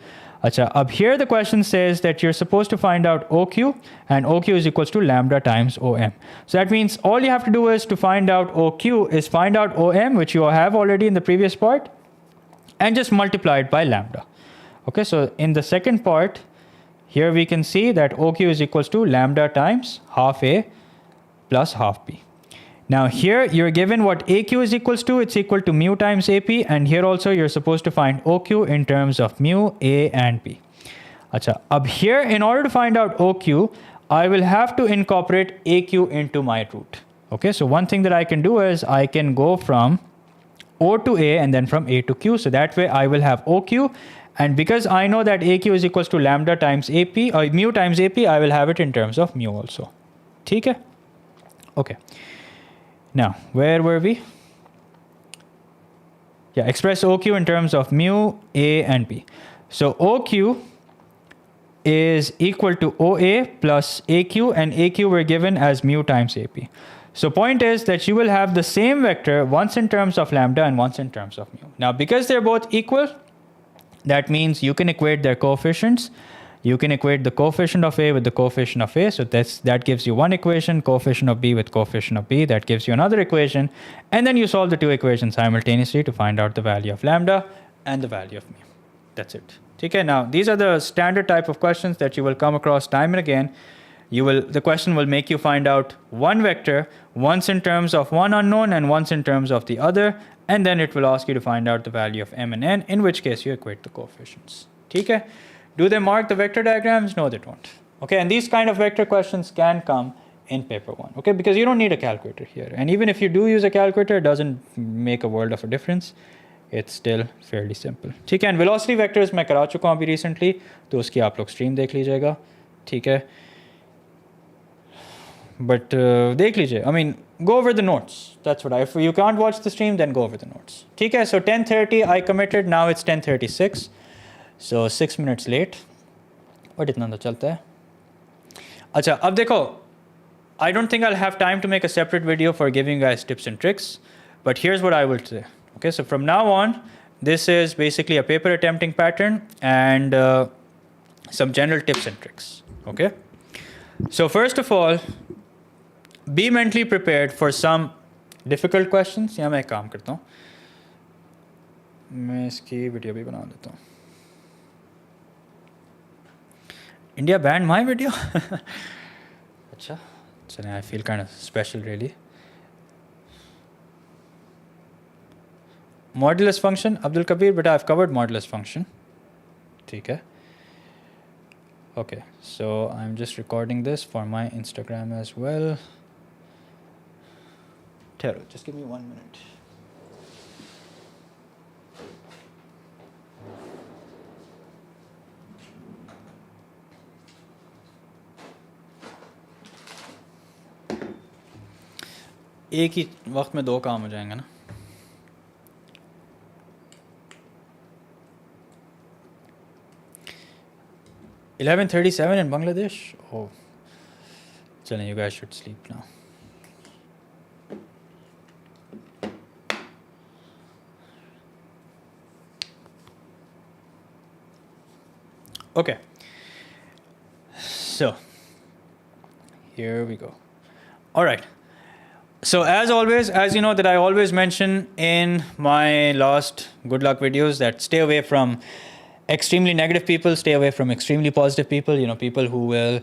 अच्छा, अब here the question says that you're supposed to find out OQ, and OQ is equals to lambda times OM. So that means all you have to do is to find out OQ is find out OM, which you have already in the previous part, and just multiply it by lambda. Okay, so in the second part, here we can see that OQ is equals to lambda times half A plus half B. Now here you're given what AQ is equals to, it's equal to mu times AP, and here also you're supposed to find OQ in terms of mu, A and B. Acha, up here in order to find out OQ, I will have to incorporate AQ into my root. Okay, so one thing that I can do is I can go from O to A and then from A to Q, so that way I will have OQ, and because I know that AQ is equals to lambda times AP, or mu times AP, I will have it in terms of mu also. ठीक है? Okay. Now, where were we? Yeah, express OQ in terms of mu, A, and B. So OQ is equal to OA plus AQ, and AQ were given as mu times AP. So point is that you will have the same vector once in terms of lambda and once in terms of mu. Now, because they're both equal, that means you can equate their coefficients. You can equate the coefficient of A with the coefficient of A. So that gives you one equation, coefficient of B with coefficient of B. That gives you another equation. And then you solve the two equations simultaneously to find out the value of lambda and the value of mu. That's it. Okay, now these are the standard type of questions that you will come across time and again. The question will make you find out one vector, once in terms of one unknown and once in terms of the other. And then it will ask you to find out the value of m and n, in which case you equate the coefficients. Okay? Do they mark the vector diagrams? No, they don't. Okay, and these kind of vector questions can come in paper 1. Okay, because you don't need a calculator here. And even if you do use a calculator, it doesn't make a world of a difference. It's still fairly simple. ठीक है, and velocity vectors मैं करा चुका हूँ अभी recently, तो उसकी आप लोग stream देख लीजिएगा. ठीक है. But देख लीजिए. I mean, go over the notes. That's what if you can't watch the stream, then go over the notes. ठीक है, so 10:30 I committed. Now it's 10:36. So 6 minutes late. But इतना तो चलता है. अच्छा, अब देखो. I don't think I'll have time to make a separate video for giving you guys tips and tricks. But here's what I will say. Okay, so from now on, this is basically a paper attempting pattern and some general tips and tricks. Okay. So first of all, be mentally prepared for some difficult questions. यहाँ मैं एक काम करता हूँ. मैं इसकी video भी बना देता हूँ. India banned my video? अच्छा. So I feel kind of special really. Modulus function, Abdul Kabir, but I've covered modulus function. ठीक है. Okay, so I'm just recording this for my Instagram as well. Tero, just give me 1 minute. एक ही वक्त में 2 काम हो जाएंगे ना. $11:37 in Bangladesh. Oh, challenge, you guys should sleep now. Okay, so here we go. All right. So as always, as you know that I always mention in my last good luck videos that stay away from extremely negative people, stay away from extremely positive people, you know, people who will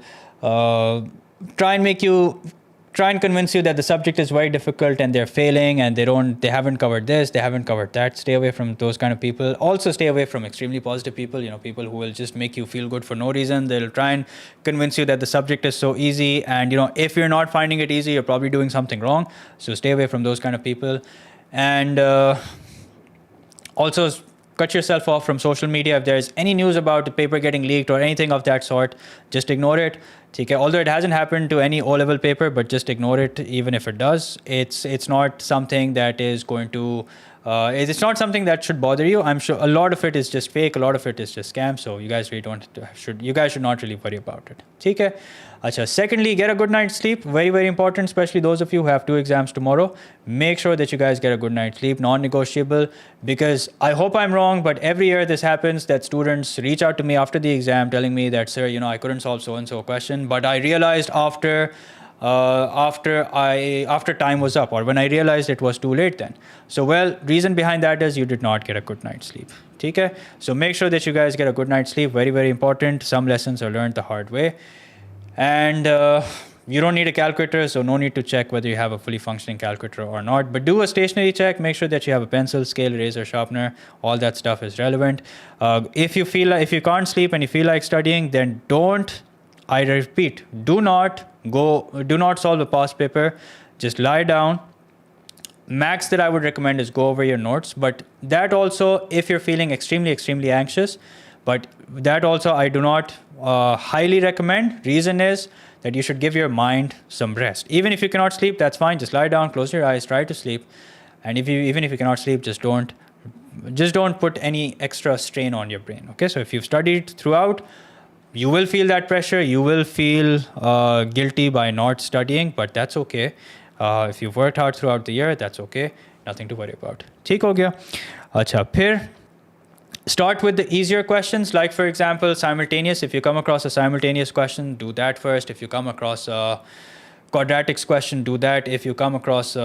try and convince you that the subject is very difficult and they're failing and they haven't covered this, they haven't covered that. Stay away from those kind of people. Also stay away from extremely positive people, you know, people who will just make you feel good for no reason. They'll try and convince you that the subject is so easy, and you know, if you're not finding it easy, you're probably doing something wrong. So stay away from those kind of people. And also cut yourself off from social media. If there's any news about the paper getting leaked or anything of that sort, just ignore it. Okay, although it hasn't happened to any O-level paper, but just ignore it. Even if it does, it's not something that is going to it's not something that should bother you. I'm sure a lot of it is just fake, a lot of it is just scam, so you guys should not really worry about it. Okay. Achha, secondly, get a good night's sleep. Very, very important, especially those of you who have 2 exams tomorrow. Make sure that you guys get a good night's sleep, non-negotiable, because I hope I'm wrong, but every year this happens that students reach out to me after the exam telling me that, sir, you know, I couldn't solve so-and-so question, but I realized after time was up, or when I realized it was too late then. So, well, reason behind that is you did not get a good night's sleep. Okay? So make sure that you guys get a good night's sleep. Very, very important. Some lessons are learned the hard way. And you don't need a calculator, so no need to check whether you have a fully functioning calculator or not. But do a stationary check. Make sure that you have a pencil, scale, eraser, sharpener. All that stuff is relevant. If you can't sleep and you feel like studying, then I repeat, do not solve a past paper. Just lie down. Max that I would recommend is go over your notes, but that also if you're feeling extremely, extremely anxious, but that also I do not highly recommend. Reason is that you should give your mind some rest. Even if you cannot sleep, that's fine. Just lie down, close your eyes, try to sleep. And even if you cannot sleep, just don't put any extra strain on your brain. Okay, so if you've studied throughout, you will feel that pressure. You will feel guilty by not studying, but that's okay. If you've worked hard throughout the year, that's okay. Nothing to worry about. ठीक हो गया? अच्छा, फिर start with the easier questions, like for example, simultaneous. If you come across a simultaneous question, do that first. If you come across a quadratics question, do that. If you come across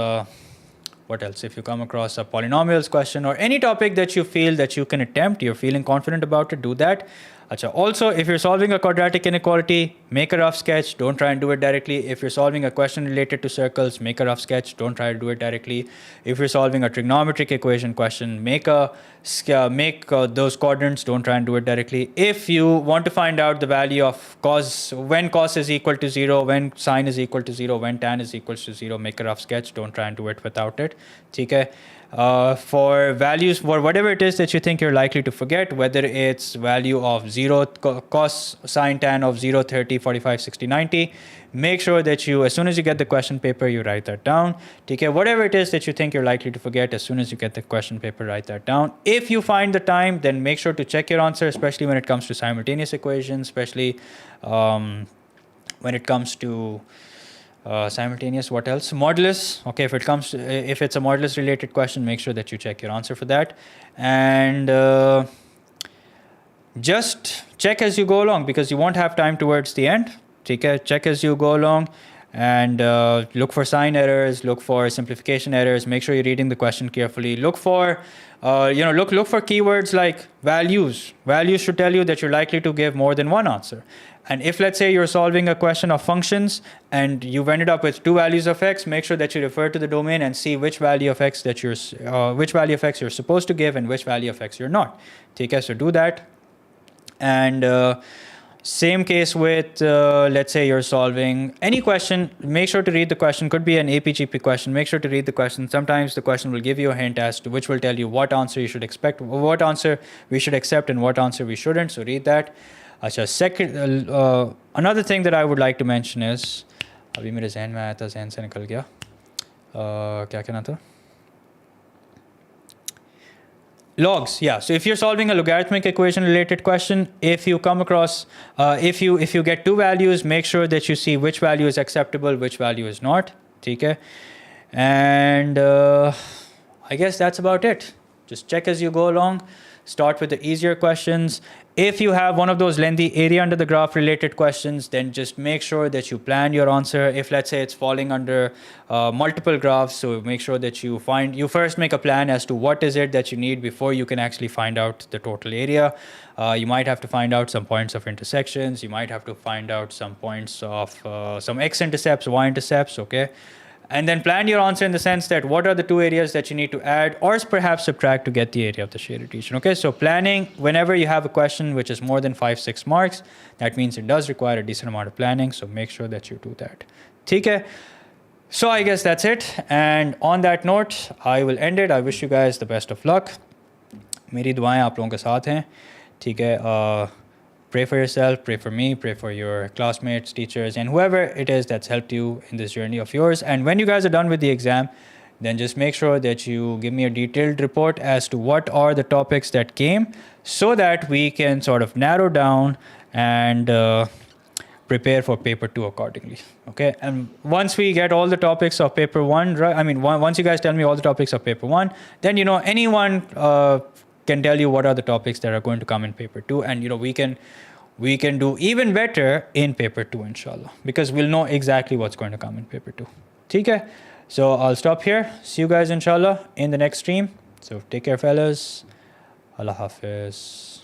what else? If you come across a polynomials question or any topic that you feel that you can attempt, you're feeling confident about it, do that. Achha. Also, if you're solving a quadratic inequality, make a rough sketch. Don't try and do it directly. If you're solving a question related to circles, make a rough sketch. Don't try to do it directly. If you're solving a trigonometric equation question, make those quadrants. Don't try and do it directly. If you want to find out the value of cos, when cos is equal to 0, when sine is equal to 0, when tan is equal to 0, make a rough sketch. Don't try and do it without it. Okay. For values, for whatever it is that you think you're likely to forget, whether it's value of 0, cos, sine, tan of 0, 30, 45, 60, 90, make sure that you, as soon as you get the question paper, you write that down. Okay, whatever it is that you think you're likely to forget, as soon as you get the question paper, write that down. If you find the time, then make sure to check your answer, especially when it comes to simultaneous equations, especially when it comes to simultaneous, what else? Modulus. Okay, if it's a modulus related question, make sure that you check your answer for that. And just check as you go along, because you won't have time towards the end. Check as you go along and look for sign errors, look for simplification errors, make sure you're reading the question carefully. Look for look for keywords like values. Values should tell you that you're likely to give more than one answer. And if, let's say, you're solving a question of functions and you've ended up with 2 values of x, make sure that you refer to the domain and see which value of x you're supposed to give and which value of x you're not. Okay, so do that. And same case with, let's say you're solving any question, make sure to read the question. Could be an APGP question. Make sure to read the question. Sometimes the question will give you a hint as to which will tell you what answer you should expect, what answer we should accept and what answer we shouldn't. So read that. Second, another thing that I would like to mention is, अभी मेरे ज़हन में आया था, ज़हन से निकल गया. क्या कहना था? Logs, yeah. So if you're solving a logarithmic equation related question, if you come across, if you get two values, make sure that you see which value is acceptable, which value is not. Okay, and I guess that's about it. Just check as you go along. Start with the easier questions. If you have one of those lengthy area under the graph related questions, then just make sure that you plan your answer. If let's say it's falling under multiple graphs, so make sure that you first make a plan as to what is it that you need before you can actually find out the total area. You might have to find out some points of intersections. You might have to find out some points of some x-intercepts, y-intercepts, okay? And then plan your answer in the sense that what are the two areas that you need to add or perhaps subtract to get the area of the shaded region. Okay, so planning, whenever you have a question which is more than 5-6 marks, that means it does require a decent amount of planning, so make sure that you do that. Okay, so I guess that's it. And on that note, I will end it. I wish you guys the best of luck. मेरी दुआएं आप लोगों के साथ हैं. ठीक है, pray for yourself, pray for me, pray for your classmates, teachers, and whoever it is that's helped you in this journey of yours. And when you guys are done with the exam, then just make sure that you give me a detailed report as to what are the topics that came, so that we can sort of narrow down and prepare for paper 2 accordingly. Okay, and once we get all the topics of paper 1, right, I mean, once you guys tell me all the topics of paper 1, then, you know, anyone can tell you what are the topics that are going to come in paper 2, and, you know, we can do even better in paper 2, inshallah, because we'll know exactly what's going to come in paper 2. Okay, so I'll stop here. See you guys, inshallah, in the next stream. So take care, fellas. Allah Hafiz.